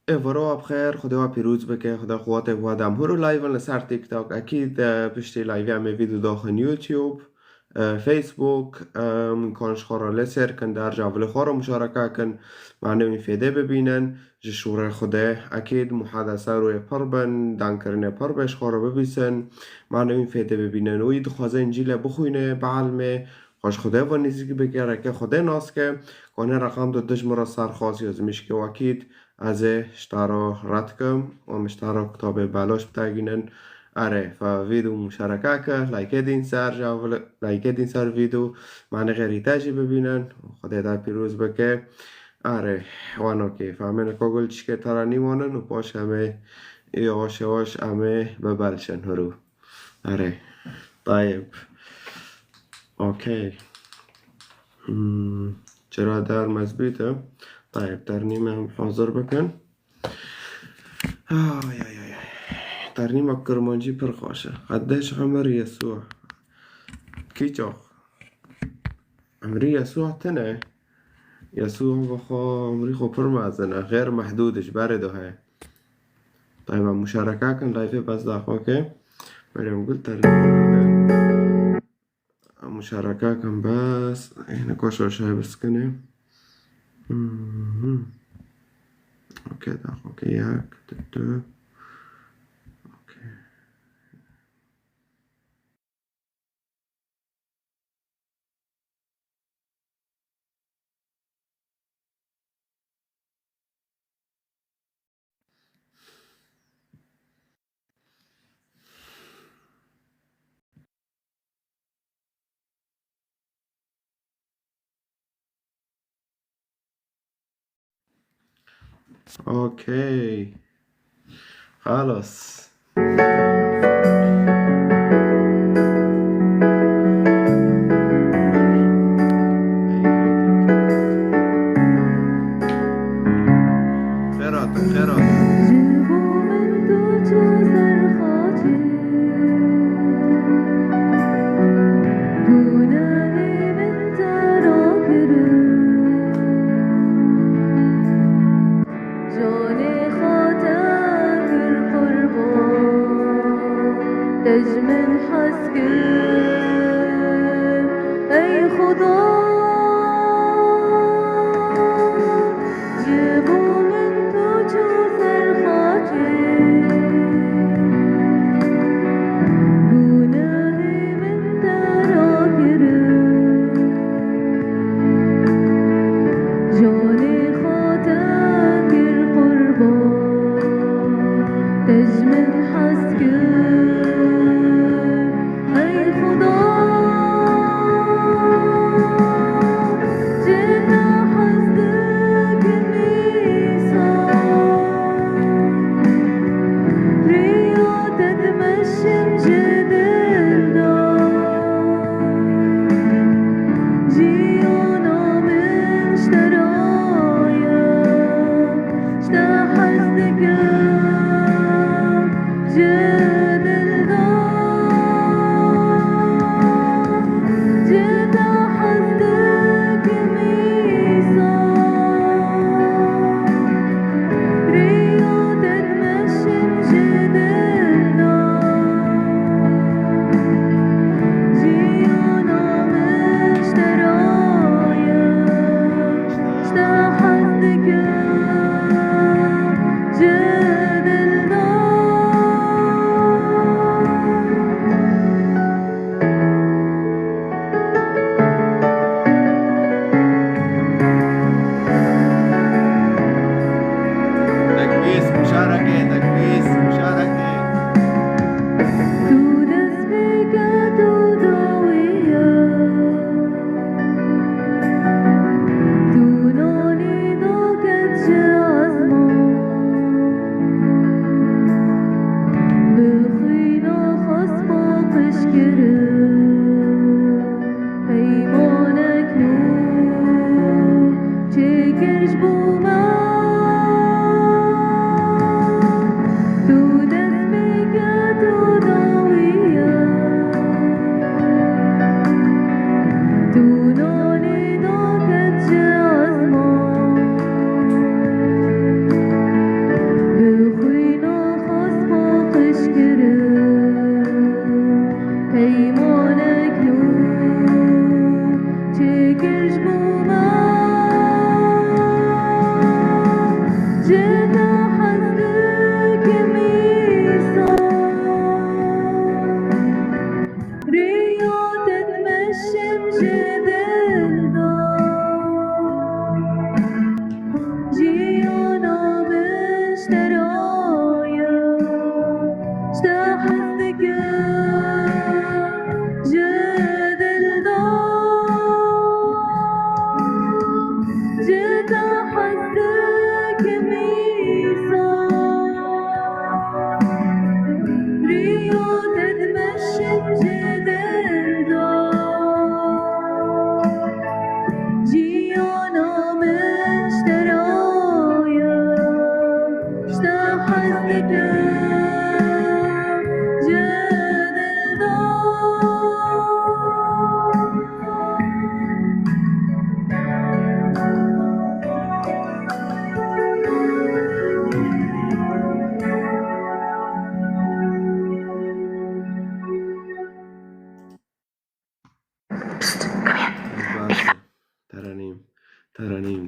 ورا بخیر خدا پیروز بکه خدا قوت و آدم هرو لایو لسر تیک تاک اکید پشتی لایو همه ویدیو داخل یوتیوب فیسبوک کانش خورا لسر کن در جاول خورا مشارکه کن معنی فیده ببینن جشور خدا اکید محادثه روی پربن دانکرین پربش خورا ببیسن معنی فیده ببینن و اید خوازه انجیل بخوینه بعلمه خوش خدا و نزدیک بگره که خدا ناس که کنه رقم دو دجمرا سر خاصی از میشه که اکید از اشترا رد کم و اشترا کتاب بلاش بتاگینن اره فویدیو مشارکه که لایک دین سر جاول لایک دین سر ویدیو معنی غیری تاجی ببینن خدا دا پیروز بکه اره وانو که فهمین کگل چکه ترانی وانن و پاش همه یواش یواش همه ببلشن هرو اره طيب اوكي چرا در مزبوطه طيب ترنيمة هم حاضر بكن آي آي آي ترنيمة كرمانجي برخاشة قديش عمر يسوع كيچو عمري يسوع تنه يسوع بخوا عمري خو برمازنه غير محدودش برده هاي طيب مشاركة كان لايفي بس داخوكي مريم قلت ترنيمة مشاركة كان بس هنا كوشو شاي بس كنه اوكي داخوكي ياك تتو اوكي خلاص خيرات خيرات جان خاطر قربان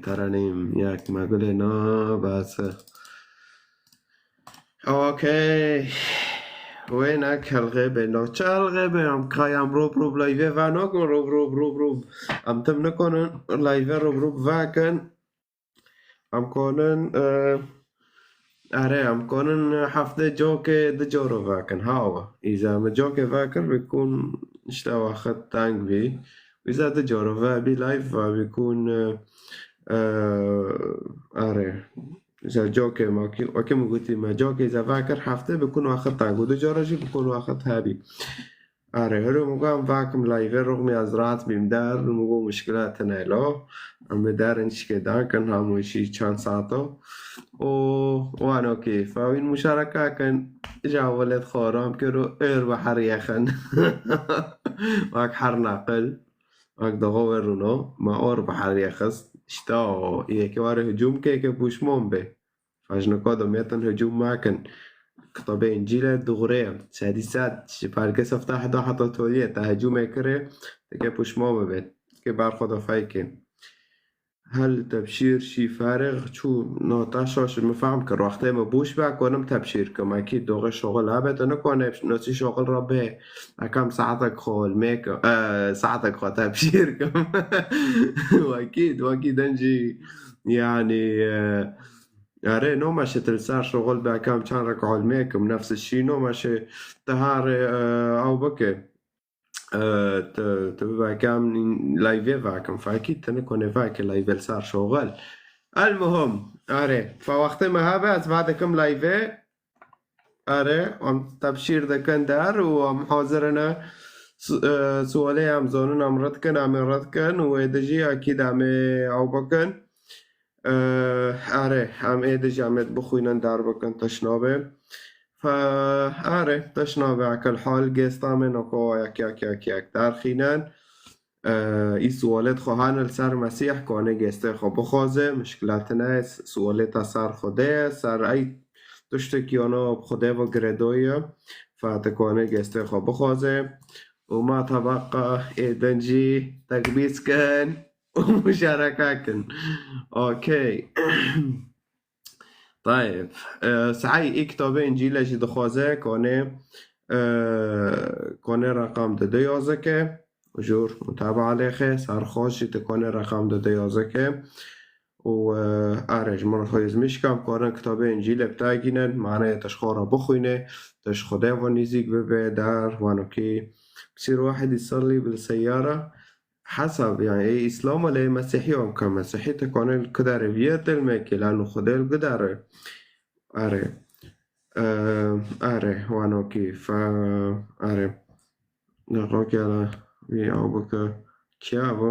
ترانيم ياك ما قلنا بس. اوكي وينك هالغيبة نوتش الغيبة ام كايام روب لايفي فانوكن روب ام تمنكن لايفي روب فاكن ام كونن ام كونن حفظة جوكي دجورو فاكن هاوا اذا ما جوكي فاكر بيكون اشتوى خط تانك بي واذا دجورو فابي لايف بيكون إذا جوكي وكما قلت ما جوكي إذا فاكر حفظة بيكون واخد تانك ودو جورجي بيكون واخد هابي هلو مقام فاكم لايفي رغم أزرات بمدار مقو مشكلاتنا له مدار انش كده كان هامو شي كان ساعته وانا كيف فاوين مشاركة كان جا ولد خورام كرو بحر يخن واك حر ناقل واك دغور رونو ما اور بحر يخس اشتاو يكي واره هجوم كيكي بوشمون به فاجنا قادم يتن هجوم ماكن طبعا جيلة دغرية سادسات شبال كسف تحت حتى تولية تهجوم يكره تكي بوشمون به كي بارخد فايكين هل تبشير شي فارغ شو نوتاشوش المفهم كر وقتی ما بوش با کنم تبشير كم اكيد دوغه شغل هبت انا کنه نسی شغل را به اکم ساعتك خول ميك ساعتك خو تبشير كم واكيد انجي يعني اره نو ماشي تلسار شغل باكام كان ركعوا الميكم نفس الشي نو ماشي تهار او بكي تبقى كام لايفي فاكم فاكيد تنكون فاك لايفي صار شغل المهم فوقت ما هابت بعد كم لايفي ام تبشير دكن دار وام حاضرنا سؤالي ام زونن ام ردكن ودجي اكيد ام او بكن ام ايدجي ام بخوينن دار بكن تشنابه تشنابه اكل حال جستامن وكو ياك دار خينان ای سوالت خواهان السر مسیح کانه گسته خو بخوازه مشکلاتنا سوالت سر خوده سر ای تشتکیانا خوده و گردویه فتکانه گسته خو بخوازه وما تبقى دنجي تكبيس كان ومشاركة كان اوكي طيب سعي اكتب انجيل جي دخوازه كونه رقم ده یازکه وجور متابعة عليه صار خوش تكون الرقم ده يازكه و ارج من خویز میشکم کارن کتاب انجیل بتاگینن معنی تشخورا بخوینه تشخده و نزيق ببه در وانوكي بصير واحد يصلي بالسيارة حسب يعني ايه اسلام ولا مسيحية كمسيحية تكون القدريات المكي لانه خده القدر وانوكي نقوكي على vi avboka chiavo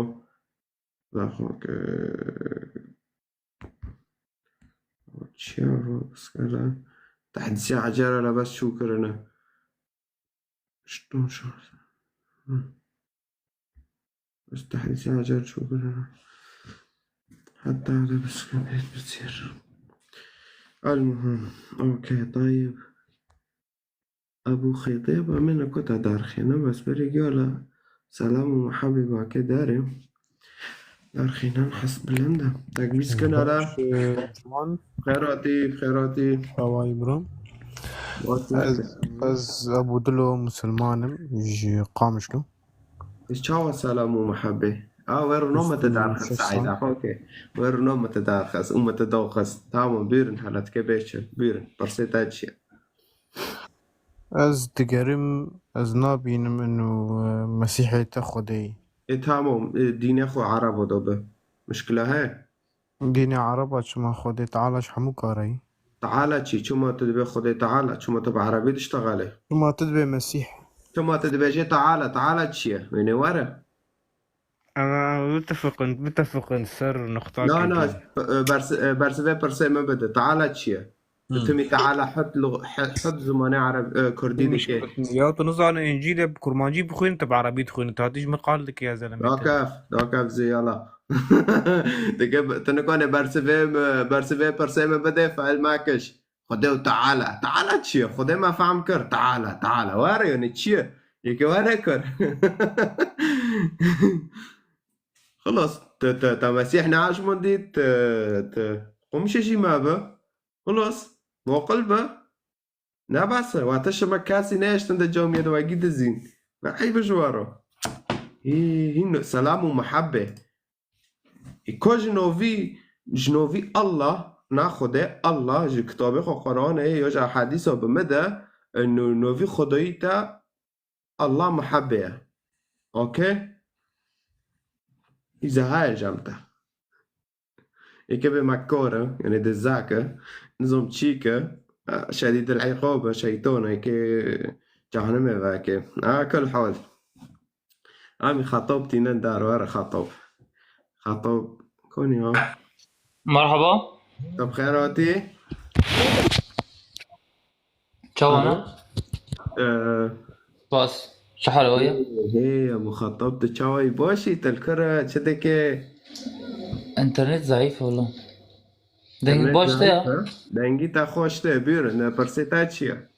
chiavo skala تحت ساعة جرى بس شكرنا شلون شو بس تحت ساعة جرى شكرنا حتى هذا بس كان بتصير المهم اوكي طيب ابو خطيبة من كنت دار خينا بس برجالة سلام ومحبة وعكي داري دار خينا حسب بلندا تقبيس كنا لا خيراتي هواي برو از ابو دلو مسلمانم يجي قامشلو إيش شاو سلام ومحبة ويرو نوم تدارخس سعيد اوكي ويرو نوم تدارخس تدوخس تامو بيرن حالت كبيش بيرن برسيتاجي از دقرم از نابينم انو مسيحي تاخدي تامو دين اخو عرب ودوبه مشكلة هاي دینی عربة شما خودی تعالش همو کاری تعالى تشي شما تدبي خدي تعالى شما تبع عربي تشتغلي شما تدبي مسيح. شما تدبي جي تعالى تشي من ورا أنا متفق سر نقطة لا كده. برسفي برسي ما بده تعالى تشي تمي تعالى حط زماني عرب كردي مش ديكي يا تنظر إنجيل بكرمانجي بخوين أنت بعربي تخوين أنت هاتيش مقال لك يا زلمة. داكاف زي يلا دقيقة تنكون برسفي برسي ما بده فعل ماكش خدي تعالى تشي خدي ما فهم كر تعالى واري يعني تشي يكي واري كر خلاص مسيحنا عاش مندي قمش شي ما با خلاص مو قلبه نبسه واتش مكاسي ناش تند جوم يدو اجيد الزين ما اي بجواره هي سلام ومحبة كو جنوفي الله ناخده الله جي كتابه خو قرآن يجا حديثه بمدى انه نوفي خدايتا الله محبة اوكي إذا هاي جامته إيكي بمكورة يعني دزاكة نظام تشيكة شديد العقابة شيطانة إيكي جهنمي باكي كل حال عمي خطوبتي ندار ورا خطوب كوني ها مرحبا. طب خيراتي تشو ألو أنا بس شو حلوية؟ هي مو خطوبتي تشاوي باشي تلكرة تشدك انترنت ضعيف والله. دنگ باشته يا دنگی تا خوشته بیرون پرسیتا چیه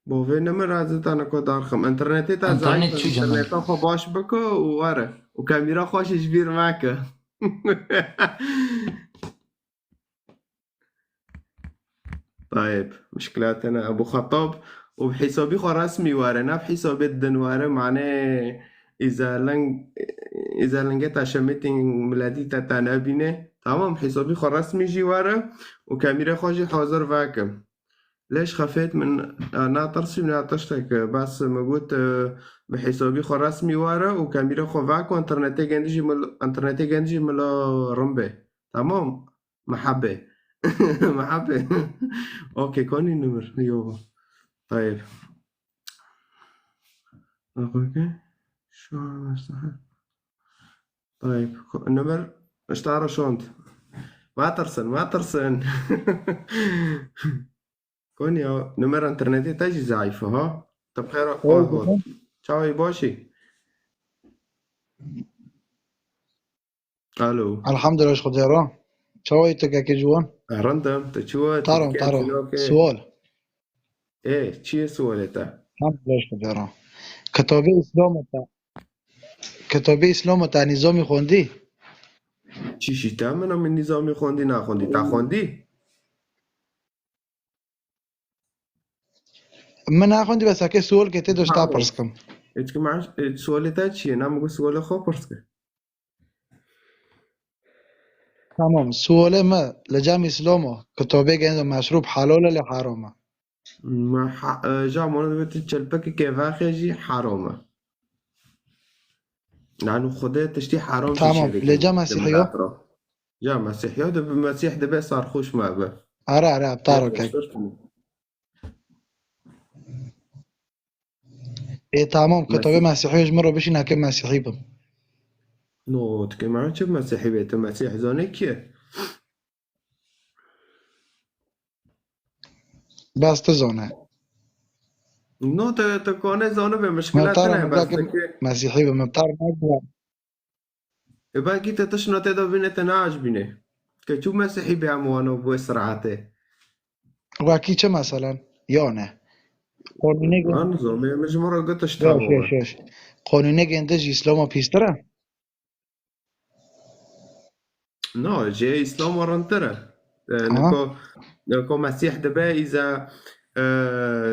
بوفي نمر عزتانا كو دارخم انترنتي تا انترنت زعيف شو جمال؟ انترنتا خو باش بكو وورا وكاميرا خوش جبير معك طيب مشكلاتنا ابو خطاب وبحسابي خو رسمي وارا نا بحسابي الدنوارة معناه اذا لنجت عشان ميتنج ميلادي تانا بينه تمام حسابي خو رسمي جي وارا وكاميرا خوش حاضر فاكم ليش خفيت من ناطرش من عطشتك بس موجود بحسابي خو رسمي ورا وكاميرا خو فاك انترنتي جنجي مل رمبي تمام محبة محبة اوكي كوني النمر يوبا طيب اوكي شو مستحيل طيب النمر اشتعر شونت ما ترسن كوني نمر انترنتي تاجي ضعيفة ها طب خير تشاوي باشي الو الحمد لله شخد يارا شوي تكاكي جوان رندم تشوى طارم سؤال ايه چیه سوالتا الحمد لله شخد يارا كتابي اسلام تا نظامي خوندي چی شیتا منم من نظامی خوندی نخوندی تا خوندی من خوندي بس اكي سؤال كتي دوش تابرسكم اتك معش سوالتا چیه نمگو سوال خوب پرسکه تمام سؤال ما لجام اسلامه كتابي جاي مشروب حلال ولا حرامه ما جا مانا دویتی چلپکی که واقعی جی حرامه لانه خدا تشتي حرام تمام لجام مسيحيه جا مسيحيه ده بمسيح ده بس صار خوش ما به ارى بتعرف ايه تمام كتابي مسيحيه جمره بشي ناكي مسيحي بم نو تكي معنا شو مسيحي بيت مسيح زاني كيه بس تزونه نو تكونه زانه بمشكلاتنا بس مسيحي بم بتعرف باقي تشنو تدو بينه تناعش بينه كشو مسيحي بيعموانو بوسرعته واكي چه مثلا يانه قانوني أنا زومي مش مرة قلت اشتغل قانوني جندج إسلام بيستره نو جي إسلام ورنتره نكو مسيح دبا إذا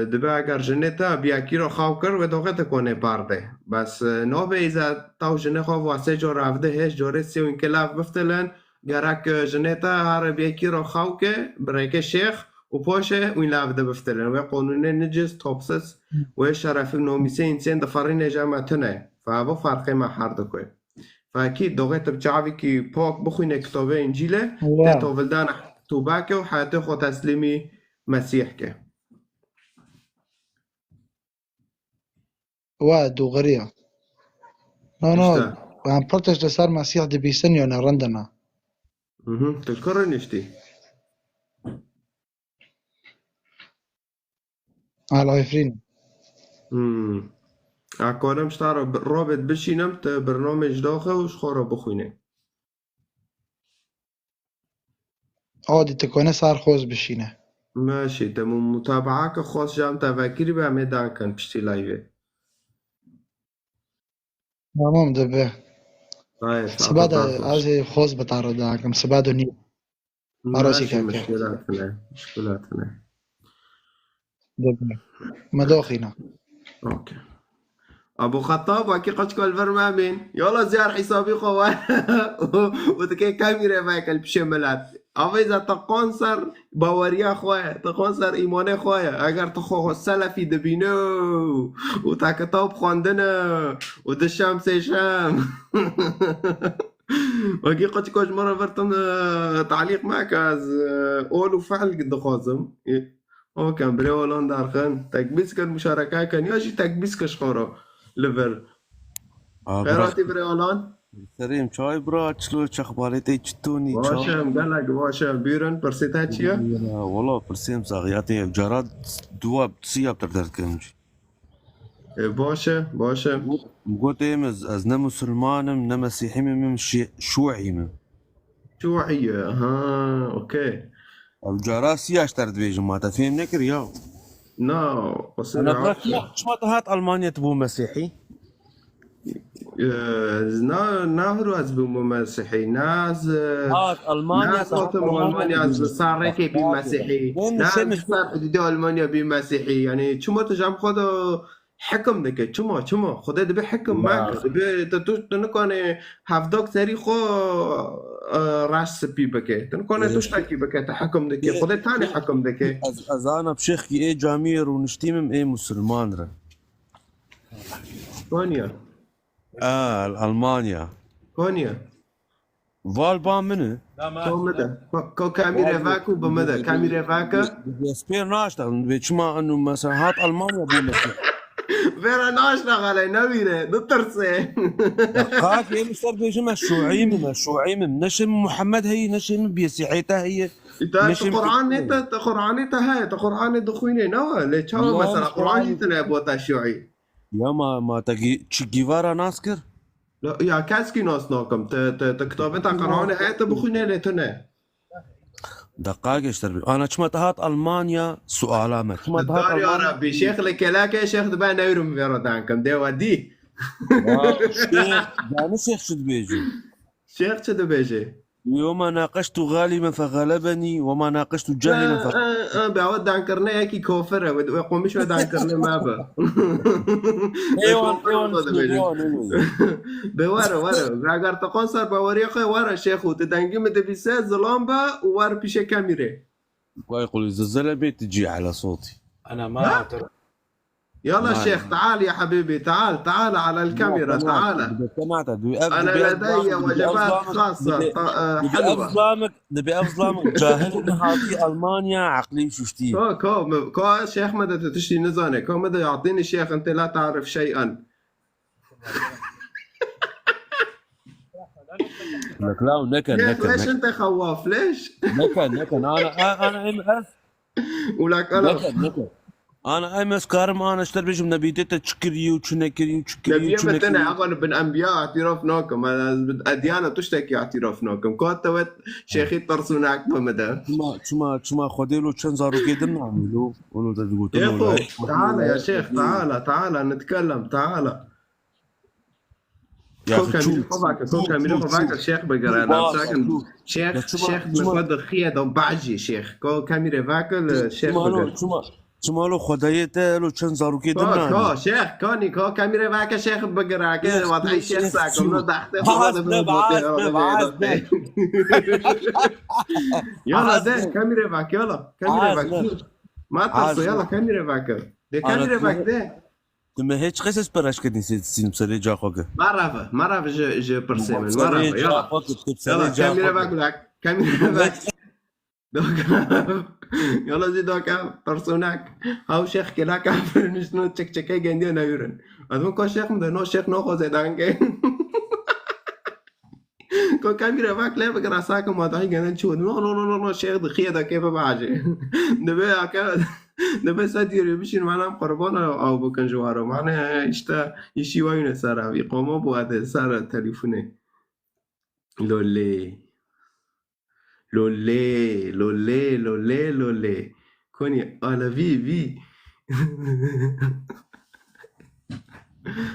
دبا اگر جنتا بیاکی رو خواب کر و دوقت کنه پارده بس نو به إذا تاو جنه خواب واسه جو رفته هش جوره سی و انکلاف بفتلن گرک جنتا هر بیاکی رو خواب که برای که شیخ وبوشه وين لعب ده بفترين ويقولون نجس توبسس ويشرف إنه ميسين سين دفرين جامعتنا فهذا فرق ما حردكوي فأكيد دوغيت بجعبي كي بوك بخوين كتابه إنجيله وا تتوفلدان توباكه وحياتخو تسليمي مسيحك وا دوغريا نو اشتا وان برتش لسار مسيح دي بيسنيو نرندنا تذكرني اشتي على عفرين أكونم شتارو رابط بشينم برنامج داخل وشخورو بخوينه عادي تكونه صار خوز بشينه ماشي تمام متابعك خاص جام تفكيري به ميدان كان بشتي لايفه تمام دبه طيب سباد أعطاك ازي خوز بتعرض داكم سبادو ني عروسي ماشي كاكا مشكلاتنا دبه مدوخينا اوكي ابو خطاب وكي قشكو البرنامج يلا زيار حسابي خوان وتكي كاميرا مايك البشملات اما اذا تقنصر باوريا خويا تقنصر ايماني خويا اگر تخو سلفي دبينو وتا كتاب خواندنا ودشام سيشام وكي قشكوش مرة برتم تعليق معك از اولو فعل قد خازم او كان بري هولندا ارخان تكبيس كان مشاركة كان ياجي تكبيس كشخورو ليفر خيراتي بري هولندا سلام شاي برات شلونك اخباريتي جتوني باشا مقلق باشا بيرن برسيتاتشيا والله برسيم صاغياتي جراد دواب سياب تقدر تكمج باشا قلت از نه مسلمانم نه مسیحیم من شوعیم شوعية ها اوكي الجراد سياش ترد بيجم ما تفهم نكر يا نو بس انا برات شو هات المانيا تبو مسيحي نهرو از بمسيحي ناس هات المانيا ناس خاطم المانيا از صاركي بمسيحي ناس صار حدودي المانيا بمسيحي يعني شو ما تجمع خدا حكم دكه شما خدا دبي حكم معك دبي تنكون هفدوك تاريخو راس بي بكه تنكون تشتكي بكه تحكم دكه خدا تاني حكم دكه از انا بشيخ ايه جامير ونشتيمم ايه مسلمان را كونيا المانيا فالبان منه كو مدى كو كاميرا فاكو بمدى كاميرا فاكا سبير ناشتغل بيتشما انه مثلا هات المانيا بمسيح فيرا ناشتغل على نبيله دترسي قاك يا مستر بيجمع شوعيم نشم محمد هي نشم بيسيحيته هي قرآن قرآن دخوينه نوا ليشاو مثلا قرآن تنابوتا شيوعي يا ما تجي تشيجيفارا ناسكر لا يا كاسكي ناس ناكم تكتابة قرآن هاي تبخوينه لتنا دقائق اشتربي انا شمت هات المانيا سؤالامك شمت هات يا ربي شيخ لك يا شيخ دبا نيرم فيرودانكم دي ودي شيخ يعني شيخ شد بيجي شيخ شد بيجي وما ناقشت غالبا فغلبني وما ناقشت جاهلا بعود دانكرنا ياكي كوفر ويقوم مش دانكرنا ما با ورا اگر تقنصر باوري اخي ورا شيخو تدنجي مدبيسات ظلامبا وورا بيش كاميرا ويقول الزلزلة بيت تجي على صوتي انا ما اعترف يلا شيخ تعال يا حبيبي تعال على الكاميرا تعال أنا لدي وجبات خاصة حلوة نبي أفضلامك جاهل هذه ألمانيا عقلي شفتي كو شيخ مدى تشتي نزاني كو مدى يعطيني الشيخ أنت لا تعرف شيئا لك لا ونكن ليش أنت خواف ليش نكن أنا MS ولك أنا نكن انا امس كارم انا اشتر بيجم نبيتة تشكريو تشنكريو نبيتنا اغلب بن انبياء اعتراف ناكم اديانا تشتكي اعتراف ناكم كوتوت شيخي ترسوناك بمدى شما خديلو تشنزارو كيدن نعملو ولو تقول تعال يا شيخ تعال نتكلم تعال كل كاميرا خفاك الشيخ بقرا انا ساكن شيخ نقدر خيا دو باجي شيخ كل كاميرا فاك الشيخ بقرا شمالو خدایته لو چند زاروکی دمنانی کا شيخ كوني كا كاميرا معك شيخ بقرا كده وضعي شيخ ساكم لا تحت يلا ده كاميرا معك يلا كاميرا معك ما تقصوا يلا كاميرا معك ده كاميرا معك ده ما هيك قصص براش كدين سيم سري جا خوك مرة جو برسيمن مرة يلا يلا كاميرا معك كاميرا معك يلا زي دوكا برسوناك هاو شيخ كلا كافر نشنو تشك تشكي جندي نيورن أظن كو شيخ مدنو شيخ نو خوزي دانكي كو كاميرا معك لا بقرا ساكم ما ضحي جندن شو نو شيخ دخيه دا كيف باجي نبي اكا نبي سادير بيشين معنا قربان او بكن جوارو معنا اشتا يشي وين سارا يقوموا بو سارا تليفوني لولي لولي كوني على في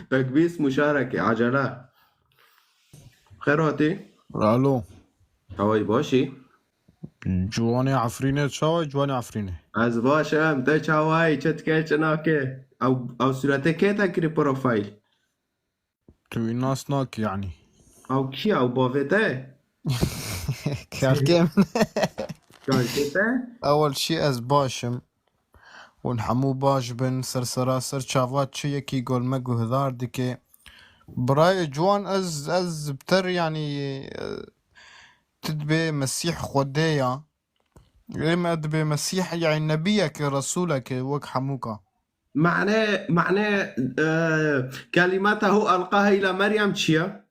تكبيس مشاركة عجلة خيراتي الو هواي باشي جواني عفرينه چاوي جواني عفرينه از باشم تا چاواي چتكي چناكي او صورتك كي تكري بروفايل توي ناس ناك يعني او كي او بافيته كالكيم كالكيته اول شي از باشم ونحمو باش بن سرسراسر شافات شي يكي يقول مقو هذار ديكي براي جوان از بتر يعني تدبي مسيح خديا لما تدبي مسيح يعني نبيك رسولك وك حموكا معناه كلمته ألقاها إلى مريم تشيا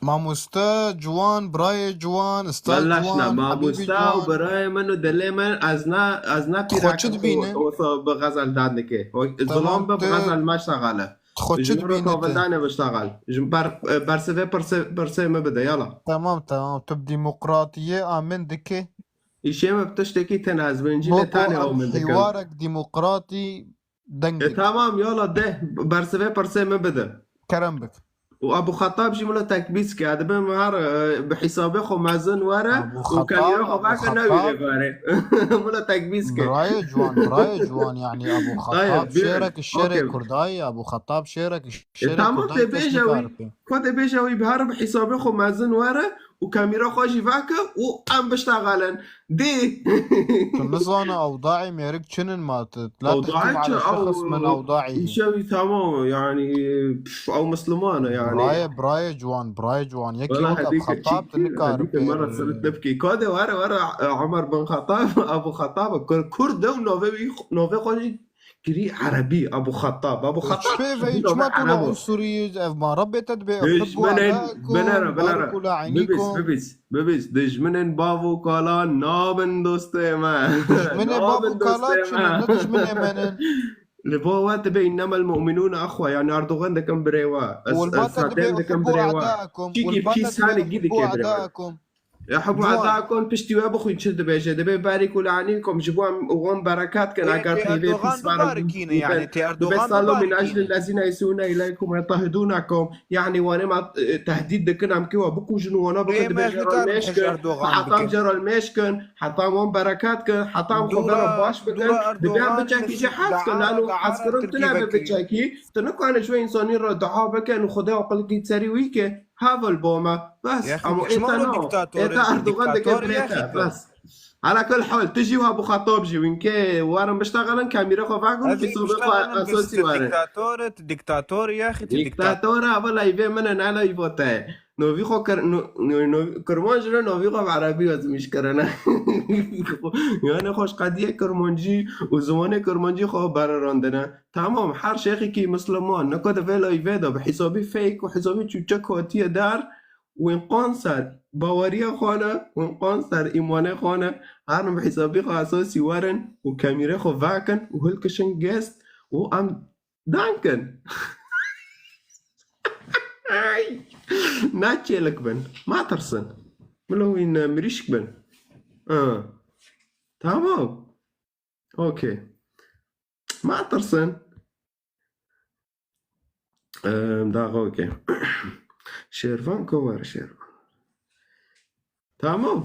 ما مستا جوان براي جوان استا بلشنا جوان ما حبيبي مستا جوان وبراي منو دليما أزنا تخوتش تبينه بغزل دادنكي الظلام تمام بغزل ما اشتغله تخوتش جمرة تبينه كوفندانة بشتغل برسفة ما بدا يلا تمام تب ديمقراطية آمن دكي إشي ما بتشتكي تناز بنجيل بوكو تاني أو من دكال حوارك ديمقراطي دنجك تمام يلا ده برسفة ما بدا كرمبك وابو خطاب جي ملا تكبيس كاد بمهار بحسابه خو مازن ورا ابو وكاميرا خو خطاب باك نوي باري ملا تكبيس كاد براي جوان يعني ابو خطاب شيرك الشيرك اوكي كرداي ابو خطاب شيرك الشيرك تمام كرداي تسني تبيجوي كاربي كنت بيجوي بهار بحسابه خو مازن ورا وكاميرا خو جي باك وام بشتغلن دي تنظن اوضاعي ميرك شنن ما لا تحكم اوضاعك على شخص من او اوضاعه يسوي تمام يعني او مسلمانه يعني براي جوان يكي والله وك ابو خطاب تني هذيك كاربي المرة صرت تبكي كده ورا عمر بن خطاب أبو خطاب كرد ونوفي خوشي كري عربي أبو خطاب شبيبة ما طلعوا سوريا ما ربي تدبي احبوا اعدائكم باركوا لعينيكم ببس دجمنن بابو كالان نابن دوسته ما دجمنن بابو كالان شنو دجمنن منن لبوات بينما المؤمنون أخوة يعني أردوغان ده كان بريوا والباتا تبي احبوا اعدائكم والباتا تبي احبوا اعدائكم يحبوا أعدائكم بشتوا بخو يشد بيجا دبي باركوا لعنيكم جيبوا وغن بركات كان أكار في بيت مباركين يعني تي دبي أردوغان صلوا من مباركين أجل الذين يسون إليكم ويضطهدونكم يعني وانا ما تهديد ده كنا مكوا بكو جنو وانا بكو إيه دبي ما جرى المشكن أردوغان حطام بكن جرى المشكن حطام بركات كن حطام خبر باش بكن دبي عم بتشاكي جحات كن لأنه عسكرون تلعب بتشاكي تنكو أنا شوي إنسانين ردعوا بكن وخدها وقلت تسري ويكي هذا البومة بس يا أخي أمو شمالو إنت أردوغان ديكتاتور يا دكبريتا أخي بس على كل حال تجي وابو خطاب جي وين كي وارن بشتغلن كاميرا خو فاكم في سوق اساسي وارن ديكتاتور يا أخي ديكتاتورا ولا يبي من انا يبوتا نوفي خو كرمانجي نوفي خو عربي وز مش كرنا يعني خوش قضيه كرمانجي وزمان كرمانجي خو براندنا تمام هر شيخي كي مسلمان نكود فيلا يفيدا بحسابي فيك وحسابي تشوتشا كوتيه دار وين قنصر باوريا خانه وين قنصر إيمانه خانه هرم بحسابي خو اساسي ورن وكاميرا خو فاكن وهلكشن جيست وام دانكن ناتشيلك بن ما ترسن ملوين مريشك بن تمام اوكي ما ترسن داغ اوكي شيرفان كوار شيرفان تمام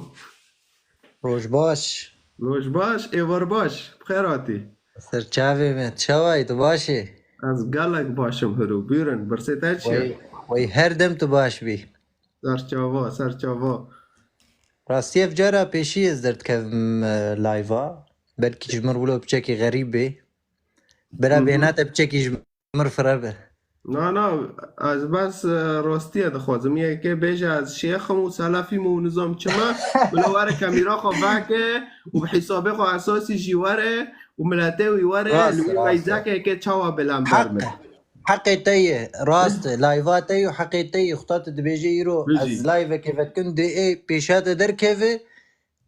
روش باش لوش باش ايور باش بخيراتي سرچاوی من چاوی تو باشی از گلک باشم هرو بیرون برسیت چیه وی هر دم تو باش بی سرچاوا راستی افجارا پیشی از درد کم لایوا بلکی جمر ولو بچکی غریب بی برا بینات بچکی جمر فرابر نه از بس راستیه دخوازم یه بیجه از شیخم و سلفیم و نظام چما ملواره کمیرا خواه و بحسابه خواه اساسی جیواره و ملته ویواره لوی ویزاکه که چاوا بلن برمه حقي تي راست لايفات تي وحقي تي خطات دبيجي يرو بيجي. از لايف كيف تكون دي اي بيشات در كيف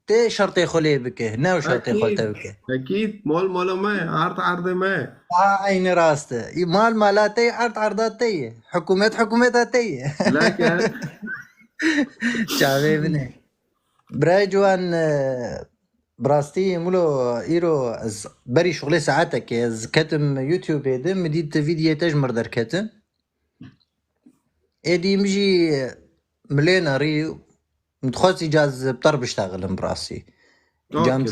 تي شرطي خلي بك هنا وشرطي خلتا بك اكيد مال ما عرض ما عيني راست مال مالاتي عرضات تي حكومات تي لكن شعبي بني براي جوان براستي مولو ايرو از بري شغلي ساعتك از كتم يوتيوب يدم مديت فيديو تجمر در كتم ايدي مجي ملينا ريو متخوصي جاز بطر بشتغل براسي جام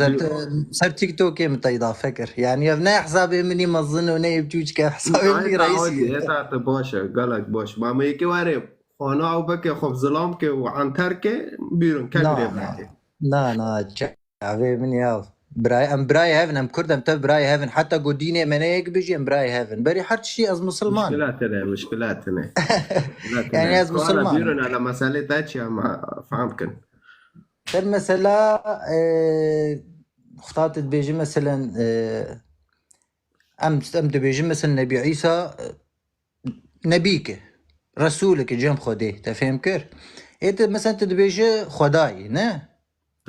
صار تيك توك متى فكر يعني ابناء حسابي مني مظن ونايب جوج حسابي مني رئيسي تعرف باشا قالك باش ما ميكي واري خانا او بك خب ظلام كي وعن تركه بيرون كبير لا شعبي مني ياو براي هافن ام كردم تب براي هافن حتى قديني منايك بيجي ام براي هافن بري حرت شيء از مسلمان مشكلاتنا يعني از مسلمان بيرون على مسألة تاتشي ما فهمكن المسألة اختارت بيجي مثلا ام بيجي مثلا نبي عيسى نبيك رسولك جم خدي تفهم كير انت مثلا تدبيجي خداي نه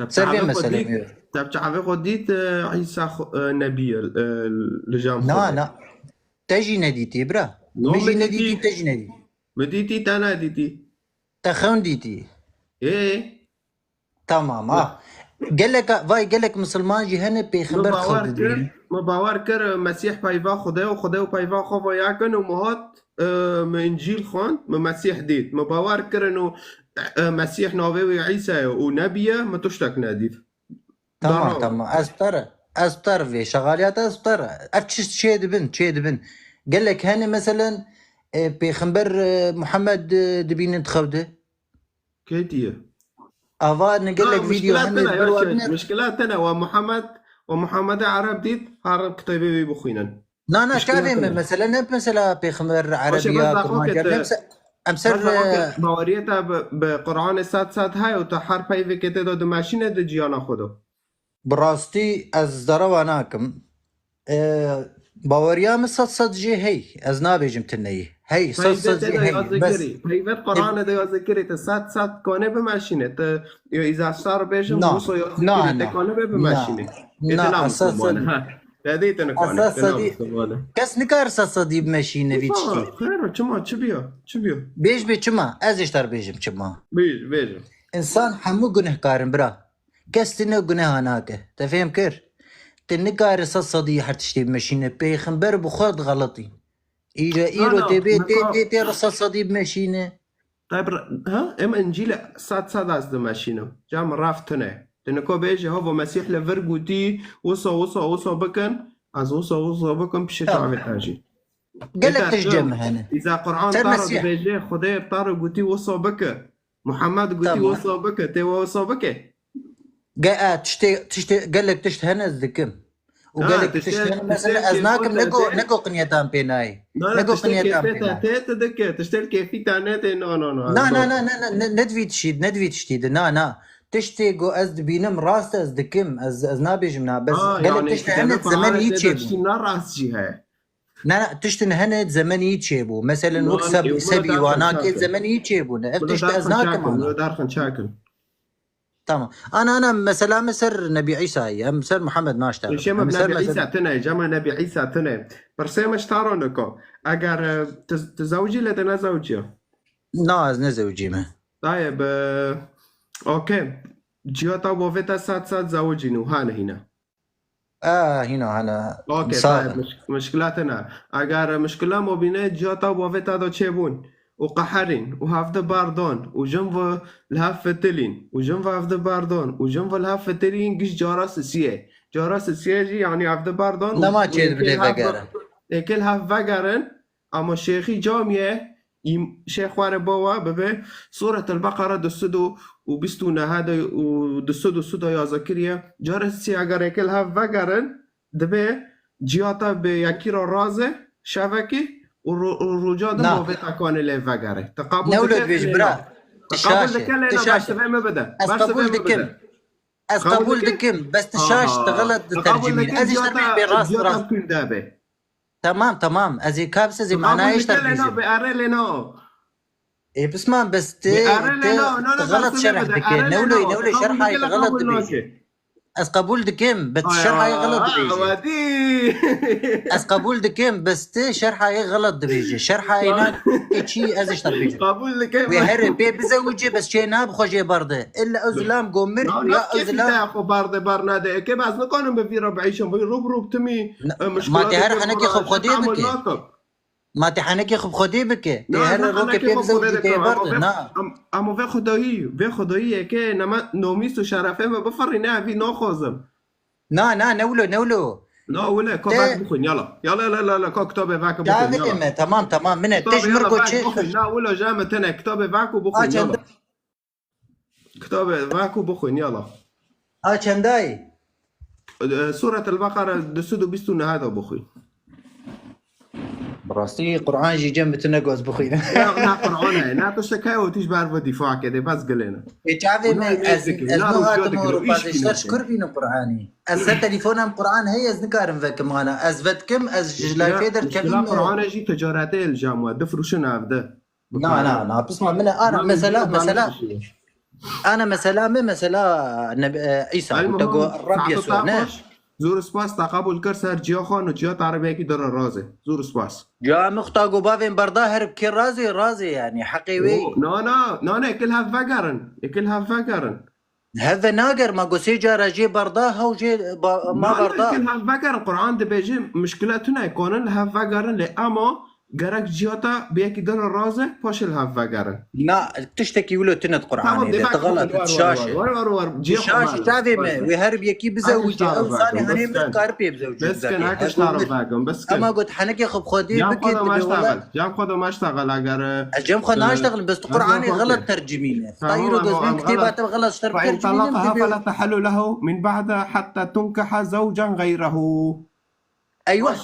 سربي مثلا طب تعرف خديت عيسى نبي لجام لا تجي نديتي برا مجي نديتي تجي نديتي مديتي تانا ديتي تخون ديتي ايه تمام قال لك مسلمان جهنم بيخبر خالد ما باور كر مسيح بايفا خدا وبايفا خوا ياكن ومهات من انجيل خان ما مسيح ديت ما باور كر انه مسيح ناوي عيسى ونبيه ما تشتك ناديت تمام أسبتر في شغاليات أسبتر أفتش شيء دبن قال لك هاني مثلا بيخبر محمد دبين انتخبده كيتيه أفاد قال لك فيديو مشكلاتنا ومحمد عرب ديت عرب كتابي بخوينا لا شافي مثلا بيخبر عربيات امثال باوريتا بقرآن سات هاي وتحر بايفي كده دو ماشينه دو جيانا خودو براستي از درواناكم باوريا مصد جي هي از نابيجم تني هي صد جي هي بس بايفت قرآن دو ذكري تسات كونه بماشينه اذا صار بيجم وصو يذكري كونه بماشينه لا اساس هذه تنكون كاس نكار صدي بماشينه فيتشتي خير چما چبيو بيج چما از اشتر بيجم چما بيج انسان حمو گنهكارن برا كاس تنو گناهاناك تفهم كير تنكار صدي حتشتي بماشينه بيخنبر بخود غلطي ايرو تي صدي بماشينه طيب ها ام انجيل سات از دو ماشينه جام رافتنه تنكو بيجي هو مسيح لفرقوتي وصو بكن از وصو بكن بشي تعمل حاجه قال لك تجمع هنا اذا قرآن طارد بيجي خدي طارد قوتي وصو بك محمد قوتي وصو بك تي وصو بك تشتي قال لك تشتهنا الذكم وقال لك تشتهنا مثلا ازناكم نكو قنيتان بيناي نكو قنيتان بيناي تشتل كيفي تانيت لا ندوي تشتيد نا تشتي جو از بينم راست از دكم از نابيجمنا بس قال لك تشتهنا زمان يتشيبو راس جهه لا تشتن هند زمان يتشيبو مثلا وكسب سبي وانا كي زمان يتشيبو تشتي ازناكم دارخن شاكل تمام انا مثلا مسر نبي عيسى مسر محمد ناشتا شيما نبي عيسى تنا جمع نبي عيسى تنا برسم اشتارونكو اگر تزوجي لدنا زوجيه لا نزوجي ما طيب اوكي جيوتا وفيتا سات زوجينو هنا هنا اوكي طيب مشكلاتنا اگر مشكله مو بينه جيوتا وفيتا دو تشيبون وقحرين وهافده باردون وجنب الهاف فتلين وجنب هافده باردون وجنب الهاف فتلين قش جارس سيه جارس سيجي يعني عبد باردون نما تشيد بدي فقره كلها فقرن اما شيخي جامية شيخ واري بوا ببي سورة البقرة دسدو وبستونا هذا ودسدو سدو يا زكريا جارس سي اگر كلها فقرن دبي جياتا بيكيرو رازه شبكي والرجال نعم. ما بتكون اللي فقره تقابل نولد ذكاء بيج لنا. برا تقابل تشاشة ذكاء لنا تشاشة باش ما بدا اسقبول دكم اسقبول دكم بس تشاش تغلط ترجمين ازي تربيع براس براس كل دابه تمام ازي كابس ازي معناه ايش تربيع بأريلينو ايه بسمان بس بأريلينو غلط شرح دكم نولي شرحه غلط دبيجي اسقبول دكم بس شرحه غلط دبيجي اسقبول دكم بس شرحه غلط دبيجي شرحه هناك شيء ازي تربيع قبول لك ويهرب بي بزوجي بس شي ناب خوجي برضه الا ازلام قومر يا ازلام اخو برده برناده كيف از نكون بفي ربعيشم روب تمي ما تهر حنكي خب خدي بك ما تحنكي خب خدي بك يهر روكي بي بزوجي بي برضه نا اما في خدایی که نومیست و شرفه ما بفرینه في ناخوزم نا نولو لا ولا كوباك بخون يلا لا كتاب فاك بخون يلا تمام من تجمر كوتشي لا ولا جامة انا كتاب فاك بخون يلا كتاب فاك بخون يلا چنداي سورة البقرة دسودو بيستونا هذا بخون براسي قرآن جي جنب تنقوز بخوينا نا قرآن نا تشتكي وتيش بعرف دفاع كده بس قلنا يتعبي من ازنوها تمور وبازي شكر بينو قرآني از تليفونم قرآن هي از نكارم فكم انا از فتكم از جلاي فيدر كم قرآن جي تجاراتي الجامعة دفروشن عبده نا بسمع منها انا مثلا عيسى تقول الرب يسوع زور سپاس تقابل کر سر جیا خان و جیا عربیه کی داره رازه زور سپاس جا مختاقو بافين برضاهر بكي رازي يعني حقيوي نه كلها فقرن هذا ناقر ما قوسي جا رجي برضاها وجي ما برضاه كلها فقرن قرآن ده بيجي مشكلتنا يكونن لها فقرن لأما قرق جياتا بيكي داره رازه باش لها فقرن لا تشتكي ولو تند قرآن إذا تغلط الشاشة تعرفي ويهرب يكي بزوجي أو ثاني هني من قاربي بزوجي بس كان هكاش تعرف فاقم بس كان أما قلت حنكي خب خدي جام خدو ما اشتغل أجر جام خدو ما اشتغل بس قرآني غلط ترجمينه طيرو دوزمين كتاباته غلط فإن طلقها فلا تحل له من بعد حتى تنكح زوجا غيره أيوة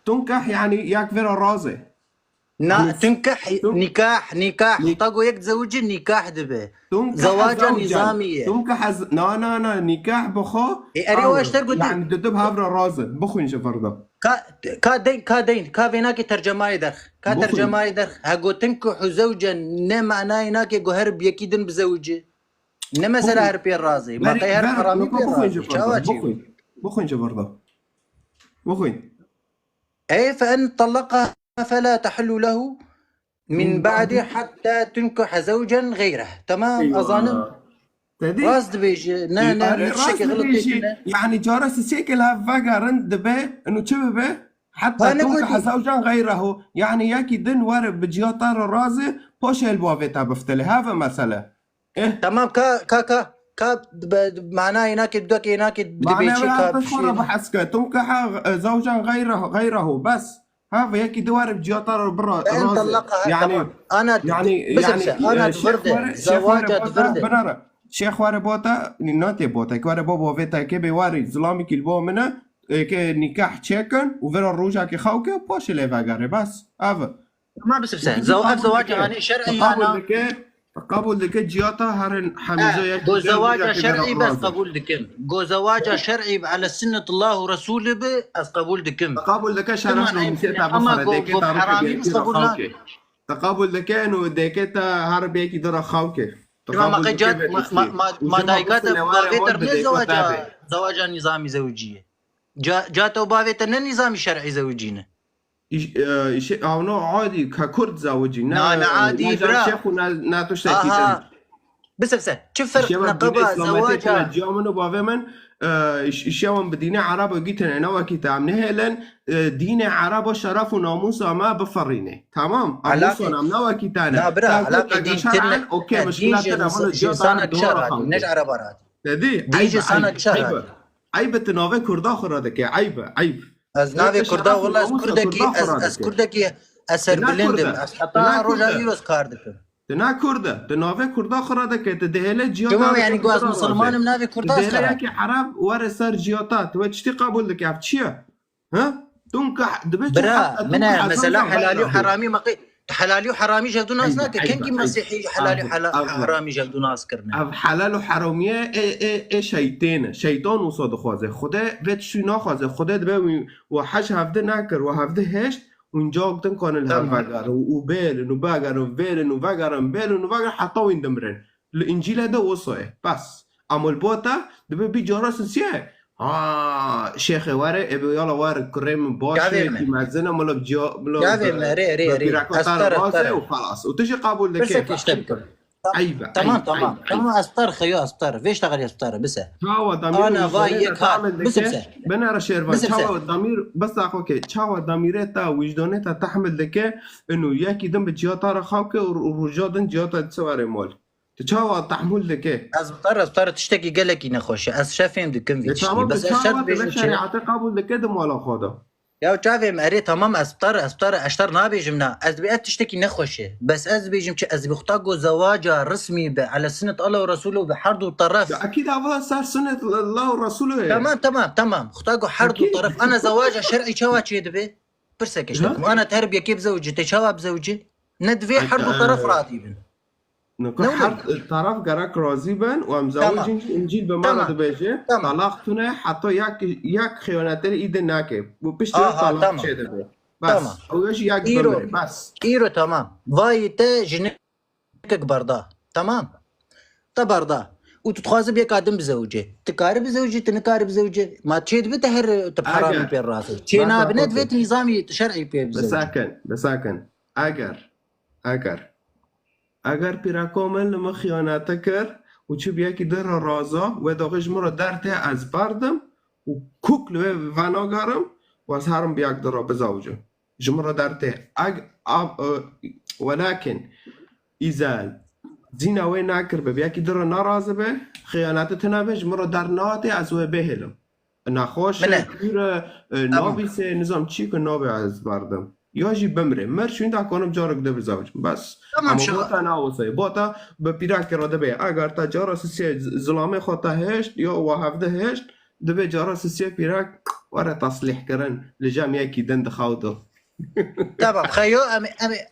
تنكح يعني يكبر الرازة تنكح نكاح طاقو يك زوجي نكاح دبه زواجا نظامية تنكح نا نكاح بخو أريوا اشتر قلت يعني ددب هابر الرازة بخو إنش فرضا كا بيناكي ترجماي درخ هاقو تنكح زوجا نما نايناكي قو هرب يكيدن بزوجي نما سلا هربي الرازي ما قيهر حرامي بخو إنش فرضا اي فان طلقها فلا تحل له من بعد حتى تنكح زوجا غيره تمام أيوة. اظن راس دبيج نشكي غلط يعني جارس سيكلها فقرن دبي انه تشبه حتى تنكح زوجا غيره يعني ياكي دن ورب بجياطار الرازي بوش البوافيتا بفتلي هذا مسألة تمام كا معناه هناك بدك هناك دبيجي كا بحسك تنكح زوجا غيره بس هذا يكي دوارب جياطار برا يعني انا تفرد زواجة تفرد شيخ واري بوتا ناتي بوتا كواري بوبو فيتا كي بيواري زلامي كي البو منه كي نكاح تشيكن وفيرا الروجا كي خاوكي باش اللي فاقاري بس هذا ما بس زواج يعني شرعي انا قبول لك جياتا هرن حمزه جو زواج شرعي بس قبول دكم جو زواج شرعي على سنة الله ورسوله بس قبول دكم قبول لك شرع اما تقابل لك انه ديكتا هرب يكي درا خاوكي ما قجات ما دايكات بافيتر زواج نظامي زوجيه جاتو بافيتر نظامي شرعي زوجينا او نوع عادي ككرد زوجي انا عادي برا شيخ وناتو شتي بس شوف فرق نقبه زواجها جامنو بافمن شيوان بدين عرب جيتنا انا وكتاب نهلن دين عرب شرف وناموس ما بفرينه تمام اموسنا نوا كتانا لا برا علاقه دين اوكي مشكلتنا هون الجوطه نج عربات تدي ديجي سنة شهر عيبة تناوي كردا خرادك عيب از ناوي كردا والله از كردكي از كردكي اسر بلندم از حتى روجا يوروس كاردكم تنا كردا تناوي كردا خرادك تدهله جيوتا كمان يعني قواز مسلمان مناوي كردا تدهله يكي حرام ورسار جيوتات وتشتي قبول لك عفتشيا ها تنكح دبيت برا من مثلا حلالي وحرامي مقي حلالي وحرامي جهدو ناس ناك كنجي مسيحي حلالي وحرامي جهدو ناس كرنا اف حلال و حرامیه ای شیطان وصاد خوازه خدا ویت شو نخوازه خدا دبه و حش هفته نکر و هفته هشت اونجا اقدم کانل هم وگر و بیلن و بگر و بیلن و وگرم بیلن و وگر حتی وین دمرن الانجیل ده وصاه بس اما البوتا دبه بی جاراس سیه شيخ واره ابي يلا واره كريم باشي مازنا ملا جا ري استر وخلاص وتجي قابل لك كيف عيبه تمام استر خيو استر فيش تغير استر بس هو ضمير انا ضايق بس بنا شيرفان هو ضمير بس اوكي تشاو ضميرتا وجدانتا تحمل لك انه ياكي دم بجياتا رخاوك ورجادن جياتا تسواري مول تشاو تحمل لك استر تشتكي قال لك نخوش از شافهم دكم فيش بس الشرط بيجي شريعه قابل لك دم ولا خاضه يا تشافي مري تمام استر اشتر نابيجمنا از بيات تشتكي نخوشه بس از بيجم از بيختاقوا زواج رسمي على سنه الله ورسوله بحرد وطرف اكيد هذا صار سنه الله ورسوله تمام اختاقوا حرد وطرف انا زواج شرعي شواتشي دبي برسك انا تربيه كيف زوجي تشاوب زوجي ندفي حرد وطرف راتبا نكون حرد الطرف قراك راضي بن ومزوج انجيل بمعنى دبيجه طلاقتنا حتى ياك خيانتي ايد ناكب وبشتري طلاق شيء دبي بس او ايش ياك بس ايرو تمام فايت جنك بردا تمام تبردا وتتخاذ بيك ادم بزوجه تقارب زوجي تنقارب زوجه ما تشيد بتهر تبحرامي بين راسه تشينا بنت بيت نظامي شرعي بين بساكن اگر پیرا کامل نما خیانت کرد و چه بیا که در رازا و داغش مرا درته از بردم و کوکل و وناگرم و از هرم بیاک در را بزوجه جمرا درته ولكن اذا زینا و نکر بیا که در ناراضه به خیانت تنبه جمرا در ناته از و بهلم نخوش پیر نابیسه نظام چی که نابه از بردم یاجی بمره مرش این کنم جارک ده بزوج بس اما باتا ناوسه باتا به پیراک را ده اگر تا جارا سیه ظلامه خاطه هشت یا و هفته هشت ده جارا سیه پیراک وره تصلیح کرن لجمع یکی دند خاوده تمام خيو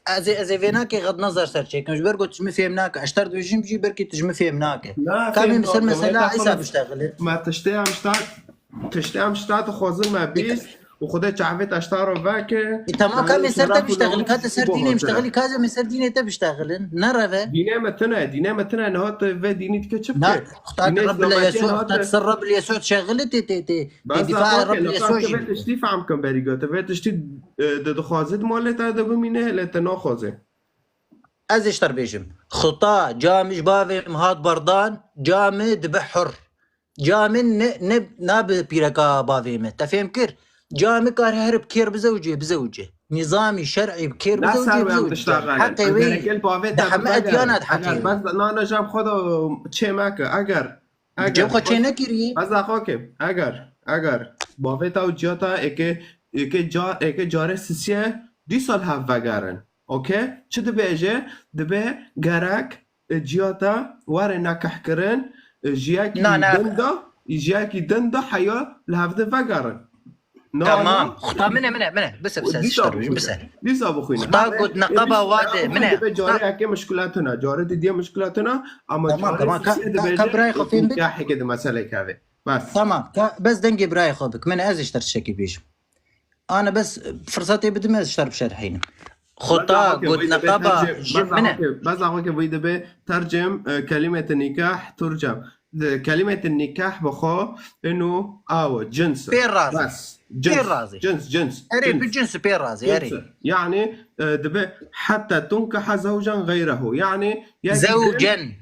از فيناك غض نظر سرچيك مش برقو تجمع فهمناك اشتر دوجين بيجي بركي تجمع فهمناك كان مثل مثلا عيسى بيشتغل ما تشتام شتات خوازن ما بيس وخدها تعبت اشتارو باكه تمام كم سر بيشتغل كذا سر ديني مشتغل كذا من سر ديني بيشتغل نرى دينه متنا نهات في ديني تكتشف اختار رب يسوع اختار رب يسوع شغلت تي دفاع رب يسوع تشتي فهمكم بريغات تشتي د خوازد مالت هذا بمينه لتناخذه از اشتر بيجم خطا جامج بافي مهات بردان جامد بحر جامن ناب بيركا بافي مت تفهم كير جامي كار هرب كير بزوجه نظامي شرعي بكير بزوجه حقي وي دحم اديانات حقي بس انا جاب خدا چه ماكه اگر جاب خد چه نكري بس اخوك اگر بافتا و جاتا اكه جاره سيسيه 2 سال هف وگرن اوكي چه دبه گرک جاتا وار نکح کرن جياكي دندا حيا لهفده وگرن تمام خطا منه بس ليس ابو خوينا خطا قد نقبه واده منه جاري هكي مشكلاتنا جاري دي مشكلاتنا اما تمام كبراي خفين بك يا حكي ده مساله كذا بس تمام بس دنجي براي خبك من از اشتر شكي بيش انا بس فرصتي بدي اشتر بشرحين خطا قد نقبه منه بس اخوك بيده به ترجم كلمه النكاح ترجم كلمه النكاح بخو انه جنس بير رازي جنس اري بالجنس بير رازي اري يعني دبي حتى تنكح زوجا غيره يعني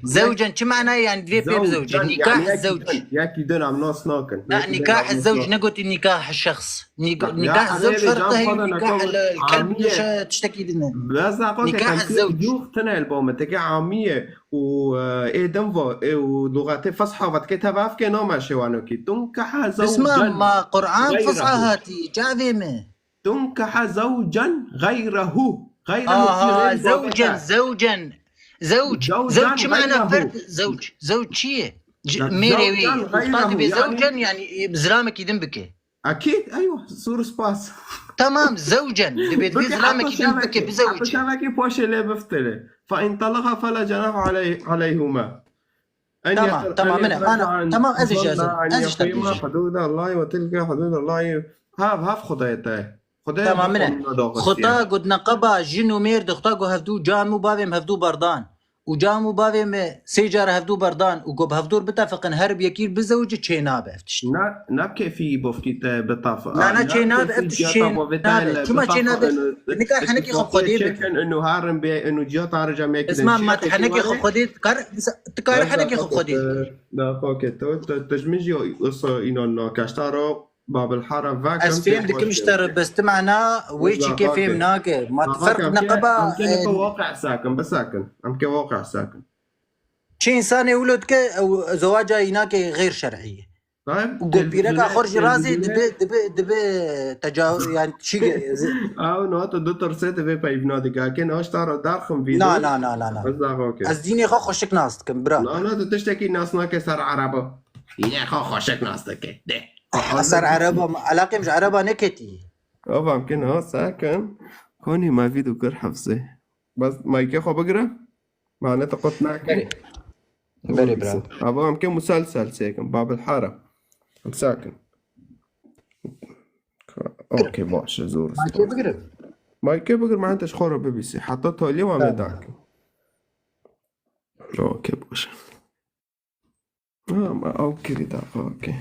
زوجا شو معناه يعني دبي بزوجة نكاح الزوج ياكي دون عم ناس ناكن لا نكاح الزوج نقول نكاح الشخص نكاح الزوج فرقه هي نكاح الكلب تشتكي لنا بس نكاح الزوج يوخ تنا البوم تكي عامية و ايه دنفو ولغات فصحى وتكتها في نوما شوانوكي تنكح زوجا اسمع ما قرآن فصحى هاتي جاذمه تنكح زوجا غيره زوج شو معنى فرق زوج شيء ميري وي زوجا يعني بزلامك يدنبك اكيد ايوه صور سباس تمام زوجا تبي زلامك يدنبك بزوج شبكي بوش اللي بفتله فان طلقها فلا جناح عليهما تمام انا تمام ازج تقيم حدود الله وتلك حدود الله هاف خدايته تمام خطا قد نقبا جنو ميرد خطا قد هفدو جامو بابم هفدو بردان وجامو بابم سيجار هفدو بردان وقب هفدور بتفقن هرب يكير بزوج تشينابه افتش نبكي في بوفتي بتفق لا تشينابه افتش تشينابه شو ما تشينابه نكاح حنكي خب خديد انه هارم بي انه جيت ارجع ميك اسمع ما تحنكي خب خديد تكار حنكي خب خديد لا اوكي تجمجي قصه انه كاشتارو باب الحاره فاكم اسفين دك مشتر بس تمعنا ويجي كيف يمناك ما تفرق نقبه أمكن واقع ساكن بس ساكن أمكن واقع ساكن شي إنسان يولد كي أو زواجه هناك غير شرعية طيب وقول بيرك خرج راسي دبي تجاوز يعني شيء أو نوت الدكتور سيت في بيبنادي كأكين أشترى دارخم فيديو لا بس أوكي أزديني خو خشك ناس كم برا لا تشتكي ناس ناك سر عربة يا خو خشك ناس تك ده أسر عربة علاقة مش عربة نكتي أو يمكن ساكن كوني ما فيديو كر حفظه بس ما يكي خو بقرا معناته قط ناكي بري برا أبغى يمكن مسلسل ساكن باب الحارة ساكن اوكي باش زور ما كيف بقر ما انتش خورة بي بي سي حطيته لي وعم داك اوكي باش ما اوكي دا اوكي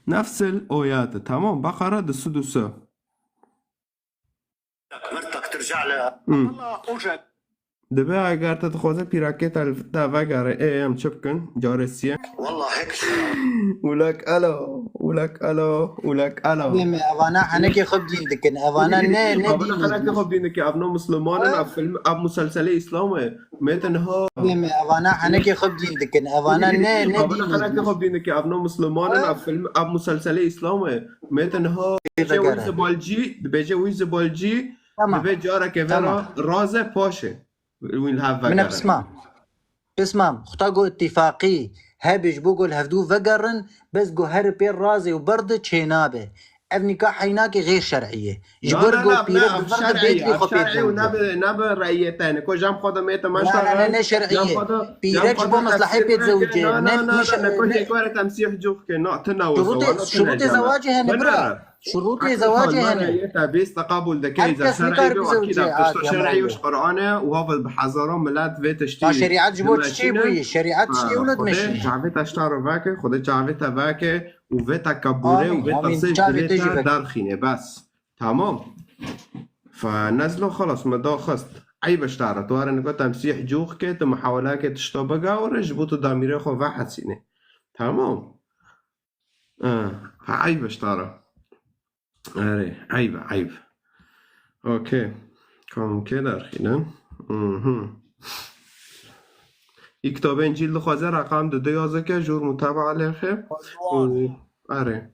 نفس الاويات تمام بقرة السدوسة مرتك ترجع لها والله اوجد دبا قارت تخوزه بيراكيت الفتافا قاري ايه ام شبكن جارسيا والله هيك ولك ولك اوانا حنكي خب دين دكن اوانا نه ابنا حنكي خب دينك ابنا مسلمان اب فيلم اب مسلسل اسلامي ميتن ها اوانا حنكي خب دين دكن اوانا نه ابنا حنكي خب دينك ابنا مسلمان اب فيلم اب مسلسل اسلامي ميتن ها بيجي ويز بالجي دبي جارك فيرا رازه باشه من اسمع خطاقو اتفاقي هابش بقول هفدو فقرن بس جو هربي رازي وبرد تشينابه نكاح هناك غير شرعيه جبرقو بيرق شرعي شرعي ونبي رأيتين كو جام خدا ميتا ما شاء الله لا شرعيه بيرق جبو مصلحه بيت زوجين لا كل كوره تمسيح جوخ كنا تناوز شروط زواجها نبرا شروط زواجها هنا بيس تقابل ذكي اذا شرعي واكيد شرعي وش قرانه وهو بحذره ملات في تشتي شريعه جبوت شي شريعه شي ولد مش جعفت اشتار فاكه خد جعفت فاكه وفيتا كابوره وفيتا سيف دارخينه بس تمام فنزلوا خلص مدا خست عيب اشتعرت وار انكو تمسيح جوخ كت محاولات تشتبقا ورجبوتو داميره خو واحد سينه تمام عيب اشتعرت اري عيب اوكي كم كده خیلی کتاب انجیل خوازه رقم 2 که جور متابعه علیه اره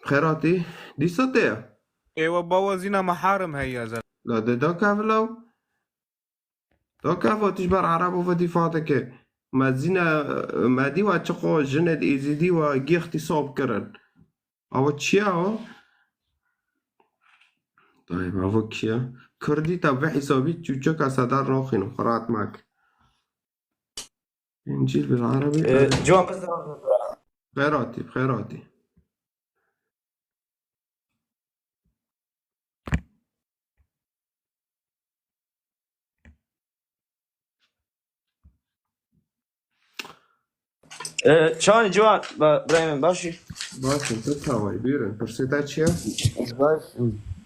خیراتی دیسته ايوه بوازينا محارم هي يا زلمه لا دا كافلو دا كافو تجبر عرب وفدي فاتك ما زينا ما دي واتشقو جند ايزيدي وجي اختصاب كرن او تشياو طيب افوكيا كردي تبع حسابي تشوشك صدر راخين قرات معك انجيل بالعربي جوان بس بخيراتي شلون جوان ابراهيم باشي؟ باش انت تساوي بيرن فرصتها تشيا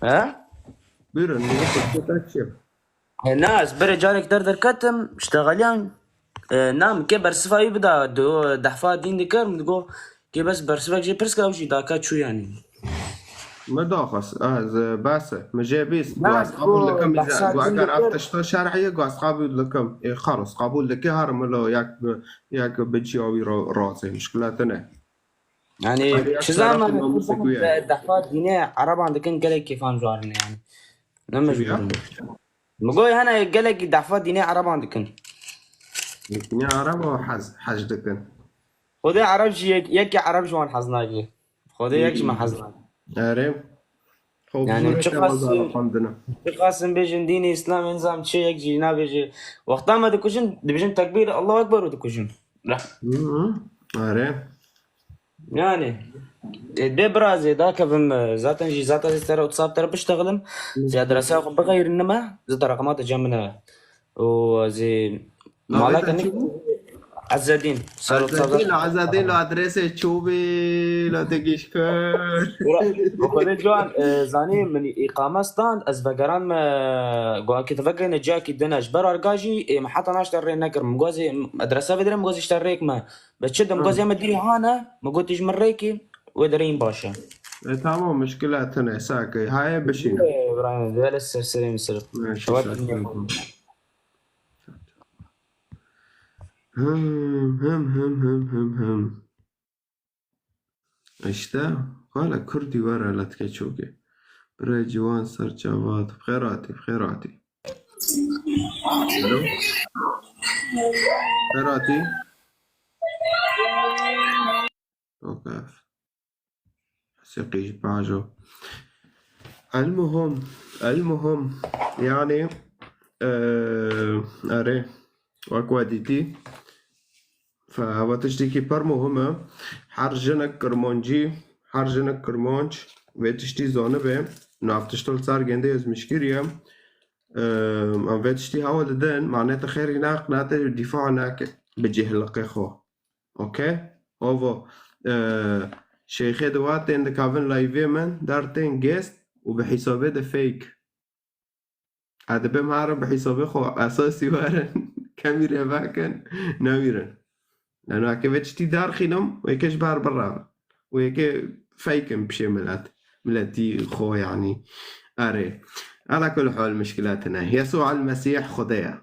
ها؟ بيرن فرصتها تشيا الناس برجالك دردر كتم اشتغليان نام كي برسفاي بدا دو دحفا دين دكر مدقو كي بس برسفاك جي برسكا وشي داكات شو يعني ما داخس باسه مجابيس ناس قابل بو لكم بحسات اذا دين كان دكر افتشتو شرعيه قابل لكم خلص قابل لك هرم لو ياك بجي او راسي مشكلتنا يعني هذه شو اكثر زمان ما مسك وياي دحفا ديني عرب عندك قالك كيف انجوارني يعني نمش شو برن مقول هنا قالك دحفا ديني عرب عندك يا عرب حجدك خذي عرب شي يك عرب شلون حزناكي خذي يك ما حزناك عارف خب يعني زورك تشخص وزارة عندنا قاسم بيجن ديني اسلام نظام شيء يجي نا بيجي وقتها ما دكوشن دبيجن تكبير الله اكبر ودكوشن لا عارف يعني برازي ذاك بم ذات نجي ذات ترى وتصاب ترى بشتغلم زي دراسة بغير انما زي رقمات جمنا وزي مالك انك عزادين عزادين لو ادريسي تشوبي لا تجيش كر وخذ جوان زاني من إقامة ستاند از بقران ما قوان كي تفكر إن جاكي دناش برا رجاجي محطة ناش ترى نكر مجوزي مدرسة بدري مجوزي اشتريك ما بتشد مجوزي ما تدري هانا ما قلت يجي مريكي ودرين باشا تمام مشكلتنا ساكي هاي بشين إبراهيم ده لسه سليم سلم ماشي هم اشتا قال كردي ورا لا تكتشوكي برای جوان سر جواد بخيراتي الو بخيراتي وقف سقيش باجو المهم يعني اري واكواديتي فهو تشتكي بار مهمة حرجنك كرمانج ويتشتي زانه به نافتشتول صار جنده از مشكرية ام ويتشتي هوا ددن معناته خيري ناق ناته الدفاع ناك بجه لقيخو اوكي هو شيخي دواتين دكافن لايفي من دارتين جيست وبحسابه ده فيك هذا بمهارة بحسابه خو اساسي وارن كاميرا باكن نويرن لأنه هكذا دار خينم ويكش بار برا ويك فيكم بشي ملاتي خو يعني أري على كل حال مشكلاتنا يسوع المسيح خديا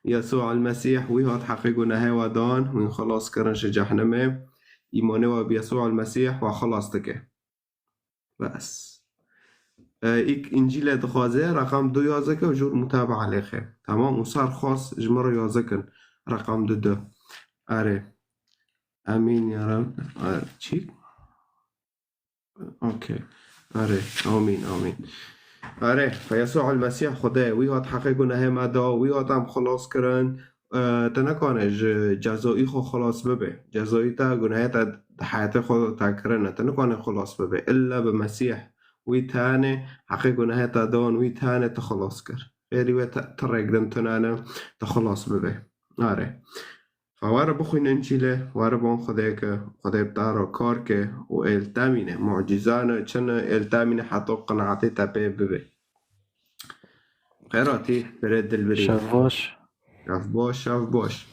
يسوع المسيح ويهات حقيقنا هوا دان وين خلاص كرنش جهنم إيمانه بيسوع المسيح وخلاصتك بس ایک انجیل دخوازه رقم 2 یازه که و جور متابعه علیخه تمام وصار خاص جمره یازه کن رقم 2 اره امین یا رب چی؟ اوکی اره آمین اره فیسوع المسیح خدا ویهات حقیق گناه مدا ویهات هم خلاص کرن تنکانه جزایی خو خلاص ببه جزایی تا گناه تا حیات خود تا کرنه تنکانه خلاص ببه الا بمسیح ويتاني حقيقة نهاية دون ويتاني تخلص كر غيري ويترق دم تنانا تخلص ببه ناري فوارا بخوين انجيله وارا بون خديك بتارو كارك والتامينه معجزانه چنه التامينه حتى قناعتي تابي ببه خيراتي برد البريد شاف باش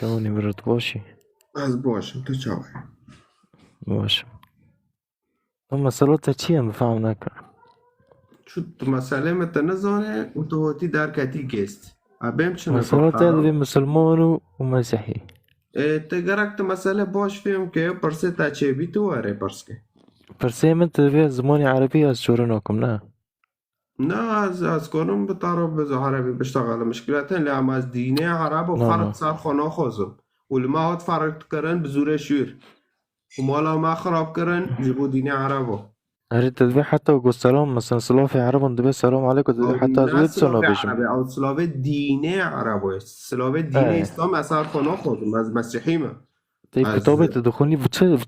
جوني برد باشي از باش انتو چاوي باش اما سلطة چیه مفهم نکن شو مسألة متنزانه وتو هاتي دار كاتي جيست عبام چنه مسلطة دوی مسلمان ومسيحي تقرأت مسألة باش فيهم که پرسه تا چه بی تو واره پرسکه پرسه من تدوی زمانی عربی از شورناكم نه از کنم بطرف بزو عربي بشتغل مشكلتين لأما از ديني عرب وفرق صار خنا خوزم ولما هاد فرق كرن بزوره شير ومالا ما خراب كرن جيبو ديني عربو أريد تدوي حتى وقول سلام مثلا سلافي عرب تدوي السلام عليكم تدوي حتى أزويد سنة بيشم أو سلافي ديني عربو سلافي ديني إسلام أصار خنا خوزم از مسيحيمة طيب كتابة تدخلني بچه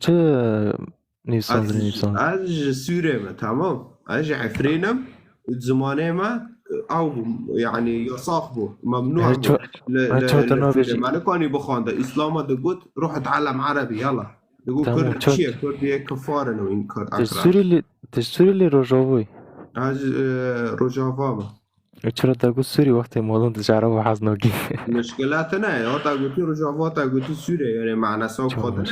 نيسان از سوره ما تمام از عفرينم زمانه ما او يعني يصاحبه ممنوع هاتشو هاتشو نوبيجي ما نكوني بخانده اسلام دقوت روح اتعلم عربي يلا دقو تمام كرد تشوت شيء كردي كفار انه ينكر اكرا تشتري لي روجوي از رجافاما چرا داگو سوری وقتی مولون تجاره و حزنوگی مشكلاتنا يا تاغوتي رجافا تاغوتي سوري يعني معنى سوق خدنا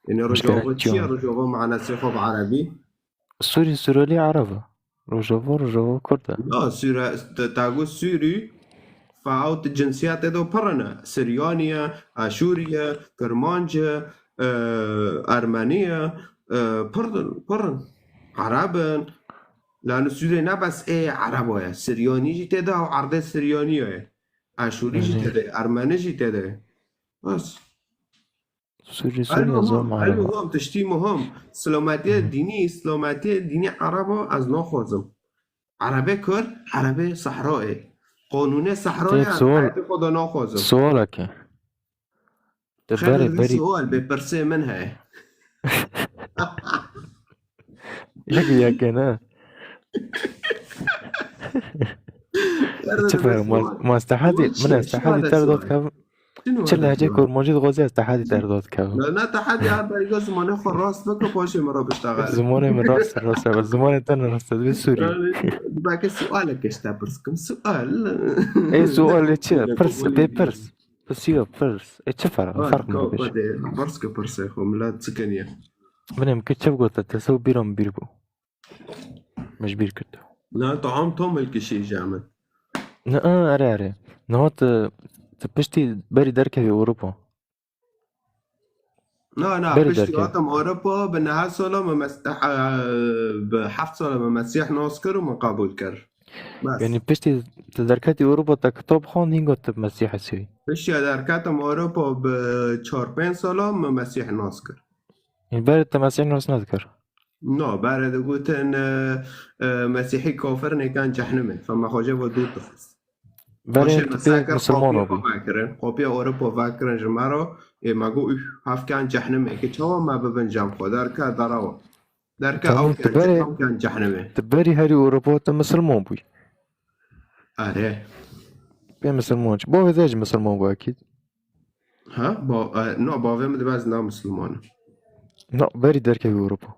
يعني رجافا مشكلة شيء جون رجافا معنى سيخو عربي سوري سوريالي عربة روجوفا كرده لا سوري تاغو سوري فاوت الجنسيات دو برنا سريانيا اشوريا كرمانجا ارمانيا برن عربن لانه سوري نه بس عربه سرياني جي تدا او عرض سريانيه اشوري جي يعني تدا ارمني جي تدا بس سوري زوم عربة المهم تشتي مهم سلامتي ديني عربه از ناخوزم عربه كر عربه صحرائي قانون صحرائي طيب سؤال حياتي خدا ناخوزم سؤالك خير بري سؤال ببرسي منها ياك أنا تفهم ما استحادي من استحادي تردد كم چه لهجه کرمانجی غازی از تحدی ترداد کردم نه تحدي هذا يقول زمانه خراس بك باشه مرا بشتغل زمانه من راست بس زمانه تن راست به سوری باقي سؤالك ايش تبرسكم سؤال اي سؤال چه پرس به پرس بس يو پرس چه فرق ما بيش برسك برس يا اخو ملا تسكنيه من که چه گفت تسو بیرم بیر بو مش بیر کرد لا طعام توم الكشي جامد نه اره نهات تبشتي بري دركه في اوروبا لا بري بشتي دركه وطم اوروبا بالنهار سولا بحفظ سولا مسيح ناسكر ومن قبول كر بس يعني بشتي تدركتي اوروبا تكتب خان هنگو تب مسيح سوي بشتي دركاتم اوروبا بچار 5 سالا مسيح ناسكر يعني بري تمسيح ناس نذكر لا بعد قلت مسيحي كافر كان جهنمي فما خرج ودود تخص بري تبي مسلمان ابي قوبيا اوروبا فاكرن جمارو ماغو هاف كان جهنمي كتوا ما ببنجام خداركا دراو دركا او كان جهنمي تبري هاري اوروبا مسلمان بي اره بي مسلمان بو هذاج مسلمان بو اكيد ها نو باوي مدباز نا مسلمان لا بري دركا في اوروبا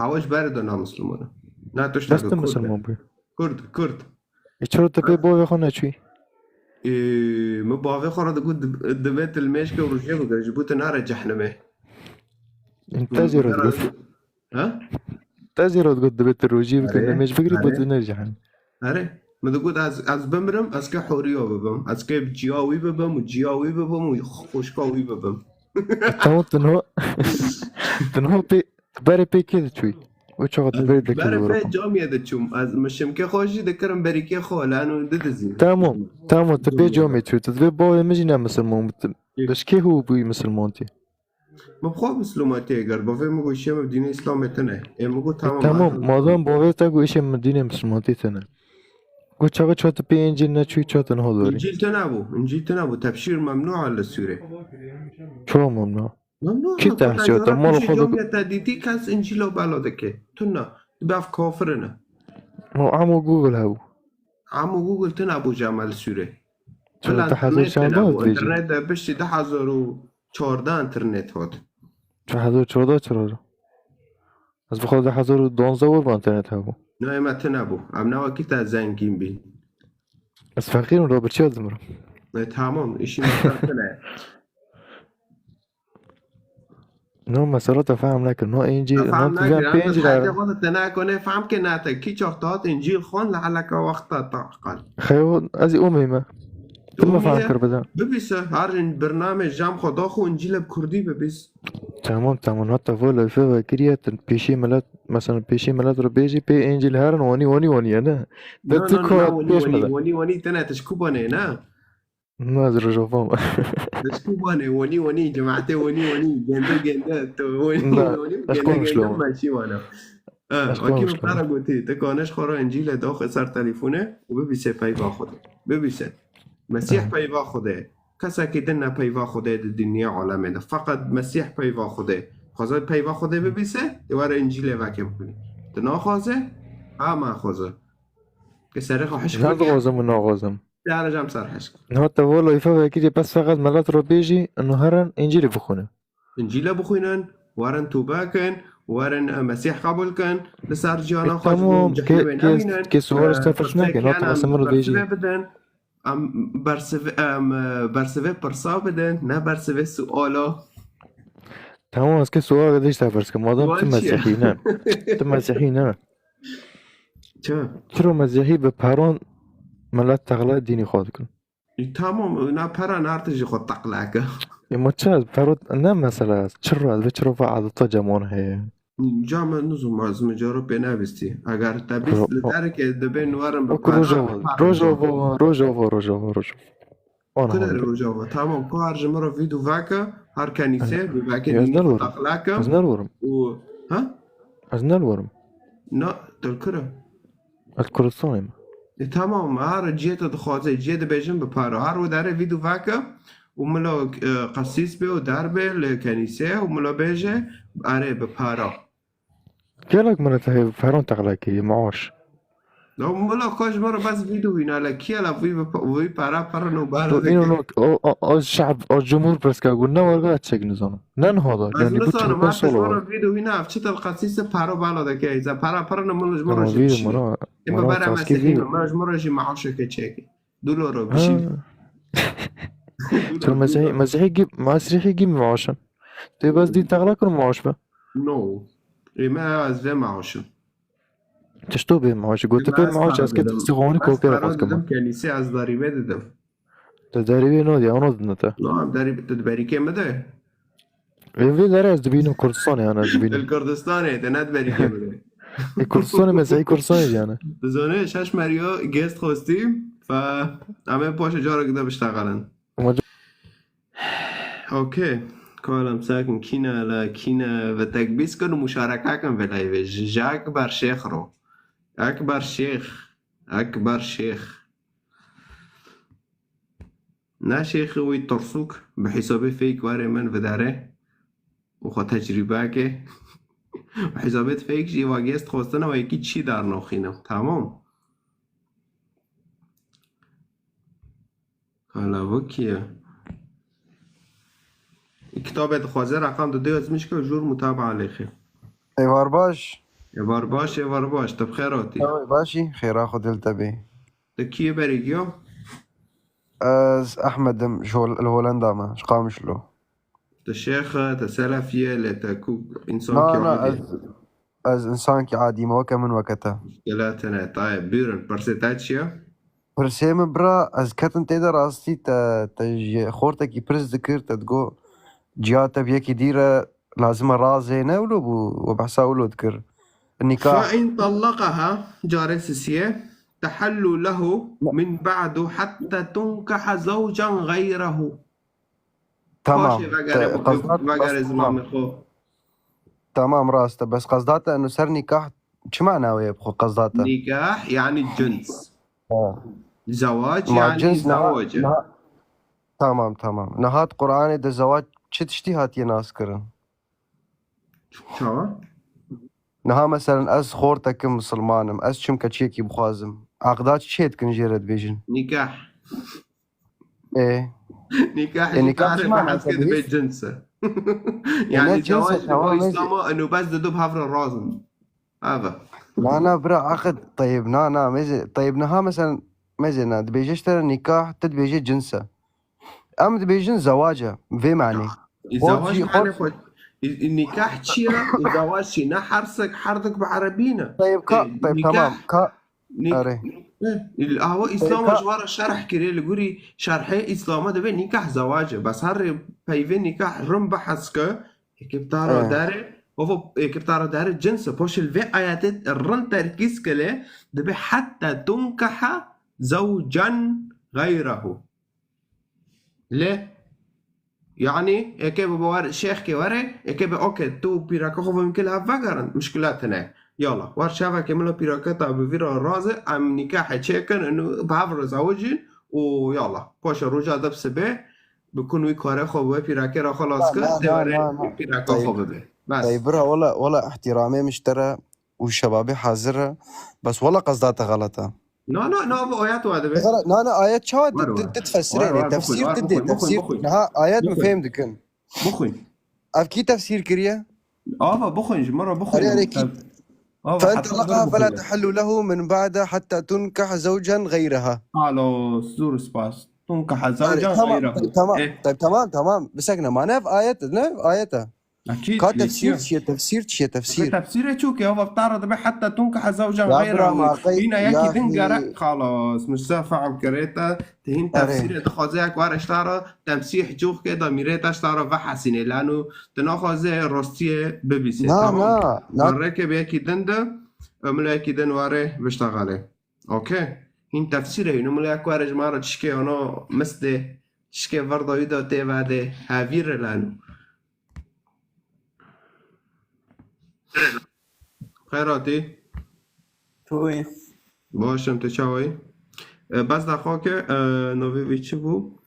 هاوش بارد نا مسلمان نا توش بس مسلمان بي كرد چرا تبي بو خونه چی ما باوي خرا دقود دبيت المشكه ورجع جبوت نار جهنمي انت زيرو ها تازيرو تقول دبيت الروجي بكنا مش فكري بدو نرجع اره ما تقول از بمرم از که حوريو ببم از که جیاوی ببم و جیاوی ببم و خوشکاوی ببم تنهو بي بري بي كده شوي وشغل بري دك بري جامعه دچوم از مشم که خوشی دکرم بري که خو لانه ددزي تمام تبي جامعه شوي تبي بو مجينا مسلمون بس كي هو بي مسلمونتي مبخوا مسلماتي اگر بافه مگو شیم دین اسلام تنه مگو تمام مادام بافه تگو شیم دین مسلمانتی تنه گو چاقه چوت بي انجيل نچوي چوتن هولوري انجيل تنابو تبشير ممنوع على السوري شو ممنوع ممنوع كي تحشو تمال خودك تديتي كاس انجيلو بالودك تنا باف كافرنا مو عمو جوجل هاو عمو جوجل تنابو جمال السوري چرا تحضر شامل انترنت بشتي 2014 انترنت هات 2014 چرا از بخواد 2012 ور با انترنت هاو نه ما تنابو امنا وقت زنگین بی بس فقير روبرت شو دمر تمام ايشي مثلا نو مسألة فهم لكن نو انجيل فهم لكن حاجة غلط تناكونه فهم كناتك كي شرطات انجيل خون لعلك وقت تعقل خيو ازي امي ما ثم فاكر بدا ببيس هارن برنامج جام خدا خو انجيل بكردي ببيس تمام حتى فولا في كريات بيشي ملات مثلا بيشي ملات رو بيجي بي انجيل هارن وني انا تكو بيش ملات وني تنا تشكوباني نا نازل رجوفام تشكوباني وني جماعتي وني جنده وني شلون ماشي وانا اكيد مقارنه قلتي تكونش خورا انجيل داخل سر تليفونه وببيسه پیوا خود ببيسه مسيح پیوا خوده کسا که دن پیوا خوده دنیا عالمه ده فقط مسیح پیوا خوده خوزه پیوا خوده ببیسه دوار انجیل وکم کنی دنا خوزه اما خوزه كسرخ وحش هذا كل غازم ونا غازم لا جام صار حش حتى والله يفهم كده بس فقط ملات رو بيجي انه هرن انجيل بخونه انجيل بخوينن ورن توباكن ورن مسيح قبول كان لسار جانا خاج تمام جحيم امينن كي سوار استفرش ناكي نوت اسمر بيجي بدن ام برسفه برسا بدن نه برسفه سؤالا تمام اسكي سوار قديش تفرش كمادام سؤال تم چیه؟ مسيحيين تم مسيحيين چه؟ چرا مسيحي بپران ملت تغلا ديني خود کن تمام نه پرا نارتجی خود تقلعکه اما چه پرود نه مسئله است چرا به چرا وعد تا جمعون هی جامع نزوم از مجارو بنویستی اگر تبیست لداره که دبه نوارم اكو روجاوا كده روجاوا تمام كو هر جمرة فيديو فاكا هر كنيسة بفاكا يا ديني زنالورم تقلاكا زنالورم و ها؟ زنالورم نا تلكرة الكرسايم تمام هر جيت دخوازي جيت بيجن بپارو هر و داره فيديو فاكا وملا قسيس به و در به لكنيسة وملا بيجه اره بپارا كيلك من تهي فرون تغلاكي معاش لو ملا كاش مرة بس فيديو هنا لكي لا في پارا نو بارا اینو نو از شعب از جمهور بس که قلنا ورقة تشك نزانه نن هذا از يعني مثلا ما بتشوف فيش مرة صلوات فيديو هنا في القسيس پارا بالا ده که إذا پارا نمونج مرة اما فيديو جبشي مرا إما مرا برا تاسكي مسيحي فيديو مرة جي معاشه كتشيكي دولارو بشي ترى مسيحي جيب مسيحي جيب معاشن تي بس دي تغلاك معاش به نو ما از به معاشه تشتو به معاش قلت به معاش از که تستغوني كوكي رقص دادم كمان کنیسه از ضریبه دادم تدريبي نودي انا ضدنته نه ضریبه تدبری که مده في درس دبينو كردستاني انا دبينو الكردستاني ده ندبری که مده كردستاني مسيحي كردستاني دي انا بزانه شش مریا گست خواستیم ف همه پاش جارو کده بشتغلن اوکی کالم ساکن کینا لا کینا و تکبیس کن و مشارکه کن به لایوه جاک بر شیخ رو اکبر شيخ نا شيخ وي ترسوك بحسابي فيك واري من بداره وخو تجربه که وحسابات فيك جي واجيست خوستنا و یکی چی در ناخینم تمام حالا وکیه کتاب خوازه رقم دو از میشه که جور متابعه علیخه ايوار باش یه بار باش تب خیراتی باشي خير اخذ التبي تكيه بريجيو از احمد شو الهولندا ما قام شلو الشيخ تسلفية لتكوك إنسان لا كعادي از انسان عادي ما وكا من وقتها مشكلاتنا طيب بيرن برسيتاتشيا برسيم برا از كتن تقدر راستي تجي خورتك يبرز ذكر تتقو جياتا بيكي ديرة لازم رازي نولو وبحساولو ذكر النكاح فإن طلقها جارسية تحل له من بعد حتى تنكح زوجا غيره تمام تمام راسته بس قصداته انه صار نكاح شو معناه يبخو قصداته نكاح يعني الجنس زواج يعني زواج تمام نهات قرآن ده زواج چه تشتي هاتي ناس كرن شو نها مثلا از خورتك مسلمانم از چم كچيكي بخوازم عقدات شيت كنجيرد بيجن نكاح ايه نكاح نكاح تعرف حسب بيت جنسه يعني زواج الإسلام انه بس دب هفر الرازم هذا لا برا عقد طيب نا ميزي طيب نها مثلا ميزي نا دبيجي ترى نكاح تدبيجي جنسه ام دبيجن زواجه في معنى الزواج يعني النكاح شيء الزواج شيء نا حرصك بعربينا طيب طيب تمام هو اسلام جوار شرح كري لغوري شرحي اسلام ده نكاح زواجه بس هر بيفين نكاح رم بحثك كبتارو داره هو كبتارو داره جنس باش الفي ايات الرن تركيز كله ده حتى تنكح زوجا غيره ليه يعني كيف بوار شيخ كواره كيف اوكي تو بيراكو من كلها فقرن مشكلاتنا يلا وارشافا كملوا بيراكتا بفيرا الرازة عم نكاح تشيكن انه بهافر زوجين ويلا باش الرجال دبس به بكون ويكاره خوبه بيراكي را خلاص كده بيراكو خوبه بس طيب ولا احترامي مشترى والشباب حاضرة بس ولا قصداتها غلطة نو آيات واحدة بس أنا آيات شو وار تتفسرين بخوي تفسير وار تدي بخوي تفسير بخوي نها آيات بخوي مفهم دكن بخوي أفكي تفسير كريه بخوي مرة بخوي أري كي فإن حتى طلقها فلا بخوي تحل له من بعد حتى تنكح زوجا غيرها. على سور سباس تنكح زوجا تمام غيره تمام إيه طيب تمام بسكنا ما نف آيات نف آياته أكيد كا ليش تفسير تفسيره شو كي هو بتعرض به حتى تنكح زوجا يا برا غيره ما غي هنا يا يكي أخي دنقرة خلاص مش سافع كريتا تهين تفسير أري دخوزيك وارش تارا تمسيح جوخ كده ميريتاش تارا فحسيني لانه تناخوزي روستيه ببيسي نا تمام نا مريكي بيكي دنده ملاكي دن واره بشتغله اوكي هين تفسيره هنا ملاك وارج مارا تشكي انا مسده تشكي برضه يدو تيباده هافير لانه خيراتي توی باشم تو چاوی بس دخوا که نوی ویچی بو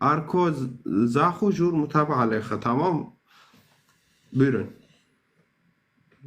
ارکو زاخو جور متابع علیخه تمام بیرون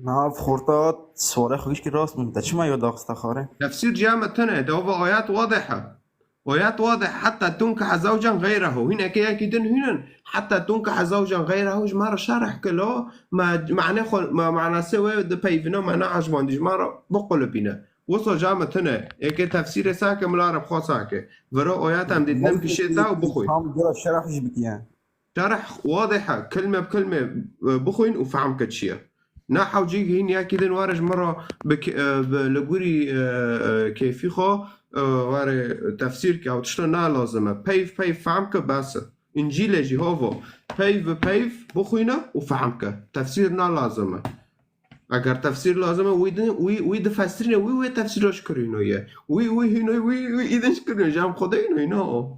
ناف خورتات سوال خویش که راست میده چی ما یاد آخسته خاره تفسير جامعتنا ده هو آيات واضحة آيات واضحة حتى تنكح زوجا غيره هنا كي كيدن هنا حتى تنكح زوجا غيره جمارة شرح كله ما معناه ما معناه سوى ده بيفنا معناه عجبان دي جمارة بقول بينا وصل جامعتنا يكي تفسير ساكة ملارب خاص ساكة ورا آيات هم ديتنم بشيتا وبخوي هم جرا شرحش بكيان شرح واضحة كلمة بكلمة بخوين وفهم كتشيه نحو جيك هين يا كده نوارج مرة لقوري كيفي خو واري تفسير كي أو تشتغل نا لازمة بيف فهمك بس إنجيل جيهوفا بيف بخوينا وفهمك تفسير نا لازمة اگر تفسير لازمه ويد فسرنا وي تفسيرش كرينو يا وي هنا وي اذا شكرنا جام خدينو هنا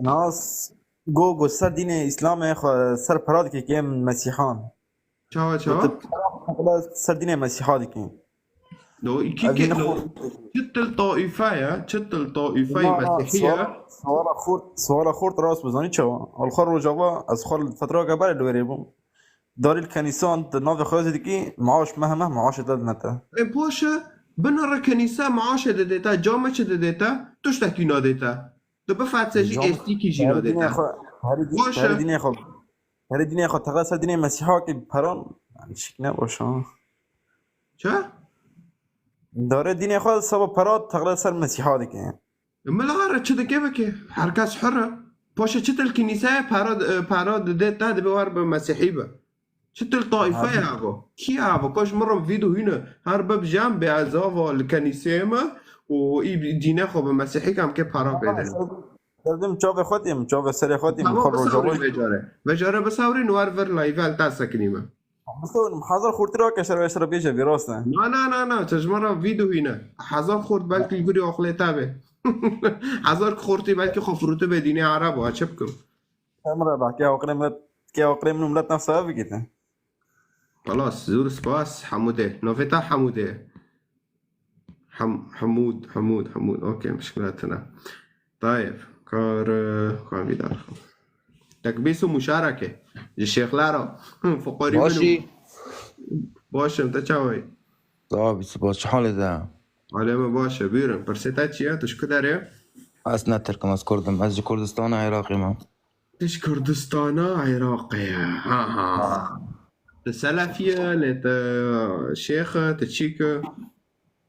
ناس گو سر دین اسلام سر پراد که کیم مسیحان چاوا سر دین مسیحا که لو كي لو شت الطائفة مسيحية سوال خورد راست بزنی چوا الخور رو جوا از خور فترة قبل دوری بوم داری الكنيسان ناف خواهد دیگه معاش مهمه معاش داد نتا باشا بنر الكنيسة معاش دادتا جامعة دادتا تشتكي نادتا تو بفعت سجي استيكي جي نادتا باشا هر دینه خود تقریبا سر دینه مسیحا که پران شک نباشه چه؟ داره دینه خود سبب پراد تقریبا سر مسیحا دیگه ملغاره چه دیگه بکه هر کس حره باشا چه الكنيسة پراد دادتا دبوار بمسيحي با چه الطائفة يا ابو كي ابو كاش مرة فيديو هنا هر باب جنب بعزاف الكنيسة ما وإي دينه خو بمسيحي كم که پراد بدن دردم چاو خودیم چاو سر خودیم تمام بساوري بجاره بساوري نوار فر لايفال تا سكنيمه مثلا حاضر خورت را کشر وشر بیشه بیراسته نه تجمره فيديو هنا حاضر خورت بلکه يقولي اخلي تابه حاضر خورتي بلکه خفروته به دين عرب و چپکم امر با که اقرم نمرت نفسها بگیته خلاص زور سپاس حموده نوفيتا حموده حمود اوكي مشكلتنا طيب كار بيدار تكبيس ومشاركة الشيخ لارا فقاري باشي باشه انت چاوي طيب سباس شو حالك ده علامة باشا بيرم برسيتا چيا تشكو داري أسنا تركم از كردم از كردستان عراقي ما تش كردستان عراقي ها تسلفية لت شيخ تشيك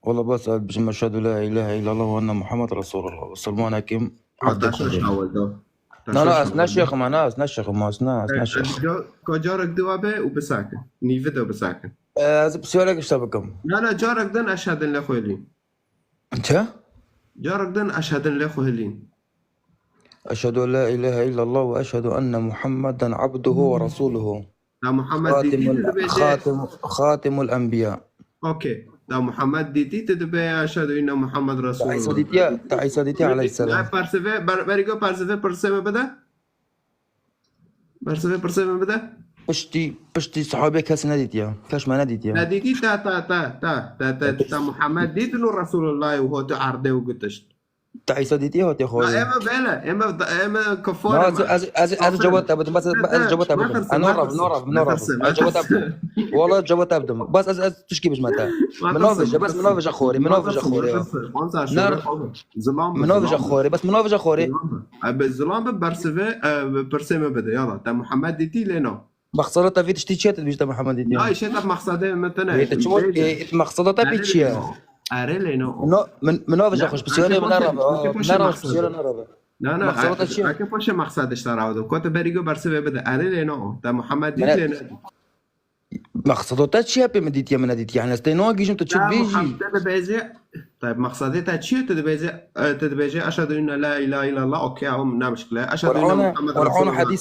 والله بس بجمع أشهد لا إله إلا الله وأن محمد رسول الله سلمان حكيم لا أسنا شيخ ما ناس نشيخ ما أسنا شيخ كجارك دوابه وبساكن نيفته وبساكن بسيارك إيش تبكم لا جارك دن أشهد أن لا خويلين أنت جارك دن أشهد أن لا خويلين أشهد أن لا إله إلا الله وأشهد أن محمدا عبده ورسوله محمد خاتم الأنبياء أوكي محمد ديتي تدبي أشهد أن محمد رسول الله تعيسى ديتي عليه السلام بريغو برسيفه بده بشتي صحابي كاس نديتيا كاش ما نديتيا نديتي تا محمد ديت إنه رسول الله وهو تعرضه وقتشت تا عیسی دیدی هات یا لا خوری اما بلا اما كفار ما از جوات ابدم بس از جوات ابدم انا نعرف از جوات ابدم والله جوات ابدم بس از تشكي بش متى منافج بس منافج اخوري منافج اخوري منافج اخوري بس منافج اخوري بالظلام برسمه بده يلا تا محمد ديتي لنا مقصدة في تشتيشات بيجتا محمد ديتي لا شيء مقصده مثلا هي تشمل مقصدة بيتشيا اريلينو منافج اخوش بس انا نعرف لا كيف وش مقصدش تراود كنت بريجو برسمه بده اريلينو تا محمد ديتي لنا مقصدة تشيا بمديتيا من ديتي يعني استنوا جيجم تشوف بيجي طيب مقصدتها تشي تدبيجي اشهد ان لا اله الا الله اوكي او ما مشكله اشهد ان محمد رسول الله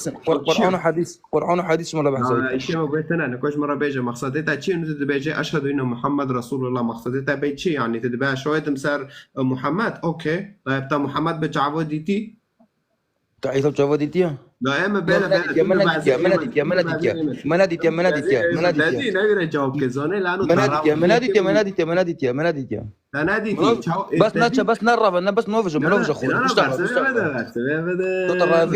قرآن حديث مره بحسب شيء ما بيتنا انا كوش مره بيجي مقصدتها تشي انه تدبيجي اشهد ان محمد رسول الله مقصدتها بيتشي يعني تدبيها شويه مسار محمد اوكي طيب تا محمد بجعبو ديتي تعيث بجعبو ديتي لا اما بلا مناديتيا نقدر نجاوب كزونه لانه مناديتيا بس ناتشا بس نرب انا بس نوفج اخوي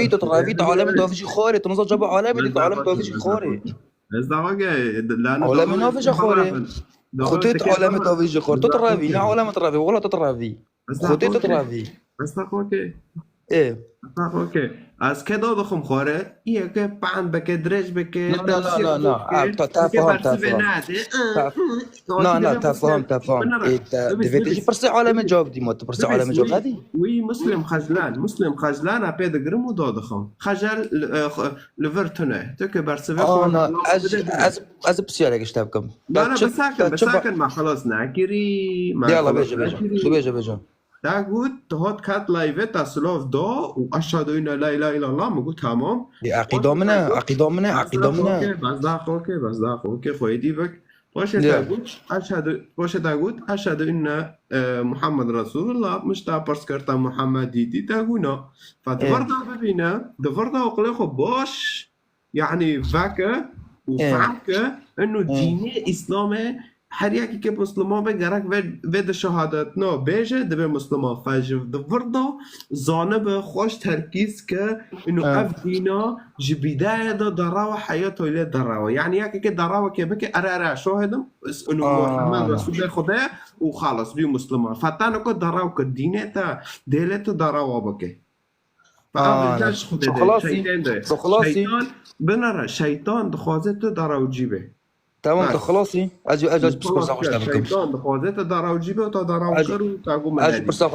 تطرافي عالم توفيش خوري تنظر جابوا عالم عالم توفيش خوري بس دقيقه لانه عالم نوفج خوري خطيت عالم توفيش خوري تطرافي لا عالم تطرافي والله تطرافي خطيت تطرافي بس اوكي ايه اوكي از که دو دخم خوره یه که پان بکه درج بکه نه تفهم دفيتي برسي عالم جواب دي موت برسي عالم جواب هذه وي مسلم خجلان ابي دغرم ودو دخم خجل لفرتونه تك برسي انا از بسيارك اشتابكم لا بساكن ما خلاص ناكري ما يلا بيجا تقول تهات كات لايفه تسلوف دو واشهد ان لا اله الا الله مقول تمام عقيده منا بس اوكي خويدي بك واش تقول اشهد ان محمد رسول الله مش تا برسكرتا محمد ديتي تاغونا فتفرضا ببينا دفرضا وقلخو باش يعني فاكا وفاكا انه دين اسلامي حرياكي كيف مسلمان بگرک ود شهادت نه بیجه دبی مسلمان فاجف دفردا زانب خوش ترکیز که اینو اف دینا جبیده دا دراوه حیات ولی دراوه يعني یکی که دراوه که بکی اره شاهدم انو محمد رسول خدا و خلاص بی مسلمان فتانو که دراوه که دینه تا دیلت دراوه بکی فاولش خدا خلاصی بنره شیطان دخوازه تو دراوه جیبه تمام خلاصي اجي برسا خوش تابكم شيطان بخوازات دراو جيبه تا دراو كرو تاقو من اجي برسا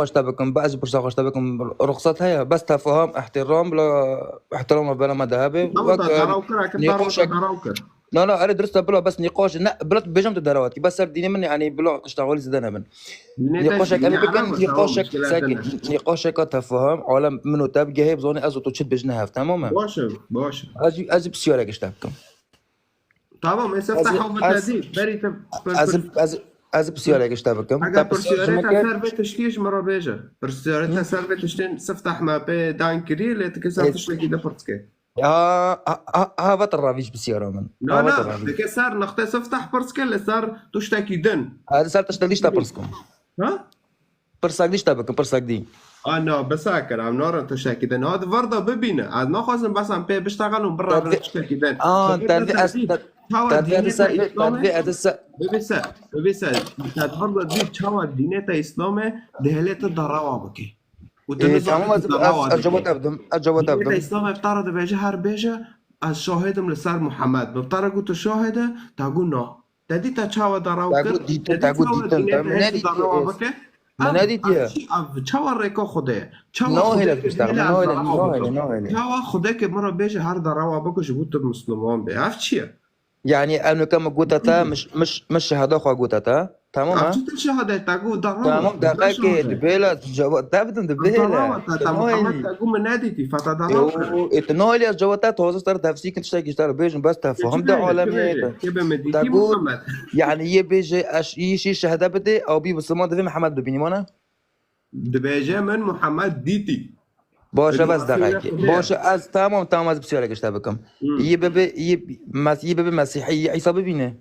خوش تابكم رخصتها هي بس تفاهم احترام بلا مذهبي دراو كر لا انا درست بلا بس نقاش بلا بجمت الدرواتي بس ديني من يعني بلا تشتغل زدنا من نقاشك انا بكن نقاشك ساكن نقاشك تفاهم عالم منو تبقى هي بزوني ازو تشد بجنها تمام باش اجي بسيارك اشتاكم تمام يسفتحوا بالتهديد بري از بسيارك اشتبكم اگر برسيارتها سربة تشتيش مرة بيجا برسيارتها سربة تشتين سفتح ما بي دان كرير لتكسر تشتكي دفرتك ها بطرافيش بسيارة من لا تكسر نختي سفتح برسك اللي صار تشتكي دن هذا صار تشتغليش تبرسكم ها برسك ديش تبكم برسك دي انا بساكر عم نور تشتكي دن هذا فرضه ببينا عاد ناخذ بس عم بي بيشتغلوا برا تشتكي دن ببسا تفرض دي تشاور دينتا اسلامه دهلت دراوا بكي تمام اجوبت ابدم اسلام افترض بيجا بيجا الشاهدم لسر محمد بفترض قلت شاهده تقول نا تدي تشاور دراوا مناديتيا تشاور ريكو خوده تشاور خوده که مرا بيجا هر دراوا بكش قلت مسلمان به عرفت چیه يعني انه كما قوتتا مش شهاده خو قوتتا تمام عرفت الشهاده تقول تمام دقيقه دبيلا جواب تبدن دبيلا محمد تقول مناديتي فتدارو اتنولي جواتات توزر تفسيك انت تشتاق يشتغل بيجن بس تفهم ده عالميه تقول يعني يبيجي شيء شهاده بدي او بي مسلمان ده محمد بن مانا دبيجه من محمد ديتي باشه بس دقيقه باشه از تمام از بسیارك اشتبكم يبي مسيحي عيسى ببينه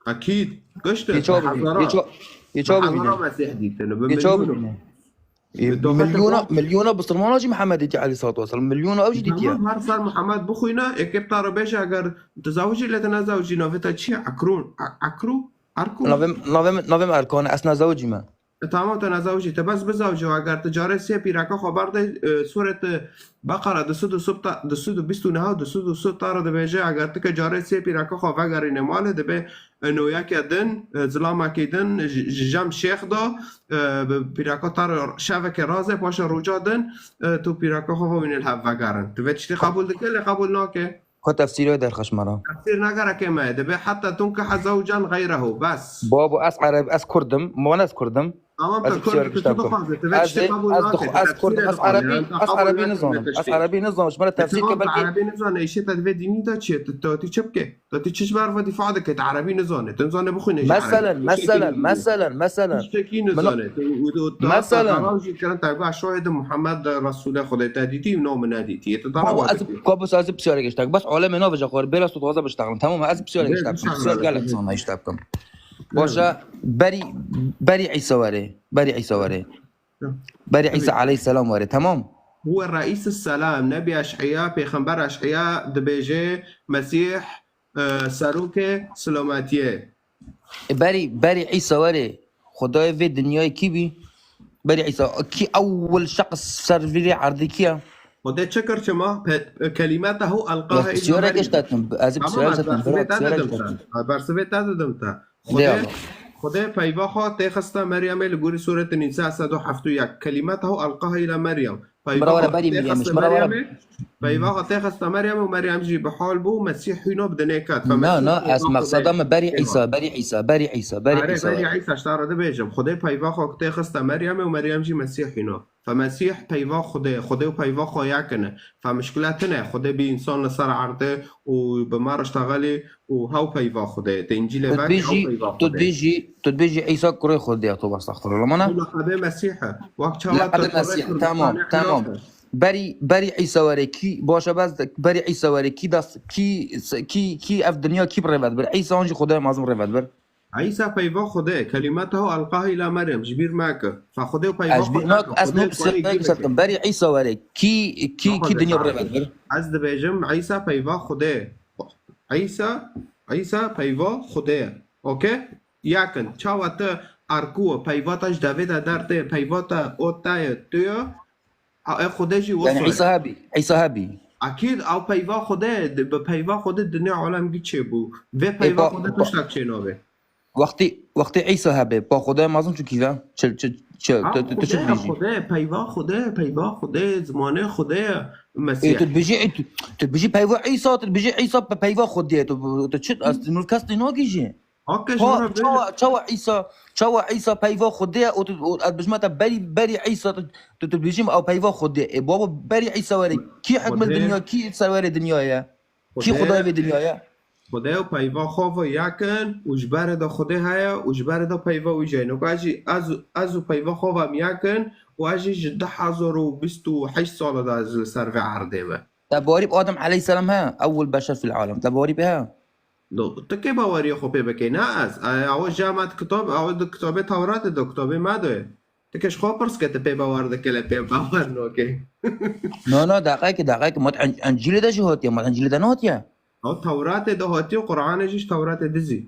اكيد قشطه يشوف ببينه مسيح ديت يشوف ببينه مليونه بسلمان اجي محمد يجي عليه الصلاه والسلام مليونه اوجي ديتيا تمام هر سال محمد بخوينا اكيب طارو بيجا اگر تزوجي لا تنازوجي نوفتا تشي عكرون عكرو عركو نوفم اركان اسنا زوجي ما تمام تنازوجي تبس بزوجي واگر تجاره سي بيراكا خبر ده سوره بقره دسود سبتا دسود بيستو نها دسود سود طارو ده بيجا اگر تك جاره سي بيراكا خو اگر نمال ده به انو ياكي دن زلاما كيدن جام شيخ دا بيراكا طارو شبكه رازه باش روجا دن تو بيراكا خو وين الهب وگرن تو وچتي قبول دكل قبول ناكه خو تفسيره در خشمرا تفسير نگره که ما ده حتى تنكح زوجا غيره بس بابو اس عرب اس كردم ما انا اس كردم تمام عربي نظام شمال التفسير كبل عربي نظام ايش تدفي ديني دا تشي تاتي تشبكه تاتي تشش بعرف دفاع دك عربي نظام تنظام بخوي مثلا كان تاع شاهد محمد رسول خدا تاديتي نوم ناديتي تضرب كوبس از بسيارك اشتاق بس علم نوف جاكور بلا صوت وضع بشتغل تمام از بسيارك اشتاق بسيار قال لك صنع اشتاقكم باشا بري عيسى وري بري عيسى عليه السلام وري تمام هو الرئيس السلام نبي اشعياء پیغمبر اشعياء دبيجي مسيح ساروكه سلامتيه بري عيسى وري خدای في دنیای کی بی بري عيسى کی اول شخص سر في عرضی کیا وده تشكر شما كلماته القاها الى مريم اشتاتم از برسويت دمتا خدا پیواخا تخسته مریم لگوری سورة النساء 171 كلماته القاها الى مريم پیواخا تخسته مریم و مریم جی بحال بو مسیح هنا بدنيكات نا اس مقصدم بري عيسى اشتار ده بيجم خدا پیواخا تخسته مریم و مریم جی مسیح هنا فمسيح پیوا خدا و پیواخا یکنه فمشکلاتنا خدا بی انسان لسر عرضه و بمار اشتغلی و هاو پیوا خدا تنجیل تدبيجي عيسى كوري خديها طبعا استغفر الله منا لقب مسيحه وقت مسيح تمام بري عيسى وري كي باشا بس بري عيسى وري كي داس كي اف دنيا كي بريفات بر عيسى انجي خدای معظم ريفات بر عيسى پیوا خدا كلماته القاها الى مريم جبير معك فخدا پیوا خدا اسمه بسرتم بري عيسى وري كي دنيا بريفات بر از بيجم عيسى پیوا خدا عيسى پیوا خدا اوكي یکن چاوت ارکو پیواتش دوید درته پیوات اوتای تو خودشی وصل يعني عيسى هابي اكيد او پیوا خوده به پیوا خوده دنیا عالم گی چه بو و پیوا خوده توشتک چه نوه وقتی عيسى هابي با خدا مازم چو کیوه چه خوده پیوا خوده زمانه خوده مسیح تبيجي پیوا عيسى تبيجي عيسى پیوا خوده تو چه از نور کس ناگیجه چاوا عيسى پیوا خوده او بجمعت بري عيسى تبيجيم او پیوا خوده بابا بري عيسى وري کی حكم الدنيا کی سوار دنیا کی خدای به دنیا خدا و پیوا خوف یکن و جبر دا خدا هيا و جبر دا پیوا و جاینو کاجی از پیوا خوفم یکن و اجی 1028 سال دا از سر و عرضه و تباريب آدم عليه السلام ها اول بشر في العالم تباريب ها تكي باوري خو بكي ناس او جامعة كتاب او كتاب تورات دو كتاب ما دو تكش خو برس كت بي باور دكلا بي باور نوكي نو دقيقة مت انجيل ده جهات يا مت انجيل ده نوت يا او تورات ده هاتي وقرآن جيش تورات دزي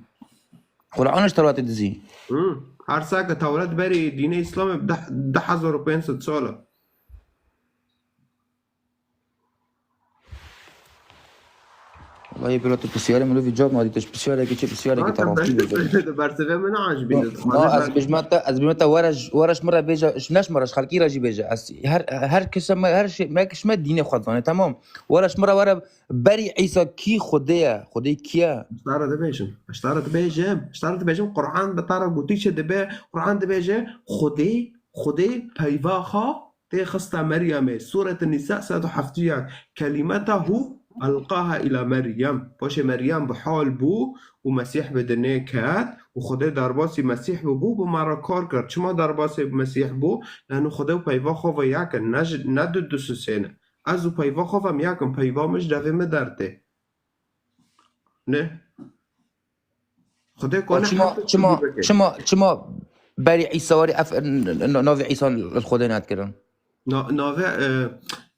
قرآنش تورات دزي هر ساعة تورات بري دين اسلام ب 10500 ساله والله بلوت بسيارة ملو في جوب ما ديتش بسيارة كي بسيارة كي ترى برسفه من عجبين از بجمتا ورش مرة بيجا شناش مرة خالكي راجي بيجا هر كسم هر شيء ما كش ما ديني خدانه تمام ورش مرة ورا بري عيسى كي خديه كيا اشترت بيجم قرآن بطارة قوتيش دبي قرآن دبيجه خدي پیواخا تخستا مريم سورة النساء 171 كلمته القاها الى مريم باشه مريم بحال بو و مسیح بدنه کرد و خدا درباسی مسیح بو بمارا کار کرد چما درباسی مسیح بو لانه خدا و پیوا خواه یکن نه دو سینه از و پیوا خواه یکن پیوا مش دوه مدرده نه خدا کنه چما باري عيسى واري نوفي عيسى الخدينات كده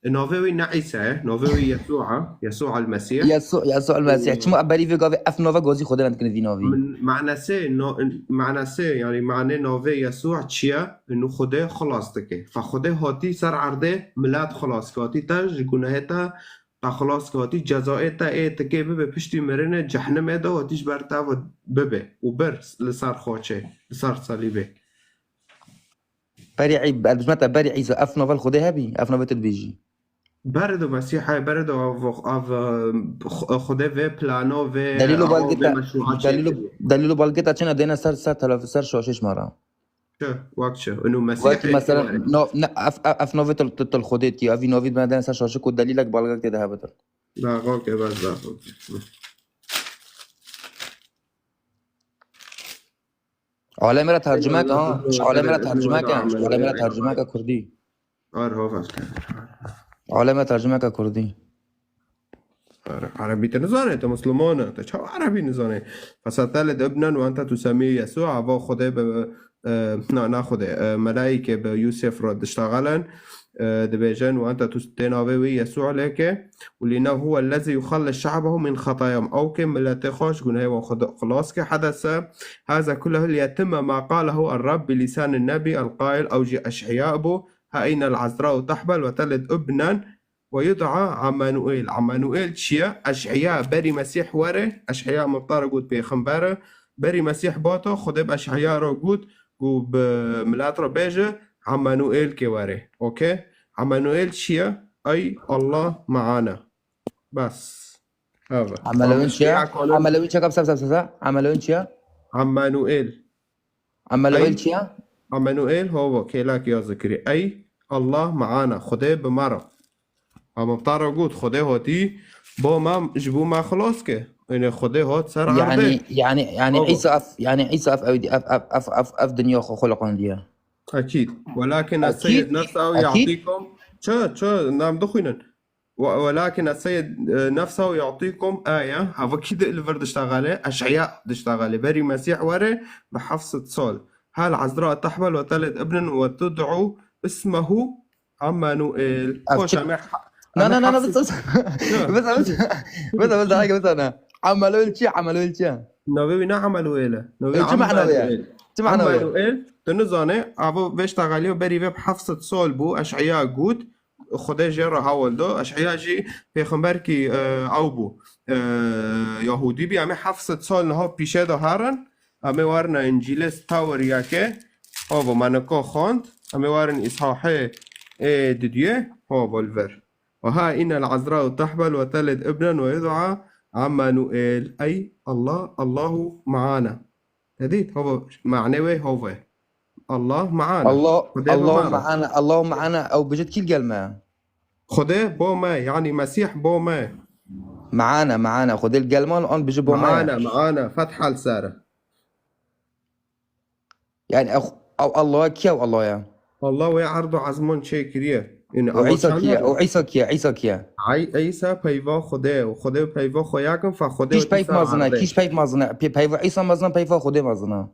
نوفي نعيسى نوفي يسوع المسيح يسوع المسيح تشمو باري في قافي اف نوفا جوزي خدينات كده في نوفي معنى سي يعني معنى نوفي يسوع تشيا انه خده خلاص تكي فخده هاتي سر عرضه ملات خلاص كاتي تاج جناهتا خلاص كاتي جزائتا ايه تكي ببه بشتي مرنه جهنم ادا هاتيش برتا ببه وبر لصار خوچه لصار صليبه باري عيب متى باري عيسى اف نوفا الخديها بي اف نوفا تدبيجي بردو مسيحي بردو اف خده في بلانو في دليلو بالقطة چنا دينا سر تلاف سر شوشش مرة شو انه مسيحي وقت مثلا اف نوفي الخديتي افي نوفي ما دينا سر شوشش كود دليلك بالقطة ده هبتر لا اوكي بس لا عالم را ترجمه عالم را ترجمه كردي هو عالم ترجمه كردي عربي تنزانه انت مسلمانه انت شو عربي نزانه فستلد ابنا وانت تسميه يسوع و خدا ناخده ملائكه بيوسف رد اشتغلن دبيجن وانت تناوي يسوع لك ولانه هو الذي يخلص شعبه من خطاياهم او كم لا تخش جناه وخلاص حدث هذا كله ليتم ما قاله الرب بلسان النبي القائل اوجي اشعياء ابو هاين العذراء تحبل وتلد ابنا ويدعى عمانوئيل تشيا اشعياء بري مسيح وره اشعياء مبطار قود بيخنبره بري مسيح باطو خده باشعياء رو قود وبملات رو بيجه عمانوئيل كواره اوكي عمانوئيل تشيا اي الله معانا بس هذا عملوين تشيا عملوين تشيا عمانوئيل تشيا عمانوئيل هو كيلاك يا ذكري اي الله معانا خده بمرة اما بطار قود خده هاتي با ما جبو ما خلاص که اینه خده هات سر عرضه يعني عيسى اف دنيا خلقان ديا اكيد ولكن السيد نفسه يعطيكم شو نعم دخينا ولكن السيد نفسه يعطيكم آية هذا كده اللي فرد اشتغله أشعياء اشتغله بري مسيح وره بحفصة صال هل عذراء تحمل وتلد ابنا وتدعو اسمه عمانوئيل لا بس حاجه بس انا عملويل نوبي عملويل عملويل تنزانه ابو بيشتغلوا بري بحفصة صال بو اشعياء جود خدا جرا هاول دو اشعياء جي پیغمبر کی او بو یهودی بی همه 700 سال نها پیشه دا هرن همه ورن انجیلس تاور یکه او منکا خواند همه ورن اصحاحه ددیه هو بالفر وها إن العذراء تحبل وتلد ابنا ويدعى عمانوئيل أي الله معانا هذيك هو معنوي هو الله معانا الله معانا او بجد كل كلمه خده بوما يعني مسيح بوما معانا خده القلمان الان بيجي بوما معانا فتحه لساره يعني او الله كيا والله يا الله ويعرض عزمون شيء كريه وعيسى كيا عيسى بيفا خده وخده بيفا خوياكم فخده كيش بيف مازنا بيفا عيسى مازنا بيفا خده مازنا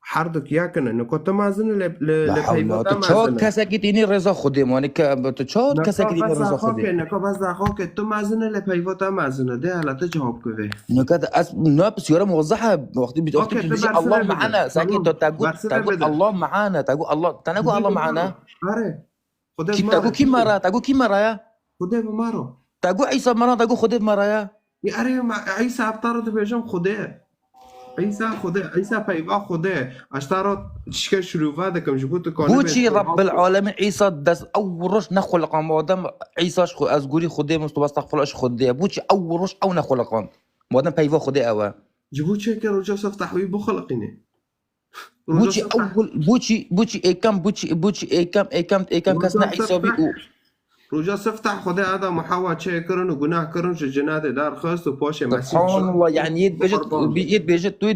حردك ياكن انه كنت مازن لبيفا تشو كساكيتيني رضا خدم يعني تشو كساكيتيني رضا خدم انك بس داخوك تو مازن لبيفا تا مازن ده هلا تجاوب كيف نكاد نابس يورا موضحه وقت بتجي الله معنا ساكت تقول الله معنا تقول الله تنقول الله معنا تقول كم مرة يا خده بمرة تقول عيسى مرة تقول خده بمرة يا أري عيسى أبطرد بيجم خده عيسى بيبقى خده اشترط تشكل شروفات كم جبوت كونه بوشي رب العالمين عيسى دس أول رش نخلق عن مودم عيسى از گوری خده مستو استغفر اش خده بوشي أول رش أو نخلق عن مودم بيبقى خده أوا جبوت شيء كرو جوسف تحوي بخلقينه بوشي أول بوشي إيكام كسنا عيسى بيقول رجع سفتح خدا هذا محاوى شيء كرن وجناه كرن جنات دار خاص وباش مسيح سبحان الله يعني يد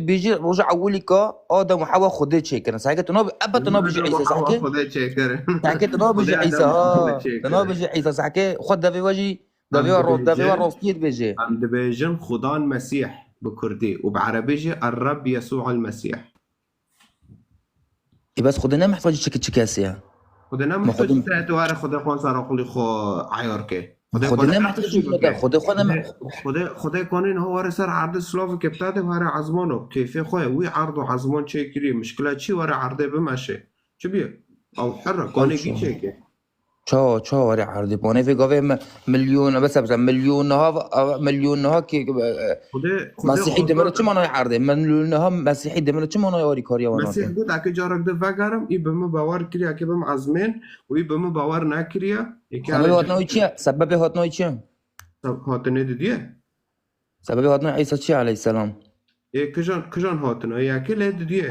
بيجي رجع أولي كا هذا محاوى خدا شيء كرن ساعة تناب أبد تناب بيجي عيسى ساعة خدا شيء كرن ساعة تناب بيجي عيسى تناب بيجي عيسى ساعة خد دافي وجي دافي روستيد بيجي عند بيجن خدان مسيح بكردي وبعربيجي الرب يسوع المسيح بس خودنا محتاج شكاسية خودنا ما محتاج خودم تاعت واره خود خوان سراقلی خو عیارکه خودنا محتاج خود کنین هو واره سر عرض سلاف که بتاعت واره عزمانو کیفی خواه وی عرض و عزمان چه کری مشکلات چی واره عرضه بمشه چه بیه او حره کنه گی چه که چا ورا عرضي بوني في قوي مليون بس مليونها كي مسيحي دمر چه معنی عرضه مليونها مسيحي دمر چه معنی یاری کاریا وناته مسیح گفت اگه جارک ده وگرم ای بهم باور کری اگه بهم عزمین و ای بهم باور نکریه سبب هاتنوی چیه سبب هاتنوی چیه هاتنه دیه سبب هاتنوی عیسی چی علیه السلام کجان هاتنه یکی لید دیه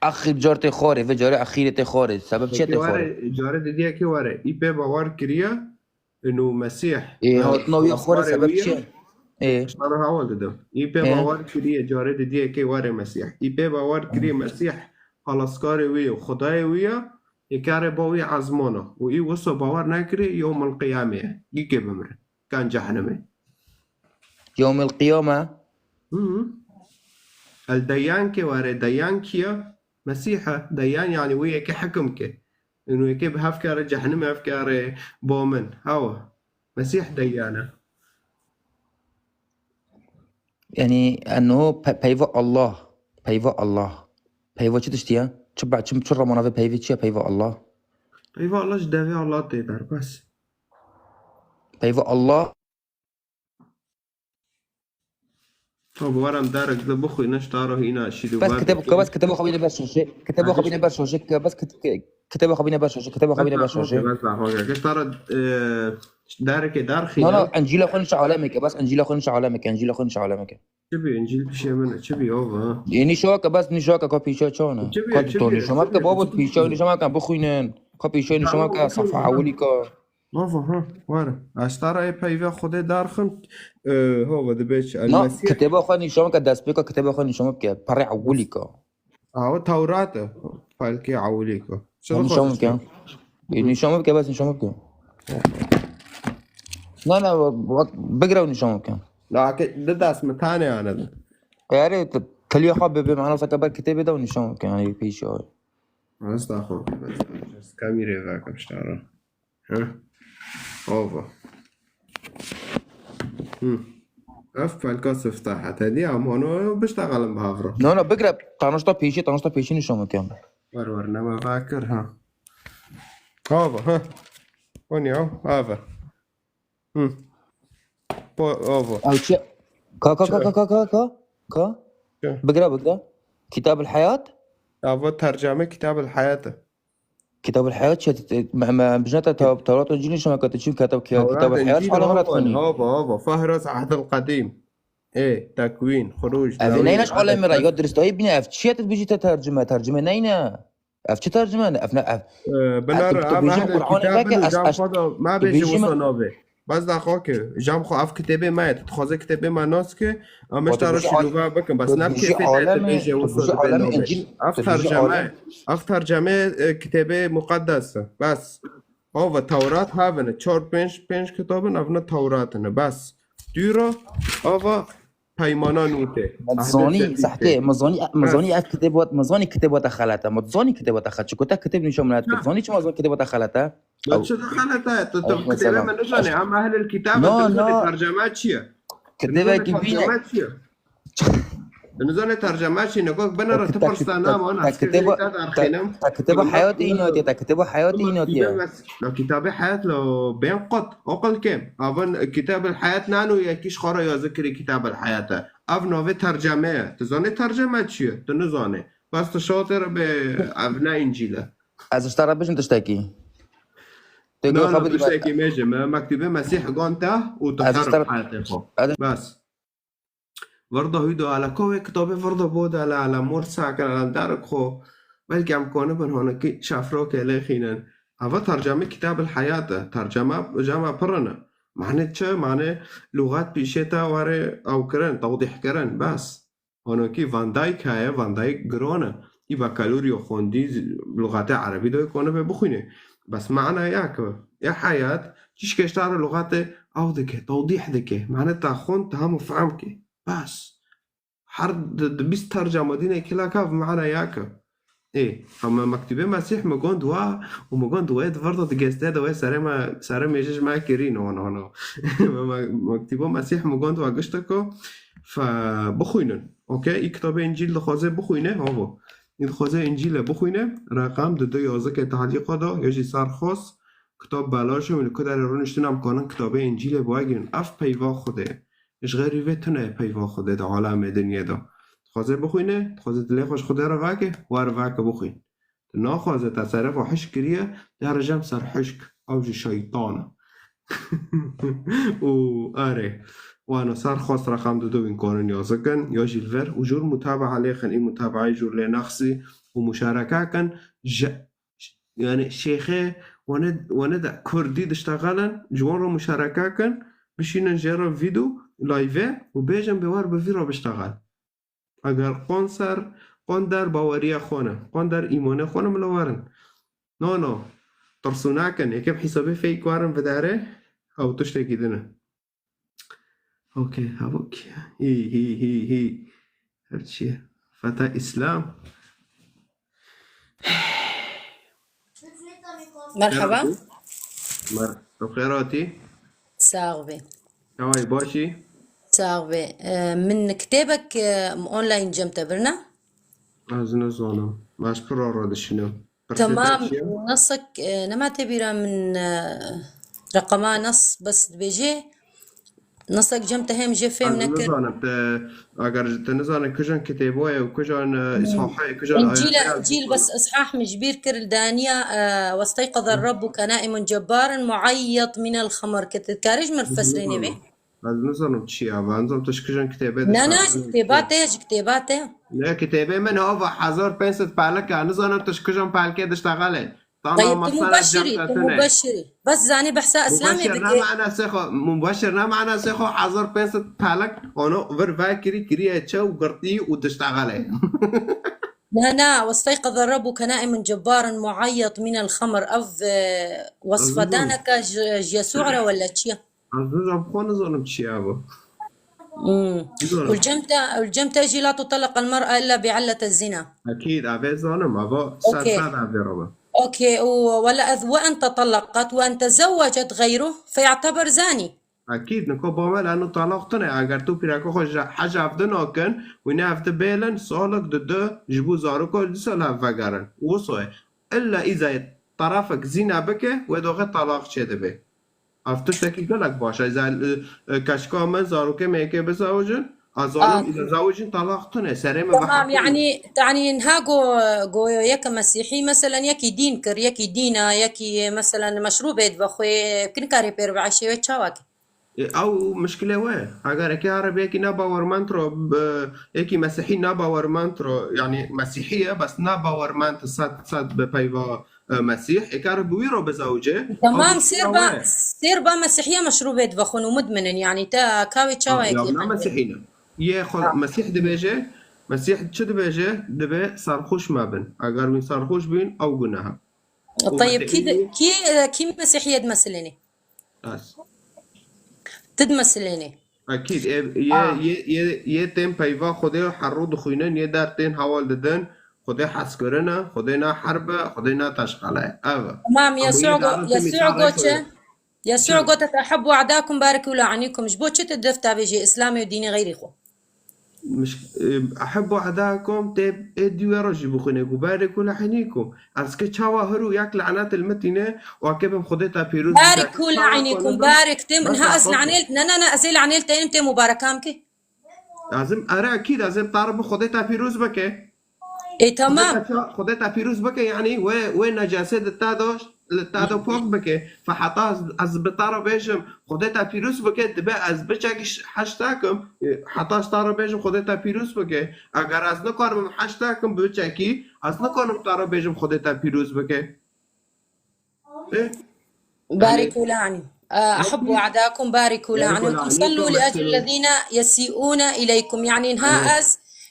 اخر جارت خاره و جاره اخیرت خاره سبب چیه تخاره جاره دیدیه که واره ای به باور کریه انو مسیح هاتنوی خاره سبب چیه اشتاره حوال دادم ای به باور کریه جاره دیدیه که واره مسیح ای به باور کریه مسیح خلاصکار وی و خدای وی یکاره باوی عزمانه و ای وصو باور نکری یوم القیامه ای که بمره کان جهنمه يوم القيامة الديان كي واره ديان كيا مسيحة ديان يعني ويا كي حكم كي إنه يكيب هفكار جهنم هفكار بومن هوا مسيح ديانة يعني أنه بيفا الله بيفا شو تشتيا تبع كم تشرب منافع بيفا شيء بيفا الله جدافي الله تيدار بس بيفا الله طب ورم دارك ده بخوي نشتاره هنا شيء بس كتبوا خبيني برشوشة كتبوا خبيني برشوشة بس كتبوا خبيني برشوشة كتبوا خبيني برشوشة بس لا كتارد دارك دار خينا لا انجيل خنش عالمك بس انجيل خنش عالمك شبي انجيل بشي منه شبي اوفا يعني شوكة بس نشوكة كابيشة چونه كاتوني شما كبابو بيشة نشما كان بخوينن كابيشة نشما كان صفحة أولي كا اوفا ها واره اشتاره ای پیوه خوده دارخم هو ده بیچ المسيح كتابه خاني شما كداسبيكا كتابه خاني شما كبري عولي كا توراته فالكي عولي كا شما كان نشما بك بس نشما بك لا بقرا ونشما كان لا ده اسم ثاني انا ده يعني تلي حابب معنا سكبر كتابه ده ونشما كان يعني بيشة استغفر بس كاميرا ذاك اشتاره ها اوفا اف الكاس افتحت هدي عمانو بشتغل بهافرة لا بقرا طنشتا بيشي نشما كان ورنا ما فاكر ها اوفا ها ونيو اوفا اوفا او شيء كا بقرا كتاب الحياة اوفا ترجمة كتاب الحياة ما بجنات توراة الإنجيل شو ما كتشوف كتاب الحياة على مرات خني هوبا فهرس عهد القديم ايه تكوين خروج نيناش على مرة يقدر يستوعب بني أفتشيت بيجي ترجمة نينا أفتش ترجمة بنار ما بيجي وصنابه بس دقاقه جام خو اف كتابه ما تتخوزه كتابه ما ناس که امش تارو شلوغه بکن بس نب كيفية بيجي وصل اف ترجمه كتابه مقدسه بس هو تورات هاونه 4-5 كتابن افنا توراتنه بس ديرا هو پیمانا نوته مزاني صحته مزاني مزاني كتابات خلطه مزاني كتابات خلطه شو كتاب نشوم نات مزاني شو مزاني كتابات خلطه شو دخلتها كتابه من نجاني عم اهل الكتاب ترجمات شيء كتابه كبيره نزاني ترجمات شيء نقول بنا تفرستانا ما انا كتابه حياتي اينوتي كتابه حياتي اينوتي لو كتابه حياه لو بين قط اقل كم اظن كتاب الحياه نانو يكيش خورا يا ذكري كتاب الحياه افنو ترجمه تزاني ترجمات شيء تنزاني بس تشاطر بابناء انجيله از اشترى باش تشتكي لا تشتكي ماشي مكتوبه مسيح قانته وتحرر حياته بس برضه هيدو على كوي كتابه برضه بود على مرسع كان على دارك خو بلكي عم كونه بن هونك شافروك اللي خينن هذا ترجمة كتاب الحياة ترجمة جامع برنا معنى شو معنى لغات بيشتا واره أو كرن توضيح كرن بس هونكي فان دايك هاي فان دايك جرونا يبقى كالوريو خوندي لغات عربي ده يكونه ببخينه بس معنى يا حياة تيش كشتار لغات أو ذكي توضيح ذكي معنى تاخون تهم فهمك بس حرد بيسترجم مدينة كلا كاف معنا ياك ايه هم مكتوبين مسيح مجون دوا ومجون دوات برضه تجستا دوا سارما يجيش معاك كيرينو انا مكتوبين مسيح مجون دوا قشتكو فبخوينن اوكي كتاب انجيل دخوازه بخوينه هو دخوازه انجيل بخوينه رقم دو يازه که تعلیق دا یجی سرخواست کتاب بلاشه من کدر رونشتونم کنن کتاب انجیل باگین اف پیوا خوده اش غریبه تونه پیوا خوده دا عالم دنیا دا خوازه بخوینه خوازه دلی خوش خوده رو واکه وار واکه بخوین نا خوازه تصرف و حشک کریه در جم سر حشک اوج شیطانه و آره وانا صار خاص رقم دو این کارن یازکن یا جیلور و جور متابعه علیخن این متابعه جور لنخصی و مشارکه کن يعني شيخي وانا دا كردي دشتغلن جوان رو مشاركه كن بشين نجرب فيديو لايفه وبيجن بوار بفيرو بشتغل اگر قندر باورية خونه قندر ايمانه خونه ملوارن نو ترسونا كن يكب حسابي فيك وارن بداره او تشتكي دنا اوكي هاوك هي هرشي فتى اسلام مرحبا بخيراتي صاغبي هواي باشي صاغبي من كتابك اونلاين جمت برنا أزنا زونا ماش قرار هذا شنو تمام نصك نما تبيرا من رقما نص بس بيجي نصك جمت هم جفه منكر نزانا اگر تنزانا كجان كتابوية وكجان إصحاحية كجان إنجيل بس إصحاح مجبير كر دانيا واستيقظ الرب كنائم جبار معيط من الخمر كتكارج مرفسريني به نزانا بتشي عبا نزانا تشكجان كتابات كتاباته لا كتابة من هو حزار بنسة بالك نزانا تشكجان بالك دشتغله طيب مبشري بس زاني بحسا اسلامي مبشر نا معنا سيخو حضر بنسة بالك اونو ور كري اتشو قرطي ودشتغله لا واستيقظ الرب كنائم جبار معيط من الخمر اف وصفتانك يسوع ولا تشيا عزوز بخون نزانا بتشي عبا والجمتة يجي لا تطلق المرأة إلا بعلة الزنا أكيد أبي ظالم أبا ساد أبي ربا أوكي وأن تطلقت وأن تزوجت غيره فيعتبر زاني أكيد نكو باما لأنه طلاقتنا أگر تو بيراكو خوش حاجة عفدنا كن وينا عفد بيلن سالك ضد جبو زاركو لسال هفقرن وصوه إلا إذا طرفك زنا بك ودوغي طلاق شده به افتش تاكي قلق باشا إذا كشكا من زاروكي ميكي بزاوجن أظالم إذا زاوجن طلاقتنا سريمة تمام يعني إنها جو يك مسيحي مثلا يكي دين كر يكي دينا يكي مثلا مشروب يدبخوي كن كاري بير بعشي ويتشاواكي او مشكلة وين اگر يكي عربي يكي نابا ورمانترو يكي مسيحي نابا ورمانترو يعني مسيحية بس نابا ورمانت صد ببايبا مسيح يكار بويرو بزوجه تمام سير با مسيحية مشروب يدبخون ومدمنن يعني تا كاوي تشاوا يكي مسيحينا ياخذ مسيح دبيجه مسيح شو دبيجه دبي سرخوش ما بين اگر من سرخوش بين او جناها طيب كي مسيحية تمثلني تدمثلني اكيد يه تم بايوا خدي حرود خوينن يه در تين حوال ددن خدي حس كرنا خدي نا حرب خدي نا تشغله تمام يسوع قلت تحبوا أعداءكم باركوا لعنيكم جبو تشت الدفتا بيجي إسلامي وديني غيري خو مش أحبوا أعداءكم تب اديو رجي بخونك وباركوا لعنيكم أسكت شوا هرو ياك لعنات المتينة وعكبهم خدتها بيروز باركوا لعنيكم بارك تم انها أزل عنيل نا أزل عنيل تين تم مباركامك لازم أرى أكيد لازم تعرف خدتها بيروز بك إيه تمام خدتها بيروز بك يعني وين نجاسة التادوش لتادو فوق بك فحطها از بطارو بيجم خدتها بيروز بك دبا از بچاكش حشتاكم حطها طارو بيجم خدتها بيروز بك اگر از نكارم حشتاكم بچاكي از نكارم طارو بيجم خدتها بيروز بك باركوا لعني أحبوا أعداءكم باركوا لعنيكم صلوا لأجل الذين يسيئون إليكم يعني إنها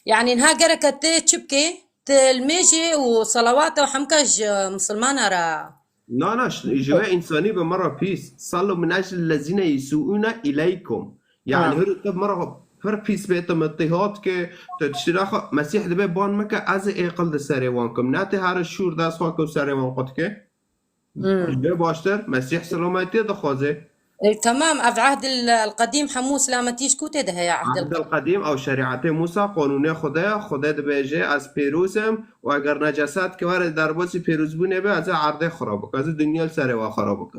يعني إنها قركت تشبكي الميجي وصلواته وحمكاج مسلمانة را لا إجواء إنساني بمرة بيس صلوا من أجل الذين يسوءون إليكم يعني هرب مرة هر پیس بیتم اضطهاد که تشتراخ مسیح دبی بان مکه از اقل د سریوان کم نه ته هر شور دست خواهد که سریوان قد که به باشتر مسیح سلامتی دخوازه تمام في عهد القديم حموس لا ما تيش كوتي ده يا عهد القديم او شریعت موسی قانون خدا دبیجه از پیروزم و اگر نجاسات که وارد در باسی پیروز بونه به از عرضه خراب که از دنیا سریوا خراب که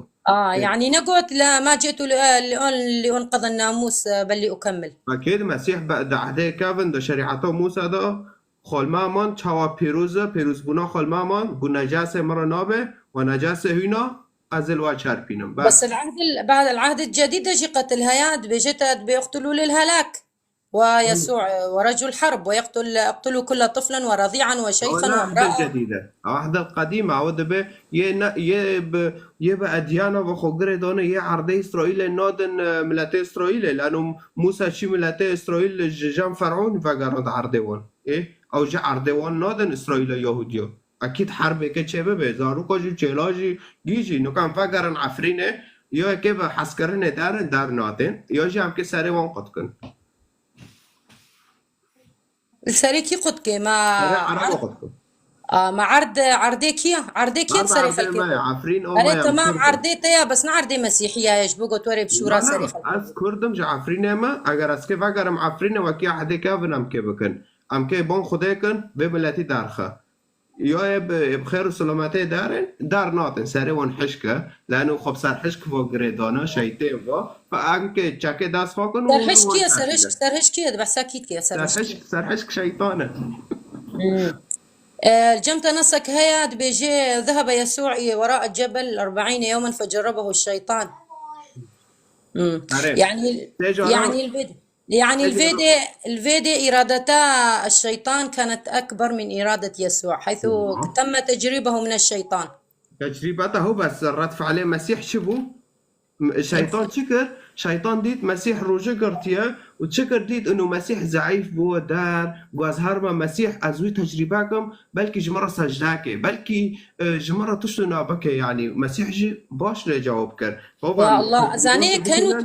يعني نقول لا ما جئت لأنقض الناموس بل لأكمل اكيد مسيح بعد عهده كافن ده شريعته موسى ده خلمامان چوا پیروز بونا خلمامان بو نجاسه مرا نابه و نجاسه هنا از الوا چرپینم بس بعد العهد الجديد اجي قتل هياد بجتت بيقتلوا للهلاك ويسوع ورجل حرب يقتلوا كل طفلا ورضيعا وشيخا وامرأة. العهد الجديد العهد القديم عود به يه بأديانة وخوغر دونه يه عرض إسرائيل نادن ملت إسرائيل لأنه موسى شي ملت إسرائيل جام فرعون فقرد عرضوان إيه أو جا عرضوان نادن إسرائيل يهوديو أكيد حرب که چه به زاروکا جو چلاجی گیجی نکام فقرن عفرینه یا که به حسکرنه در ناتن یا جام که سری وان قد کن سری کی قد که ما عرضه كيا سري خلكي عفرين او أنا تمام عرضيتها بس نعرضي مسيحية ايش بقول توري بشورا سري خلكي از كردم جا عفرين ما اگر از که وگرم عفرين وكي حده که بنم که بکن ام که بان خدا کن به ملتی درخه یا بخير وسلامته دار ناتن سري وان حشكه لانه خب سر حشك فوق گریدانه شیطان و فانك چکه دست خاکن سر حشكيه سر حشكيه بس اكيد كيه سر حشك شيطانه جمت نصك هياد بيجي ذهب يسوع وراء الجبل 40 يوما فجربه الشيطان يعني الفيدي إرادتا الشيطان كانت أكبر من إرادة يسوع حيث تم تجربه من الشيطان تجربته بس رد فعل مسيح شبو الشيطان شيطان ديت مسيح روجه قرتيه وتشكر ديت انه مسيح ضعيف بو دار وازهر ما مسيح ازوي تجرباكم بلكي جمره سجداكي بلكي جمره تشتنا بك يعني مسيح جي باش لجاوب كر يا الله زاني كانوا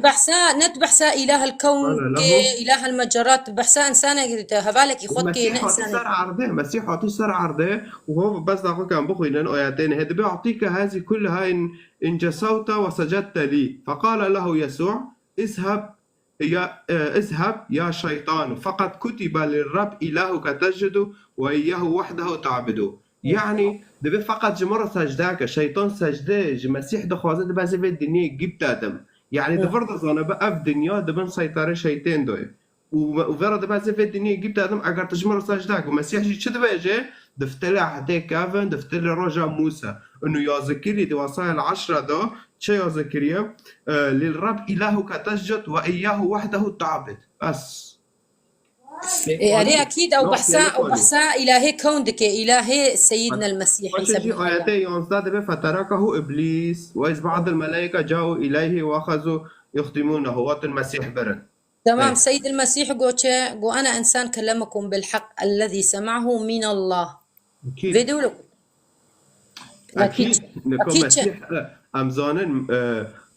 نتبحثا اله الكون اله المجرات تبحثا انسانه هبالك يخدك انسان عرضه مسيح اعطيه عرضه وهو بس داخل كان بخوي لان اياتين هذا بيعطيك هذه كلها ان جسوت وسجدت لي فقال له يسوع اذهب يا شيطان فقد كتب للرب إلهك تسجد وإياه وحده تعبد يعني دبي فقط جمرة سجداك شيطان سجده مسيح دخوازه دبي في الدنيا جبت آدم يعني دفرض زانا بقى في الدنيا دبن سيطرة شيطان دوي وفرض دبي في الدنيا جبت آدم أجر تجمرة سجداك ومسيح جي شد بيجي دفتلع حتى كافن دفتلع رجع موسى إنه يا ذكري دي وصايا العشرة ده شيء يا زكريا للرب إلهك تسجد وإياه وحده تعبد بس يعني أكيد أو بحثا إلهي كوندك إلهي سيدنا المسيح في آياتي ينصدد به فتركه إبليس وإذ بعض الملائكة جاءوا إليه وأخذوا يخدمونه وقت المسيح برن تمام سيد المسيح قو أنا إنسان كلمكم بالحق الذي سمعه من الله فيديو لكم أكيد مسيح امزانن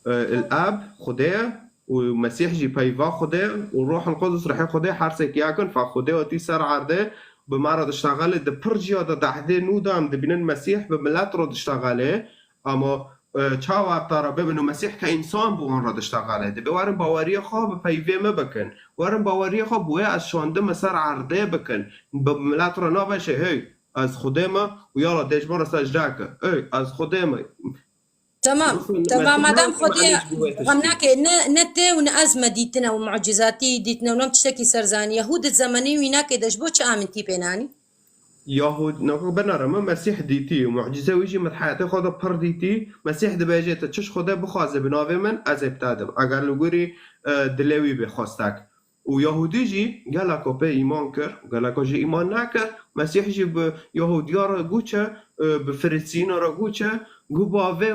الاب خدا ومسيح جي بيفا خدا والروح القدس رح خدا حرسك ياكن فخدا وتي سر عرضه بمرض اشتغل د برجيا د دحده نودام د بين المسيح بملات رد اشتغله اما چاو ترى بانه مسيح كانسان بون رد اشتغله د بوارن باوري خو بيفا ما بكن ورن باوري خو بو از شونده مسر عرضه بكن بملات رنا باشه هي از خدامه ويلا دجبر سجداك اي از خدامه تمام مادام خدي غمناك نتي ونأزمة ديتنا ومعجزاتي ديتنا ونم تشتكي سرزان يهود الزمني ويناك دجبو چه آمنتي بيناني يهود نقول بنارما مسيح ديتي ومعجزة ويجي من حياتي خدا پر ديتي مسيح دباجي تشش خدا بخوازه بناوه من از ابتادم اگر لگوری دلوي بخواستك ويهودي جي قالك به ايمان كر قالك جي ايمان نكر مسيح جي بيهوديا را گوچه بفرسطين را گوچه گو باوه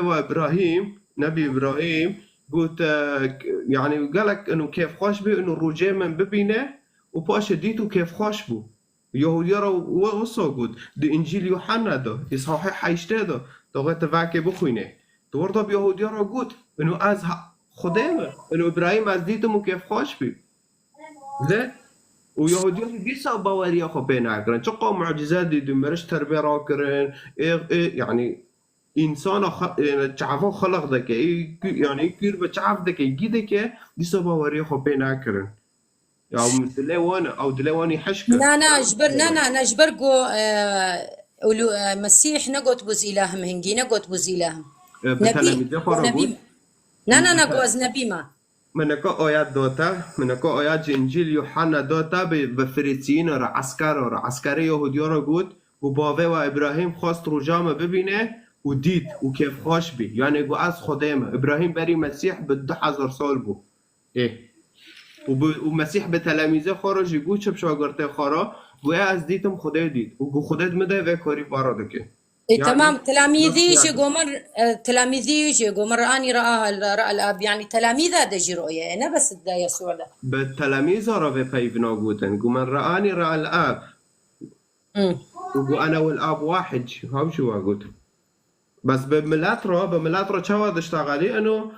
و ابراهيم نبي ابراهيم قلت يعني قالك انه كيف خوش بي انه رجاء من ببينه وباش ديتو كيف خوش بو يهوديا را وصو قلت دي انجيل يوحنا ده اصحاح حيشته ده دوغت واكي بخوينه دوردا بيهوديا را قلت انه از خدامه انه ابراهيم از ديتو كيف خوش بي زين ويهوديات ديسا باوريا خو بينا كرن تقو معجزات دي دمرش تربيه راكرن يعني انسان تعرفوا خلق ذاك يعني كير بتعرف ذاك يجيدك ديسا باوريا خو بينا كرن او دلوان او دلواني حشكه نا جبرقو ولو مسيح نقوت بوز إلهم هنجي نقوت بوز إلهم نبي نا قوز نبي ما منكو آيات دوتا منكو آيات إنجيل يوحنا دوتا بفريسيين را عسكري يهوديا را قد وباوه و إبراهيم خواست رجامه ببینه و دید و كيف خوش بي يعني قو از خدامه إبراهيم بري مسيح ب2000 سال بو إيه ومسيح بتلاميذه خارج يقول شب شاگرده خارا گویا از دیدم خدا دید و گو خودت مده و کاری بارا دکه يعني تمام تلاميذي يجي قمر اني رأى الاب يعني تلاميذ هذا جي رؤيه انا بس دا يسوع ده بالتلاميذ را به پیونا گوتن گو من رآني رأى الاب وگو انا والاب واحد هم شو قلت بس بملات را چوا دشتغالي انه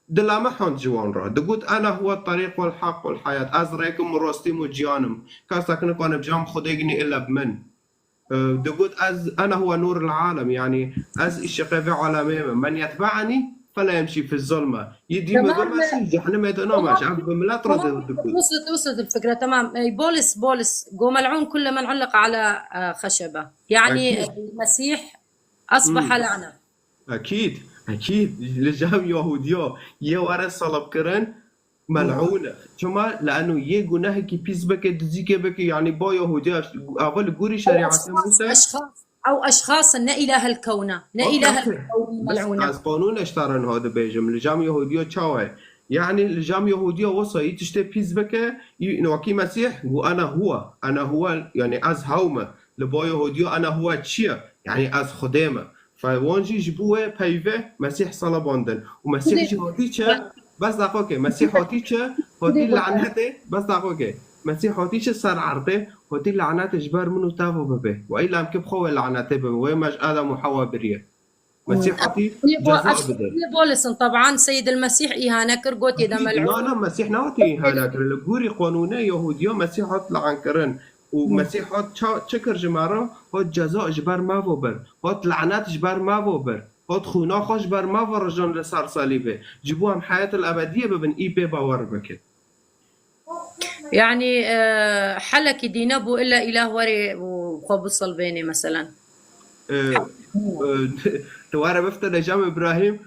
دلامه حان جوان را دقوت انا هو الطريق والحق والحياة از ريكم وراستيم وجيانم كاسا كنك وانا بجام خديقني الا بمن دقوت از انا هو نور العالم يعني از الشقيفة عالمي من يتبعني فلا يمشي في الظلمة يدي بمسيح جحنم يدنا ماش بملات را دقوت وصلت الفكرة تمام بولس قو ملعون كل من علق على خشبة يعني المسيح اصبح لعنة اكيد لجام يهوديا يوارد صلب كرن ملعونه شما لانه يه گناه کی پیس بك دزيكه بك يعني با يهوديا اول گوري شريعه موسى اشخاص نا اله الكون نا اله الكون ملعونه از قانون اشترن هذا بيجم لجام يهوديا تشاوي يعني لجام يهوديا وصى تشتي پیس بك نوكي مسيح وانا هو يعني از هومه لبا يهوديا انا هو تشيا يعني از خدامه فوانجي جبوه بيفه مسيح صلباندن ومسيح جهاتي چه بس دقوقه مسيح هاتي چه هاتي لعنته بس دقوقه مسيح هاتي چه سر عرضه هاتي لعنته جبر منو تاو ببه وإلا هم كبخوه لعنته ببه ويمج آدم وحواء بريه مسيح هاتي جزاء بدل بولس طبعا سيد المسيح إهانة كرقوت يدا ملعون لا مسيح نهاتي إهانة كرن لقوري قانونه يهوديا مسيح هات لعن كرن ومسيح هات چكر جمارا هات جزاء جبر ما ببر هات لعنات جبر ما ببر هات خونا خوش بر ما ورجان لسر صليبه جبوا هم حياة الأبدية ببن إيبي باور بكت يعني حلك دينبو إلا إله وري وخب الصلبيني مثلا تواره بفته لجام إبراهيم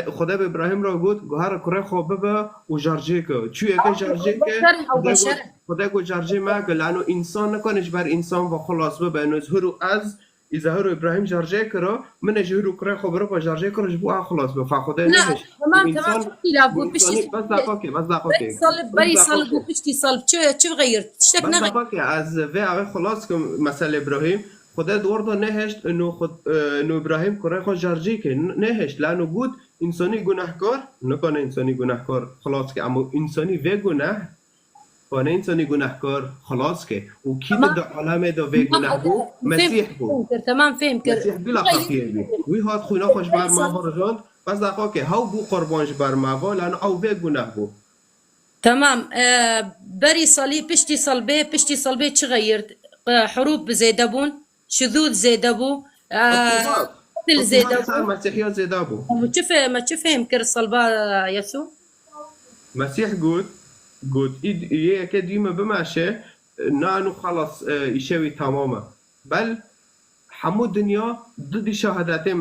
خدا بإبراهيم را قلت قهار كره خوبه وجارجيكه شو يكن جارجيكه خدا قلت جارجي معك لأنه إنسان نكونش بر إنسان وخلاص ببه إنه زهرو از إذا إبراهيم جارجي كره من جهرو كره خبره با جارجي كره جبوه خلاص به فخدا نمیش تمام خلاف بشتي بس دقیقه بري صلب وبشتي صلب شو غيرت اشتك نغير بس دقیقه از و خلاص که مثل إبراهيم خدا دورده نهشت انه ابراهيم كره خو جارجي که نهشت لانه بود انسانی گناهکار نکنه انسانی گناهکار خلاص که اما انسانی و گناه کنه انسانی گناهکار خلاص که و کی در عالم دا و گناه بود مسیح بود تمام فهم كر مسيح بلا خطيه بي وي هات خونا خوش بر ما رجال بس دقاقه هاو بو قربانش بر ما لانه او و گناه بود تمام بري صليب بشتي صلبه چه غيرت حروب زيدبون شذوذ زيدبو قتل زيدبو مسيحيات زيدبو ما تشفهم كر الصلبه يسوع مسيح قلت إيه كديما بماشي نانو خلص يشوي تماما بل حمو الدنيا ضد شهادتين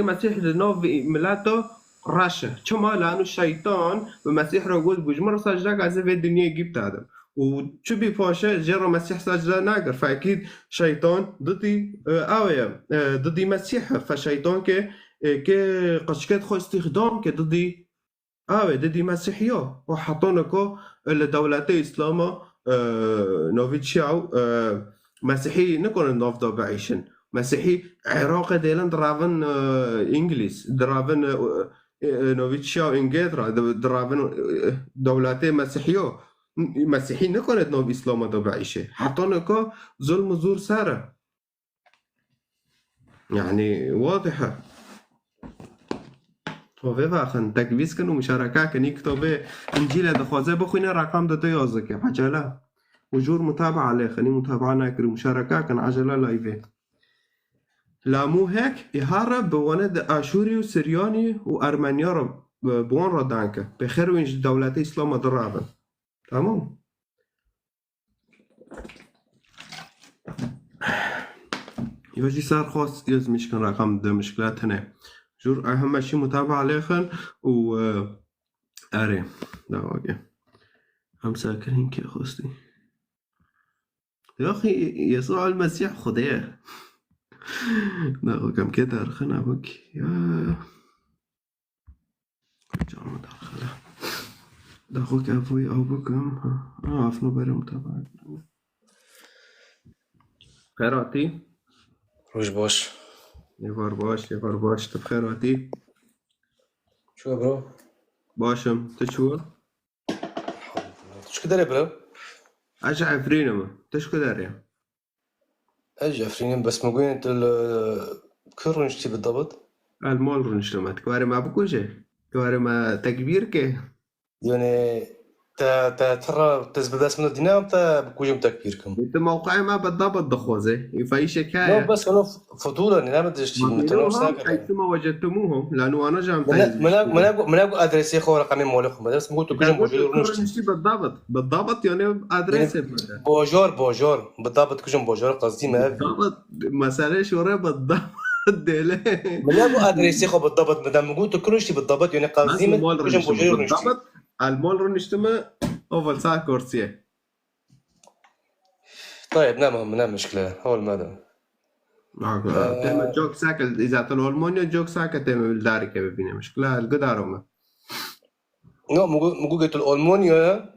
مسيح لناف ملاته رشه چما لانو الشيطان بمسيح را قلت بجمر سجدك عزي في الدنيا جبت هذا وشو بيفاشه جرى مسيح سجدة ناقر فأكيد شيطان ضدي مسيح فشيطان كي قشكت خو استخدام كي ضدي مسيحية وحطونكو لدولتي إسلاما نوفيتشاو مسيحي نكون نوفدا بعيشن مسيحي عراق ديلان درافن إنجليز درافن نوفيتشاو إنجلترا درافن دولتي مسيحي نكون نوف إسلاما دا بعيشه حطونكو ظلم زور سارة يعني واضحة خواه واخن تکویز کن و مشارکه کنی کتابه انجیل دخوازه بخوینه رقم ده 11 که عجله وجور متابعة عليه خلي متابعة ناكر مشاركة كان عجلة لايفي لامو هيك يهرب بواند آشوري وسرياني وأرمنيا بوان ردانك بخير وينج دولتي إسلام درابا تمام يوجي صار خاص يزمش كان رقم ده مشكلات هنا جور أهم شي متابعة عليه خن و أري ده واقع هم ساكرين كي خوستي يا أخي يسوع المسيح خداه ده كم كده أرخنا بك يا جامد أرخلا ده أخوك أبوي أو بكم عفنو بري متابعة خيراتي روش باش يفار باش تبخيراتي شو برو باشم تشو شو كده برو أجا عفرينما تشكو داريا أجي عفرينم بس مقولين أنت كل نشتي بالضبط المول رنشتمت كواري ما بكوشي كواري ما تكبير كي يعني تا ترى تزبداس من الدينام تا بكوجم تكبيركم انت موقعي ما بالضبط دخوزي يفاي شكاية لا بس أنا فضولا أنا ما تجتي مطلوبهم حيثما وجدتموهم لأنه أنا جام مناقو أدريسي خو رقمي مولكم بس مقولت كوجم بوجور نشتي بالضبط يعني أدريسي بوجور بالضبط كوجم بوجور قصدي ما بالضبط مسألة شوري بالضبط ديلي مناقو أدريسي خو بالضبط مدام قلت كل شيء بالضبط يعني قصدي ما كوجم بوجور نشتي المول رنشتما أول ساعة كورسية طيب نعم مشكلة أول ماذا تم جوك ساكل إذا طلعوا المونيا جوك ساكل تم بالداري كيف بيني مشكلة القدارهم لا مقول قلت الألمانيا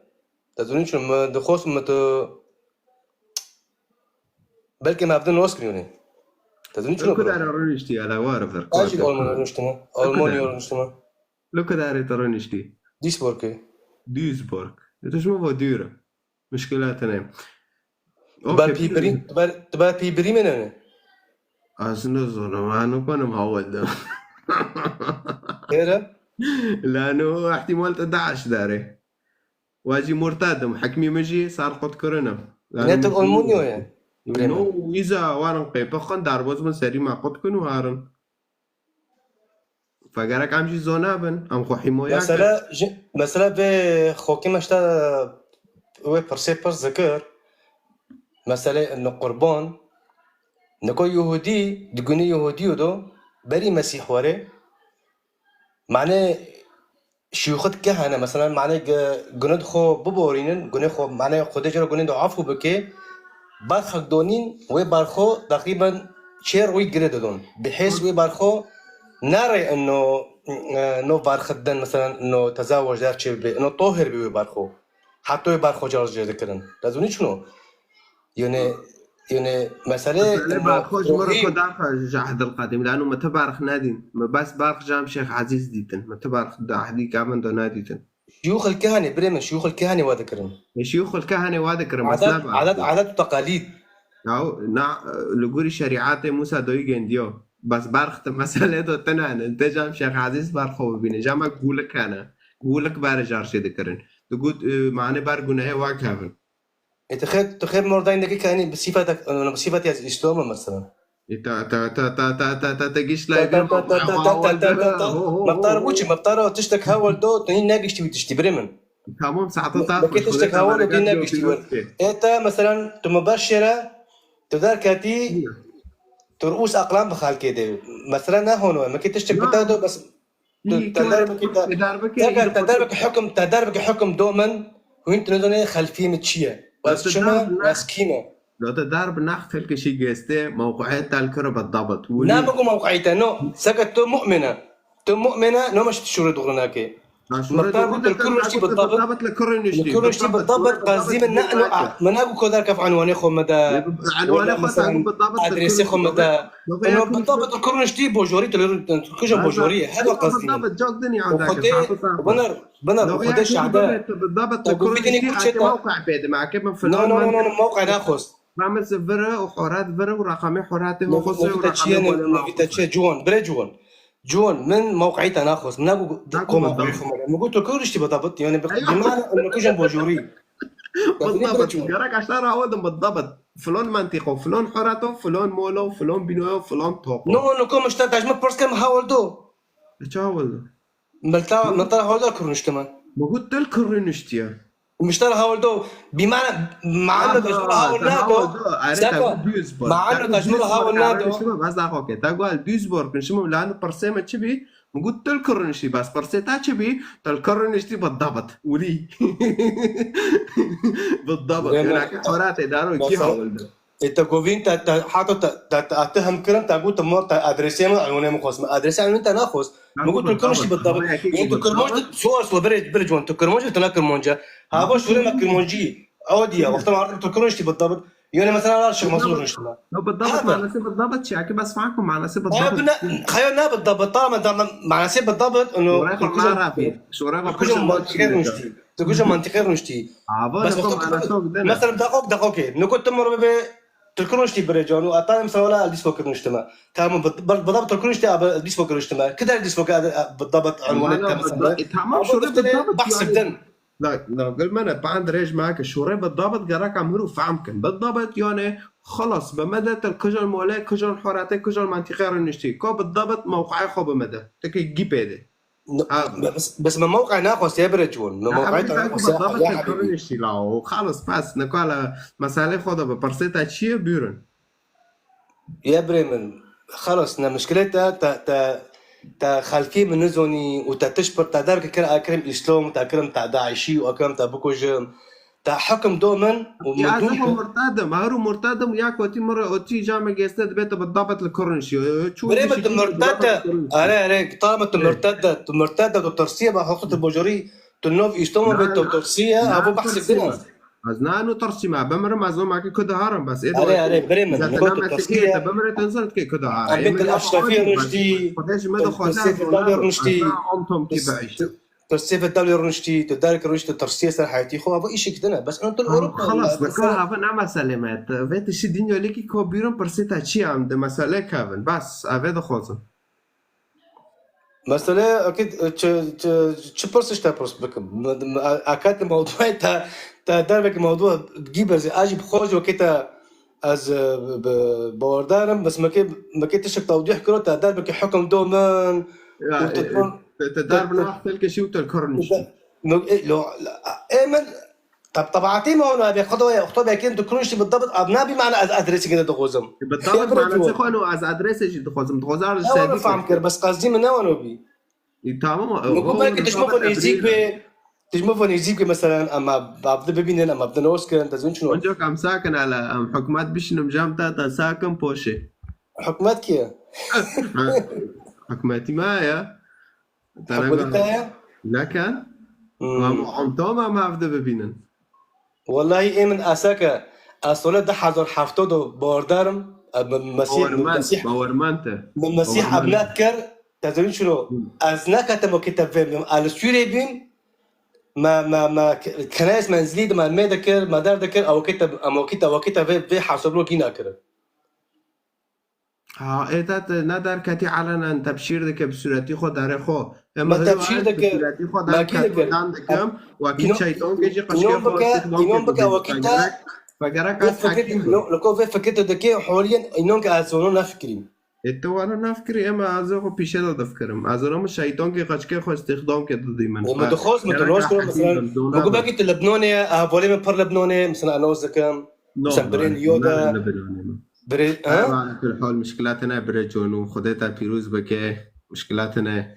تظنين شو ما دخوس ما بلكي ما بدنا نوصل يعني تظنين شو القدار رنشتي على وارف ايش الألمانيا رنشتما ألمانيا رنشتما القدار ترنشتي ديسبورغ انت شو مو ديره مشكلاتنا تبقى بيبري من أنا أصلا ما نكون مهول ده كده لأنه احتمال 11 داري واجي مرتد محكمي مجي صار قد كورونا نت الألمانيا يعني إنه إذا وارن قيبة خن داربوز من سري ما قد كنوا هارن فقالك عمشي زونابن أم خو حماية مثلا بخوكي مشتا هو برسيبر ذكر مثلا إنه قربان نكو يهودي دقوني يهودي ودو بري مسيح وري معناه شيوخت كهنة مثلا معناه جند خو ببورينن جند خو معناه خودش رو جند عفو بكي برخ دونين وبرخو تقريبا شير ويجرد دون بحيث وبرخو نرى إنه نو برخدن مثلا إنه تزوج دار شيء إنه طاهر بيو برخو حتى برخو جالس ذكرن لازمني شنو يعني مسألة برخوش مرة كدار جاحد القادم لأنه ما تبارخ نادين ما بس بارخ جام شيخ عزيز ديتن ما تبارخ داحدي كمان دو ناديتن شيوخ الكهنة بريمن شيوخ الكهنة وذكرن شيوخ الكهنة وذكرن عادات وتقاليد أو لقولي شريعات موسى دويجن ديو بس بارخت مسألة دو تنان انت جام شيخ عزيز بارخو ببيني جامك قولك أنا قولك بارجار شي ذكرن تقول معني بارقونه هي واكهن تخيل مرضين دقيقة كأني بصفتي الإسلام مثلا تا تجيش لا ما بتعرفوش تشتك هاول دو تنين ناقش تشتي بريمن تمام ساعتها تشتك هاول ودين ناقش انت مثلا مباشرة تذكرتي ترؤوس أقلام بخال كده مثلا هون ما كنت تشتك بتاخده بس تدربك حكم دوما وانت نزلنا خلفية متشية بس شما مسكينة لو تدرب نحفل كشي جيستي موقعية الكرة بالضبط لا بقو موقعيتها نو سكت تو مؤمنة نو مش تشوري دغرناكي مرتبط الكل نشتي بالضبط الكل نشتي بالضبط قازم مناقو كذا كيف عنواني خو مدى عنواني خو بالضبط ادريسي خو مدى انه بالضبط الكل نشتي بوجوري كوجا بوجوري هذا قصدي بالضبط جوك دنيا عندك بنر خدش عدا بالضبط الكل نشتي موقع بيد مع كيف في نو موقع ناخذ بعمل سفرة وحورات فرة ورقمي حوراته وخصوصي ورقمي جوان جون من موقعيتها ناخذ من أكو بالضبط. ما قلت كل شيء بالضبط يعني أيوة. بمعنى انه كل شيء بوجوري بالضبط قراك عشان اودم بالضبط فلون منطقه فلون حراتو فلون مولو فلون بينويو فلون توقو نو انه كم اشتغل تاج ما برس كم هاول دو ايش هاول ملتا ملتا هاول دو كرنش كمان ما قلت لك الرنشتيا مشترى هاول دو بمعنى مع انه تجمع هاول نادو مع انه تجمع هاول نادو بس اوكي تقول ديزبورغ نشمو لانه برسيمه تشبي ما قلت لك الرنشتي بس برسيتا تشبي تلكرنشتي بالضبط ولي بالضبط يعني حرات دارو كي هاول دو انت جوفين حاطط تهم كلام تقول تمر ادريسي ما عنوان مخصص ادريسي عنوان انت ناخذ ما قلت لكم شيء بالضبط انت كرموج سو برج وانت كرموج تناكر مونجا هذا شو لما كرمونجي اوديا وقت ما عرفت تكرموج شيء بالضبط يعني مثلا شيء مصدر نشتغل بالضبط مع نسيب بالضبط شيء بس معكم مع نسيب بالضبط خيالنا بالضبط طالما مع نسيب بالضبط انه شو رايك تقول منطقي رنشتي بس مثلا دقوقي نقول تمر به تركنوشتي بريجون وأطالع مثلا ولا ديسكو كرنشتما تمام بالضبط تركنوشتي ديسكو كرنشتما كده ديسكو بالضبط عنوانه مثلا تمام شو بالضبط بحسب دن لا قل ما انا بعد ريج معك الشوري بالضبط قراك عمرو فهمكن بالضبط يعني خلص بمدى الكجل مولى كجل حراتي كجل منطقه رنشتي كو بالضبط موقعي خو بمدى تكي جيبيدي بس من موقع ناقص يا برجون من موقعيتها بالضبط الكورنيش لا وخلص بس نقول مسألة خذها ببرسيتا شيء بيرن يا بريمن خلص مشكلتها تا خلفيه من نزوني وتشبر تعدارك كرم اسلام تكرم تاع داعشي واكرم تاع بوكوجم تاع حكم دومن يا زلمه مرتدم هارو مرتدم وياك وتي مره وتي جامع جستد بيته بالضبط الكورنشي شو بريمن مرتده انا طالما مرتده وترسيه بحقوق البوجري تنوف اسلام بالترسيه ابو بحث الدنيا أزنانو ترسي مع بمر ما زو معك كده هارم بس إيه أري بريمن نقول ترسية بمر تنزل كي كده هارم بنت الأشرفية رشدي ترسية الدولة رشدي ترسية الدولة رشدي تدارك رشدي ترسية سرحيتي خو أبو إيش كده بس أنت الأوروبا خلاص نكون هذا نعمل سلامات فيت الشيء دينيو ليكي كوبيرون برسيتا شيء عند مسألة كافن بس هذا خاصة مسألة أكيد شو برسش تبرس بكم أكيد الموضوع تا دارك موضوع تجيب زي أجيب خوج وكده از بوردارم بس ما كنتش توضيح كرة تا دارك حكم دومان تدار بلاح تلك شيء وتلكرنش لو إيمن طبعاتي ما هو أبي خطوة خطوة كين تكرنش بالضبط أبناء بمعنى أدرس كده تخوزم بالضبط معنى تخونو از أدرس يجي تخوزم تخوزار السادس أنا فاهم كده بس قصدي من وين أبي تمام ممكن بالك تشوفون يزيك تجمعون يجيك مثلا اما بابدا ببينن اما بدنا نوسكن تزون شنو وجهك عم ساكن على حكومات بشنو مجامتا ساكن بوشي حكومات كيا حكوماتي معايا حكومتي لكن عم توما ما بابدا ببينن والله ايه من اساكا اصلا ده حضر حفتو بوردارم مسيح مسيح ابناتكر تزون شنو ازناك تمو كتاب على سوري بين ما كنايس منزلي ما الميدكر ما دار ذكر او كتب او كتب في حسب له كينا كده ايتات ندر كتي علنا تبشير ذك بسورتي خو دار خو ما تبشير ذك ما كده عندكم واكيد شيطان كيجي يوم بك وكيتا فقرك لو في فكرت ذك حاليا انهم كاسونو نفكرين تو انا نفكر اما ازو بيشه ده فكرم ازو مش شيطان كي قشكه خو استخدام كده ديما ومدخوس متروش مثلا بقول باقي اللبناني فولي من بر لبناني مثلا انا وزكم مثلا برين يودا برين على كل حال مشكلاتنا برجون وخدتها بيروز بك مشكلاتنا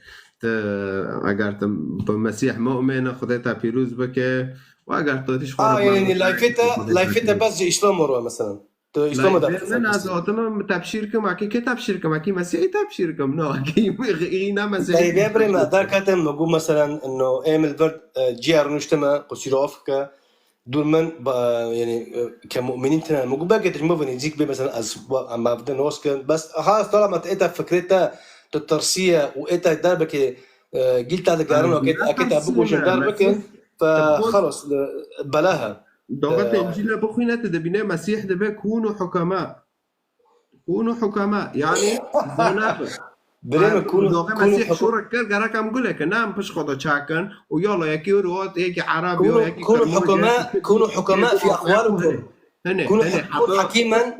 اگر بمسيح مؤمن خدتها بيروز بك واگر توتيش يعني لايفتا بس اسلام مروه مثلا اسلام ده انا ازوتنا تبشير كما كي تبشير كما كي مسيحي تبشير كم نو كي غينا مسيحي طيب يا بريم دار كاتم نقول مثلا انه ايمل برد جيار نجتمع قصيروفك دول من يعني كمؤمنين تنا نقول باقي تجمعون يجيك بي مثلا اسبوع اما بدنا نوسكن بس خلاص طالما انت فكرتها الترسيه وانت دربك قلت هذا قارن اكيد ابوك وش دربك فخلص بلاها دوغت انجيل بخوينا تدبينا مسيح دبا كونوا حكماء يعني زنابه بريم كونوا مسيح شو ركر قالك عم قول لك نام بش خذوا شاكن ويلا ياكي روت هيك عربي وياكي كونوا حكماء في اقوالكم كونوا حكيما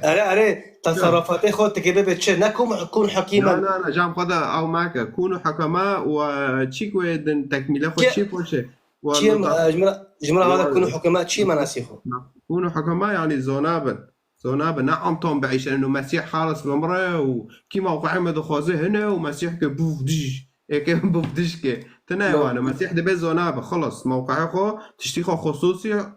اري تصرفاتي خود تكبب تشنا كون حكيما لا جام خذا او معك كونوا حكماء وتشيك ويدن تكمله خد شيء كل شيء جمله هذا كونوا حكماء شيء ما ناسيخو كونوا حكماء يعني زونابن نعم توم بعيش انه مسيح خالص بمره وكيما وقع مدو خوازه هنا ومسيح كبوف دج هيك بوف دج كي تناوى انا مسيح دبي زونابه خلص موقعه خو تشتيخو خصوصي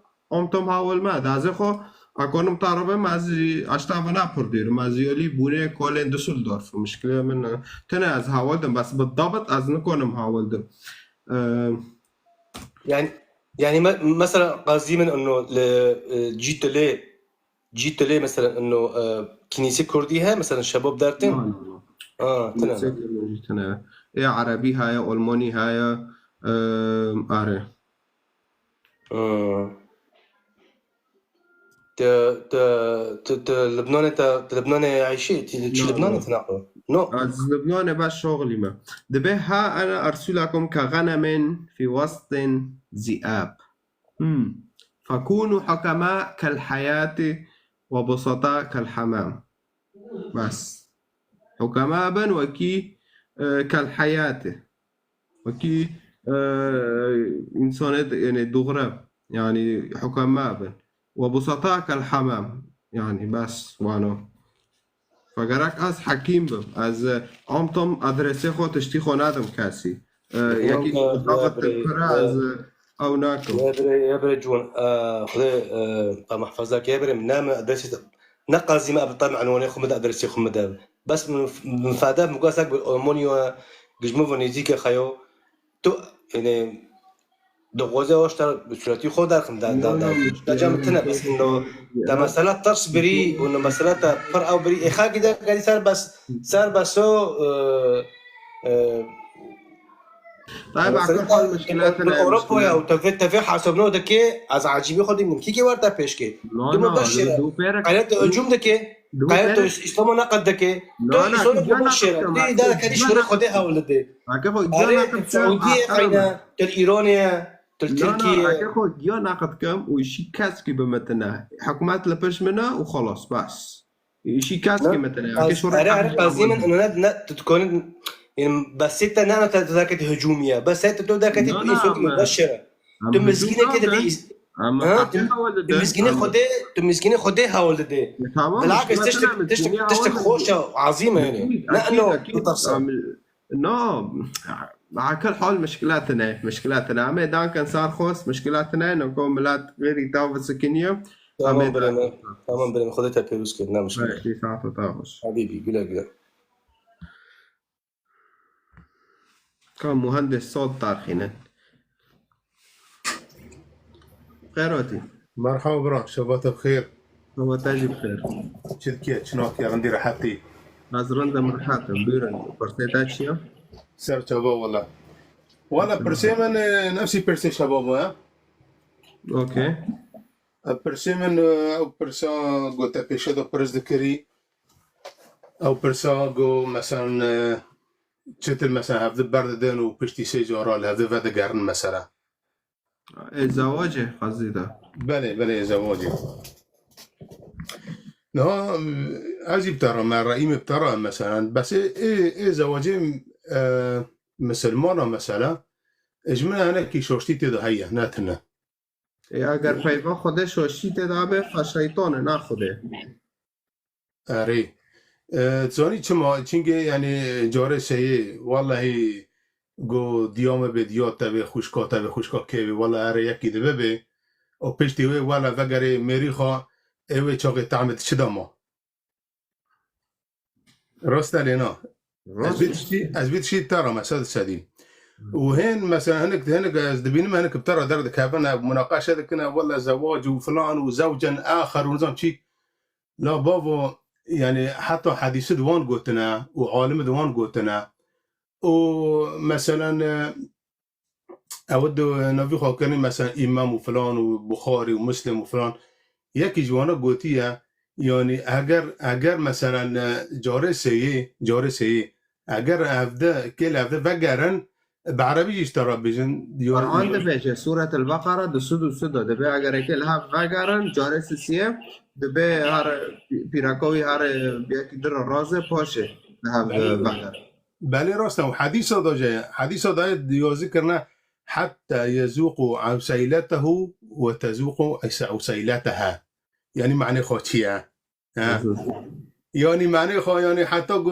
توم هاول ما دازه خو اكون مطاربه مازي اشتغل نابردير مازي لي بونه كولين دوسلدورف مشكله من تنا از هاولدم بس بالضبط از نكون مهاولدم يعني مثلا قصدي من انه جيت لي مثلا انه كنيسه كرديها مثلا الشباب دارتين تنا يا عربي هاي الماني هاي اري لبنان عايشين لبنان تناقض از لبنان باش شغلي ما دبها انا ارسلكم كغنم في وسط ذئاب فكونوا حكماء كالحياة وبسطاء كالحمام بس حكماء بن وكي كالحياة وكي إنسان يعني دغرة يعني حكماء بن وبسطاء كالحمام يعني بس وانو فقرك از حكيم بم از عمتم ادرسه خو تشتي خو نادم كاسي يكي ضغط الكرة از او ناكو يا بري جون خذ محفظك يا بري منام ادرسه نقازي ما بطلع عنواني خمد ادرسي خمد بس من فاده مقاسك بالامونيو جمو فنيزيك خيو تو يعني دغوزه واشتر بصورتي خود درخم دا جامتنا بس انه دا مساله طرس بري وانه مساله فر او بري اخا كده قاعد صار بس طيب عقل مشكلاتنا اوروبا يا وتفي حسبناه دكي از عجيبي خدي من كيكي ورتا بيشكي دم بشر قالت هجوم دكي قالت اسلام نقد دكي اسلام بشر دي دا كديش خدها ولدي السعوديه قينا الايرانيه تركيا اكو جيا ناقد كم وشي كاسكي بمتنا حكومات لبش منها وخلاص بس شي كاسكي مثلا شو قصدي من انه تكون يعني بس انت نعمه ذاك هجوميه بس انت تو ذاك اسلوب مبشره تمسكينه كده تمسكينه خدها ولدي بالعكس تشتك خوشه عظيمه يعني لانه مع كل حال مشكلاتنا عميدان كان صار خوص مشكلاتنا نكون ملات غير يتاوب سكينية تمام بلا خذتها بيروس كده مشكلة حبيبي قلا كان مهندس صوت طارخينا خيراتي مرحبا برا شباب بخير شباب بخير شركية شنوك يا غندي راحتي نازرندا مرحبا بيرن برسيتاتشيا سر شباب والله برسيمن نفسي برسي شباب ها اوكي برسيمن او برسا قلت بيشو دو برس ذكري او برسا قو مثلا تشتل مثلا هفذ برددن و بشتي سيجورال هفذ فادا قارن مثلا زواجه قصدي ده بله زواجه نها ازي بترى مع الرئيم بترى مثلا بس ايه زواجه مسلمانه مثلا اجمعنا انا كي شوشتي تدا هيا ناتنا اگر پیوا خوده شوشتی تدابه فشیطان ناخوده اري تزاني چما چنگه يعني جاره سيه والله گو دیام به دیاتا به خوشکا که والله اره یکی ده ببه او پشتی وی والله وگره میری خواه اوه چاقه تعمد چدا ما راست لینا از بیت شید تارا مساد سدی وهين مثلا هنك از دبين ما هنك بترى درد كافنا مناقشه كنا والله زواج وفلان وزوجا اخر ونظام شيء لا بابا يعني حتى حديث دوان قلتنا وعالم دوان قلتنا ومثلا اود نبي خاكرني مثلا امام وفلان وبخاري ومسلم وفلان يكي جوانا قلتيها يعني اگر مثلا جاره سيه اگر افده كل افده فقرن بعربي يشترى بيجن قرآن دبيجة سورة البقرة دسودو سودو دبي أجر كلها فقرن جارس السيم دبي هار بيراكوي هار بيكدر الرازة باشة لها فقر. بالي راسنا وحديثه ده جاي حديثه ده يذكرنا حتى يذوقوا عسيلته وتذوقوا عسيلتها يعني معنى خوتيا يعني معنى خو يعني حتى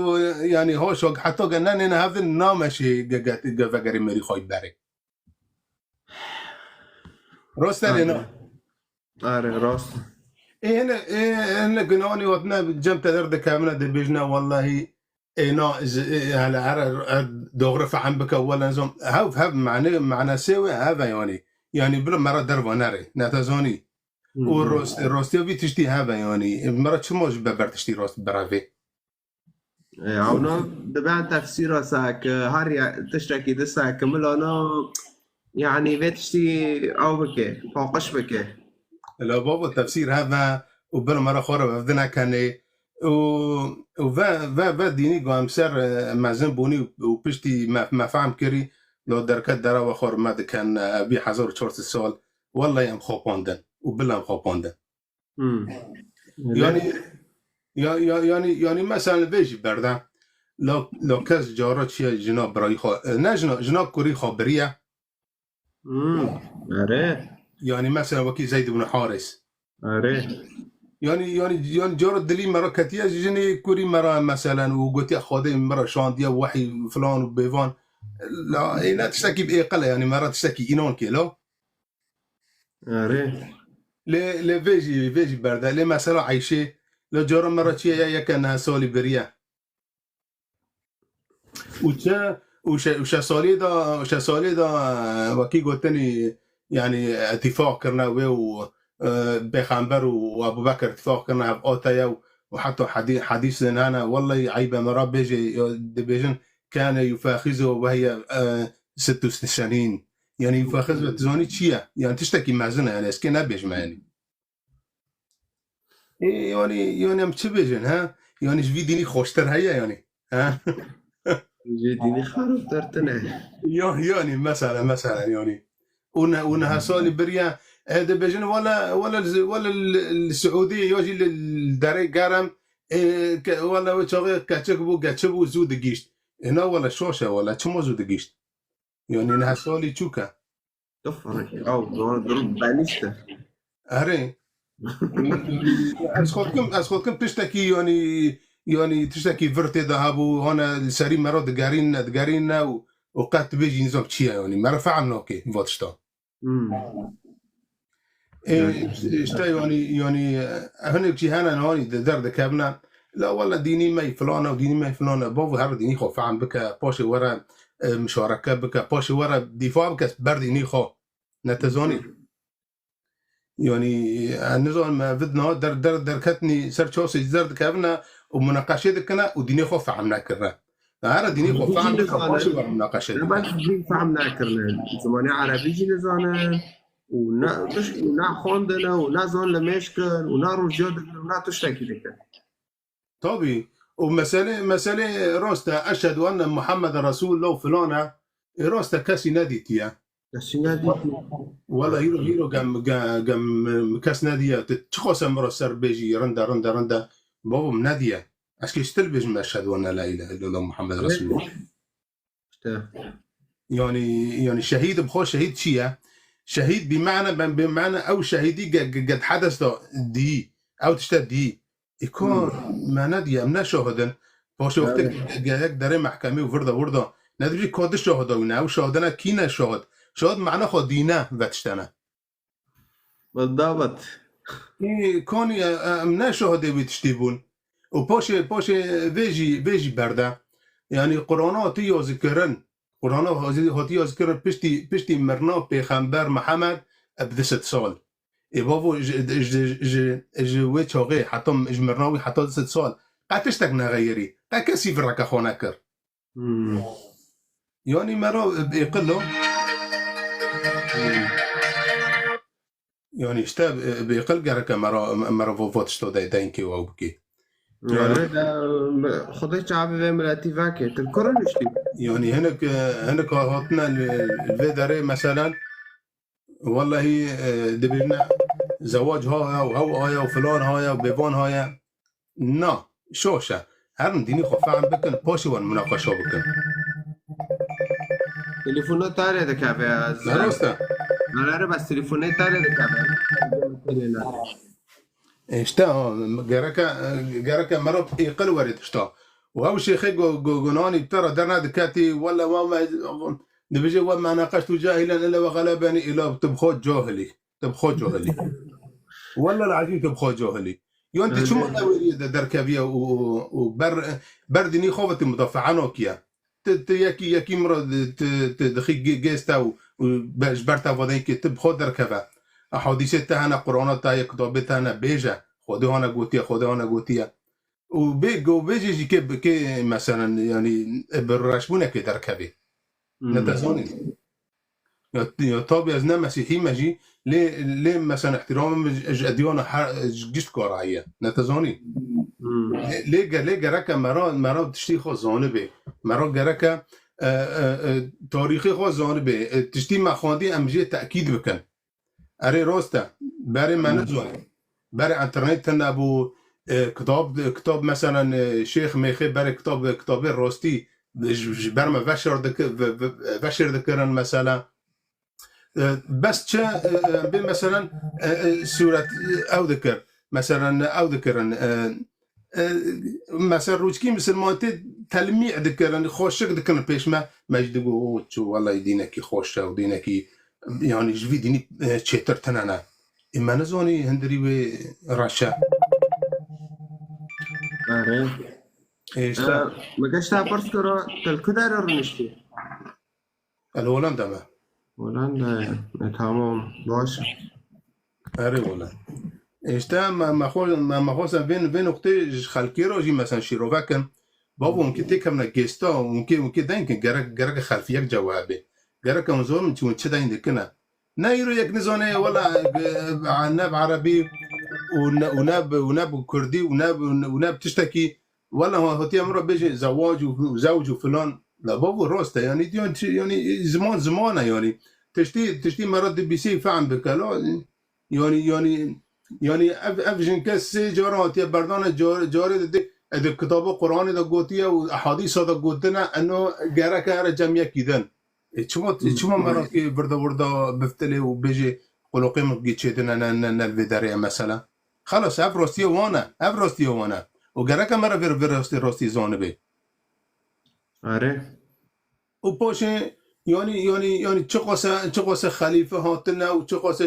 يعني هوش حتى قلنا هذا النامشي جفقري مري خوي بارك راسنا لنا راس هنا قنوني وطنا جمت درد كاملة دبجنا والله نا على دغري فعم بك ولا نزوم هاف معنى سوي هذا يعني بلا مرة درب ناري نتزوني والروست يبي تشتي هذا يعني مرة شموش ببر تشتي روست برافي عونا دبع تفسير ساك هاري تشتكي دساك ملونا يعني بتشتي أو بك فوقش بك لا بابا التفسير هذا وبلا مرة خورة بفدنا كان و ديني قام سر مازن بوني وبشتي ما فهم كري لو دركت درا وخور ما كان ابي حزور شورت السول والله يم خوبوندن وبلا خوبوندن يعني مثلا بيجي بردا لو كاس جارات شي جناب براي خو جناب كوري خبريه يعني مثلا وكي زيد بن حارس يعني جار الدليل مرة كتير جني كوري مرة مثلا وقلت يا خادم مرة شاندية وحي فلان وبيفان لا لا تشتكي بإقل يعني مرة تشتكي إنون كيلو ل فيجي بردا ل مثلا عايشة لو جار مرة شيء يا كان سولي بريا وش سولي دا وكي قلتني يعني اتفاق كرنا و بيغمبر وابو بكر اتفاق كنا بأوتايا وحتى حديث هنا والله عيبه مرة بيجن كان يفاخذه وهي 66 يعني يفاخذه تزوني تشيا يعني تشتكي معزنه يعني اسكن ابيج يعني يعني ام تشبيجن ها يعني جوي ديني خوشتر هيا يعني ها جوي ديني خربترتنا يعني مثلا يعني ونها سولي بريا هذا بيجن ولا السعوديه يجي للداري قرم ولا وتشغل كاتشبو زود جيشت هنا ولا شوشه ولا تشمو زود جيشت يعني انها سولي تشوكا تفرق او ضرب باليستا اري اسخوتكم تشتكي يعني تشتكي فرتي ذهبوا هنا السري مرات دقارين وقات بيجي نظام تشيا يعني ما رفعنا اوكي فوتشتا اشتا يعني هناك جهانا هوني درد كابنا لا والله ديني ما فلانه وديني ما فلانه بابو هر ديني خو فعم بك باشي ورا مشاركه بك باشي ورا دفاع بك برديني خو نتزوني يعني النظام ما بدنا دركتني سر تشوسي درد كابنا ومناقشه كنا وديني خو فعمنا كرنا هذا ديني خو فعم بك باشي ورا مناقشه بس فعمنا كرنا زماني عربي جي نزانه ونا خوندنا ونا زون لمشكل ونا رجال ونا تشتكي لك طبي ومسألة روستا أشهد أن محمد رسول الله فلانة روستا كاسي ناديتيا والله هيرو قام كاس نادية تتخوص أمر السر بيجي رندا بابو منادية أشكي استلبج ما أشهد أن لا إله إلا الله محمد رسول الله يعني شهيد بخوش شهيد شيا شهيد بمعنى أو شهيدي قد حدث دي أو تشتد دي يكون ما نادي أمنا شهدن باش وقتك داري محكمة وفردا ندري كود شهدنا أو شهدنا كينا شهد معناه خدينا وتشتنا بالضبط كوني أمنا شهدي بتشتيبون وباش فيجي بردا يعني قرآنات يذكرن قرآنات يذكرن بشتي مرنا بيغمبر محمد بدست سال بابو جوي شوقي حتى اجمرناوي حتى 6 سال قاتشتكنا غيري كاسي فرك اخوناكر يعني مرة بيقلو يعني اشتا بيقل قرك مرة فوفوت شتو داينكي او بكي يعني ده خدش عبي في ملاتي فاكت الكرة نشتي يعني هناك هاتنا الفيدري مثلا والله دبينا زواج هاي وهو هاي وفلان هاي وبيبان هاي نا شوشة هرم ديني خفا عم بكن باشي وان مناقشة بكن تليفونات تانية ده كافي لا راستا أنا بس تليفونات تانية ده كافي اشتا جركا مرات يقل ورد اشتا وهو شيخي جوناني ترى درنا دكاتي ولا ما نبيجي وما ناقشت جاهلا الا وغلبني الى تبخوت جاهلي ولا العجيب تبخوت جاهلي يو انت شو ما وريد دركبيه وبردني خوفت مدافع عنك يا ياكي مرة تدخي جيستا وبجبرتا فضيك تبخوت دركبه احاديثتها انا قرانتها كتابتها انا بيجا خدوها انا قوتيا وبيجي كي مثلا يعني بالرشبونه كي دركبي نتزوني طابي ازنا مسيحي ماجي ليه مثلا احترام اديان جيش كورايه نتزوني ليه جركا مرا تشتي خو زانبه مرا جركا تاريخي خو زانبه تشتي مخاندي امجي تاكيد بكن اري روستا بري ما نزوني بري انترنت ابو كتاب مثلا شيخ ميخي بري كتاب روستي برما فشر ذكرن مثلا بس چه مثلا سورة او ذكر مثلا او ذكرن مثلا روجكي مثل ما تلميع ذكرن خوشك ذكرن بيش ما يجدقوا والله يدينك خوشه ودينك يعني جوي ديني تشتر تنانا اما نزوني هندري راشا ايش ما كاش تعرف كرة الكدار رنشتي الهولندا ما هولندا تمام باش اري ولا ايش ما خوسا بين اختي خالكيرو جي مثلا شيروفاكن بابو ممكن تكمل جيستا ممكن داينك جرك خلفيك جوابي جرك منظور من تشون تشدا عندكنا نايرو يك نزونه ولا ناب عربي وناب كردي وناب تشتكي ولا هو امر بيجي زواج وفلان لا بابو روستا يعني زمان يعني تشتي مرات بي سي فهم بكلا يعني افجن كاس جورات يا بردان جاري ده كتاب قرآن ده قوتيه واحاديث ده قوتنا انه جارك رجم يكيدن شما مرات كي بردا بفتلي وبيجي قلقي مقيتشيتنا الفيداريا مثلا خلاص افروستي وانا وجارك مره في روستي زون بي اره وبوشي يعني تشقوس خليفه هاتنا وتشقوس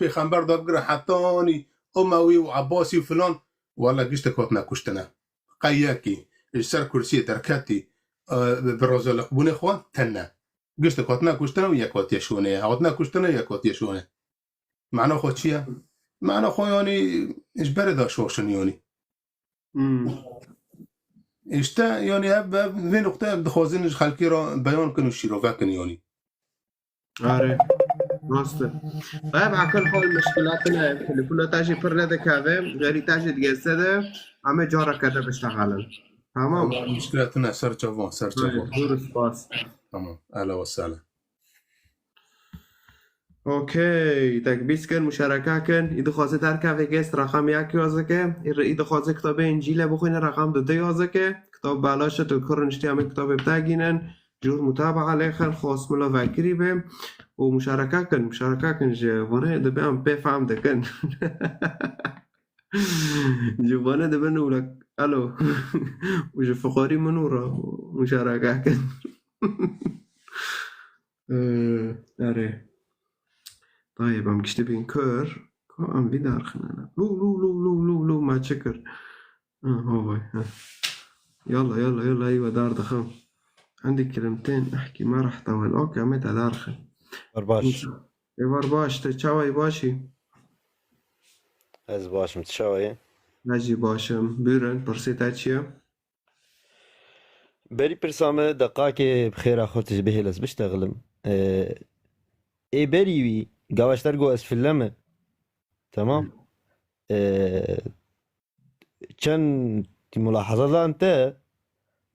بيخمبر دبر حطاني اموي وعباسي وفلان والله قشت كوتنا كشتنا قياكي السر كرسي تركاتي برازلق بون اخوان تنا قشت كوتنا كشتنا ويا كوت يشونه هاتنا كشتنا يا كوت يشونه معنا خو چيا معنا خو يعني ايش بردا شوشن يعني اشتا يعني هب في نقطة بخوزين خلقي را بيان كنو شيروفاكن يعني اره راسته طيب على كل حال مشكلاتنا تليفونات تاجي برنا ده كذا غيري تاجي تجسده عم جارة كده بشتغلن تمام مشكلاتنا سر جوان دور سباس تمام اهلا وسهلا اوكي تكبيس كن مشاركه كن اذا خواسته تركه گست رقم 1 یازکه اذا خواسته کتاب انجیل بخوین رقم 2 یازکه کتاب بلاشه تو کرنشتی هم کتاب بتاگینن جور متابعه لخن خاص ملا فکری به و مشارکه کن جوانه ده بهم بفهم دکن جوانه ده بنو لك الو وجه فقاري منورة مشاركه كن اره طيب عم كشتبين كور عم بدار خنانا لو ما تشكر هو يلا ايوه دار دخم عندي كلمتين احكي ما راح طول اوكي عميت على دارخن برباش برباش تشاوي باشي از باشم تشاوي نجي باشم بيرن برسيتاتشيا بري برسامة دقاكي بخير اخوتش به لس بشتغلم اي بريوي قاوش ترقو اسفلمه تمام كان ملاحظة أنت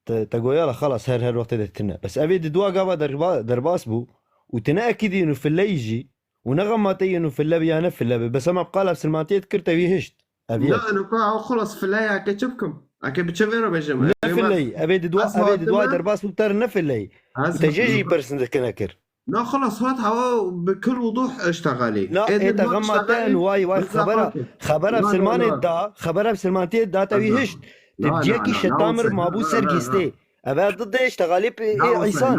تقول يلا خلاص هر وقت تنا بس أبي دوا قابا درباس بو وتنأكد إنه في اللي يجي ونغمتي إنه في اللي أنا في اللي بس ما بقى لبس الماتي تكرت أبي هشت أبي لا أنا قاعد خلص في اللي أكيد شوفكم أكيد بتشوفينه بجمع في اللي أبي دوا درباس بتر نف اللي تجيجي برسنت كناكر لا خلاص هات هوا بكل وضوح اشتغلي لا إيه تغمتين واي خبرها بسلمانتي دا تبي هشت تبجيكي شتامر مابو سرقيستي أبا ضد اشتغالي بإيسان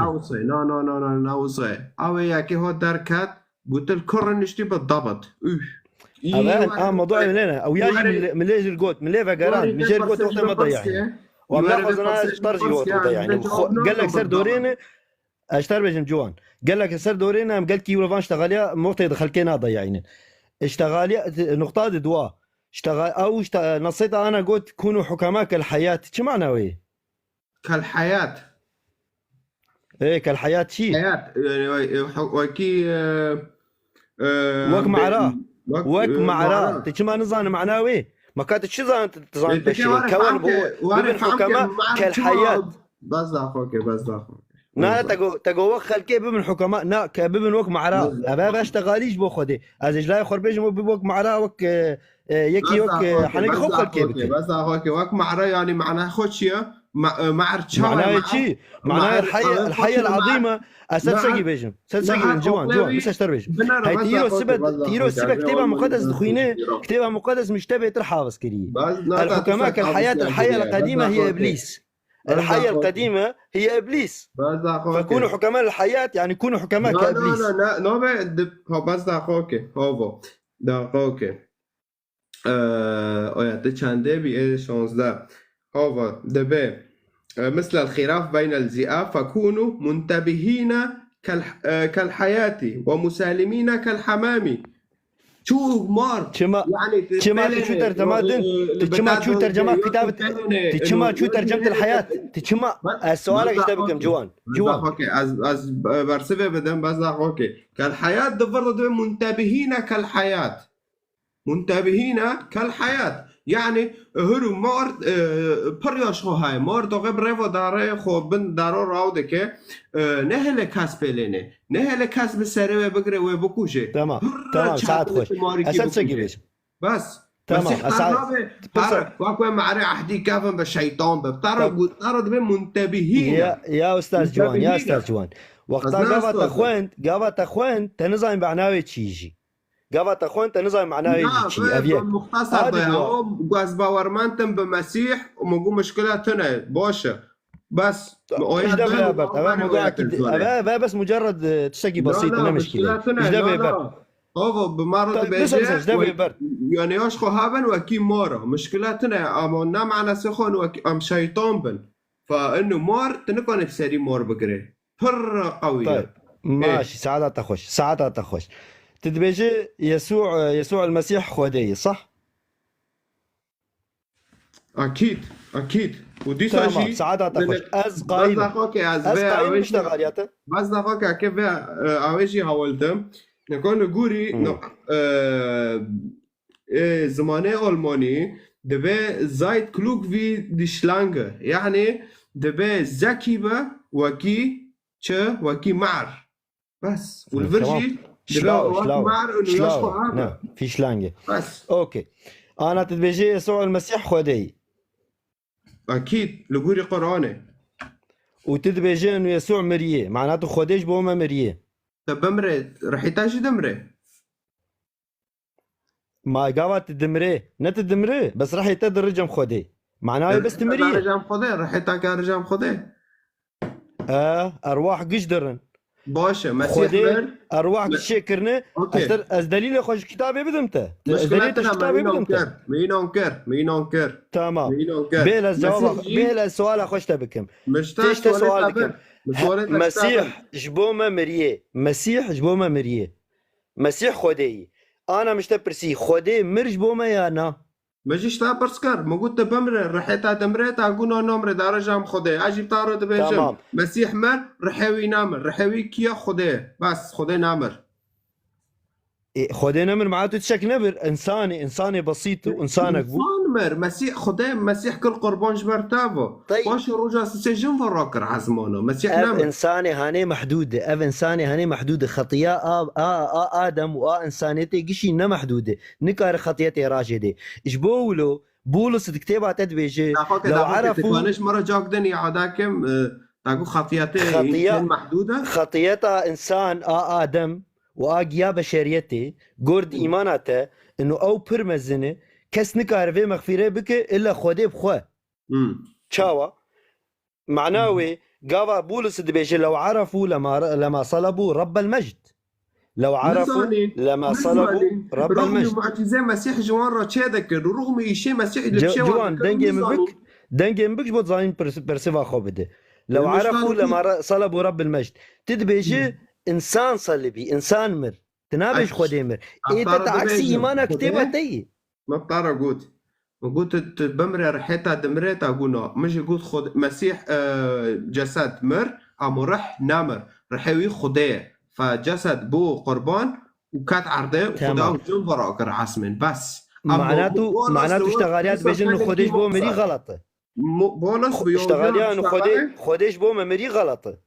ناوصي أوي ياكي هو دركات بوتل كورن نشتي بالضبط أبا موضوعي من هنا أو يجي من ليش الجوت من ليه فقران من جير الجوت وقت ما ضيعني وبناخذ أنا اشترجي وقت ضيعني قال لك سر دورين اشتر بجم جوان قال لك سر دورين قال لك يورفان اشتغاليا موقت يدخل كينا ضيعين اشتغاليا نقطة دوا اشتغل نصيت أنا قلت كونوا حكماء كالحياة شو معنى ويه كالحياة ايه كالحياة شيء حياة يعني وكي وك معراه وك معراه تشما نظام معناوي ما كانت شو زان تظن بشيء كون بين حكماء كالحياة بس اخوك نا تقو خلكي بمن حكماء نا كبمن وك معراه ابا باش تغاليش بو خدي از لا خربيج مو بوك معراه وك يكي وك حنك خو خلكي بس اخوك وك معراه يعني معناها خوشيا معناها شيء معناها الحياة العظيمة أسلسجي بيجم سلسجي جوان مش أشتر بيجم هاي تيرو السبت كتابة مقدس دخينة كتابة مقدس مشتبه ترحافظ كريه الحكماء كالحياة الحياة القديمة هي إبليس الحياة القديمة هي إبليس فكونوا حكماء الحياة يعني كونوا حكماء كإبليس لا بس دا أخوك تشاندي بإيه شانس ده هو دبي مثل الخراف بين الذئاب فكونوا منتبهين كالحياة ومسالمين كالحمام شو مار يعني تشما شو ترجمة تشما شو ترجمة كتابة تشما شو ترجمة الحياة تشما السؤال كتابكم جوان اوكي از برسفه بدم بس اوكي كالحياة دفرض منتبهين كالحياة منتبهين كالحياة يعني هرو مار پریاش خو های مار تو قبل رو داره خو بن دارو راو دکه نه کسب لینه نه کسب سره و بگره و بکوشه تمام ساعت خوش اصلا سجلش بس تمام اساعد واكو معري عهدي كافن بالشيطان بتعرض بين منتبهين يا استاذ جوان وقت قابت اخوان تنظام معناوي تشيجي قابت اخوان تنظام معناوي تشي ابيك مختصر ضيعهم جواز باورمانتم بمسيح ومقو مشكلاتنا باشا بس ايش دبي يا برت موضوعك بس مجرد تشتكي بسيط ما مشكله ايش دبي يا برت هو بمرض بيجي يعني ايش خو هابن وكي مارا مشكلاتنا امنا معنا سخون وام شيطان بن فانه مار تنكون بسري مار بقري فر قويه طيب ماشي ساعات تخش تدبيجي يسوع المسيح خودي صح؟ اكيد ودي تمام ساعات تخش از قايم اشتغالياته بس دقيقه كيف اوجي هولدم نكون نقولي زمانه ألماني دبي زايد كلوك في دي شلانجة يعني دبي ذكي با وكي معر بس والفرجي شلاو في شلانجة بس اوكي انا تدبيجي يسوع المسيح خودي اكيد لقولي قرآني وتدبيجي انه يسوع مريه معناته خوديش بوما مريه طب بمري رح يتاجي دمري ما قاوات دمري نت دمري بس رح يتد رجم خودي معناه بس تمريه رجم خودي رح يتاكي رجم خودي ارواح قشدرن باشا مسيح ارواح شكرنا از دليل خوش كتابي بدمته دليل كتابي بدمته مين انكر تمام بلا الجواب بلا السؤال خوش تبكم تيش سؤالك مسيح جبوما مريه مسيح خودي انا مش تبرسي خودي مرج بوما يا نا مجيش تابرسكر ما قلت بمر رحيت دمرت اقول نمر درجه خودي اجيب طارد بيجم مسيح مر رحوي نامر رحوي كيا خودي بس خودي نامر خودي نامر معناته تشك نبر انساني بسيط وانسانك انسان نمر مسيح خدام مسيح كل قربان جبر تابو طيب. باش رجع سجن فراكر عزمانه مسيح اف نمر انساني هاني محدوده اف انساني هاني محدوده خطيئه ادم انسانيتي قشي نا محدوده نكار خطيئتي راجده اجبولو بولس كتابات تدبيجي لو عرفوا تكونش مره جاك دنيا عداكم تاكو خطيئتي محدوده خطيئتها انسان ادم واجيا بشريتي قرد ايماناته انه او برمزنه كس نكار في مغفره بك الا خودي بخوا تشاوا معناوي قاوا بولس دبيجي لو عرفوا لما صلبوا رب المجد لو عرفوا لما صلبوا رب المجد معجزه مسيح جوان را چه دكر رغم يشي مسيح اللي جوان دنجي مبك بوت زاين برسيفا خو بده لو عرفوا لما صلبوا رب المجد تدبيجي انسان صلبي انسان مر تنابش خودي مر ايه تعكسي ايمانك كتابتي ما بتعرف قلت بمر رحيتها دمرتها قلنا مش قلت خد مسيح جسد مر أما رح نمر رحوي خداه فجسد بو قربان وكات عرضه وخداه وجن فراكر عصمن بس معناته اشتغاليات بيجن خديش بو مري غلطه بولس اشتغاليان خديش بو مري غلطه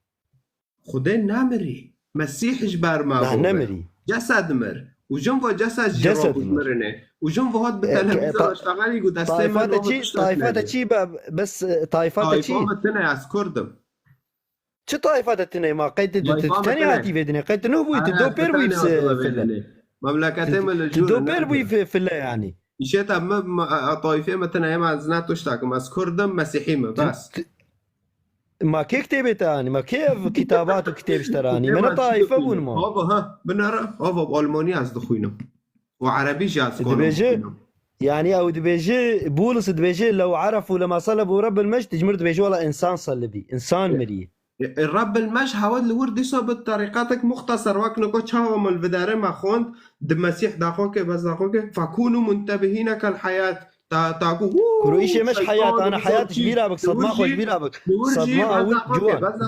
خداه نمري مسيح جبار ما نمري جسد مر وجنبه جسد مرنه وجنبه هاد بالتلفزيون اشتغل يقول طائفات شي بس طائفات شي متنا اسكردم شو طائفات تني ما قيد تاني هاتي فيدني قيد نوبوي تدو بيروي في مملكتهم الجور تدو بيروي في الله يعني يشيتها ما طائفه متنا يما زنات تشتاك ما اسكردم مسيحيمه بس ما كي كتبت أنا ما كيف كتابات وكتاب اشتراني من طائفة ون ما هذا ها بنرى هذا بألمانيا أصدق خوينا وعربي جاز دبيجي يعني أو دبيجي بولس دبيجي لو عرفوا لما صلبوا رب المجد تجمر دبيجي ولا إنسان صلبي إنسان مري الرب المجد حاول الورد يسوى بالطريقاتك مختصر وقت نقول شاو من الفدارة ما خوند دمسيح داخوك بس داخوك فكونوا منتبهين كالحياة تاكو كرويشي مش حياة أنا حياة كبيرة بك صدمة خوش كبيرة بك صدمة أول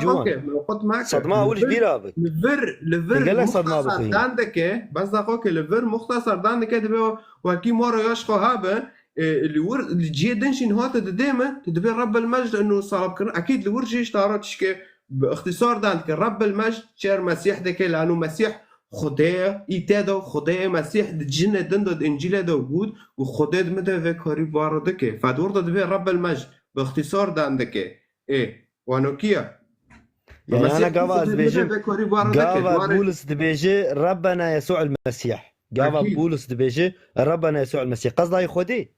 جوان صدمة أول كبيرة بك لفر مختصر داندك بس داخوك لفر مختصر داندك تبي وكي مرة يشخو هابا اللي جي دنشين هات ديما تدبي رب المجد انه صلب اكيد الورجي اشتهرتش باختصار داندك رب المجد شير مسيح دك لانه مسيح خدای ایتادا خدای مسیح جن دند انجیل دا بود و خدای مده و کاری وارده که فدور داد به رب المجد باختصار دنده که وانو کیا يعني انا قاوا دبيجي قاوا بولس دبيجي ربنا يسوع المسيح قاوا بولس دبيجي ربنا يسوع المسيح قصده خدي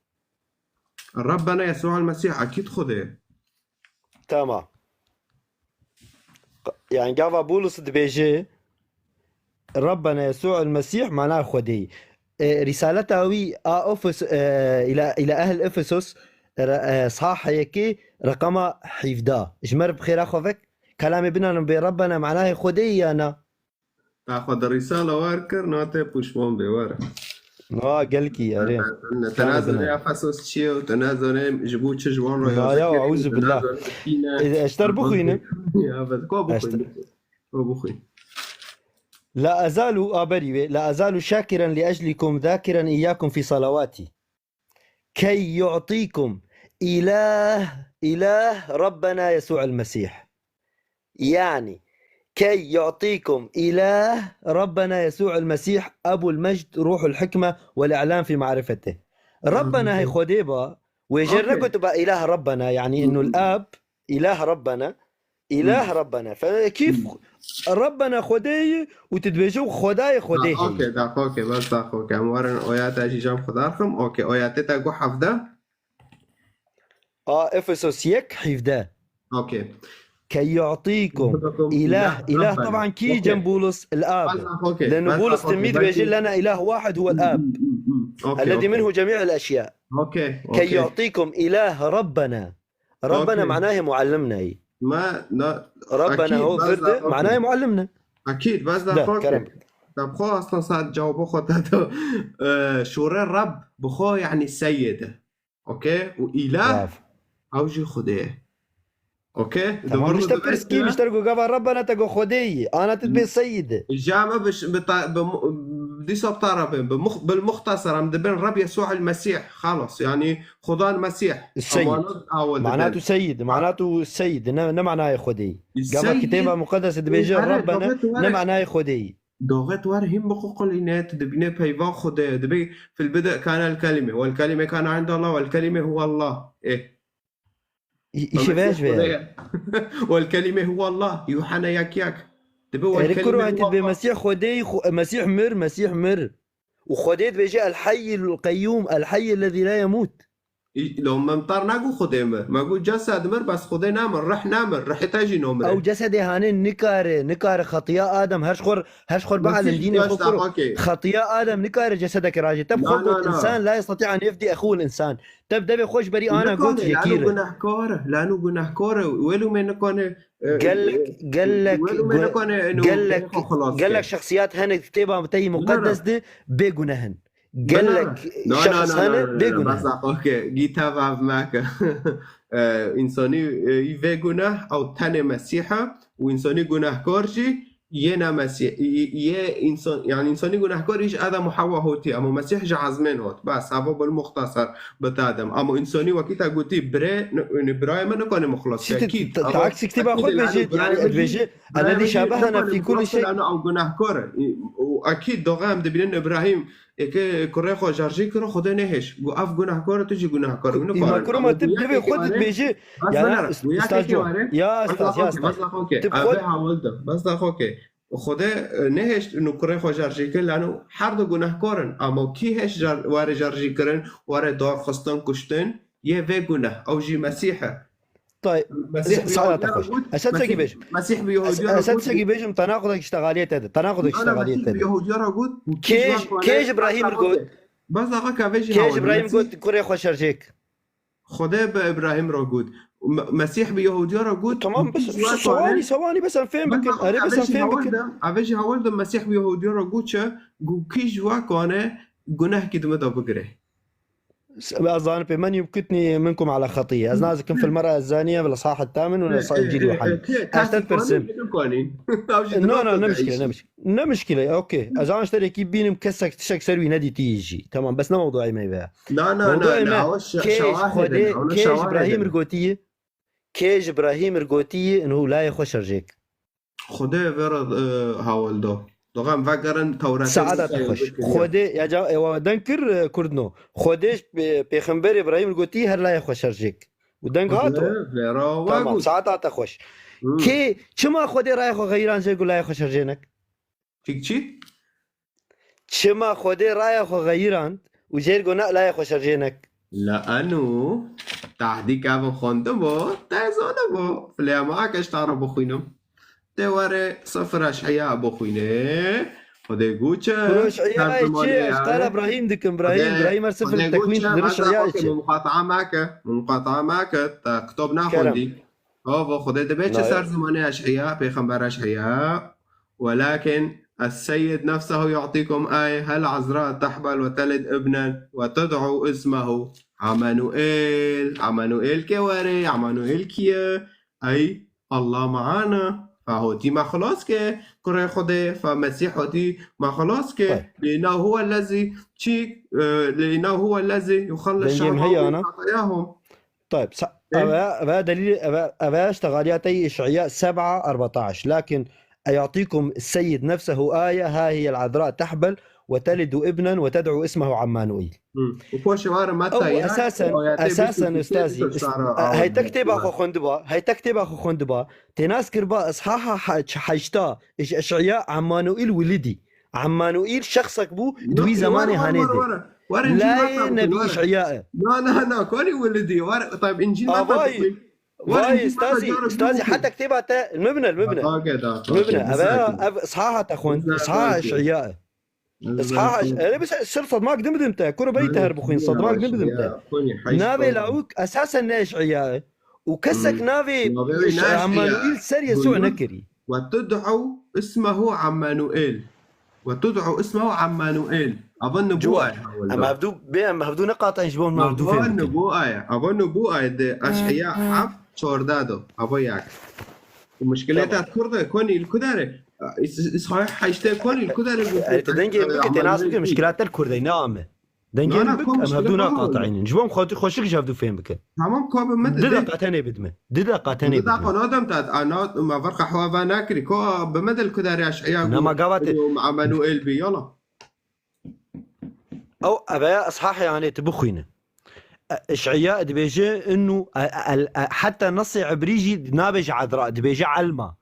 ربنا يسوع المسيح اكيد خدای تمام يعني قاوا بولس دبيجي ربنا يسوع المسيح معناه خدي رسالته وي الى اهل افسس صحاح هيك رقم حفظه اجمر بخير اخوك كلامي بنا بربنا معناه خدي انا تاخذ الرساله واركر نوتي بوشبون بورا قالكي يا تنازل افسس شيء وتنازل جبوت جوان يا اعوذ بالله اشتر بخينا يا بدكو بخين لا أزال شاكرا لأجلكم ذاكرا إياكم في صلواتي كي يعطيكم إله ربنا يسوع المسيح يعني كي يعطيكم إله ربنا يسوع المسيح أبو المجد روح الحكمة والإعلام في معرفته ربنا هي خديبة ويجرقوا تبقى إله ربنا يعني إنه الآب إله ربنا فكيف ربنا خدای و تدبیجو خدای خدای اوکی داخوکه بس داخوکه اموارن آیات اجیجام خدارخم اوکی آیات تاگو حفظه افسس 1 حفظه اوكي كي يعطيكم إله طبعا كي جنب بولس الآب لأنه بولس تلميذ بيجي لنا إله واحد هو الآب الذي منه جميع الأشياء كي يعطيكم إله ربنا معناه معلمنا ما لا ربنا هو فرد معناه معلمنا أكيد بس ده طب خو أصلا صار جوابه خدته شورى الرب بخو يعني السيد أوكي وإله أوجي خديه اوكي مش تفرسكي مش ترجو جابا ربنا تجو خديه انا تتبي السيد الجامعه بدي سبطارة بالمختصر عم دبن رب يسوع المسيح خلص يعني خدا المسيح السيد معناته سيد معناته السيد نه معناه خدي قبل كتابة مقدسة دبيجي ربنا نه معناه خدي دوغت وارهم بقولينات دبني بيفا خدا دبي في البدء كان الكلمة والكلمة كان عند الله والكلمة هو الله إيه يشبهش بها والكلمة هو الله يوحنا ياك الكرة تبي مسيح خدي مسيح مر وخديت بيجي الحي القيوم الحي الذي لا يموت لو ممطر ناقو خدي مر ما قول جسد مر بس خدي نامر رح تاجي نومر او جسد هانين نكار خطيئة ادم هشخر بعد الدين خطيئة ادم نكار جسدك راجل تبخل الانسان لا يستطيع ان يفدي اخوه الانسان تبدا بخش بري انا قلت شكير لانه جناحكاره ولو من كون قال لك شخصيات هنا كتابها متي مقدس دي بجناهن قال لك شخص هنا بجناهن اوكي جيتا معك انساني يفي جناح او تاني مسيحه وانساني جناحكارجي ينا مسيح انسان يعني انساني جناحكار ايش ادم وحواء هوتي اما مسيح جا عزمين هوت بس هذا بالمختصر بتادم اما انساني وقتها قلتي براي ما نكون مخلص اكيد تعكس كتابها خد بيجي يعني بيجي الذي شابهنا في كل شيء انا او جناحكار واكيد دوغام دبين ابراهيم كره خو جارجي كره خدا نهش وقف جناحكار تجي جناحكار ما كره ما تبي خد بيجي يعني استاذ يا استاذ بس اوكي خدا نهش انه كره خو جارجي كن لانه هر دو گناهکارن اما کی هش واره جارجی کرن واره دار خستن کشتن یه و گناه او جی مسیحه طيب اساسا بيش مسيح بيهوديا اساسا بيش تناقض اشتغاليات هذا تناقض اشتغاليات هذا بيهوديا رغوت كيش ابراهيم رغوت بس دقه كافيش كيش ابراهيم قلت كوري خوش شرجيك خدا بابراهيم رغوت مسيح بيهوديا رغوت تمام بس ثواني بس فين بك انا بس فين بك افيش هولد مسيح بيهوديا رغوت چه گو كيش وا كونه گناه كدمه دا بگره أظن بمن يمكنني منكم على خطية أزنازكم في المرأة الزانية بالإصحاح الثامن والإنجيل يوحنا أشتد برسم لا مشكلة أوكي أزان اشتري كيب بين مكسك تشك سروي نادي تيجي تمام بس موضوعي ما يبقى لا كيش إبراهيم رجوتية إنه لا يخش رجيك خده فرض هاول ده دوغام فكرن تورات سعادة تخش خودي يا جا ودنكر كردنو خوديش بيخمبر ابراهيم القوتي هر لا يخش رجيك ودنكاتو تمام سعادة تخش كي شما خودي رايح غيران زي يقول لا يخش رجينك فيك شي شما خودي رايح غيران وجير قلنا لا يخش رجينك لانه تحدي كابو خوندبو تازونبو فليا معك اشتعر بخوينم دواره سفر اشعياء بخوينه خده گوچه اشعياء اشتغل ابراهيم دك ابراهيم سفر التكوين تدرس اشعياء مقاطعه معك كتاب نخوندي هو خده دبيتش سر زمان اشعياء پیغمبر اشعياء ولكن السيد نفسه يعطيكم آية هل عذراء تحبل وتلد ابنا وتدعو اسمه عمانوئيل كواري عمانوئيل كيه أي الله معانا فهوتي ما خلاص که کره خوده فمسیح هوتي ما خلاص که لأنه هو الذي لأنه هو الذي يخلص شعبه خطاياهم. طيب هذا دليل اشتغالياتي إشعياء 7:14 لكن أيعطيكم السيد نفسه آية ها هي العذراء تحبل وتلد ابنا وتدعو اسمه عمانوئيل. اساسا استاذي هي تكتب اخو خندبا تناسكر با اصحاحها حشتا اشعياء عمانوئيل ولدي عمانوئيل شخصك بو دوي زماني هانيدي لا نبي اشعياء لا كوني ولدي طيب انجيل واي استاذي حتى كتبها المبنى اصحاحها تخون اصحاح اشعياء اصحاح انا بس صرت صدماك دمدمته كره بيته هربخين صدماك دمدمته نافي لاوك اساسا ناش عياء وكسك نافي عمانوئيل سر يسوع نكري وتدعو اسمه عمانوئيل اظن بو آية اما هبدو نقاط يشبهون ما هبدو فين اظن بو آية اشعياء عف شوردادو ابو ياك ومشكلتها كرده كوني الكداره صحيح حيشتي كل الكدر تدنجي بك تناس بك مشكلات الكردي نعم دنجي بك ام هبدونا قاطعين جبهم خاطر خوشك جابدو فين بك تمام كوب مد دقيقتين بدمه دقيقتين بدمه قنادم تاع انا ما فرق حوا ناكري كو بمدى الكدر يا اشعياء انما قابت مع مانويل بي يلا او ابا اصحاح يعني تبخينا اشعياء دبيجي انه حتى نص عبريجي نابج عذراء دبيجي علمه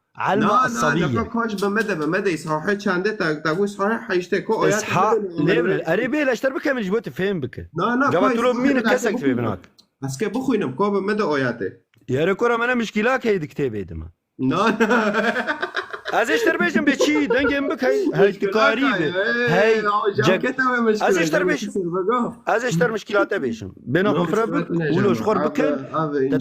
الصبيه لا كوش بمدى صحيح شانده تاغو صحيح حيشتكو اصحاح ليبل اريبي لا اشتر بك من جبت فين بك لا قابت له مين كسك في بناك بس كيف بخوينم كو بمدى اوياته يا ركوره انا مشكلات هي دكتيبه دما لا از اشتر بيجم بشي دنجم بك هي تقاريبه هي از اشتر بيش از اشتر مشكلات بيشم بينا غفربك ولو شخور بك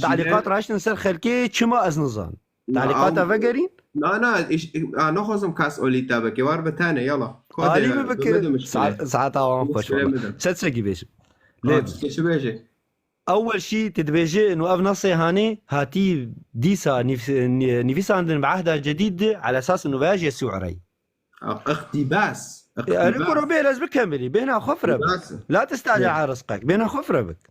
تعليقات راش نسر خلكي چما از نظام تعليقات فقرين لا انا خصم كاس اولي تابك وار بتانه يلا علي بك ساعات عوام خوش والله سدسقي بيش ليه شو بيجي اول شيء تدبيجي انه اب نصي هاني هاتي ديسا نفيسا عندنا بعهدها جديد على اساس انه باجي يسوع ري اقتباس انا كورو بيلاز بكملي بينها خفره لا تستعجل على رزقك بينها خفره بك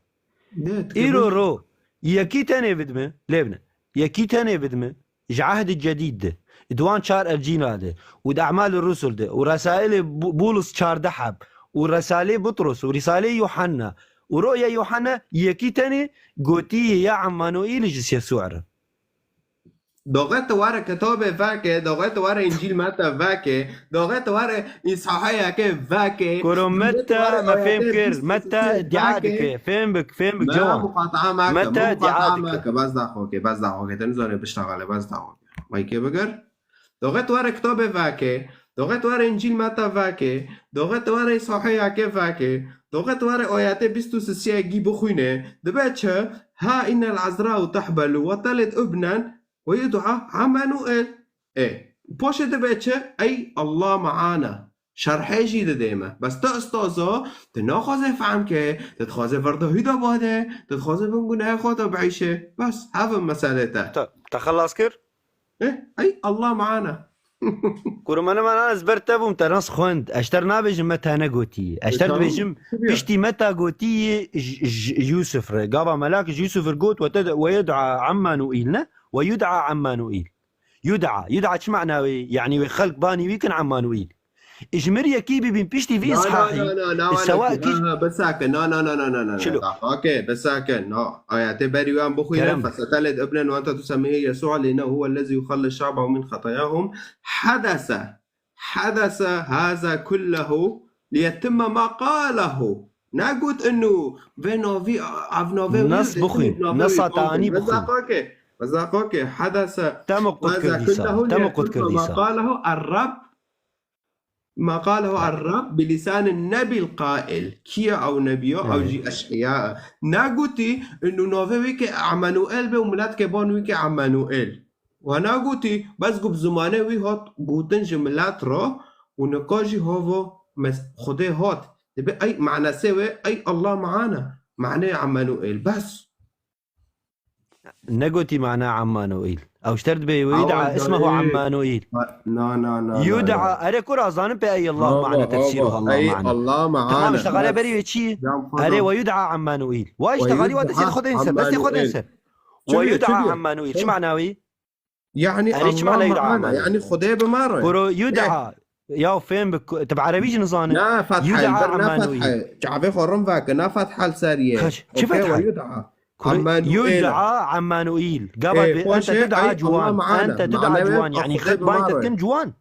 ايرو رو يكي تاني بدمه ليبنا يكي تاني بدمه عهد الجديد ده دوان شار الجينا ده ودعمال الرسل ده ورسائل بولس شار دحب ورسائل بطرس ورسائل يوحنا ورؤيا يوحنا يكي تاني قوتي يا عمانوئيل جس يسوع دوغت واره كتاب فاكه دوغت واره انجيل متى فاكه دوغت واره اصحاحيه كيف فاكه كورو متى ما فهم كير متى ادعادك فهم بك جوان مقاطعه معك متى ادعادك بس دعوك تنزل بشتغل بس دعوك مايكي بقر دوغت واره كتاب فاكه دوغت واره انجيل متى فاكه دوغت واره اصحاحيه كيف فاكه دوغت واره آيات 23 جي بخوينه دبتشه ها ان العذراء تحبل وتلد ابنا ويدعى عمانوئيل ايه بوش دبتشه اي الله معانا شرحه جيده ديما بس تأستاذا تناخذ فهمك تتخاذ فرده هيدا باده تتخاذ بمقنها خاطر بعيشه بس هذا مسألته تخلص كر ايه اي الله معانا كورم انا زبرتب ومتناس خوند اشتر نابج متى نقوتي اشتر بيجم بشتي متى قوتي يوسف قابا ملاك يوسف القوت ويدعى عمانوئيلنا ويدعى عمانوئيل يدعى ايش معناه يعني ويخلق باني ويكن عمانوئيل اجمر يكيبي بين بيشتي في اصحاحي السواء كيش بساكن لا شلو اوكي بساكن ايات بريوان بخير فستلد ابنا وانت تسميه يسوع لانه هو الذي يخلص شعبه من خطاياهم حدث هذا كله ليتم ما قاله نقول انه فينوفي افنوفي نص بخي نص تاني بخي بس اوكي حدث هذا كله ما قاله الرب بلسان النبي القائل كيا او نبيو او جي اشعياء ناغوتي انه نوفيك عمانوئيل بوملات كبون ويك عمانوئيل وناغوتي بس قب زمانه وي هوت غوتن جملات رو ونقاجي هوفو خده هوت اي معنى سوى اي الله معانا معناه عمانوئيل بس نقوتي معناه عمانوئيل او اشترت به ويدعى اسمه عمانوئيل لا يدعى اري كرة ظانن بأي الله معنا تفسيره الله معنا الله معنا تمام اشتغالي بري شيء اري ويدعى عمانوئيل واشتغالي وتسير خذ انسر بس خذ انسر ويدعى عمانوئيل شو معناوي يعني الله معنا يعني خديه بمره كرو يدعى يا فين بك تبع عربيش نظام لا فتح يدعى عمانوئيل شعبي خرم فاك نا فتح السريه شو فتح يدعى عمانوئيل قبل انت تدعى جوان انت تدعى جوان يعني خد باين تكن جوان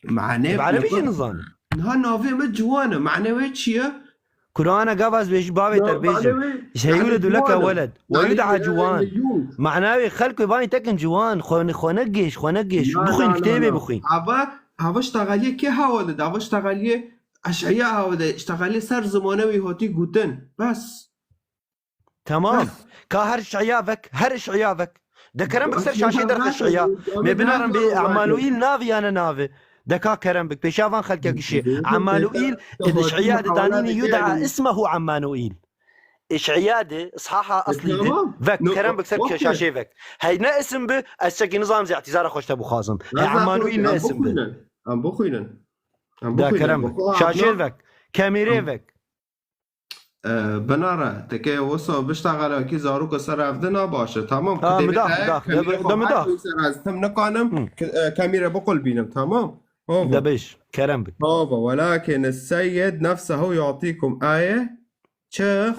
معناه بعرفش نظام ها نوفي مجوانه معناه ويتشي كورانا قبز بيش بابي تربيج سيولد لك ولد ويدعى جوان معناه خلق باين تكن جوان خونقش بخين كتابه بخين هوا اشتغاليه كي هاولد هوا اشتغاليه اشعياء هاولد اشتغاليه سر زمانوي هوتي قوتن بس تمام كهر شعيافك ده كرم بكسر شاشي درخ الشعياء ما بنارن بعمانوئيل نافي انا نافي ده كرم بك بشافان خلقك شيء عمانوئيل اذا شعياء دانيني يدعى اسمه عمانوئيل ايش عياده اصحاحها اصلي تمام فك كرم بكسر اوكي شاشي فك هي نا اسم به الشكل نظام زي اعتذار اخوش ابو خازم هي عمانويل نا اسم به ام بخوينن دا كرم بك شاشي فك كاميري فك بناره تكي وصو بشتغل كي زاروك سر افدنا باشه تمام مداخ ده مداخ تم نقانم كاميرا بقول بينم تمام ده بيش كرم بك هذا ولكن السيد نفسه يعطيكم آية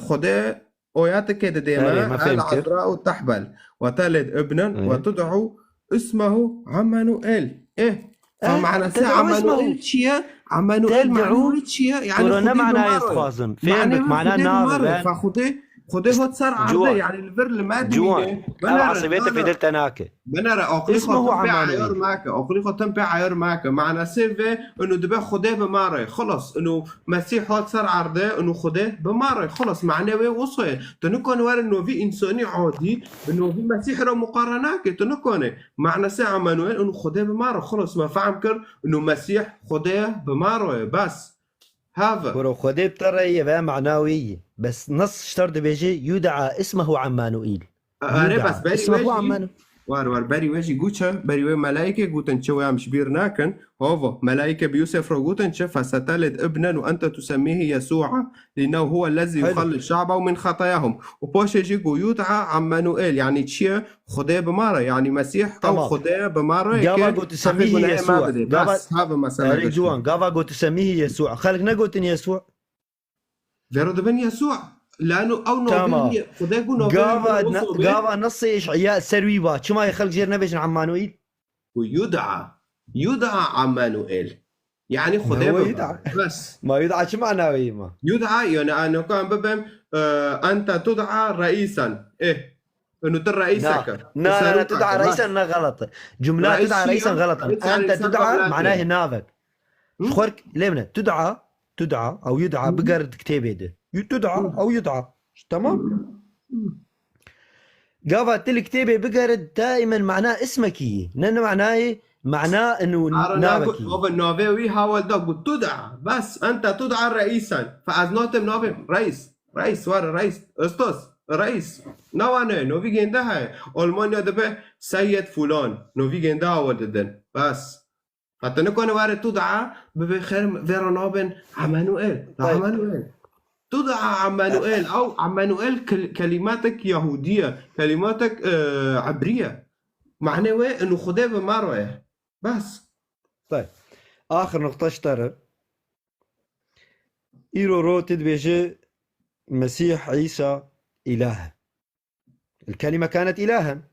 خده آياتك ديما العذراء تحبل وتلد ابنا وتدعو اسمه عمانوئيل إيه فمعنى عمانوئيل شيء عمانوئيل معنوه شيء يعني خده معناه يتخازم فين معناه نار خده هو تصار عرضه يعني الفر المادي جوان عصبيته في دلتا ناكي بنرى اسمه عمانوئيل معك اخريخو تنبي عيار معك معنى سيفي انه دبي خده بماره خلص انه مسيح هو تصار عرضه انه خده بماره خلص معناه وصل تنكون ور انه في انساني عادي انه في مسيح رو مقارناك تنكون معنى سي عمانوئيل انه خده بماره خلص ما فهم كر انه مسيح خده بماره بس هذا ورو خده بترى يبقى معنوية بس نص شرط بيجي يدعى اسمه عمانوئيل بس بري اسمه عمانوئيل وار بري وجي جوتشا بري ملائكة جوتن شوي مش بيرناكن هوفا ملائكة بيوسف رو جوتن فستلد ابنا وأنت تسميه يسوع لأنه هو الذي يخلص شعبه من خطاياهم وبوش يجي يدعى عمانوئيل يعني تشي خداه بمارة يعني مسيح أو خداه بمارة جابا قلت تسميه يسوع بس هذا مثلا رجوان جابا قلت تسميه يسوع خلق نقول يسوع فيرد بن يسوع لانه او نوبل خداكو نوبل قاوا نص اشعياء سرويبا شو ما يخلق جير نبيش عمانوئيل يدعى عمانوئيل يعني خدا بس ما يدعى شو معناه ما يدعى يعني انا كان ببم انت تدعى رئيسا ايه انه ترى رئيسك لا تدعى رئيسا غلط جمله تدعى رئيسا غلط انت تدعى معناه نافك خرك لمنه تدعى او يدعى بقرد كتابه ده تدعى او يدعى تمام قافت الكتابه بقرد دائما معناه اسمك لانه معناه انه نافك هو النوفي حاول ده تدعى بس انت تدعى رئيسا فازنوتم نوفي رئيس ور رئيس استاذ رئيس نوفي جنده المانيا ده سيد فلان نوفي جنده وددن بس حتى نكون وارد تدعى بخير فيرونوبن عمانوئيل تدعى عمانوئيل او عمانوئيل كلماتك يهوديه كلماتك عبريه معناه انه خداه بمروه بس طيب اخر نقطه اشترى ايرو روتد بيجي المسيح عيسى اله الكلمه كانت الها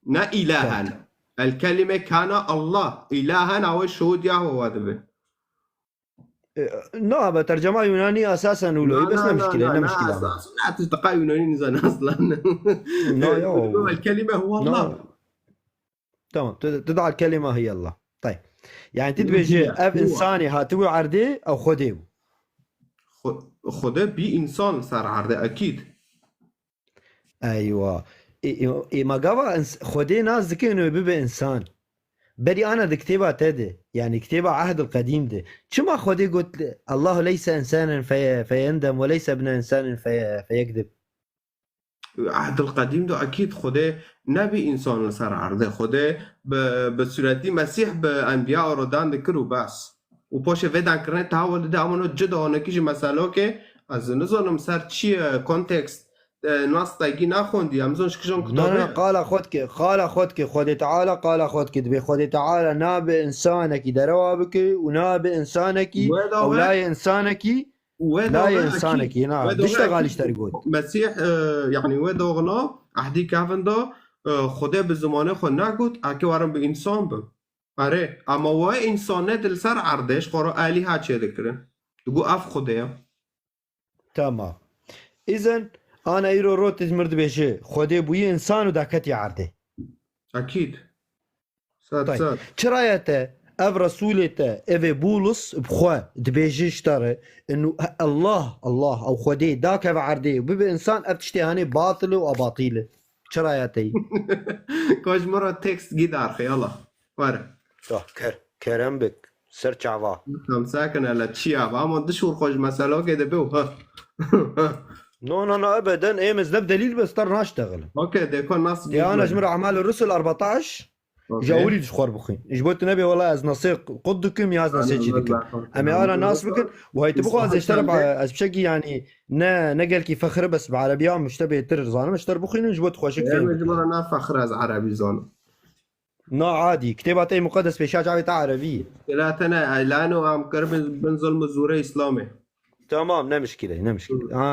نا الها الكلمة كان الله إلها أو الشهود يهوه وادبه نعم ترجمة يوناني أساسا ولوي بس مشكلة لا تتقى يوناني نزان أصلا الكلمة هو الله تمام تدعى الكلمة هي الله طيب يعني تدبجي أب إنساني هاتوي عردي أو خديو خده بي إنسان صار عردي أكيد أيوة ما قابا خدي ناس ذكي انه بيبقى انسان بدي انا ذي كتابة تدي يعني كتابة عهد القديم دي شو ما خدي قلت الله ليس انسانا فيندم وليس ابن انسان فيكذب عهد القديم ده اكيد خدي نبي انسان صار عرضه خدي بصورتي مسيح بانبياء ردان ذكروا بس وباش فيدان كرنت تحول ده امانو جدا انا كيجي مسألة که از نظرم سر چی کانتکست ناس تايجي ناخوندي امزونش كشون كتابه لا قال خدك خدي تعالى قال خدك دبي خدي تعالى نابي انسانك دروابك ونابي انسانك ولاي انسانك ولاي انسانك هنا بيشتغل يشتري مسيح يعني ودوغنا احدي كافندا خدا بالزمانه خو ناقوت اكي وارم بانسان ب اره اما و انسانه دل سر عردش خورو الها چه ذكرن تقو اف خدا تمام اذا أنا إيرو روت تمرد بيشي خدي بوي إنسان وداكتي عرضه أكيد طيب شرايته أف رسولته إفي بولس بخوا دبيجي اشترى إنه الله أو خدي داك عرضه وبيبي إنسان أفتشتهاني باطله وأباطيله شرايته كوش مرة تكست جيد عارفة يلا وارا كرم بك سرچ عوا هم ساكن على تشي عوا ما دشور خوش مسألة كده بيو ها نو ابدا ايه مزدف دليل بس ترى اشتغل اوكي ده يكون نص يا انا جمر اعمال الرسل 14 جاولي تشخر بخين اجبوت نبي والله از نصيق قدكم يا از نسيج دكم امي انا ناس بكن وهي تبغوا از اشترب از بشكي يعني نقل كي فخر بس بعربيه مشتبه تر زانه مشتر بخين جبوت خوشك فين جمر انا فخر از عربي زانه نا عادي كتابات اي مقدس بيشاج عربيه لا انا لانه عم قرب بنظلم الزوري اسلامي تمام لا مشكله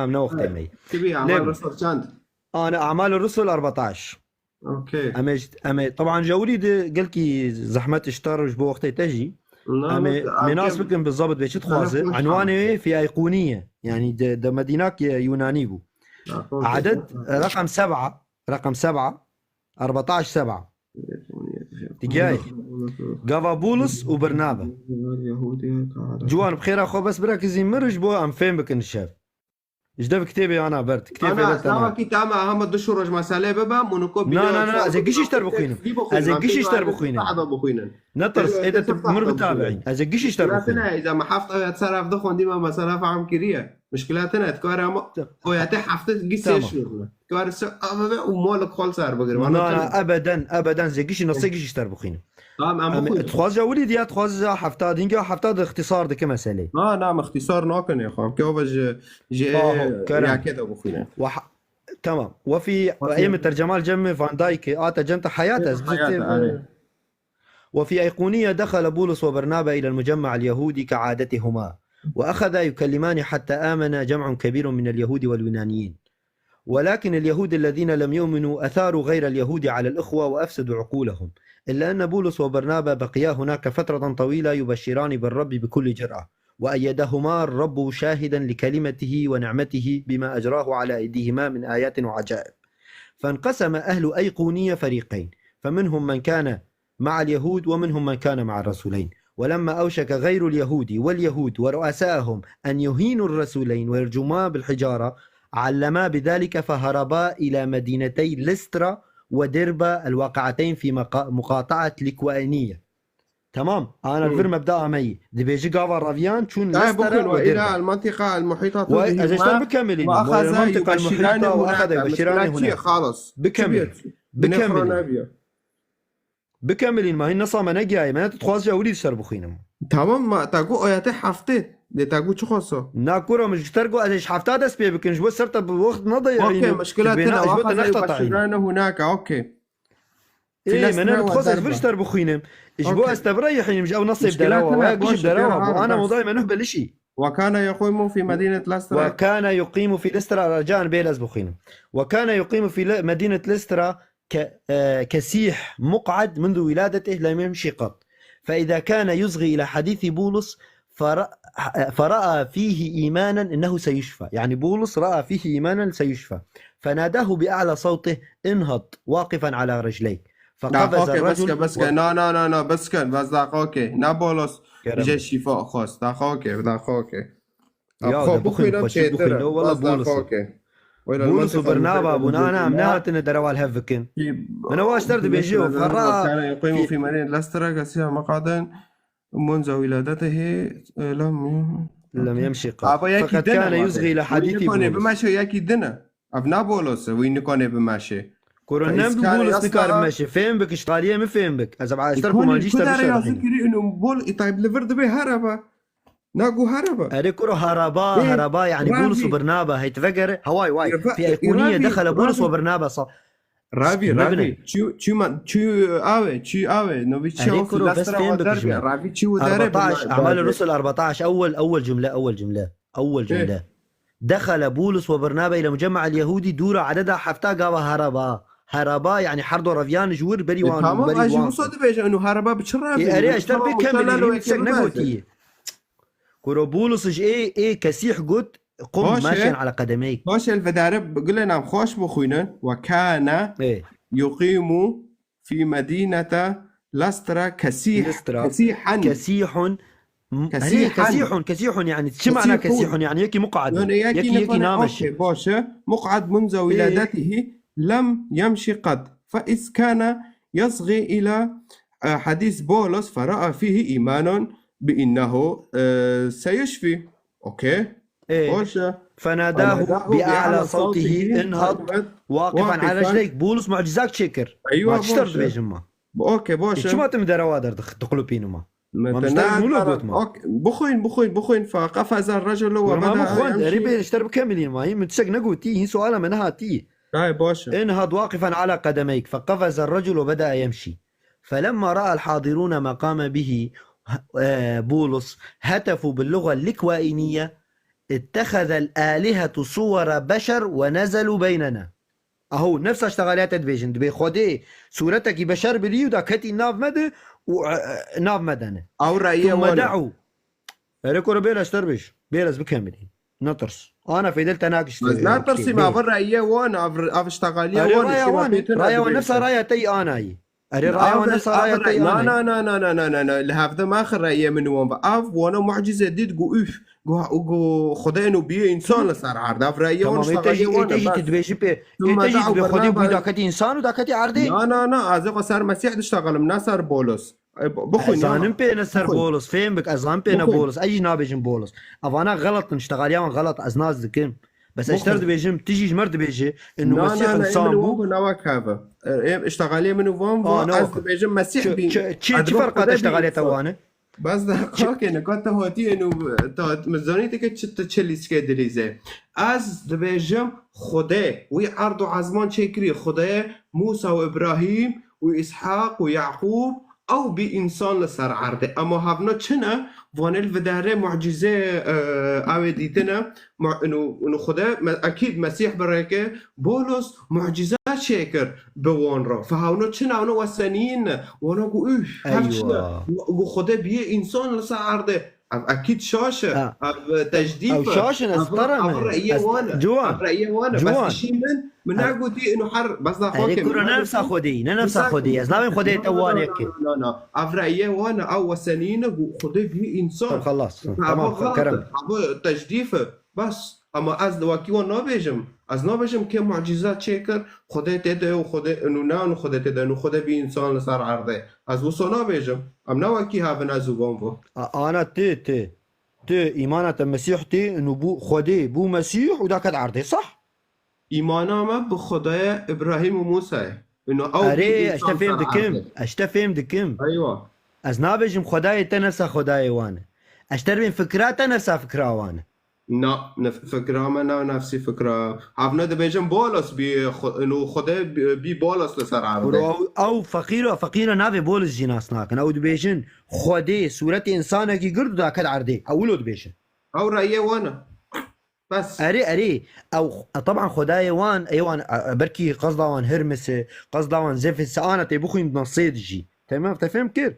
من وقت مي تبي اعمال الرسل كانت انا اعمال الرسل 14 اوكي امي طبعا جولي قلت لي زحمه اشتر جبو وقت تجي امي مناسبكم بالضبط باش تخوازه عنواني في ايقونيه يعني ده مديناك يوناني بو عدد رقم 7 14/7 تجاي قافا بولس وبرنابا جوان بخير اخو بس بركزي مرج بو ام فين بك الشاب جدب كتابي انا برد كتابي انا كتاب اهم دشورج مساله بابا مونوكو لا ازقيش اشتر بخينم ازقيش اشتر بخينم نطرس اذا مر بتابعين ازقيش اشتر بخينم اذا ما حفظ اتصرف دخون ديما مساله فهم كريه مشكلاتنا تكوار وياتي حفظت قيسش كوار ومولك خالص صار بقر انا ابدا زقيش نصيقش اشتر بخينم تخواز وليد يا تخواز حفتاد دينجا حفتاد اختصار ديك مساله نعم اختصار ناكن يا خام كيف جي كده بخينا تمام وفي ايام الترجمه الجمه فان دايك ترجمت حياته وفي ايقونيه دخل بولس وبرنابا الى المجمع اليهودي كعادتهما واخذا يكلمان حتى امن جمع كبير من اليهود واليونانيين ولكن اليهود الذين لم يؤمنوا اثاروا غير اليهود على الاخوه وافسدوا عقولهم إلا أن بولس وبرنابا بقيا هناك فترة طويلة يبشران بالرب بكل جرأة وأيدهما الرب شاهدا لكلمته ونعمته بما أجراه على أيديهما من آيات وعجائب فانقسم أهل أيقونية فريقين فمنهم من كان مع اليهود ومنهم من كان مع الرسولين ولما أوشك غير اليهود واليهود ورؤسائهم أن يهينوا الرسولين ويرجما بالحجارة علما بذلك فهربا إلى مدينتي لسترا ودربا الواقعتين في مقاطعة ليكوانية تمام أنا الفيلم مبدأ مي دي بيجي قافا رافيان تشون لسترا وإلى المنطقة المحيطة وأجل بكملين المنطقة المحيطة وأخذ يبشران هنا خالص بكملين ما هي نصامة نجاي ما تتخواز جاولي تشربخينهم تمام ما تاقو آياتي حفتت دي تاقو چه خاصة ناكورا مش ترقو ازش حفتات دست بيه بكنش بو سرطة بوقت نضيع اوكي مشكلاتنا واخذ يبشران هناك اوكي ايه ما انا بتخصص فيش تربخينهم اجبو استبريحين مش او نصيب دراوة واقش دراوة وانا موضوعي ما نهبل لشي وكان يقيم في مدينة لسترا وكان يقيم في لسترا رجاء بيلز بخينهم وكان يقيم في مدينة لسترا كسيح مقعد منذ ولادته لم يمشي قط فإذا كان يصغي إلى حديث بولس فرأى فيه إيمانا إنه سيشفى يعني بولس رأى فيه إيمانا سيشفى فناداه بأعلى صوته انهض واقفا على رجليك فقفز الرجل بس نا بس كان بس دقاقي نا بولس جاء الشفاء خاص دقاقي يا بخين والله بولس وبرنابا بنانا مناتنا دروال هفكن من واش ترد بيجيو فرأى كان يقيم في مدينة لسترا كسيح مقعدا منذ ولادته لم يمشي قط فقد كان يصغي إلى حديث بولس بماشي ياكي دنا أبنا بولس وين كان بماشي كورنام بولس نكار ماشي فين بك اشتغالية ما فين بك إذا بعد اشتركوا ما نجيش تبشر إنه بول طيب لفرد به هربا ناقو هربا أريكورو هربا يعني بولس وبرنابا هيتفجر هواي في أيقونية دخل بولس وبرنابا صح رابي شو آوي نبي تشوف لسترا رابي شو درب أعمال الرسل 14 أول جملة دخل بولس وبرنابا إلى مجمع اليهودي دورة عددها حفتى قاوة هربا يعني حرضو رفيان جور بريوان تمام أجي مصادف إيش إنه هربا بتشرب أري أشتر بكمل نقوتي كورو بولس إيه كسيح قد قم ماشيا على قدميك خوش الفدارب قلنا نعم خوش بخوينا وكان يقيم في مدينة لسترا كسيحا كسيح يعني شو معنى كسيح يعني يكي مقعد يكي نامش باشا مقعد منذ ولادته لم يمشي قط فإذ كان يصغي إلى حديث بولس فرأى فيه إيمان بأنه سيشفي اوكي إيه باشا فناداه بأعلى صوته انهض واقفا على رجليك. بولس معجزات شكر ايوه ما تشترط باشا. بيجمع اوكي باشا شو ما تمدى روادر تقلبين ما مثلا مشترط ما اوكي بخوين فقفز الرجل ما وبدا مخوان يمشي. ريبي اشترب كاملين ما هي متسق نقول تي سؤال منها تي هاي باشا. انهض واقفا على قدميك. فقفز الرجل وبدأ يمشي. فلما رأى الحاضرون ما قام به بولس هتفوا باللغة الليكوائينية اتخذ الآلهة صور بشر ونزلوا بيننا. اهو نفس اشتغالات ادفيجن دبي خودي صورتك بشر بليو دا كتي ناف مدى وناف مدنه او رأيه ثم وانا دعوا ريكور بيلاش تربش بيلاش بكاملين نطرس انا في دلتا ناقش بس لا ترسي ما بر رأيه وانا اف اشتغاليه وانا رايه وانا نفس رايه تي انا اي اري رايه وانا نفس رايه تي انا لا لهذا ما اخر رأيه من وان اف وانا معجزه ديد جو اف جو خدای انو بی انسان لسر عرض اف رأيه وانا اشتغاليه وانا ايش تدبيش بي ايش بخدي بو داكتي انسان وداكتي عرضي لا ازق صار مسيح اشتغل من نصر بولس بخوين ازانم بين سر بولس فين بك ازان بين بولس اي نابجن بولس افانا غلط نشتغل يوم غلط از ناس ذكم بس اشترد بيجم تيجي مرد بيجي انه مسيح انسان بو نواك هذا اشتغاليه من وان از بيجم مسيح بي شي فرق اشتغاليه توانا بس اوكي نكات هوتي انه مزونيتك تشلي سكيدريزه از دبيجم خدا وي عرض عزمان شكري خدا موسى وابراهيم واسحاق ويعقوب او بانسان لسر عرضه اما هفنا چنه وانل وداره معجزه او دیتنه انه خدا اكيد مسيح بركه بولس معجزات شكر بوان را فهاونا چنه اونا وسنين وانا قو ايوه خدا بيه انسان لسر عرضه اكيد شاشه تجديد او شاشه نسترمه رأيه وانا بس شيء من نقول دي انه حر بس لا خوكي كورونا نفس خدي از نام خدي تواني كي لا افرأيه وانا او سنين خدي به انسان خلاص تمام كرم تجديفه بس اما از دواكي وانا بيجم که معجزات شكر خدي تده وخدي انه نان خدي تده انه خدي به انسان لسر عرضه از وصنا بيجم ام نواكي هافنا زوغون انا تي ايمانه المسيح تي انه بو خدي بو مسيح وداك عرضه صح ایمانا ما به خدای ابراهیم و موسی انه او اره اشتفهم دكم ايوه از نابجم خدای تنسى خدای وانا اشتربين فكرات نفس فكره وانا نا فكره ما نفسي فكره عفنا دبيجم بولس انه خدای بي بولس لسر عرضه او فقيره نافي بولس جيناس ناكن او دبيجن خدي صورة انسانه كي قرد داك عرضه اولو دبيجن او رأيه وانا بس اري او طبعا خداي وان ايوان بركي قصدا وان هرمس قصدا وان زفس انا تبخو نصيد جي تمام تفهم كيف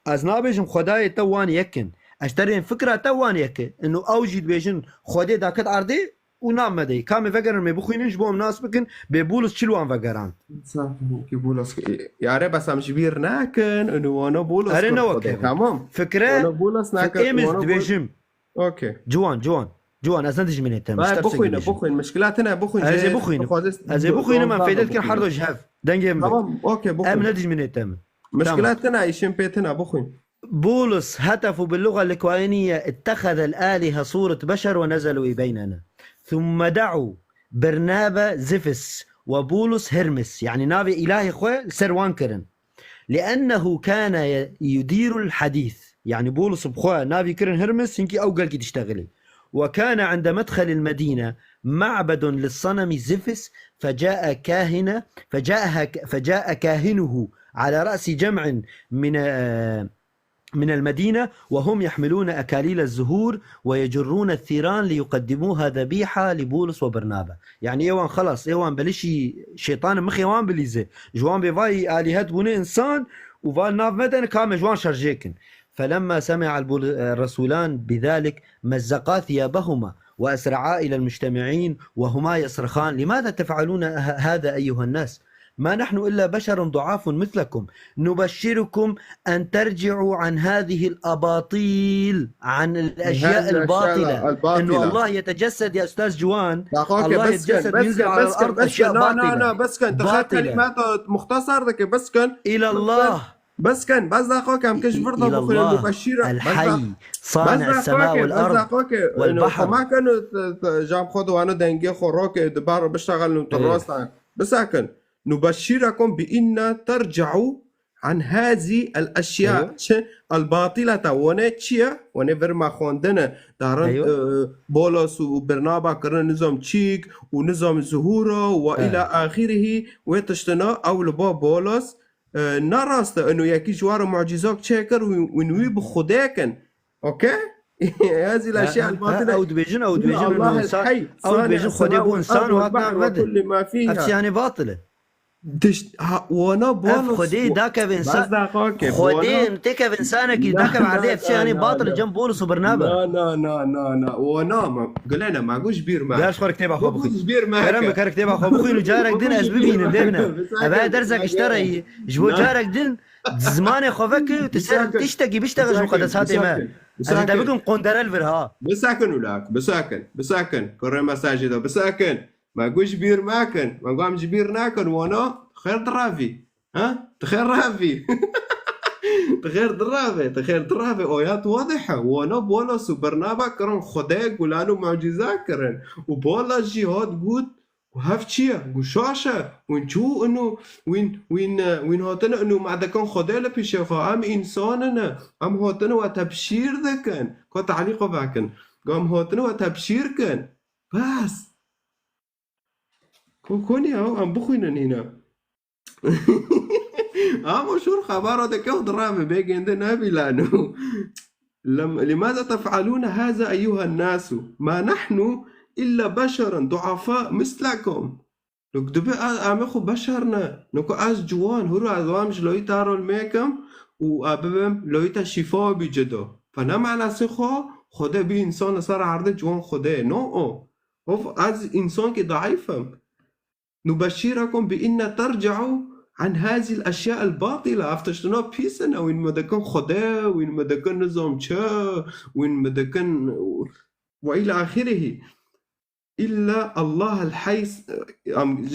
از نابجم خداي توان يكن اشترين فكره توان يكن انه اوجد بيجن خدي داكت عرضي ونام مدي كام فكر ما بخوينش بو ناس بكن ببولس شلوان فكران صح كي بولس يا رب بس مش بير ناكن انه انا بولس تمام فكره انا بولس ناكن بيجم اوكي جوان از ندج من التم بخوين مشكلاتنا بخوين از بخوين ما فايدت كان حرض جهاف دنجم تمام اوكي بخوين ام ندج من التم مشكلاتنا ايشين بيتنا بخوين بولس هتفوا باللغة الليكوائينية اتخذ الآلهة صورة بشر ونزلوا بيننا ثم دعوا برنابا زفس وبولس هرمس يعني نابي إلهي خوي سروان كرن لأنه كان يدير الحديث يعني بولس بخوي نابي كرن هرمس ينكي أوقل كي تشتغلي وكان عند مدخل المدينة معبد للصنم زفس فجاء كاهنه على رأس جمع من المدينة وهم يحملون أكاليل الزهور ويجرون الثيران ليقدموها ذبيحة لبولس وبرنابا يعني ايوان خلاص ايوان بلشي شيطان مخي وان بليزي جوان بفاي آلهات بني إنسان وفال ناف مدن كام جوان شرجيكن فلما سمع الرسولان بذلك مزقا ثيابهما وأسرعا إلى المجتمعين وهما يصرخان لماذا تفعلون هذا أيها الناس ما نحن إلا بشر ضعاف مثلكم نبشركم أن ترجعوا عن هذه الأباطيل عن الأشياء الباطلة إنه الله يتجسد يا أستاذ جوان الله يتجسد ينزل على الأرض أشياء باطلة بس كان تخيل كلمات مختصر بس كان إلى الله بس كان بس دقاك عم كش برضه إلى بخير الله مبشرة الحي بس صانع السماء والأرض دقاك والبحر. ما كانوا جاب خذوا أنا دنجي خراك دبار بشتغل نتراس بس كان نبشركم بأن ترجعوا عن هذه الأشياء الباطلة ونتشيا ونفرما خوندنا دارن بولس وبرنابا كرن نظام تشيك ونظام زهورة وإلى آخره وتشتنا أو لبا بولس نراست انه يكي جوار معجزات شاكر ونوي بخداكن اوكي هذه الاشياء الباطله او دبيجن الله الحي او دبيجن خدي بو انسان وكل ما فيها افشي يعني باطله وانا بولس خدي داك انسان خدي انتك انسانك داك بعدين افشي يعني باطل جنب بولس وبرنابا لا وانا قلنا ما قوش بير ما قاش خرك تبع خو بخي بير ما كلام بكرك تبع خو بخي وجارك دين اسبابين دبنا ابا درزك اشتري جبو جارك دين زمان خوفك تسال تشتكي بيشتغل مقدسات ما اذا تبكم قندرل فرها بساكن ولاك بساكن كره مساجد بساكن ما قوش بير ماكن ما قام جبير ناكن وانا خير درافي ها تخير رافي تخير درافي اويات واضحه وانا بولس وبرنابا كرن خداك ولانو معجزات كرن وبولا جهاد قود وهفتشيا وشاشة ونشو انه وين هاتنا انه مع ذكان خدا لبيشيخا ام انساننا ام هاتنا وتبشير ذكن كو تعليقه باكن قام هاتنا وتبشير كن بس كوني او ام بخوينن هنا مشهور خبر ذكا درامي بيجي عندنا بلانو لماذا تفعلون هذا ايها الناس ما نحن إلا بشرا ضعفاء مثلكم لو دبي أمخو بشرنا نكو أز جوان هرو أزوامش لو يتارو الميكم وأببم لو يتشفاء بجدو فنا معنى سيخو خده بي إنسان صار عرض جوان خده نو هو أز إنسان كي ضعيفم نبشركم بإن ترجعوا عن هذه الأشياء الباطلة أفتشتنا بيسنا وين مدكن خده وين مدكن نظام شا وين مدكن وإلى آخره إلا الله الحي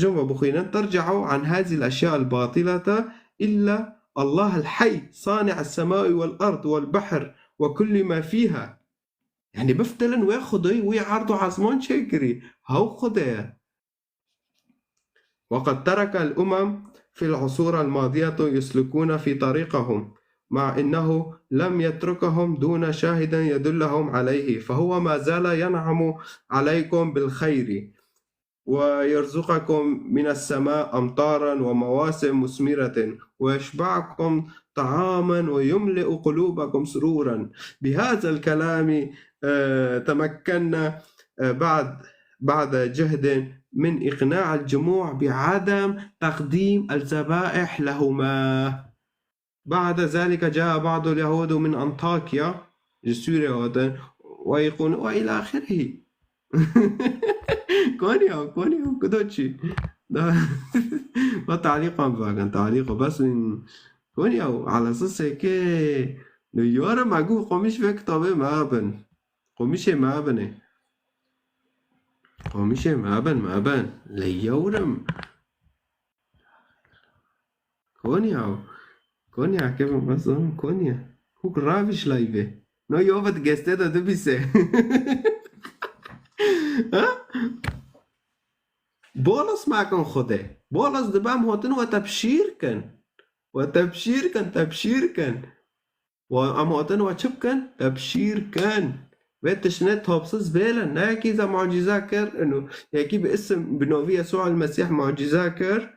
جواب أخوينا ترجعوا عن هذه الأشياء الباطلة إلا الله الحي صانع السماء والأرض والبحر وكل ما فيها يعني بفتلن وياخذوا ويعرضوا عزمان شكري هاو خدايا وقد ترك الأمم في العصور الماضية يسلكون في طريقهم مع إنه لم يتركهم دون شاهد يدلهم عليه فهو ما زال ينعم عليكم بالخير ويرزقكم من السماء أمطارا ومواسم مثمرة ويشبعكم طعاما ويملئ قلوبكم سرورا بهذا الكلام تمكنا بعد جهد من إقناع الجموع بعدم تقديم الذبائح لهما بعد ذلك جاء بعض اليهود من أنطاكيا سوريا ويقول وإلى آخره كونيا كدوتشي ما تعليقا باقا تعليقا بس من كونيا على أساس هيك نيارة معقول قوميش في كتابه ما بن ليورم كونيا كيف مصر كونيا هو رافش لايفه نو يوفت جستة ده بيسه بولس ما كان خده بولس دبام هاتن وتبشير كان وأم هاتن وشب كان تبشير كان وتشنت هابسس بيلا ناكي إذا معجزة كر إنه يكي باسم بنوفي يسوع المسيح معجزة كر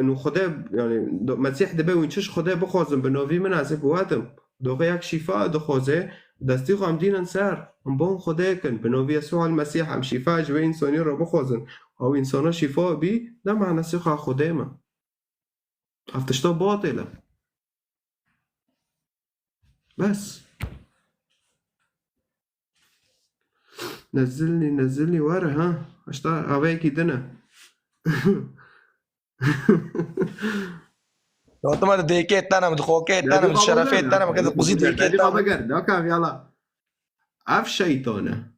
انه خدا يعني مسیح دبه و اینچش خدا بخوازم به نوی من از بوادم دوغه یک شفاء دخوازه دستی خو هم دینن سر هم با اون خدا کن به نوی یسوع المسیح هم شفاء جوه انسانی رو بخوازن او انسانا شفاء بی ده معنی سیخ خدا من افتشتا باطله بس نزلني ورا ها اشتا اويكي دنا لو انت ما ديكيت انا مدخوكيت انا متشرفيت انا ما كده قصيد ديكيت انا بقر يلا اف شیطان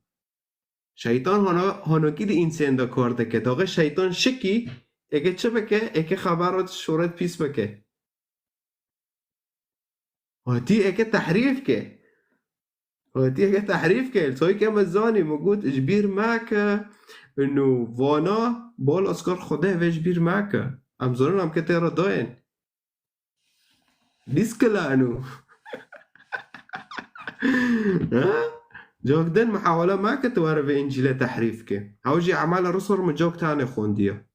هانا کی دی انسان دا کار دکه داغه شیطان شکی اگه چه بکه اگه خبرات شورت پیس بکه هاتي اكي تحريف كي هاتي اكي تحريف كي سوي كما زاني موجود اجبير معك انه وانا بول اسكار خده و اجبير معك ام زورن ام كتير دوين ديسكلا انو ها جوكدن محاولة ما كتوارى في إنجيل تحريف كي هاوجي أعمال الرسل مجوك تاني خوندية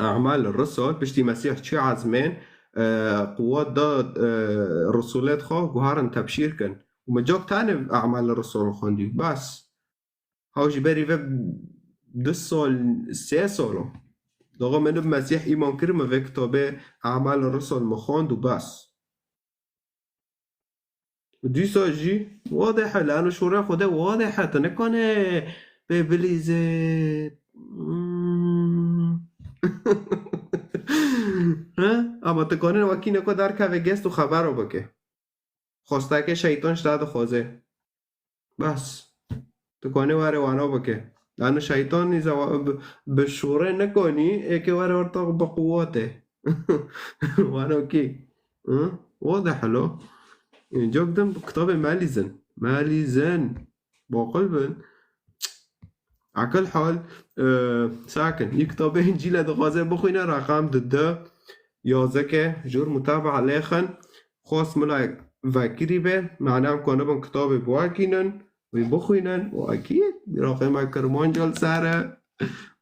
أعمال الرسل بشتي مسيح شي عزمين قوات دا رسولات خو وهارن تبشير كن ومجوك تاني أعمال الرسل خوندي بس هاوجي بري في دس سال 3 سالو داغا من بمسيح إيمان كرمه في كتابه أعمال الرسل مخوند وبس دي ساجي واضحة لأنه شورى خده واضحة تنكونه ببليزة ها اما تکانه وکی نکو در که گست و خبر رو بکه خواسته که شیطان شده خوازه بس تکانه وره وانا بکه لأنه شیطان نیزا به شوره نکنی اکه وره ارتاق بقواته وانا کی واضح لو اینجا بدم کتاب مالیزن با قلبن عكل حال ساكن يكتب إنجيل دغازة بخوينا رقم ضد يازك جور متابعة لخن خاص ملا فكري به معناه كانوا بن كتاب بواكينن ويبخوينن وأكيد رقم كرمان جال سارة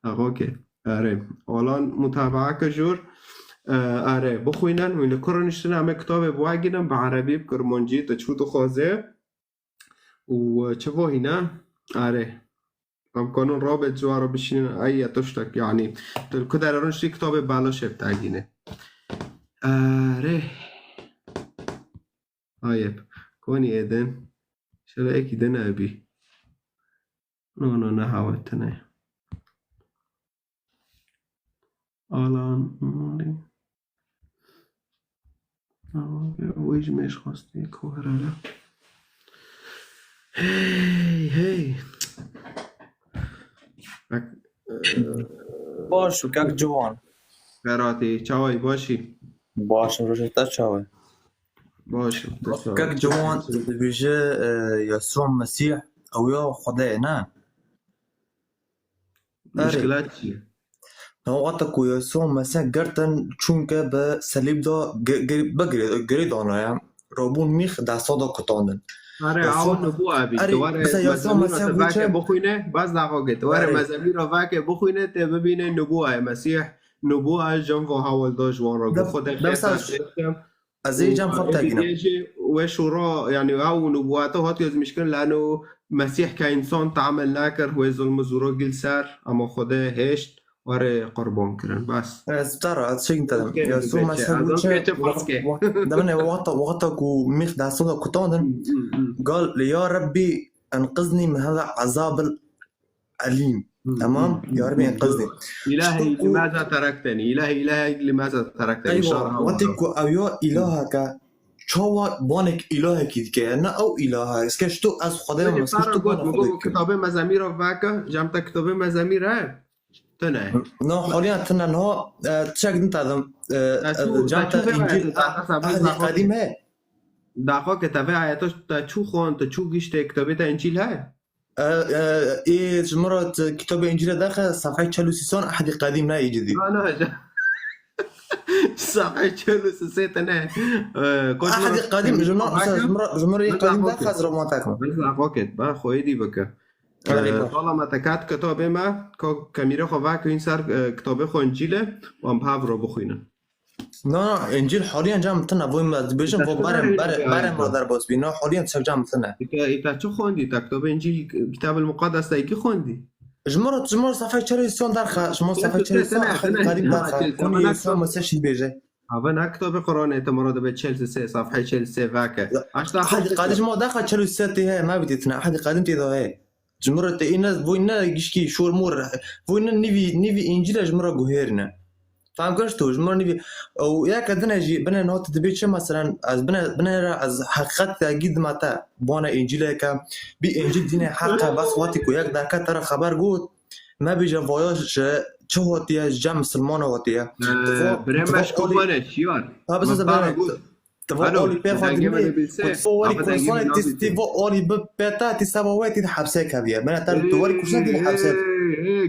أوكي أره الان متابعة كجور أره بخوينن وينكرنشتنا عم كتاب بواكينن بعربي بكرمانجي تشوتو خازة وشوفوا هنا أره هم قانون رابط جوارو بشين اي تشتك يعني كده رونشي كتاب بالاش بتاعينه اره طيب كوني ايدن شلا ايكي دنا ابي نو نحاولتنا الان ويش مش خاصتي كوهرالة هي باش وكاك جوان براتي چاوي باشي باش روشتا چاوي باش كاك جوان بيجي يسوع مسيح او يا خدانا مشكلات شي وقتك يسوع مسيح قرتن چونك بسليب دا بقريد انا رابون ميخ دا صدا كتاندن آره عون نبوه ابی دواره مزامیر رو تبکه بخوینه باز دقاقه دواره مزامیر رو تبکه بخوینه تا ببینه نبوه مسیح نبوه جم و حوال داشت وان را خود از این جم خب تاگینم و شورا يعني او نبواته هات يز مشكلة لانه مسيح كإنسان تعمل ناكر هو ظلم زورا جل سر اما خدا هشت واره قربان كرن بس از ترى از شيء انت يسوع مسيح دمنا وقتك وميخ دا صدا كتاندن قال يا ربي انقذني من هذا عذاب الأليم تمام يا ربي انقذني إلهي لماذا تركتني إلهي لماذا تركتني أيوة وقتك أيوة إلهك شو بانك إلهك كده أنا أو إله اسكش تو از خدا ما اسكش تو كتاب مزامير وفاكه جمع كتاب مزامير هاي تنه نو حاليا تنه نو تشاك انت جمع انجيل عهد قديم هاي دقا كتابه آياتش تا چو خون تا چو گشت كتابه تا انجيل هاي ايه جمرات كتاب انجيل داخل صفحه 43 احد قديم لا جديد انا صفحه 43 تنه احد قديم جمرة قديم داخل زرماتكم بس وقت با خويدي بك طالما تكات كتابه ما كاميرا خو این سر کتابه خو انجیله و هم پاو رو بخوینن نه انجیل حاليا جام تنا بوم بيجن بو بارم مادر باز بينا حاليا تشك جام تنا انت چه خوندی کتاب انجیل کتاب المقدس تا کی خوندی جمرة صفحه 43 درخه شما صفحه 43 قديم درخه كون يسوع مسيح بيجي هذا نه کتاب قرآن انت مراد به 43 صفحه 43 واکه احد قديم ما داخل 43 هي ما بديتنا احد قديم تيدا هي جمرة إينا وينا يجيشكي شور مور وينا نيفي إنجيل جمرة جوهرنا فهم كرشتو جمرة نيفي أو يا كدنا جي بنا نهات تبيتش مثلا از بنا از حقيقة جد ماتا بانا إنجيل كا بي إنجيل دينه حقا بس وقتی کو یک درکه ترى خبر گود ما بيجا واياج چه هاتیه جمع مسلمان هاتیه برمش کوبانه چیان بس تفو اولي بيخو دمي وتفوري كورسون تستيفو اولي ببيتا تسابواتي حبسك هذه بنا توري كورسون دي حبسك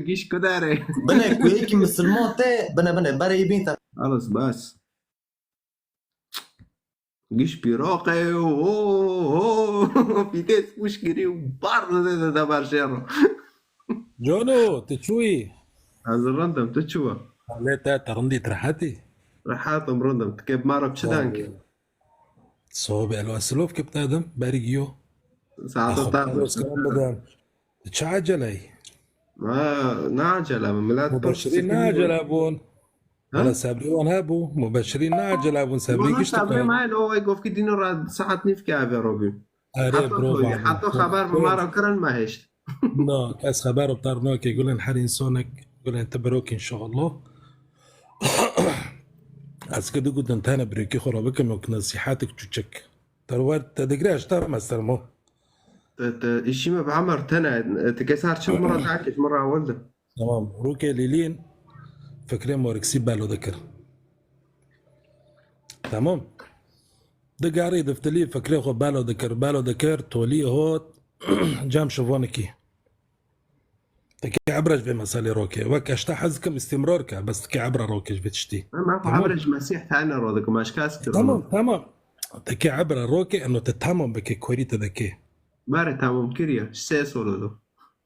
جيش كداري بنا كويكي مسلمون تي بنا بري يبين خلاص بس جيش بيراقي في كيس مشكري وبار ده برشيرو جونو تشوي هذا الرندم تشوى لا ترندي ترحتي رحاتهم رندم كيف مرة شدانك صوبي الواسلوف كيف تادم باريجيو ساعة تادم بدان تشعجلي ما نعجلة من ملات مبشرين نعجلة بون ولا سابريون هابو مبشرين نعجلة بون سابريك اشتغل معي لو يقف كدينو راد ساعة نفكي يا روبي حطوا خبر بمارا كرن ما هيش نو كاس خبر بطارنوك يقولن حرين سونك يقولن تبروك ان شاء الله از كده قلت انت انا بريكي خرابكم وكنصيحاتك تشك تروات تدقراش ترى ما استلمو اشي ما بعمر تنا تكسر شو مرة تعكش مرة ولده تمام روكي ليلين فكرين موركسي بالو ذكر تمام دقاري دفتلي فكرين خو بالو ذكر تولي هوت جام شوفونكي تكي عبرج بمسالي روكي وك اشتحزكم استمرارك بس تكي عبر روكيش بتشتي ما عبرج مسيح ثاني رودك ماش كاسكر تمام تكي عبر روكي انه تتهمم بكي كوريتا ذكي ماري تمام كريا سيسولو له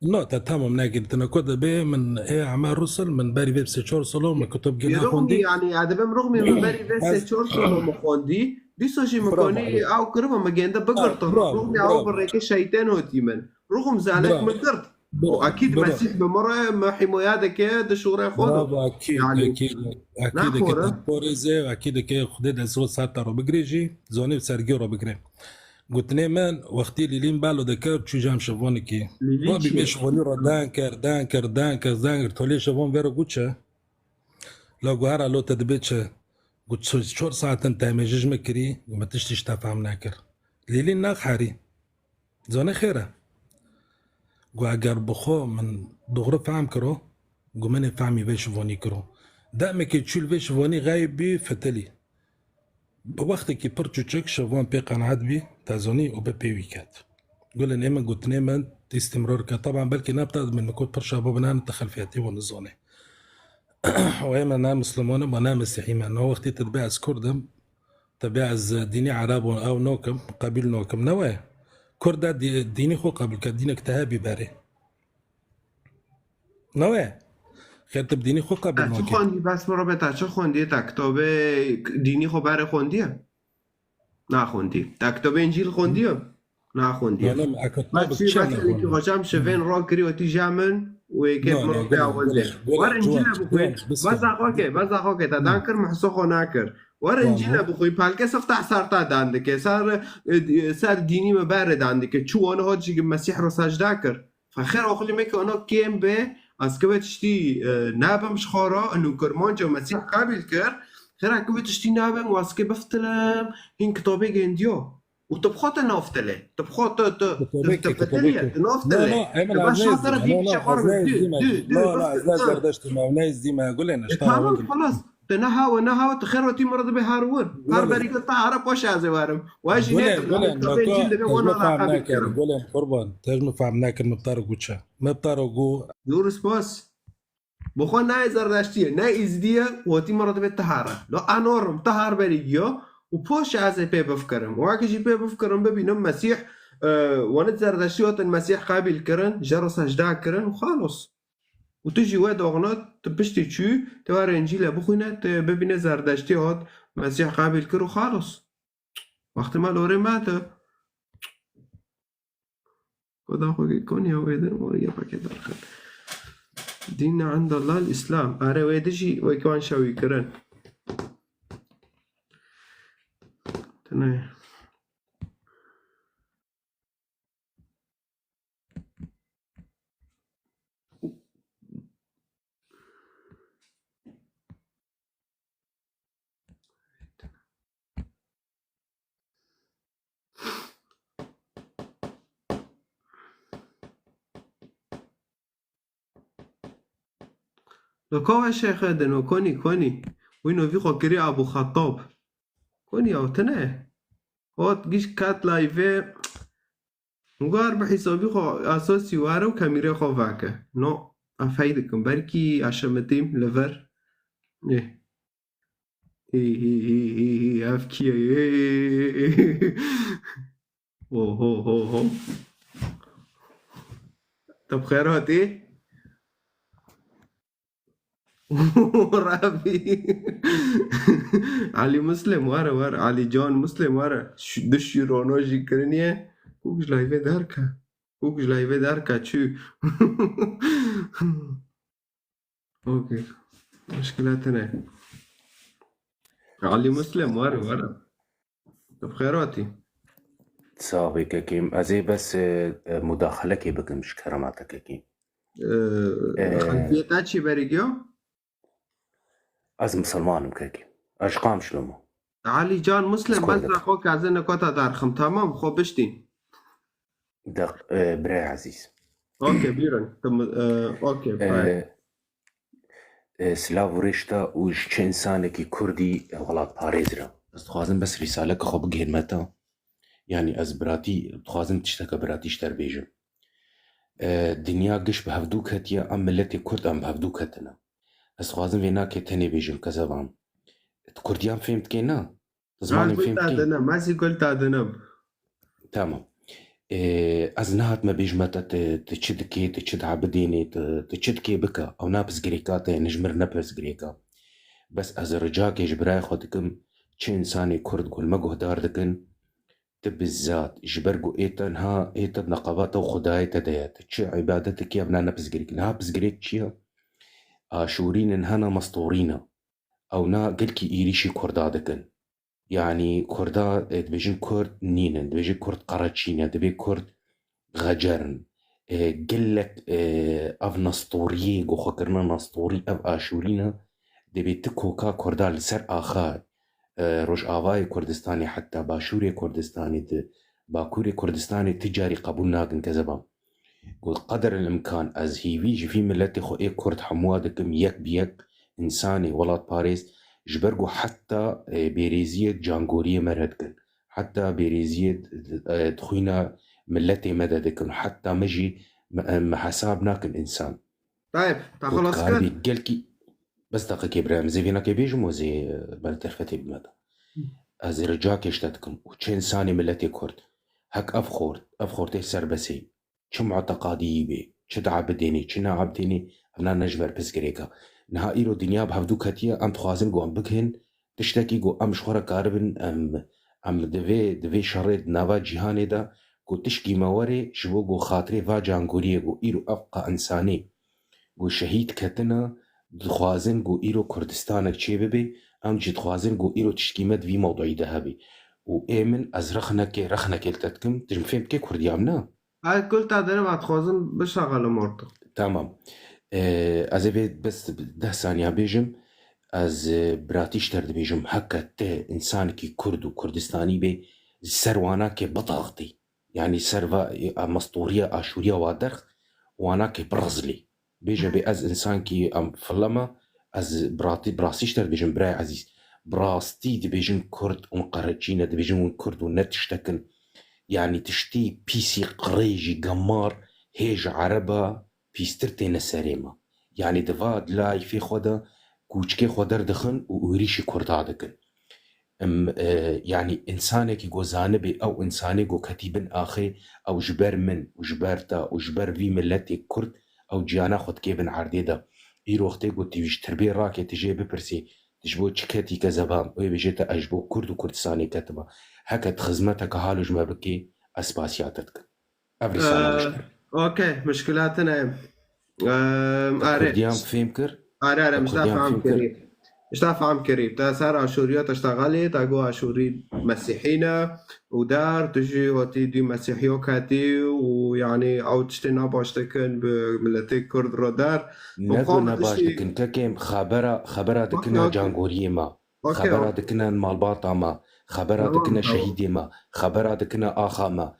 نو تتهمم ناقل تنكود به من اعمال رسل من باري فيب سيتشور سولو من كتب جنا خوندي يعني ادبم رغم من باري فيب سيتشور سولو مخوندي دي سوشي مكوني او قربه مجنده بقرط رغم او بريك الشيطان وتيمن رغم زعلك من قرط واكيد مسيح بمره ما حماياتك كده شغله خذ اكيد يعني اكيد كده بوريزي اكيد كده خدت اسرو ساتر بجريجي زوني سرجيرو بجري قلت نيمان وقتي اللي لين بالو ذكر شو جام شافونكي ربي مش غنيرو دانكر تولي شافون فيرو غوتشا لو غارا لو تدبيتش قلت شور ساعه انت ما جيج مكري وما تشتيش تفهم ناكر ليلين ناخاري زوني خيره قاعد بخو من دغري فهم كرو قمني فهمي بيش فوني كرو دائما كي تشول بيش فوني غايب بي فتلي بوقت كي برتو تشيك شوفون بي قنعات بي تازوني وبي ويكات قول ان ايما قلت نيما استمرار طبعا بلكي نبتعد من نكون برشا بابنا ندخل في اتيون الزوني وايما انا مسلمون وانا مسيحي انه وقت تتباع سكوردم تباع ديني عرب او نوكم قبيل نوكم نواه كردا ديني خو قبل كدينك تهابي باري نواه خير تبديني خو قبل نوكي خوندي بس مرا بتا چه خوندی تکتاب دینی خو بره خوندیه نه خوندی تکتاب انجیل خوندیه نه خوندیه بس که خشم شوین را کری و تی جامن و كيف مرة بيعوزه ورنجينا بخوي بس أخوك تدانكر محسو خناكر ورنجينا بخوي بالك سفتح صارتا داندك صار ديني مبارد عندك شو أنا هاد شيء مسيح رساج داكر فخير أخلي ميك أنا كيم به أسكبت تشتي نابم شخورا إنه كرمان جو مسيح قابل كر خير أكبت تشتي نابم واسكب فتلم هين كتابي جنديو وتبخوت نوفتله تبخوت تفتليه نوفتله بس شاطر ديك شخور لا زردشت ما ونايز دي ما اقول لنا خلاص تنها تخيرتي مرض بهارون هار بريق الطهاره باش ازوارم واجي قولن قربان تجمع فهمناك المبطارق وتشا مبطارق دور سباس بخو ناي زردشتيه ناي ازديه وتي مرض بالطهاره لو انورم طهار بريقيو وبوش عايز بي بفكرهم وعاكي بي بفكرهم ببينهم مسيح ونتزر دشيوت المسيح قابل كرن جرس هجدع كرن وخالص وتجي واد اغنات تبشتي تشو توار انجيل ابوخينات ببين زردشتيوت مسيح قابل كر وخالص وقت ما لوري مات كدا خوكي كوني ويدن وريا باكيت ديننا عند الله الاسلام اري ويدجي ويكون شوي كرن تمام لو كوا شيخ دنو كوني وينو في خكري ابو خطاب كوني او تنه هوت جيش كات لايفي مقار بحسابي خو أساسي وارو كاميرا خو فاكا نو أفايدكم بركي عشمتيم لفر إيه إيه أفكي إيه هو طب خيرات إيه رابي علي مسلم ورا علي جان مسلم ورا دشي رونوجي كرنيه كوكش لايفي داركا تشو اوكي مشكلتنا علي مسلم ورا طب خيراتي صافي كاكيم ازي بس مداخلة كي بكم مش كراماتك كاكيم خلفيتات شي بريجيو از مسلمانم كاكيم اشقام شلومو علي جان مسلم بس اخوك عزينا كوتا دارخم تمام خو بشتين دق براي عزيز اوكي بيرن اوكي باي سلاو رشتا وش چه انسانكي كردي غلط باريزرا بس تخوازن بس رسالة خو بگهن متا يعني از براتي تخوازن تشتكى براتي شتر بيجم دنيا قش بهفدوك هتيا ام ملتي كرد ام بهفدوك هتنا از خوازن وينا كي تاني بيجم كزبان كرديان فهمت كينا زماني فهمت كينا مازي قلت ادنب تمام از نهات ما بيجمتا تشدكي تشد عبديني تشدكي بكا او نابس غريكاتا نجمر نابس غريكا بس از رجاكي جبراي خودكم چه انساني كرد قول مقو هدار دكن بالذات جبرقو ايتن ها ايتن نقابات وخداي تدايات چه عبادتك يا ابنا نابس غريك نابس غريك چيا آشورين انهانا مسطورين او نا قلكي ايريشي كردا دكن يعني كردا دبيجن كرد نينن دبيجن كرد قراتشينا دبي كرد غجرن قلك اف نسطوريه جو خكرنا نسطوري اف آشورينا دبي تكوكا كردا لسر آخر روش آواي كردستاني حتى باشوري كردستاني باكوري كردستاني تجاري قبول ناقن كذبا قل قدر الامكان از هيفي في ملتي خو اي كرد حموادكم يك بيك انساني ولاد باريس جبرقو حتى بيريزية جانغورية مردكن حتى بيريزية تخوينا ملتي مددكن حتى مجي محسابناكن انسان طيب خلاص كان قلكي بس دقيقة إبراهيم زي فينا كيبيجم وزي بلترفتي بمدى أزي رجاك يشتتكم وچه إنساني ملتي كرد هك أفخور تيسر بسي چه معتقادي بي چه دعبديني چه نعبديني أبنا نجبر بس غريكا نها إيرو دنيا بهفدو كتيا أم تخوازن قو أم بكهن تشتكي قو أم شخورا كاربن أم دوي شريد ناوا جيهاني دا قو تشكي مواري شبو قو خاطري فا جانگوريه قو إيرو أبقى إنساني قو شهيد كتنا دخوازن قو إيرو كردستانك چه ببي أم جي دخوازن قو إيرو تشكيمت في موضوعي دهبي و إيمن از رخنك التتكم تجم فهمت كي كردي عمنا هاي قلت هذا ما تخوازن بشغل مرتو تمام از بيت بس 10 ثانية بيجم از براتيش ترد بيجم هكا ته إنسان كي كرد وكردستاني بي سروانا كي بطاغتي يعني سروا مسطورية آشورية وادرخ وانا كي برغزلي بيجا بي از إنسان كي أم فلما از براسيش ترد بيجم براي عزيز براستي دي بيجن كرد ونقرجينا دي بيجن كرد ونتشتكن يعني تشتي بيسي قريجي قمار هيج عربة بيسترتي نساريما يعني دفاد لاي في خودا كوچكي خودر دخن ووريشي كردا دكن يعني إنسانك يقو زانبي أو إنسانك يقو كتيبن آخي أو جبر من وجبرتا وجبر في ملتي كرد أو جيانا خود كيبن عرديدا إيرو اختي قو تيوش تربي راكي تجي ببرسي تجبو چكتي كزبان ويبجيتا أجبو كرد وكردستاني كتبا هكا تخزمتك هالو جمع بكي أسباسياتتك أفري سنة مشكلة اوكي مشكلاتنا كرديان فهمكر أنا مش دافع عم كريم تا صار عشوريات اشتغلت تاقو عشوري مسيحينا ودار تجي وتي دي مسيحيو كاتي ويعني او تشتنا باشتكن بملتي كرد رودار نقول باشتكن كاكيم خبرة دكنا جانغورية ما خبرة دكنا مالباطا ما خبرة دكنا شهيدي ما خبرة دكنا آخا ما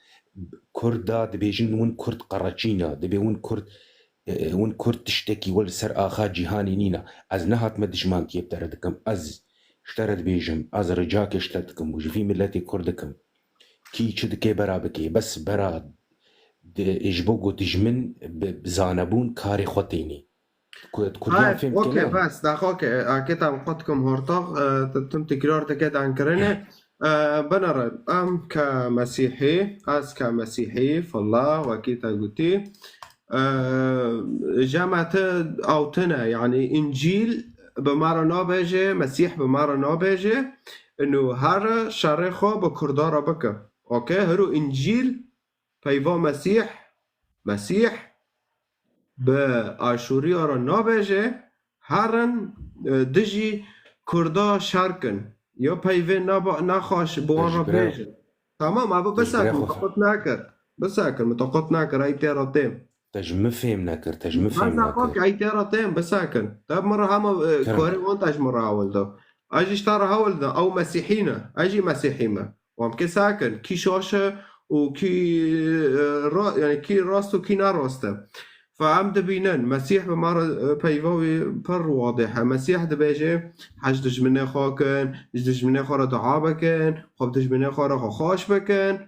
كردا دبيجن ون كرد قراچينا دبي ون كرد تشتكي ولا سر آخا جيهاني نينا از نهات مدجمان كيب تردكم از اشترد بيجم از رجاك اشتردكم وجي في ملتي كردكم كي تشدكي برا بكي بس برا يجبوكو تجمن بزانبون كاري خوتيني كليان فهمت اوكي كلام بس داخ اوكي اكيد عم قدكم هورطاغ تم تكرار تكاد عن كرنه بنرى ام كمسيحي از كمسيحي فالله واكيد قلتي جامعة اوتنا يعني انجيل بمارا نابجه مسيح بمارا نابجه انه هر شرخو بكردارا بكا اوكي هرو انجيل پیوا مسیح به آشوری را نابجه هرن دجی کردا شرکن یا پیوه نخواش بوان را بیجه تمام ابو بساکر متقط نکر ای تیرا تیم تجمع فهم نکر بساکر ای تیرا تیم بساکر تاب مرة همه کاری وانتاج مرة اول دا اجي اشتار هول دا او مسيحينا اجي مسيحيما وامكي ساكن كي شوشه وكي يعني كي راست وكي ناراسته فعم دبينن مسيح بمارا بيفاوي بر واضحة مسيح دبيجي حج دجمنه خاكن دجمنه خارا دعا بكن خب دجمنه خارا خاش بكن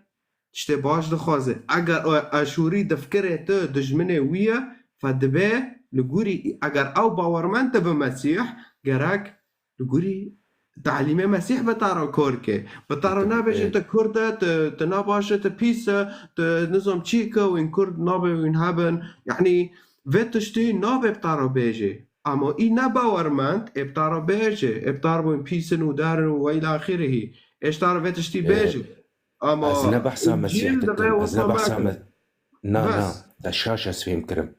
تشتي باش دخوازه اگر اشوري دفكره تو دجمنه ويا فدبه لغوري اگر او باورمنت بمسيح جراك لغوري تعليم مسيح بتارو كوركي بتارو نابش انت كرده تناباش تبيسه تنظم تشيكا وين كرد نابه وين هابن يعني فتشتي نابه بتارو بيجي اما اي نباورمنت بتارو بيجي بتارو وين بيسن ودارن والى اخره ايش تعرف فتشتي بيجي اما ازنا بحثا مسيح ازنا بحثا نا الشاشة سفيم كرم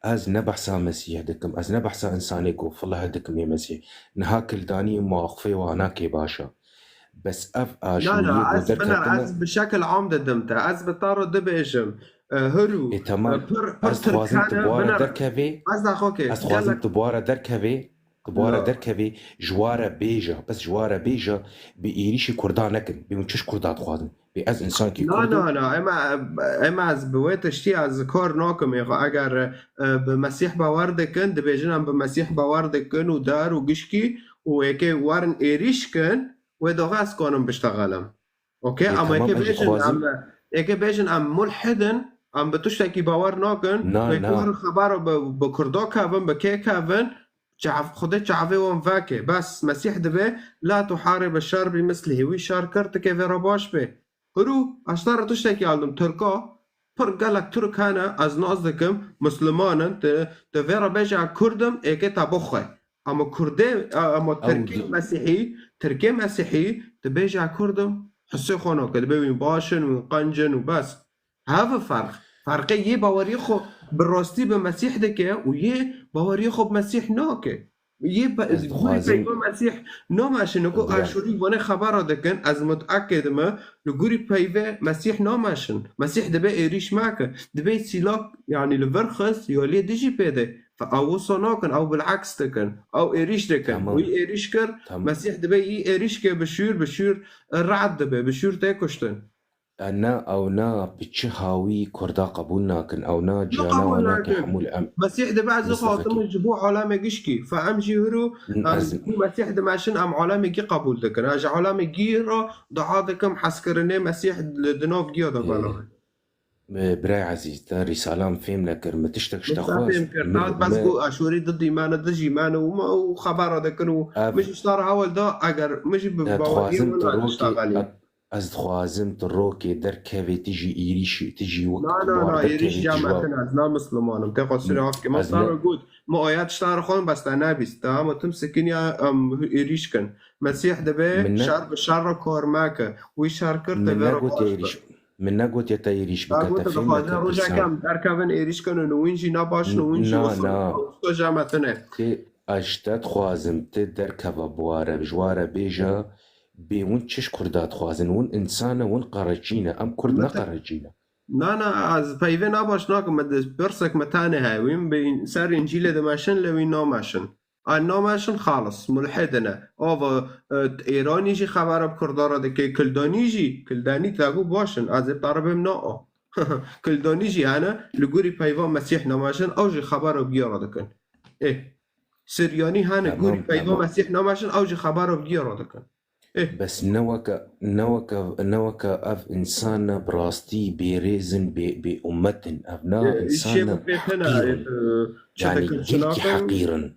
از نبحثا مسيح دكم از نبحثا انساني قو فالله دكم يا مسيح نهاكل داني مواقفي واناكي باشا بس اف اشوية لا از بنر از بشكل عام دمته از بطارو دبيجم هرو تمام از خوازم تبوارا دركبي از خوازم تبوارا دركبي جوارا بيجا بس جوارا بيجا بإيريشي كردانكن بمنشش كردات خوازم از انسان کی لا اما از بویتشتی از کار ناکم اگر به مسیح باور دکن دبیجن به مسیح باور دکن و دار و گشکی و یکی وارن ایریش کن و داغاز کنم بشتغلم اوکی اما یکی بیجن ام ملحدن ام بتشتکی باور ناکن و یکی وارن خبر به کردا کابن به که کابن خودت جعفه وانفاكه بس مسيح دبي لا تحارب الشر بمثله وي شر كرت كيف رباش به هرو اشتار تشتكي عندهم تركا پر قالك ترك هنا از نازدكم مسلمان تفيرا بيجع كردم ايكي تابخه اما كردي اما تركي مسيحي تبيجع كردم حسي خونو كدبي باشن وقنجن وبس هذا فرقي باوريخو بالراستي بمسيح دكه ويه باوريخو بمسيح ناكه یه پیغام مسیح نامشن نکو اشوری وانه خبر دکن از متأکد ما لگوری پیوه مسیح نامشن مسیح دبه ایریش ماکه دبه سیلاک يعني لبرخص يولي ديجي بيده فأو صناكن أو بالعكس دكن أو إيريش دكن وي إيريش كر مسيح دبي إيريش كه بشور الرعد دبه بشور تاكشتن أنا أو نا بتشهاوي كردا قبولنا كن أو نا جانا ونا كحمول أم مسيح ده بعد خاطم الجبوع علامة جشكي فأمشي هرو مسيح ده معشان أم علامة جي قبول دكن أجا علامة جيرا دعادكم حسكرني مسيح لدناف جيا دبالا براي عزيز ده رسالة فهم لكر ما تشتكش تخواز بس قو أشوري ضد إيمانه ضد إيمانه وخبره دكن مش اشتار هول ده أجر مش ببواقير ولا اشتغالي از خوازم تروكي دركبي تجي إيريش تجي وقت لا إيريش جامعتنا از نا مسلمانم تاخد سلاف كما صار وجود ما آيات اشتار خون بس تنابيس تمام تمسكين يا إيريش كن مسيح دبي شر كور ماك ويشار كرت من نقول يا تايريش بكتفين رجع كم أركبن إيريش كن نوينجي نباش نوينجي وصل جامعتنا اشتاد خوازم تدركب بواره بجواره بيجا بيون تشش كردات خوازن ون إنسانة ون قرجينا أم كرد نقرجينا نا از پیوه نباش ناکم مدرس برسك متانه هاي وين بين سار إنجيل دماشن لوين نامشن نامشن خالص ملحدنا أو إيراني جي خبر بكردارة دكي كلداني جي كلداني تلاقو باشن از بطربهم ناقا كلداني جي أنا لقوري پیوه مسيح نامشن أو جي خبر بگيارة دكن إيه سرياني هانا قوري پیوه مسيح نامشن أو جي خبر بگيارة دكن بس نوكا اف انسان براستي بيريزن بأمة ابناء انسان حقيرا يعني جلكي حقيرا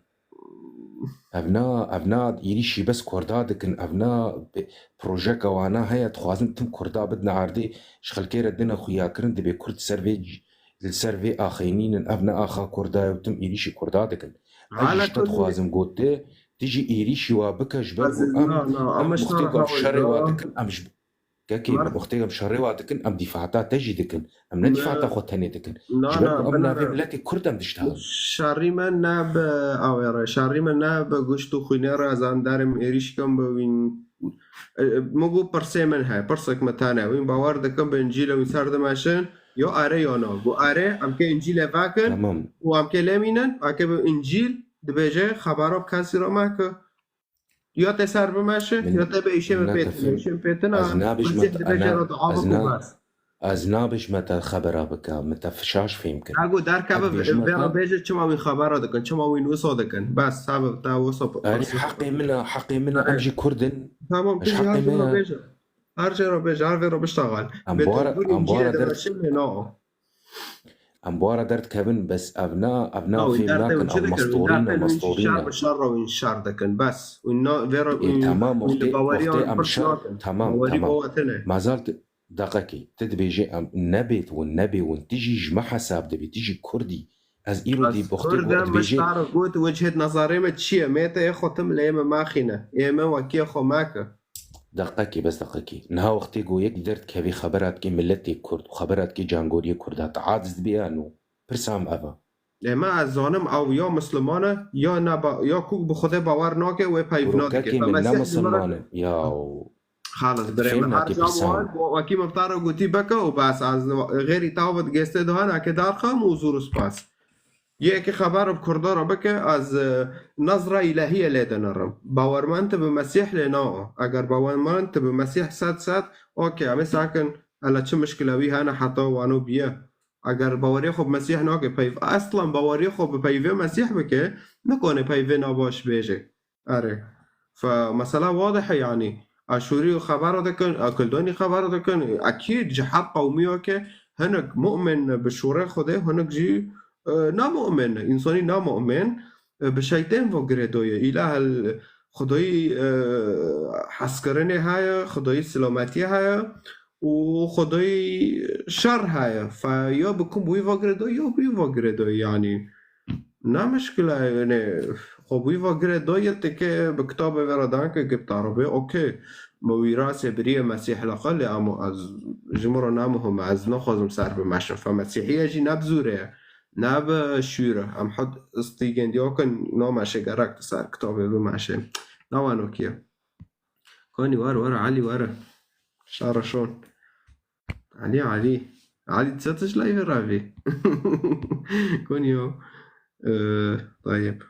ابناء يريشي بس كوردا دكن ابناء بروجيكا وانا هيا تخوازن تم كوردا بدنا عردي شخل كير الدنا خويا كرن دبي كورد سيرفي اخينين ابناء اخا كوردا وتم يريشي كوردا دكن على كل تخوازن قوتي تيجي يريشي وابكا جبل ام مختيقة بشري وادكن ام كاكي مختيقة بشري وادكن ام دفاعتا تجي دكن ام ندفاعتا خوتاني دكن جبل امنا في ملاتي كورد ام دشتها شاري من ناب او يرى شاري من ناب قشتو خينيرا زان دارم ايريش كم بوين مگو پرسه من های پرسک متانه وین باور دکم به انجیل و سر دماشن یا آره یا نه گو آره ام که انجیل واکن و ام که لامینن اگه به انجیل دبیجه خبراب کسی را ماکه یا تسر بماشه یا تبه ایشم پیتنا از نابش متى خبره بکا متى فشاش فهم کن اگو در کبه بیرا بیجه چما وین خبره دکن چما وین وصا دکن بس سبب تا وصا حقي منها امجي كردن تمام تجي هرجه بیجه هرجه را بیجه هر را بشتغل امبارا درد كابن بس ابناء في ملاكن او مسطورين شر وين شر دكن بس وين فيرا تمام وقتي ام شر تمام ما زالت دقيقي تدبيجي ام نبيت والنبي وانتجي جمع حساب دبي تيجي كردي از ايرو دي بختي مش تعرف قلت وجهة نظري ما تشي متى ياخو تم ليما ماخينه ياما وكي اخو ماكا دقيقي نها وقتي قو يك درت كافي خبرات كي ملتي كرد وخبرات كي جانغوري كردات عاجز بيانو برسام افا ما از زانم او یا مسلمانه یا نبا یا کوک به خدا باور ناکه و پیونات که نه مسلمانه یا خالص بریم هر زمان و کی مفتار گوتی بکه و بس از غیری تاوت گسته دهان که در خام حضور سپاس یکی خبر بکردا را بکه از نظره الهیه لیدنرم باورمند به مسیح لنا اگر باورمند به مسیح صد اوکی همه ساکن الا چه مشکلوی هانا حتی وانو بیه اگر باوری خوب مسیح ناکه پیو اصلا باوری خوب پیو مسیح بکه نکنه پیو نباش بیجه اره فمثلا واضحه يعني اشوري خبر دكن اكلدوني خبر دكن اكيد جحد قومي که هنك مؤمن بشوره خوده هنك جي نامؤمن انساني نامؤمن بشيطان وگردويه اله خدای حسکرنه های خدای سلامتی های و خدای شر های فیا بکن بوی وگردوی یا بوی وگردوی يعني نه مشکله يعني خبوی وگردوی که بکتاب وردان که گفت عربی اوکی مویراس بریه مسیح لقل اما از جمهور نامهم از نخوزم سر بمشن فمسیحیه جی نبزوره نب شوره هم حد استیگن دیا کن نامشه گرک سر کتابه بمشه نوانو کیه کنی وار علی وار شارشون علی تستش لایف رافی کنیو طيب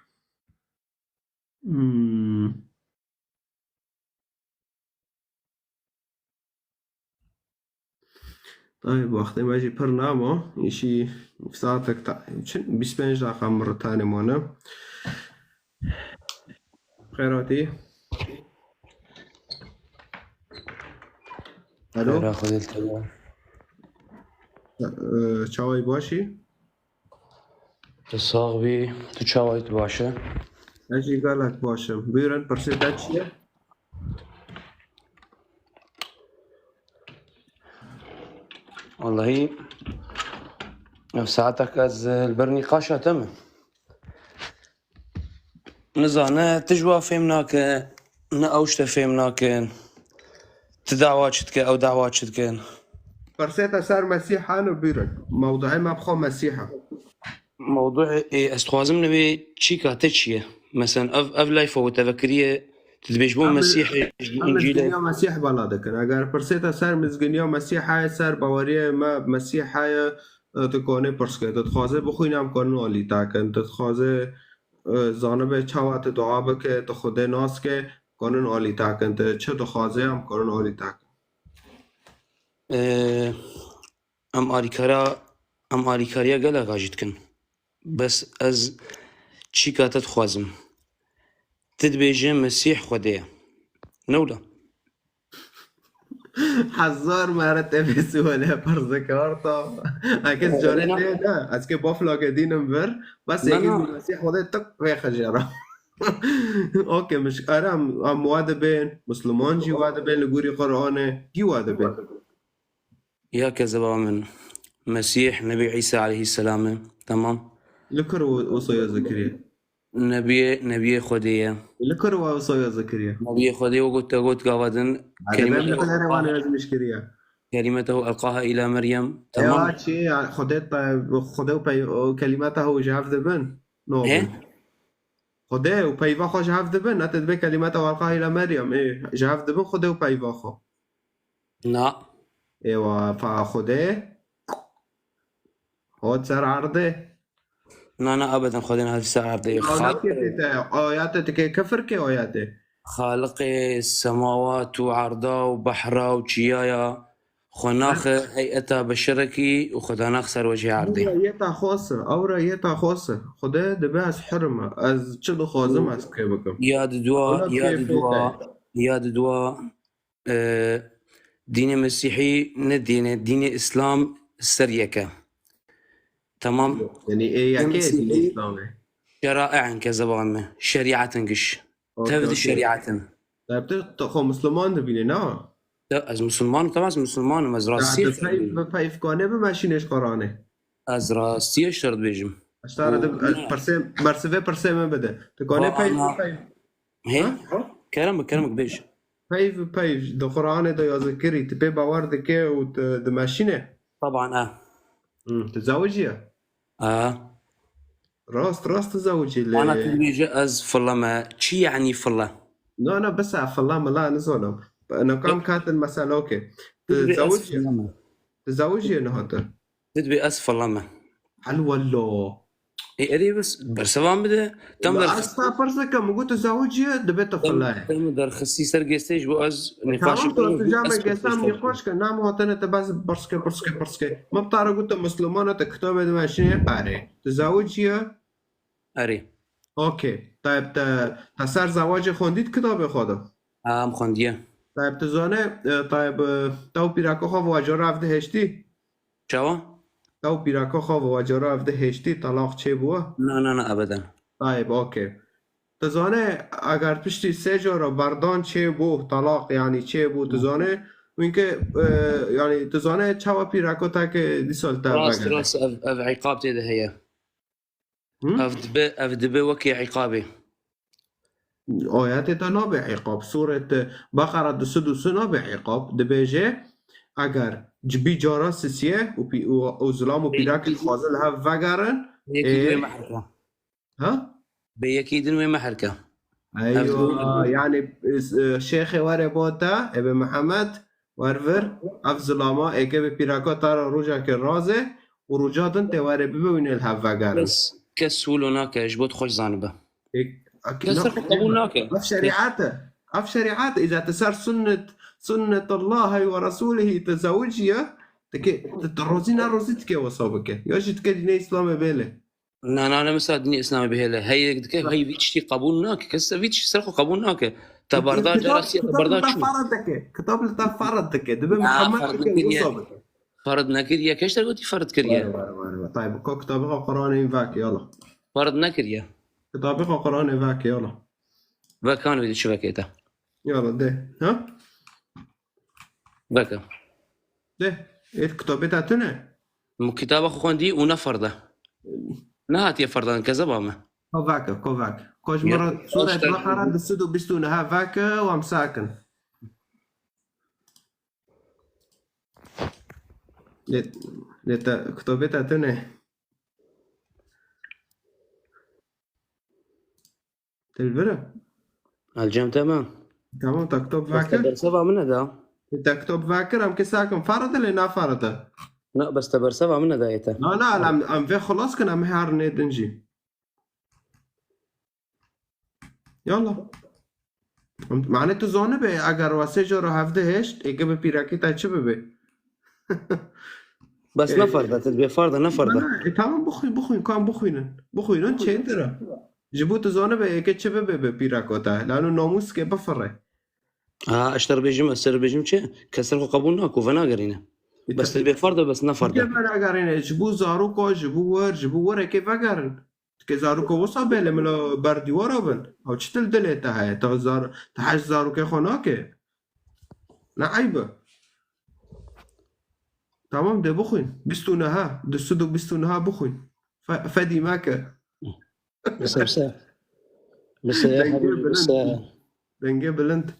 طيب وقتی ماجی پر نامو ایشی ساعتك چن 25 دقیقه مرة تاني مونه خيراتي الو چاوی باشی تصاغبي تو چاوایت باشه اجي قالك باشم بيرن پرسیدت چیه والله ساعتك از البرنقاشة تم نزانه تجوا فهمناك نأوشت فهمناك تدعواتك او دعواتك پرسیدت سر مسیحانو بيرن موضوعي ما بخو مسیحا موضوع استخوازم نبي تشيكا تشيه مثلا اف لايف وتفكريه تدبيجبون مسيحي انجيل مسيح بلادك اگر پرسیدت سر مزگنیا مسیحا سر باوری ما مسیحا تکونه پرسکه تخوازه بخوینم کنن عالی تاکن تخوازه زانب چاوات دعا بکه تو خود ناس که کنن عالی تاکن چه تخوازه هم کنن عالی تاکن ام آلیکاریا گله غاجت کن بس از چی کاتت خوازم تدبیجه مسیح خوده نولا حزار مرت بسوله برزكارتا اكيد جوني ده اسكي بوفلو قاعدين بر بس لا يجي لا المسيح وده تك في خجرة اوكي مش انا ام واده بين مسلمان جي واده بين لغوري قرآن جي واده بين يا كذبا من مسيح نبي عيسى عليه السلام تمام لكر وصايا زكريا نبي خديه لكر وصايا زكريا نبي خديه وقلت قاودن هذا بين لكر وانا لازم اشكريا كلمته ألقاها إلى مريم يا تمام شي خدوا كلماته وجهاف ذبن نو إيه خداه وبيفا خو جهاف ذبن اتدبي كلماته والقاها الى مريم ايه جهاف ذبن خداه وبيفا خو لا ايوه فخداه هو تسار عرضه لا أبدا خدنا هذه الساعة دي آياتك كفر كي آياته خالق السماوات وعرضها وبحرها وشيايا خناخ هيئتها بشركي وخداناخ سر وجه عرضي رأيتها خاصة أو رأيتها خاصة خدا دباس حرمة از چلو خازم از که بکم ياد دوا دين مسيحي ندين دين إسلام سريكة تمام يعني إيه يا كيد الإسلامي شرائع كزبان شريعة قش تبدي شريعة طيب تخو مسلمان دبيني نا از مسلمان طبعا از مسلمان از راستی پایف کنه به ماشینش قرانه از راستی اشترد بیجم اشترد برسه برسه بده تکنه پایف هی کلامك بیج پایف دو قرانه دو یذکری تبي باور دکه و د ماشینه طبعا تزوجيه راست تزوجي انا تبي از فلما شي يعني فلا لا انا بس فلما لا نزولم انا كانت المسألة اوكي تزوجي نهار تدبي اسفل لما حلو والله اي ادي بس برسوان بده تم استا برسك مو تزوجي دبيت فلاي تم در خسي سرقي ستيج بوز نقاش تجامع قسم نقاش كنا وطنه تبز برسك ما بتعرف قلت مسلمانه تكتب ماشي قاري تزوجي اري اوكي طيب تسر زواج خونديت كتاب خدا خونديه طيب تزانه طيب تو پیراکو خو واجه رفته هشتی چوا؟ تو پیراکو خو واجه رفته هشتی طلاق چه بوا؟ نه ابدا طيب اوكي تزانه اگر پشتی سه جا بردان چه بو طلاق يعني چه بو تزانه وینکه يعني تزانه چوا پیراکو تا که دی سالتا راس اف عقاب تيده هي اف دبي وكي عقابي آیات نابع عقاب سورة بقرة 202 نابع عقاب دبیجه اگر جبی جارا سسیه و ظلام و پیراک خازل ها وگرن ها؟ به یکی دنوی محرکه ايوه يعني شيخ واره باتا ابن محمد ورور اف ظلاما اگه به پیراکا تارا روجا که رازه و روجا دن تواره ببین الها وگرن بس كسولونا كجبوت خوش زانبه كسر قبولناك أف شريعته إذا تسار سنة الله ورسوله تزوجيا تروزينا روزيتك وصابك يوجد كدين إسلام بيله أنا مثلا دين إسلام بيله هي كيف هي فيتش قبولناك كسر فيتش سرقوا قبولناك تبردار جراسي تبردار شو كتاب لتفردك دبي محمد وصابك فرض نكريا كيش تقولي فرض كريا طيب كتاب القرآن ينفعك يلا فرض نكريا كتاب القرآن ينفعك يلا بكان بدي شبكته يلا ده ها بكا ده ايه كتابتها تنا كتاب اخو دي ونفرده نهات يا فردان كذبامه كوفاك كوج مرة سورة البقرة دسدو بستونها فاكا وامساكن لتا كتابتها تنا تلفرة الجام تمام تكتب فاكر سبعة من ده تكتب فاكر ام كساكن فرد اللي نا فرد لا بس تبر سبعة من ده ايتا لا ام في خلاص كنا ام هار ندنجي يلا معناته زونه به اگر واسه جو رو هفته هشت اگه به پیراکی تا چه ببه بس نفرده تدبي فرده نفرده تمام بخوين كان بخوينن چه ترى جبوت زونه به اگه چه ببه به پیراکوتا لانه ناموس که بفره اشتر بيجم سر بيجم چه كسر خو قبول ناكو فناغرينا بس تبي فرد بس که نفرده بناگرین جبو زاروکا جبو ور که وگرن که زاروکا وصا بله ملا بردیوارا بن او چتل دلیتا های تا حش زاروکا خونا که نه عیبه تمام ده بخوین 29 دستو 29 بخوین فدی مکه بس يا حبيبي بس دنگه بلند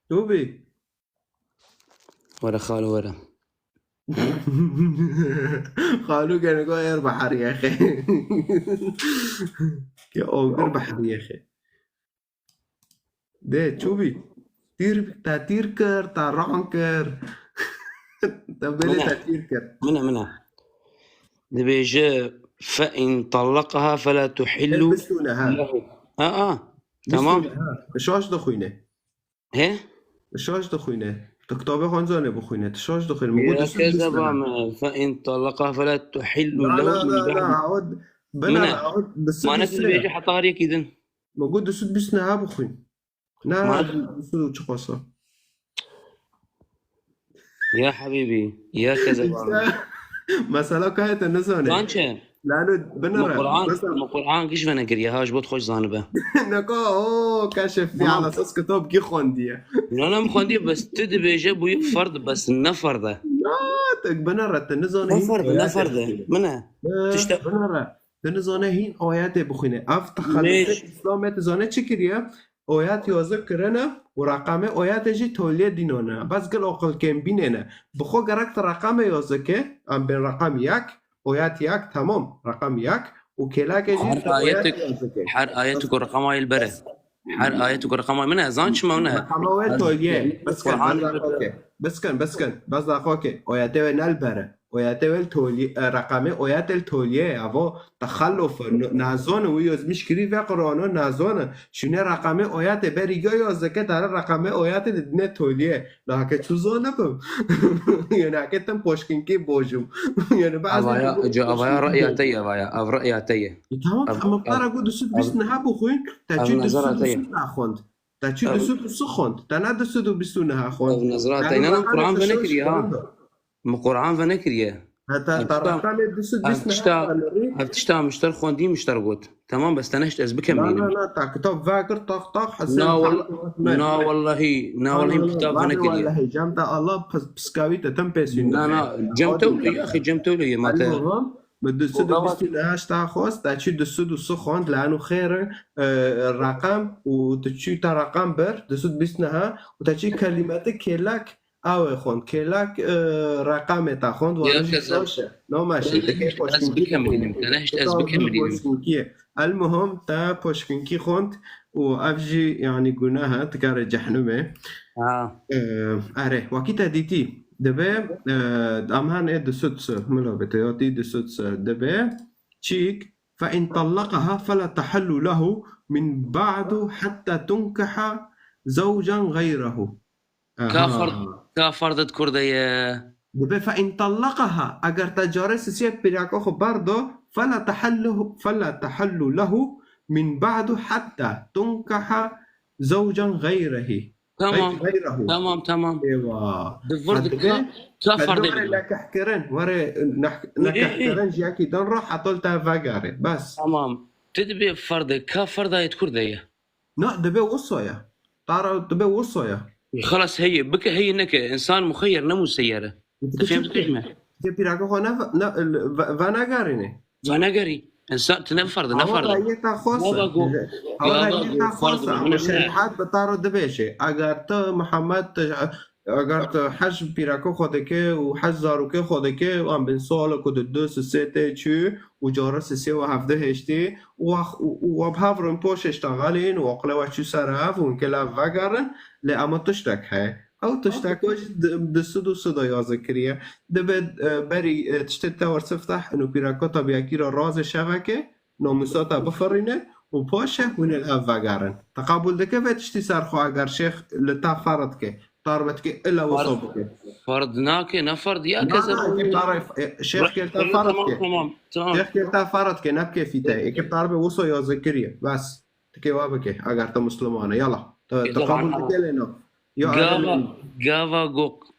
توبي ولا خالو ولا خالو كان يقول بحر يا اخي يا اوغر بحر يا اخي ده توبي تير كر تاران كر تبلي تير كر منها نبيجي فإن طلقها فلا تحل له تمام شاش دخوينه هه شاش دخوينه كتابه خانزانه بخوينه شاش دخوينه موجود كذا فإن طلقها فلا تحل له لا عود بنا عود بس ما نفس بيجي حطاري كده موجود سود بسنا بخوين لا سود شخصه يا حبيبي يا كذا مثلا كانت النزانه زانشه لانه بنرى القرآن كيش فانا قريهاش بود خوش زانبه نكو كشف في على اساس كتاب كي خونديه انا مخوندي بس تدبي جابوا فرد بس نفرده لا بنرى النزانه نفرده منها تشتغل بنرى النزانه هين ايات بخونه افتخر الاسلام زانه چكريه آیت یازه کرنه و رقم آیت جی تولید دینانه بس گل اقل کم بیننه بخو گرکت رقم یازه که ام بین رقم یک آیت یک تمام رقم یک و کلاک جی حر آیتك رقم های البره حر آیتك رقم های منه زانش ما منه رقم های تولیه بس کن بس دقیقه که آیت و نلبره آیت التولیه رقم آیت التولیه اوا تخلف نازان و یوز مشکلی و قرآن نازان شونه رقم آیت بریگا یازده که در رقم آیت دین تولیه نه که چوزانه بم یعنی که تم پشکین که بوجم یعنی بعضی اویا رأیاتی اویا رأیاتی تمام اما برای گود سود بیست نه بخوین تا چی دسود نخوند تا چی دسود سخوند تا نه دسود بیست نه خوند نظراتی نه قرآن بنکری ها قرآن فنكريه هتشتغل مشتر خوندي مشتر قوت تمام بس تنشت از بكم لا كتاب فاكر طاق حسن لا والله كتاب فنكريه والله جامد الله بسكاوي تم بيسين لا جمتوا لي يا اخي جمتوا لي ما بدسود بستناش تاخوز تاچی دسود و سخوند لانه خير الرقم و تچی تا رقم بر دسود بستنها و تاچی كلمات كلاك اوه خوند کلاک رقم تا خوند و باشه نامشه دکه پشکنکی المهم تا پشکنکی خوند و افجی یعنی گناه تکار جهنمه اره وکی تا دیتی دبه امهان اید دسوتس ملا بتیاتی دسوتس دبه چیک فإن طلقها فلا تحل له من بعد حتى تنكح زوجا غيره كافر تذكر ديه دبي فإن طلقها أجر تجارة سياسية برياكو خبردو فلا تحل له من بعد حتى تنكح زوجا غيره تمام ايوه كافر لك حكرن وري نحكرن جاكي دون روح حطلتها فاغاري بس تمام تدبي فرد كافر دا يذكر ديه لا دبي وصايا ترى دبي وصايا خلاص هي بك هي انك انسان مخير نمو سياره فهمت كلمه بيراكو هنا فاناغاري انسان تنفرد نفرد هي خاصه مش حد بتارو دبيشه اگر محمد اگر حج پیراکو خوده که و حج زاروکه خوده که و هم بین سال کده 2 3 چی و جاره 3 و 17 هشتی و بهافرون پوش اشتغالین و اقلا و چی سراف و انکلا وگرن لی اما تشتک های او تشتکوش دستو صدا یازه کریه بری تشتت تاور سفتح انو پیراکو تا بیاکی را راز شوکه ناموساتا بفرینه وبوشه وين الهاف فاقارن تقابل دكه فتشتي سارخو اگر شيخ لتا فرضك طاربتك الا وصوبك فرض ناكي نفرض يا كذا كيف تعرف شيخ كلتا فرضك شيخ كلتا فرضك نبكي في تاي كيف تعرف وصو يا ذكريه بس تكي وابك اگر انت مسلمانه يلا تقابل دكه لنا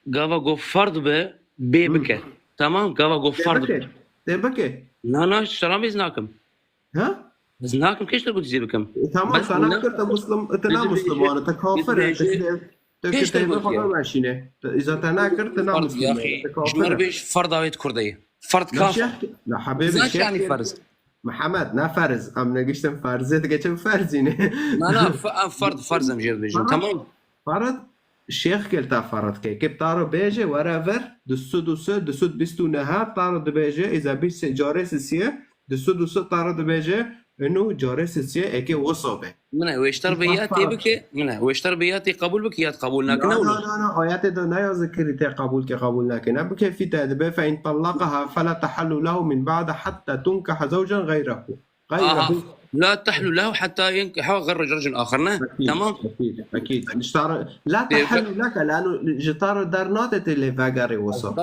جافا جو فرض بيبكه تمام جافا جو فرض تبكي لا شرامي زناكم ها زناكم كيش تقول تجيب كم تمام انا كنت مسلم انا مسلم وانا تكافر كيش تقول ماشينه اذا تناكرت انا مسلم يا اخي جمر بيش فرض هايت كرديه فرض كاف لا حبيبي ايش يعني فرز محمد نا فرز ام نجشتم فرزت قتم فرزينه لا فرض مجرد بيجن تمام فرض الشيخ كلتا فرض كي بتعرف بيجي ورافر دسود بيستو نهار تعرض بيجي اذا بيش جارس سيه دسود تعرض بيجي انه جارس سيه اكي وصوبه منه ويشتر بياتي بك منه ويشتر بياتي قبول بك يات قبولناك لا ايات دنا ذكرتي قبول قبولناك نبك في تدبير فان طلقها فلا تحل له من بعد حتى تنكح زوجا غيره لا تحل له حتى ينكح غير رجل اخر تمام اكيد لا تحل لك لانه جتار درنات اللي فاجري وصل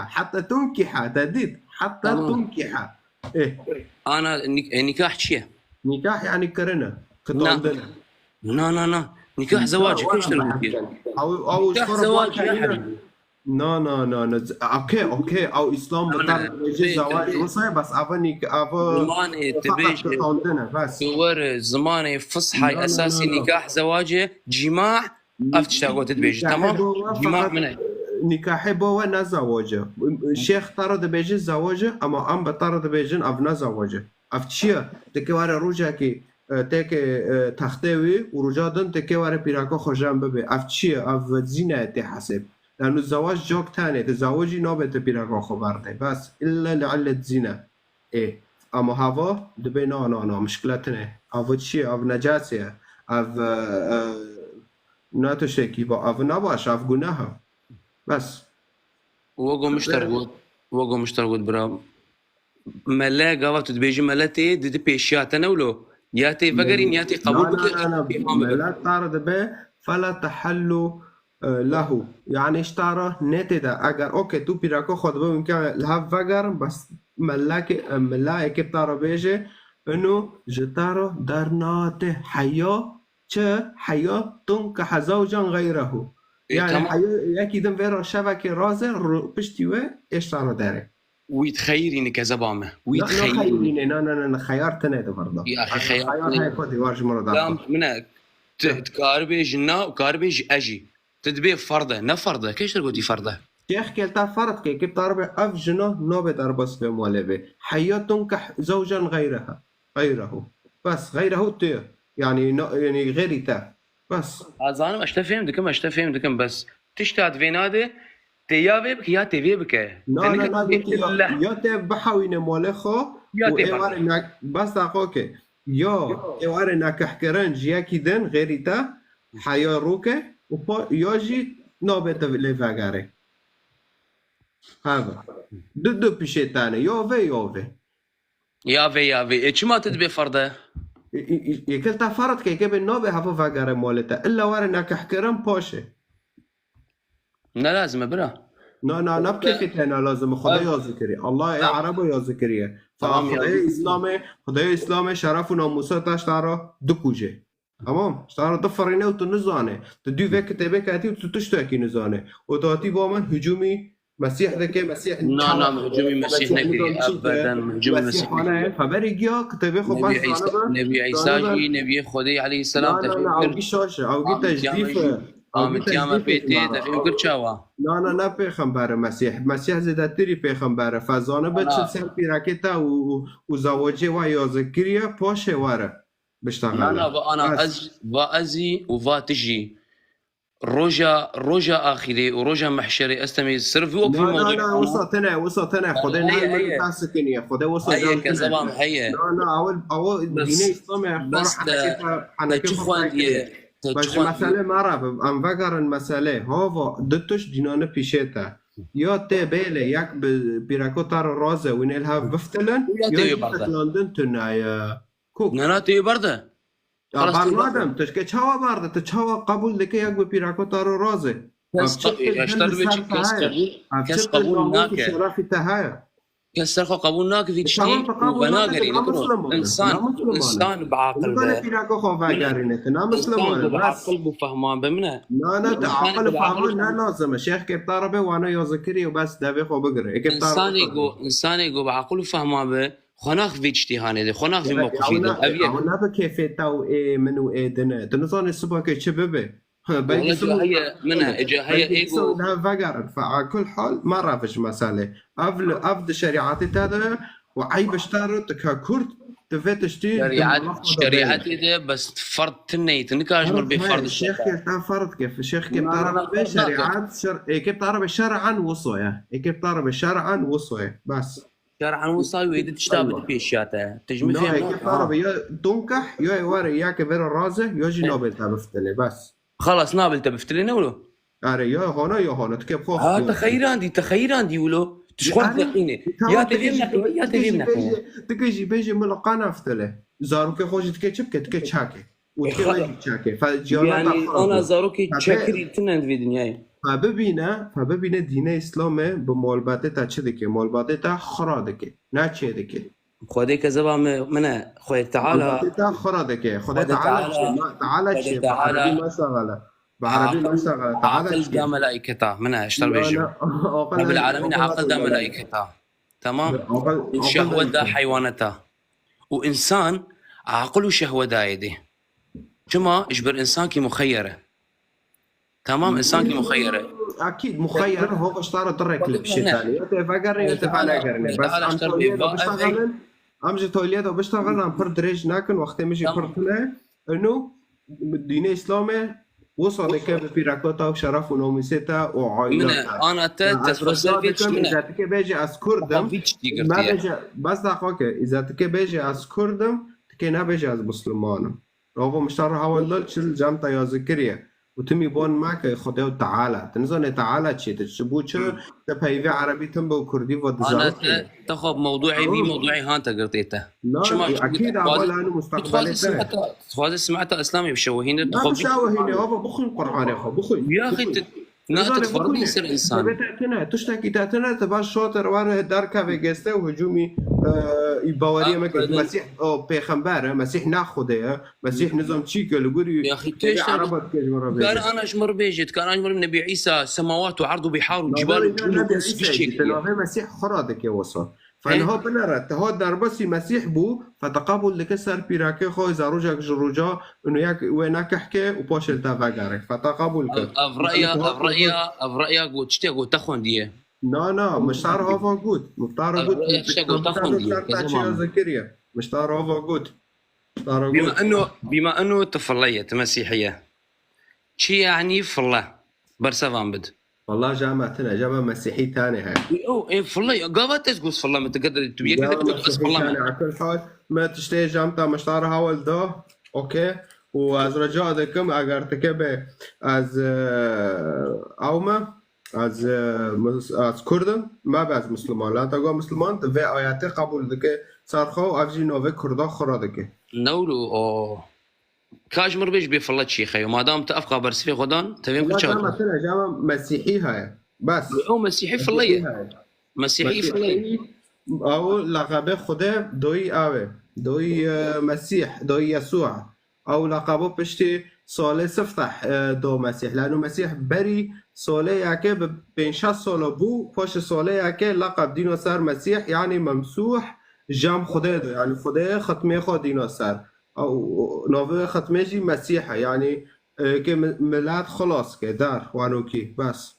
حتى تنكح تديد حتى تنكح ايه انا نكاح شيء نكاح يعني كرنا عندنا لا نكاح زواج كيف تقول او زواج يا حبيبي No. اوكي او اسلام بتاع زواج وصايا بس افني زماني تبيش صور زماني فصحى اساسي نكاح زواجه جماع افتشتاقو تبيش تمام جماع منه نكاحي بوا نزواجه الشيخ طرد بيجي زواجه اما ام بطرد بيجن افنا زواجه افتشيا تكوار روجاكي تك تختوي ورجادن تكوار بيراكو خجام ببي افتشيا اف زينه تحسب لأنه الزواج جوك تاني تزوجي نوبة بيراكو خبرتي بس إلا لعلة زنا إيه أما هذا دبي نو مشكلتنا هذا شيء أو نجاسة أو ناتشكي أو نباش أو جناها بس وقو مشترك برا ملا قاوة تبيجي ملاتي دي بيشياتنا ولو ياتي فقرين ياتي قبول بك ملا تعرض به فلا تحلوا له يعني اشترى نتدا اگر اوكي تو بيراكو خود ممكن لها فقر بس ملاك بتارو بيجي انه جتارو درناته حياة چه حياة تنكح زوجا غيره يعني حياة يكي دم فيرو شبكة رازر بشتيوه اشترى داره ويتخيريني كزبامه ويتخيريني لا خيارتنا ده برضه يا اخي خيارتنا هاي كودي وارج مرة لا منك تكاربي جنا وكاربي اجي تدبي فرضه نفرضه كيش تقولي فرضه شيخ كلتا فرض كي بتعرف اف جنو نوبه دربس بمولبه حياه تنكح زوجا غيره بس غيره تي يعني غيري تا بس انا اشتا فهم دكم بس تشتات فيناده تيابي بك يا تيبي بك لا يا تبحوين مولخو يا بس اخوك يا اورنا كحكرن جياكي دن غيري تا حياه روكه ياجي نوبت لفاقاري هذا دو بيشيتاني يوفي ايش ما تدبي فرضه يكلتا فرض كي كيف النوبه هفو فاقاري مولتا الا ورنا كحكرم بوشي لا لازم برا لا نبكي فتنا لازم خدای یا ذکری الله ای عربو یا ذکریه خدای اسلام شرف و ناموسه تشتارا دکوجه تمام اشتغل ضفرينه وتنزانه تدي فيك كتابك كاتي وتشتكي نزانه وتاتي بومن هجومي مسيح ذكي مسيح لا هجومي مسيح نبي ابدا هجومي مسيح فبرجع كتابي خو بس نبي عيسى نبي خدي عليه السلام او قشاشه او تجديف او بيتي تفهم كل شوا لا پیغمبر مسیح زدتری پیغمبر فزانه بچه سر پیراکتا و زواجه و یا ذکریه پاشه واره بشتغل انا ازي وفاتجي رجا اخري ورجا محشري استمي سرفي وقف الموضوع لا وصلتنا خدنا من تاسكنيه خد وصل هي كزبان هي لا اول ديني اسلامي بس انا كيف بس مسئله مرا ام وگرن مسئله هوا دتش دینانه پیشته یا ته بیله یک بیراکو تر رازه و نیل ها بفتلن یا لندن تنای كوك ناناتي برده خلاص برنادم تشكي تشاوا برده تشاوا قبول دكي يقبل بيراكو تارو رازي اشتر بيجي كاس قبول ناكه شرافي تهايا كسر قبول ناك في تشتي وبناقري نكون انسان بعقل انسان بعقل بفهمان بمنه لا تعقل فهمان لا لازم الشيخ كيف طاربه وانا يذكري وبس دابي خو بقري كيف انسان يقو بعقل وفهمان به خناخ في تشتي هاني خناخ في موقف انا بكيف تاو ايه منو ايه دنا تنظن الصبح كي شببه هي منها اجا هي ايجو فقر فعلى كل حال ما رافش مساله افضل شريعتي هذا وعيب اشترط ككرد تفيت تشتي شريعتي ده بس فرض تنيت نكاش مر بفرض الشيخ كيف فرض كيف الشيخ كيف تعرف بشريعات كيف تعرف شرعا وصايا كيف تعرف شرعا وصايا بس شرعا وصايا ويد تشتابه في اشياء تجمع فيها كيف تعرف يا تنكح يا وري يا كبير الرازه يجي نوبل تبفتلي بس خلاص نابل تبفتلي ولو اري يا هنا تكيف خوف تخير عندي ولو تشخون تقيني يا تبي تكيجي بيجي ملقانا فتله زاروكي خوش تكيتشب تكيتشاكي وتكيجي تشاكي يعني انا زاروكي تشاكري تنند في دنياي فببينا دين اسلامه بمولباته تا چدكي مولباته تا خرادكي نا چدكي خدای که زبان منه خدای تعالی خدا که خدای تعالی چی بعربی ما شغله بعربي ما شغله عقل دا ملائكته منها اشتر بيجو رب العالمين عقل دا ملائكته تمام شهوة دا حيوانته وإنسان عقل وشهوة دا يدي جمع اجبر إنسان كي مخيرة تمام إنسان كي مخيرة اكيد مخير هو اشترى طريق للشيطان يتفكر يتفعل بشتغل امجي توليد وبشتغل عم فرد ريج ناكن وقت مشي فرد انه الدين الاسلامي وصل كيف في راكوتا وشرف ونوميسيتا وعائلة انا تفسرت اذا تكي بيجي اسكردم ما بيجي بس دقيقه اذا تكي بيجي اسكردم تكي نا بيجي از مسلمان هو مشترى هوا تشل جامتا يا ذكريه وتمي بون معك خداو تعالى تنزل تعالى تشي تشبوش تبهيفي عربي تنبو كردي انا تاخذ موضوعي بي موضوعي هانتا قرطيته اكيد عبال انا مستقبلي تخوض سمعته اسلامي بشوهين تخوض بشوهين هو بخل القران يا اخو بخل يا اخي تفرض يصير انسان تشتكي تاتنا تبع شاطر وانا داركا بيجسته وهجومي باوريه مكان مسيح او پیغمبر مسيح ناخده مسيح نظام تشيك لغوري يا اخي كان انا اشمر بيجت كان اجمر النبي عيسى سماوات وعرض وبحار وجبال مسيح خرادك يا وصل فانه بنرت هو دربسي مسيح بو فتقابل لكسر بيراكي خو اذا رجع جروجا انه ياك وينك احكي وبوشل تافاغاري فتقابل افرأيا قلت شتي قلت تخون دي لا مش تعرف هو جود مختار جود زكريا مش تعرف هو جود بما انه تفليت مسيحيه شي يعني فله برسفان بد والله جامعتنا جامعة مسيحي ثاني هاي ايه فله قابت تقول فله ما تقدر تبي تقول فله على كل حال ما تشتري جامعة مشتار هاول ده اوكي وأز رجاء ذكم اگر تكبه از اوما از کردم ما بعد مسلمان لا تقول مسلمان و آیات قبول دکه سرخو افجی نوه کردا خورا دکه نولو کاش مر بیش بفلت شيخي وما دام تفقه برسفي غدان تبين كتشوف لا مثلا جامع مسيحي هاي بس او مسيحي فليه مسيحي فليه او لقب خدا دوی اوه دوی مسيح دوی يسوع او لقبه بشتي ساله سفتح دو مسيح لانه مسيح بري ساله یکه به 5 سال بو پاش ساله یکه لقب دینو سر مسیح یعنی ممسوح جام خدا دو یعنی خدا ختمه خود دینو سر او نوه ختمه جی مسیحه یعنی که ملت خلاص که در وانو کی بس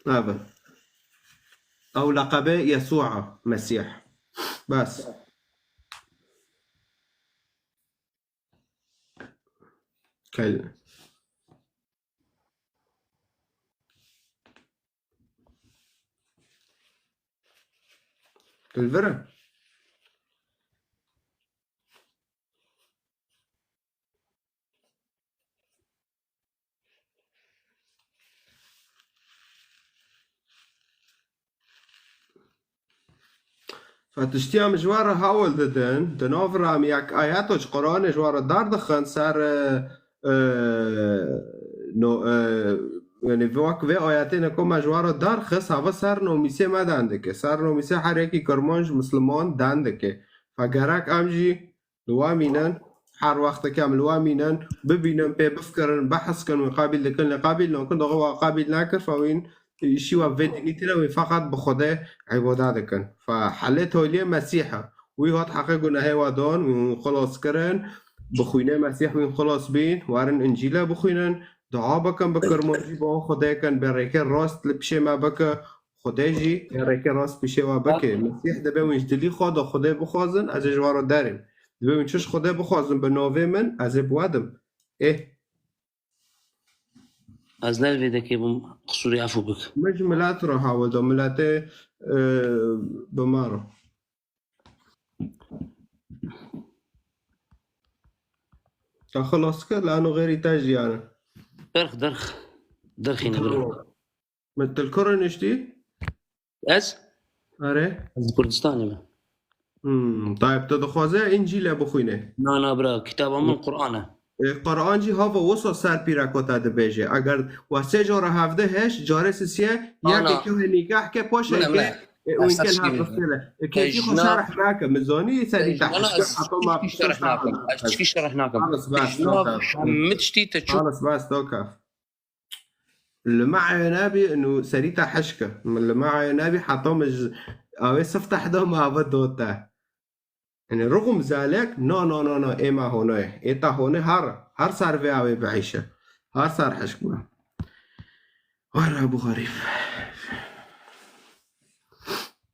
نابل او لقب يسوع مسيح بس كلمة الفرق فتشتيا مجوار هاول ددن دنوفر ياك آياتوش قرآن جوار الدار دخن صار نو يعني فوق في آياتين كم جوار الدار خس هذا صار نوميسي ما داندك صار نوميسي حريكي كرمانج مسلمان داندك فجرك أمجي لوامينن حار وقت كامل لوامينن ببينن بفكرن بحث كان مقابل لكل قابل لو كنت هو قابل ناكر فوين شيء وفيدني تلوي فقط بخدا عباداتكن فحلته لي مسيحة ويهات حقيقنا هوا دون وخلاص كرن بخوينا مسيح وين خلاص بين وارن إنجيلا بخوينن دعا بكن بكرمونجي با خدا كن بريك راست لبشي ما بك خدا جي بريك راست بشي ما بك مسيح دبي وين تلي خدا بخوازن از جوار دارم دبي وين شش خدا بخوازن بنوفي من از بوادم إيه از لا فيدك بم قصوري عفو بك مجملات راح أود ملاتي بمارو خلاص كده لأنه غير يتاجي يعني درخي نبرا مثل الكورن اشتي از أره از كردستاني ما طيب تدخوازه إنجيل أبو خوينه نا برا كتاب من القرآن قرآن جی هوا وسو سر پیرکوتا دبیجه اگر واسه جاره هفته هش جاره سیه یکی که نگاه که پاشه که اون کل هفته که کی خو شرح ناکه مزونی سری تحت اشكي شرحناكم خلص بس متشتي تشوف خلص بس توقف اللي معي نبي انه سريتا حشكه اللي معي نبي حطهم او سفتح دهم هذا يعني رغم ذلك نو إما هونه إتا هونه هر صار في عوي بعيشة هر صار حشكنا ورا أبو غريب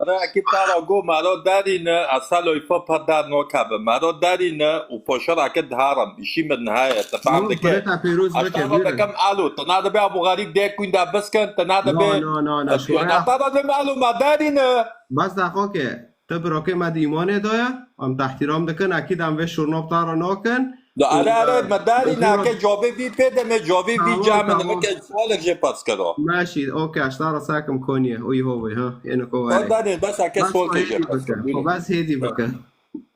أنا أكيد ترى جو مرا دارينا أصله يفهم هذا نوكاب مرا دارينا وبشر أكيد هارم بشي من نهاية تفهم ذكي أصلا كم قالوا تنادى بي أبو غريب ده كوين ده بس كان تنادى بي نو شو أنا ترى معلومة دارينا بس دقيقة تبرو ما دیمانه دایا ام تحترام دکن اکید ام وش شورنا بتارا ناکن آره مداری نه که جوابی بی پیده می جوابی بی جامعه نمی که سوالک جه پس کرو ماشي اوكي اشتارا ساكم كونيه اوي هوي ها اینو کواره داری بس اکه سوالک جه پس کرو بس هیدی بکن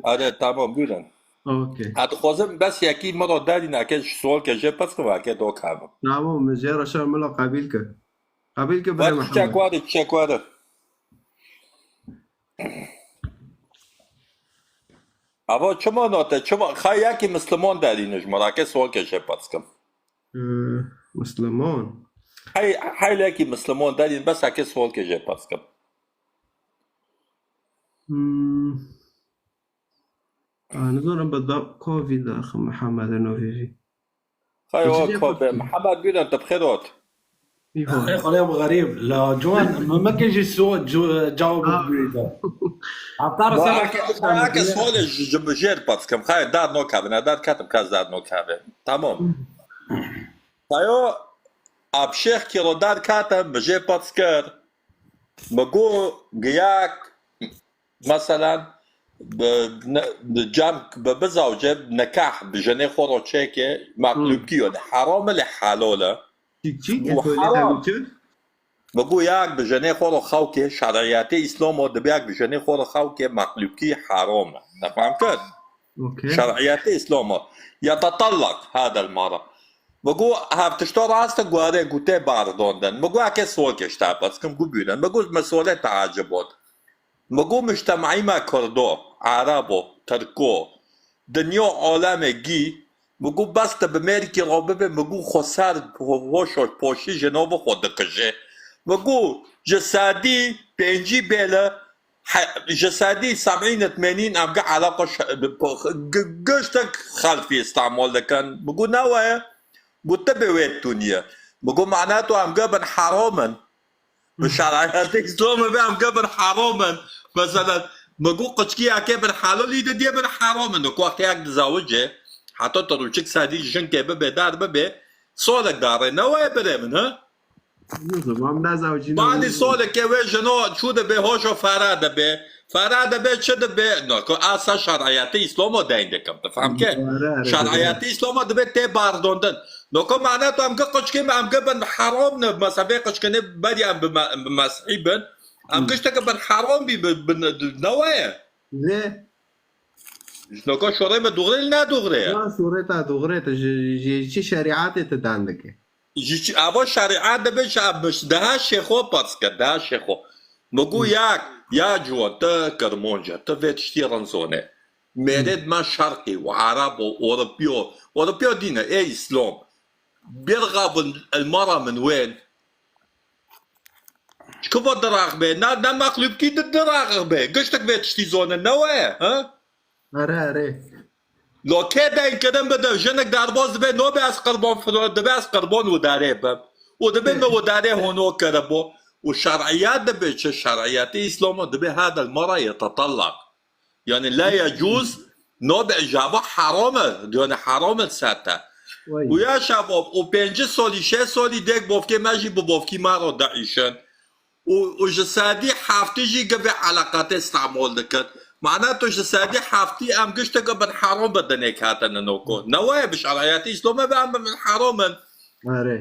آره تمام بیرن اوكي حتی خوزم بس یکی مرا داری نه که سوالک جه پس کرو اکه دو کامم تمام مجرد شو ملا قبیل که برای محمد چکواره اما چما ناته چما خواهی یکی مسلمان دارینش مراکه سوال کشه پس کم مسلمان خواهی یکی مسلمان دارین بس اکه سوال کشه پس کم نظرم بالضبط كوفيد أخ محمد النوفيفي خواهی كوفيد محمد بينا انت بخيرات اخي خليه ابو غريب لا جوان ما كان السؤال جاوب بريده عطار ساعه سؤال جمجير بس كم خاي دار نو كابن دار كاتب كاز دار نو كابن تمام طيب اب شيخ كيلو دار كاتب بجي باتسكر بقول جياك مثلا بجام بزوجه نكاح بجنيه خورو تشيكي مقلوب كيو حرام لحلاله وحرام بقول ياك بجنيه خورو خوكي شرعيات اسلام ودبياك بجنيه خورو خوكي مقلوبكي حرام تفهم كده شرعيات اسلام يتطلق هذا المرة بقول هفتشتور راسك قواري قوتي باردوندن بقول اكي سوالك اشتاب بس كم قبيلا بقول مسؤولية تعجبات بقول مجتمعي ما كردو عربو تركو دنيا عالم جي بقول بس تبمريكي رابطه بقول خسر هوشش پاشی جناب خود کشه بقول جسدی پنجی بله جسدی 70-80 ام علاقه گشتك خلفي استعمال لكن بقول نوعه بتبوي الدنيا بقول معناته ام قبل حراما بشرعيات الاسلام ام قبل حراما مثلا بقول قشكي اكبر حلال يد دي بن حراما انه وقت ياك تزوجه حتى تروشك سادي جن كيبه بدار ببه صولك دار نوعه بده من ها بعد صولك كيف جنو شو ده به هوشو فراد به فراد به چه ده به نو اساس شرعيات الاسلام ده عندكم تفهم كيف شرعيات الاسلام ده به باردوندن نو كم معناته ام قشكي ام قبل حرام مثلا قشكي بدي ام بمسحيبن ام قشتك بن حرام بي بنوايا ليه؟ شنو شوري ما دغري لنا دغري ما صورتها دغريت جي شريعاتي تدعندك جي ابو شريعات دبش مش ده شيخو باسكا ده شيخو مگو يا جوان تا كرمونجا تا فيتشتي رنزوني مريد ما شرقي وعرب واوروبيو دينا ايه اسلام بيرغب المرأة من وين؟ شكوفا دراغ بي نا مقلوب كي دراغ بي قشتك فيتشتي زوني نواه ها؟ اري لو كده كده بده جنك داربوز به نو بس قربان فرود بس قربان وداره به ودبه ما وداره هونو كربو والشرعيات دبه الشرعيات الاسلام دبه هذا المرأة يتطلق يعني لا يجوز نو باجابه حرامه يعني حرام ساته ويا شباب و5 سالي 6 سالي ديك بوفكي ماجي بوفكي مارو داعشن وجسادي حافتي قبل علاقات استعمال دكت معناته جسادي حافتي ام قشتك بن حرام بدنك هاتنا نوكو نوايا بشرعيات الاسلام بعمل من حرام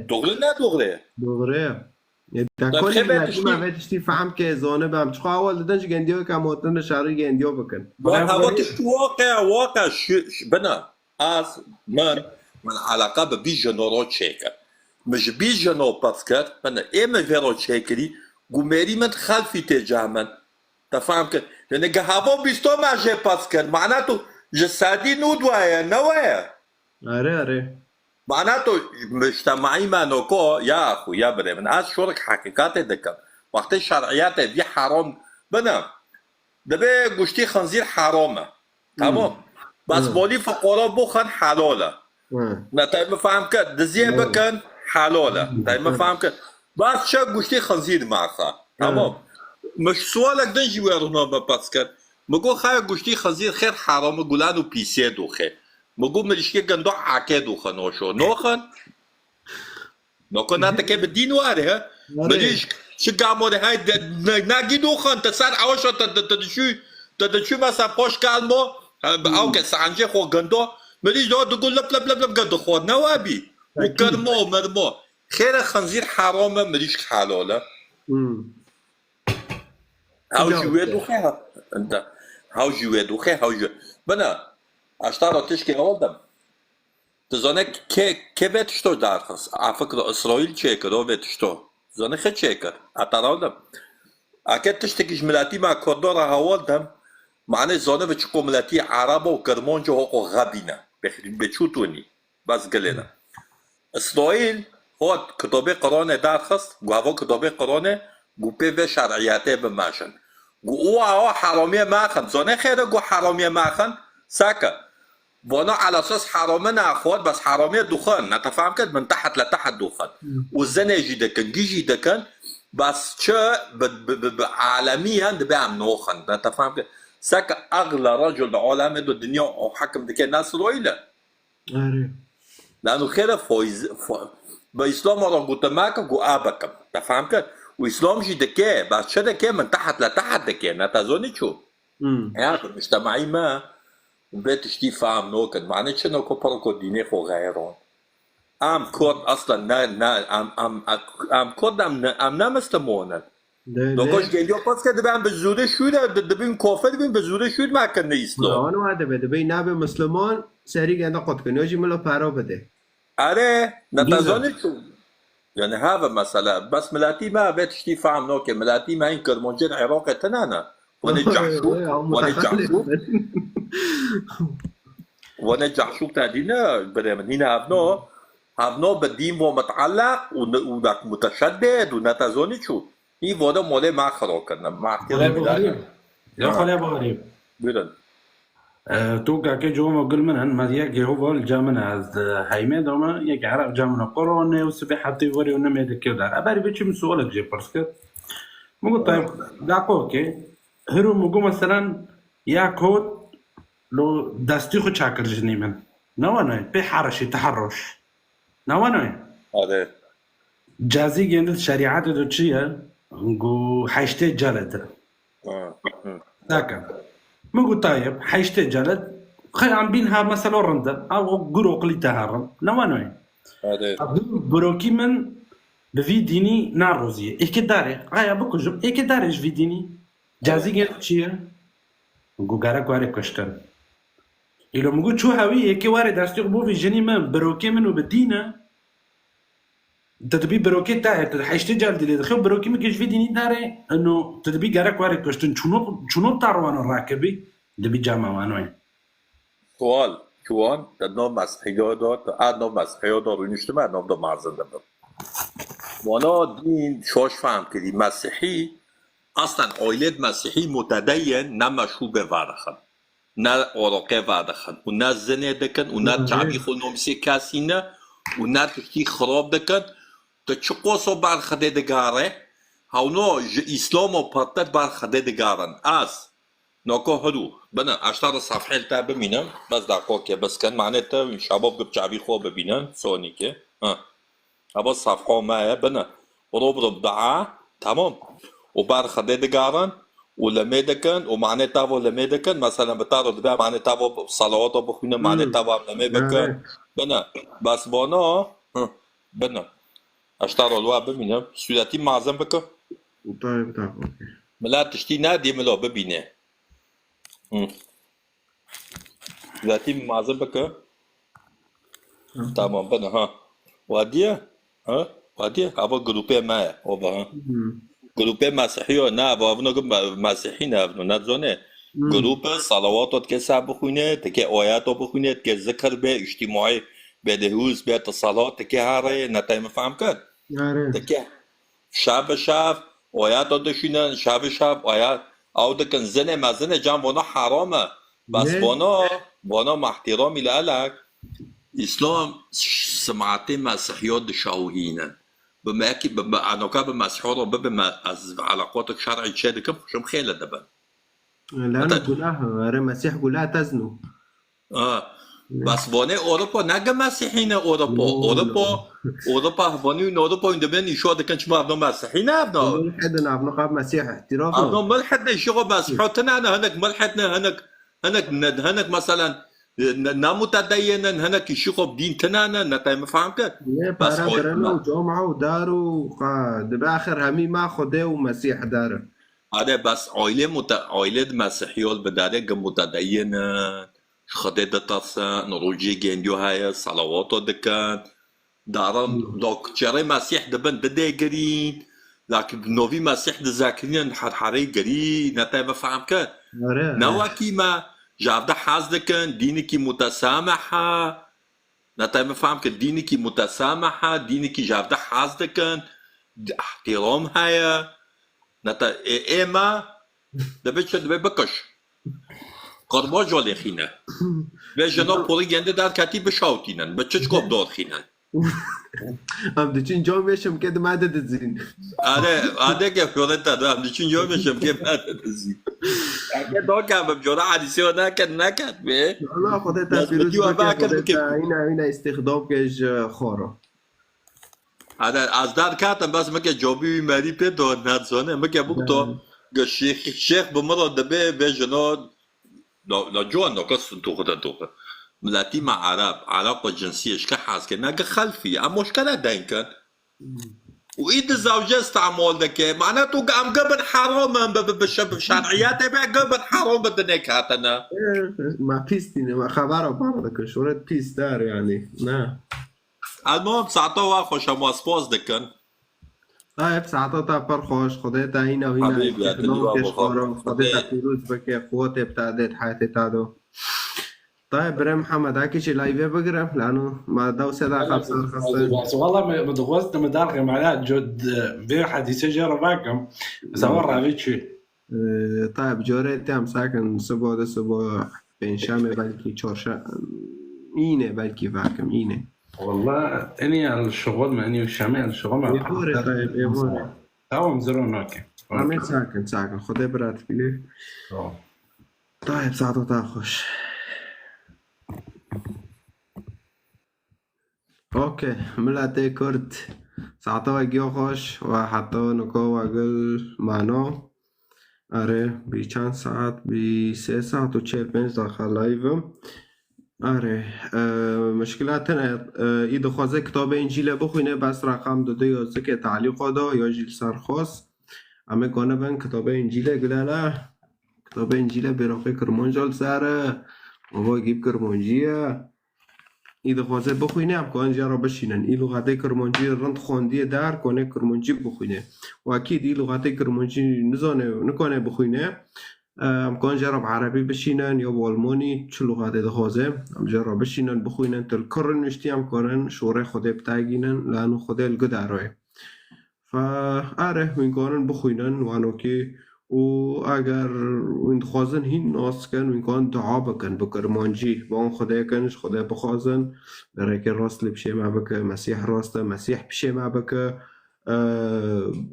دغري لا دغري كل ما فيتشتي فهم که زونه بهم چخوا اول دنج گندیو که موتن شهری گندیو بکن هوا تشت واقع بنا از من علاقه به بیجنورو چیکر مش بیجنو باسكر بنا ايم فيرو چیکری گومری من خلفی تجاه من تفهم که لان هوا بیستو ماجه باسكر معناته جسادي نودوايا نوايا اري معناته مجتمعي ما نوكو يا اخو يا بري من از شورك حقيقات دكم وقت الشرعيات دي حرام بنا دبي گوشتي خنزير حرامه تمام بس بولي فقراء بخن حلاله نتاي مفهم كد دزيه بكن حلاله نتاي مفهم كد بس شا گوشتي خنزير معها تمام مش سوالك دنجي ويرنا باسكت مگو خا گوشتي خنزير خير حرامه گولانو بيسي دو خير مگو ملشكي گندو عاكدو خنوشو نوخن نوكو ناتك بدين واري ها مليش شقامو هاي ناقي دوخن تسار عوشو تدشو مسا بوش كالمو او كسانجي خو گندو مليش دو تقول لب لب لب لب گندو خو نوابي وكرمو مرمو خير خنزير حرامه مليش حلاله هاو جويدو خير انت هاو جويدو خير هاو جو بنا اشتارو تشكي اولدم تزانه که بتشتو درخص افکر اسرائیل چیکر بتشتو زانه خد چیکر اتراودم اكيد تشتكيش ملاتي مع كوردورا هاولدم معناه زانه بتشكو ملاتي عربه وكرمونجو هو غبينا بتشوتوني بس قلنا اسرائيل هو كتابه قرآن درخص وهو كتابه قرآن گوپه شرعیاته بماشن گو او حرامیه ماخن زانه خیره گو حرامیه ماخن ساكا وانا على اساس حرامه ناخذ بس حراميه دخان نتفهم كده من تحت لتحت دخان والزنا يجي دكن جيجي دكن بس شا عالميا دبام نوخن نتفهم كده ساكا اغلى رجل بعالم الدنيا وحكم دكان ناس اسرائيل لانه خير فويز باسلام را قلت معك جو ابكم تفهم كده واسلام جي دكه بس شا دكه من تحت لتحت دكه نتظني شو يعني مجتمعي ما بتشتي فهم نوكن معناه شنو كوبركو ديني خو غيرون ام كود اصلا ام كود ام نمستمونه دوكوش گلیو پس که دبن به زوده شود دبین کافر دبین به زوده شود ما کنه اسلام اون واده بده بین نبی مسلمان سری گنده قد کنی اجی ملا پرا بده اره نتظنی شو يعني هذا مسألة بس ملاتي ما بتشتي فهم نوكن ملاتي ما ينكر منجن عراق تنانا ونجح شو تادينا بريمن هنا هافنو بدين ومتعلق ودك متشدد ونتزوني شو هي ودا موله ما خروكنا ما يا خلي ابو غريب بدن توقع كي جو ما قل منهن ما يجي هو الجامنة از هايمه دوما يجي عرب جامنة قرون وسبي حتى يوري ونمي دكيو اباري بيتش من سؤالك جي برسكت مو طيب داكو اوكي هرو مگو مثلا یا کود لو دستی خود چاکر جنی من نوانوی به حرشی تحرش نوانوی آره جازی گندل شریعت دو چیه گو حیشته جلد داکن مگو طایب حیشته جلد خیلی عم بینها مثلا رنده او گرو قلی تهرم نوانوی آره بروکی من بفي ديني ناروزي إيه كداري غايا بكو إيه كداري في ديني جازي قال شيء وقارك وارك كشتن إلو مقول شو هاوي إيه كي وارد أستيقبو في جني من بروكي منو بدينا تدبي بروكي تاعي تحيشتي جالدي اللي دخل بروكي مكيش في ديني داري إنه تدبي قارك وارك كشتن شنو تاروان الراكبي دبي جامع وانوين سؤال شوان تدنو مسيحيو دار تدنو مسيحيو دار ونشتما نام دو معزن دبر وانا دين شوش فهم كدي مسيحي اصلا عائلة مسيحي متدين نه مشروب وردخن نه عراقه وردخن و نه زنه دکن و نه جعبی خونومسی کسی نه و نه تشتی خراب دکن تا چه قوسو برخده دگاره هاونا اسلام و پرتت برخده دگارن از ناکو هدو بنا اشتر صفحه تا ببینم بس دقیقا که بس کن معنیتا شباب گب جعبی خواه ببینن سوانی که ابا صفحه ماه بنا رب دعا تمام و برخده دگارن و لمه دکن و معنیتا و لمه دکن مثلا بتارو دبا معنیتا و صلوات بخونه معنیتا و لمه بکن بنا بس بانا بنا اشتر الوا ببینم سورتی معظم بکن طيب ملا تشتی نادی ملا ببینه ذاتي معظم بك تمام بنا ها واديه ها واديه ابو جروبي ما اوبا جروبي مسيحي نه ابو مسيحي نه ابو نزونه جروب صلوات که سب بخونه که آیات بخونه که ذکر به اجتماعی به دهوز به تصالات که هره نتایم فهم کرد که شب آیات داشتن شب آیات او دکن زنه مزنه جام وانا حرامه بس وانا محترامی لالک اسلام سمعتي مسيحيات دشاوهينا بما اكي انا كاب مسيحيات بما از علاقاتك شرعي شاد كم شم خيله دبا لا كلها مسيح كلها تزنو بس بونه اوروبا نگه مسیحی نه اوروبا بونه اوروبا این دبن ایشو دکن چما ابنا مسیحی نه ابنا ملحد نه ابنا قاب مسیح احتراف ابنا ملحد نه شغل مسیحات نه هنك ملحد نه هنك مثلا نمتدين هنك شغل دين تنانا نتايم فهم كده بس درنا جامعه ودارو باخر همي ما خده ومسيح داره هذا بس عائله مسيحيات بداره متدينه خده دتاسا نروجي جنديو هاي صلوات دكان دارن دوكچره مسيح دبن ددگرين لكن نوفي مسيح دذاكرين حرحري گري نتايم فهم كده نواكي ما جابده حاز دکن دینی که متسامحه نتایم فهم که دینی که متسامحه دینی که جابده حاز دکن احترام هیا نتا ایما دبی چه دبی بکش قربا جالی خینه و جناب پوری گنده در کتی بشاوتینن به چه گفت دار خینن هم دیچین جا میشم که دماده دزین آره که فورتا دو هم دیچین جا میشم که دماده دزین اگه دو که هم جورا حدیثی ها نکد به الله خودت تفیروز بکر اینا استخدام کش خورا از در کتم بس مگه جابی مری پی دو نرزانه مگه بکتا شیخ بمرا دبه به جنا لا جوان نکست توخده توخه ملاتي مع علاقة جنسية شكا حاس كنا خلفي أما مشكلة داين كان وإيد الزوجة استعمال ذكي معناته قام قبل حرام بشرعيات بقى قبل حرام بدنا كاتنا ما بيستيني ما خبره بعضك شورت بيست دار يعني نا المهم ساعتها خوش ما سپاس دکن طيب ساعتها پر خوش خدایت هنا وهنا حبيبي يا خدایت پیروز بك قوت ابتعادت حياتي تادو طيب بري محمد هاكي شي لايفي بقرا لانه ما دوسه داخل بس والله مدغوزت مدارك معناها جد في حديث جرى باكم بس ورا بيتشي طيب جوريتي هم ساكن سبوع بينشامه بلكي چورشا اینه بلكي باكم اینه والله اني الشغل ما اني والشامي الشغل ما طيب يبوري تمام زروناكي عمل ساكن خدي برات بلي طيب ساعته تاخش اوكي ملاتي كرت ساعتها گیو خوش و حتی نکو وگل مانو آره بی چند ساعت بی 3 ساعت و 45 داخل لایوم آره مشکلاتنا ایده خوازه کتاب انجیل بخوینه بس رقم داده یا که تعلیق دا یا جیل سرخواست همه گانه بن کتاب انجیل گلاله کتاب انجیل براقه کرمانجال سره و گیب کرمانجیه ایده خوازه بخوینه هم که آنجا را بشینن ای لغته کرمانجی رند خواندی در کنه کرمانجی بخوینه و اکید ای لغته کرمانجی نکنه بخوینه امکان جرب عربی بشینن یا بالمانی چه لغت دخوازه ام جرب بشینن بخوینن تل کرن نشتی هم کنن شوره خوده بتاگینن لانو خوده الگد عرای فاره وین کانن بخوینن وانو که و اگر وین خوازن هین ناس کن وین کان دعا بکن بکرمانجی با اون خوده کنش خوده بخوازن برای که راست لبشه ما بکه مسیح راسته مسیح بشه ما بکه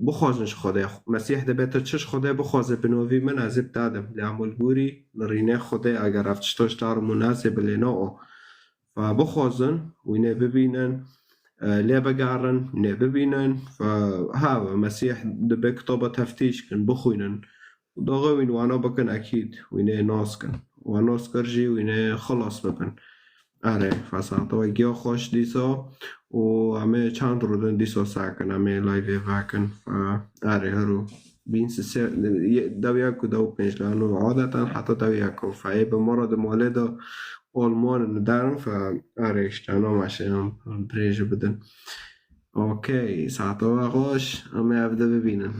بخوازنش خدا مسیح دبیت چش خدا بخوازه بنوی من از ابتدام لعمل گوری نرینه خدا اگر رفتشتاش دار مناسب لینا و بخوازن و اینه ببینن لی بگارن اینه ببینن و ها مسیح دبی کتاب تفتیش کن بخوینن و داغه وین وانا بکن اکید و اینه ناس کن و ناس کرجی و اینه خلاص بکن آره فساطا و گیا خوش دیسا و همه چند رو دیسا ساکن همه لایو واکن آره هرو بین سه دویاکو دو پنج لانو عادتا حتی دویاکو فای به مراد مولد آلمان ندارم آره اشتانا ماشین بریج بدن اوکی ساعتا و خوش همه افده ببینن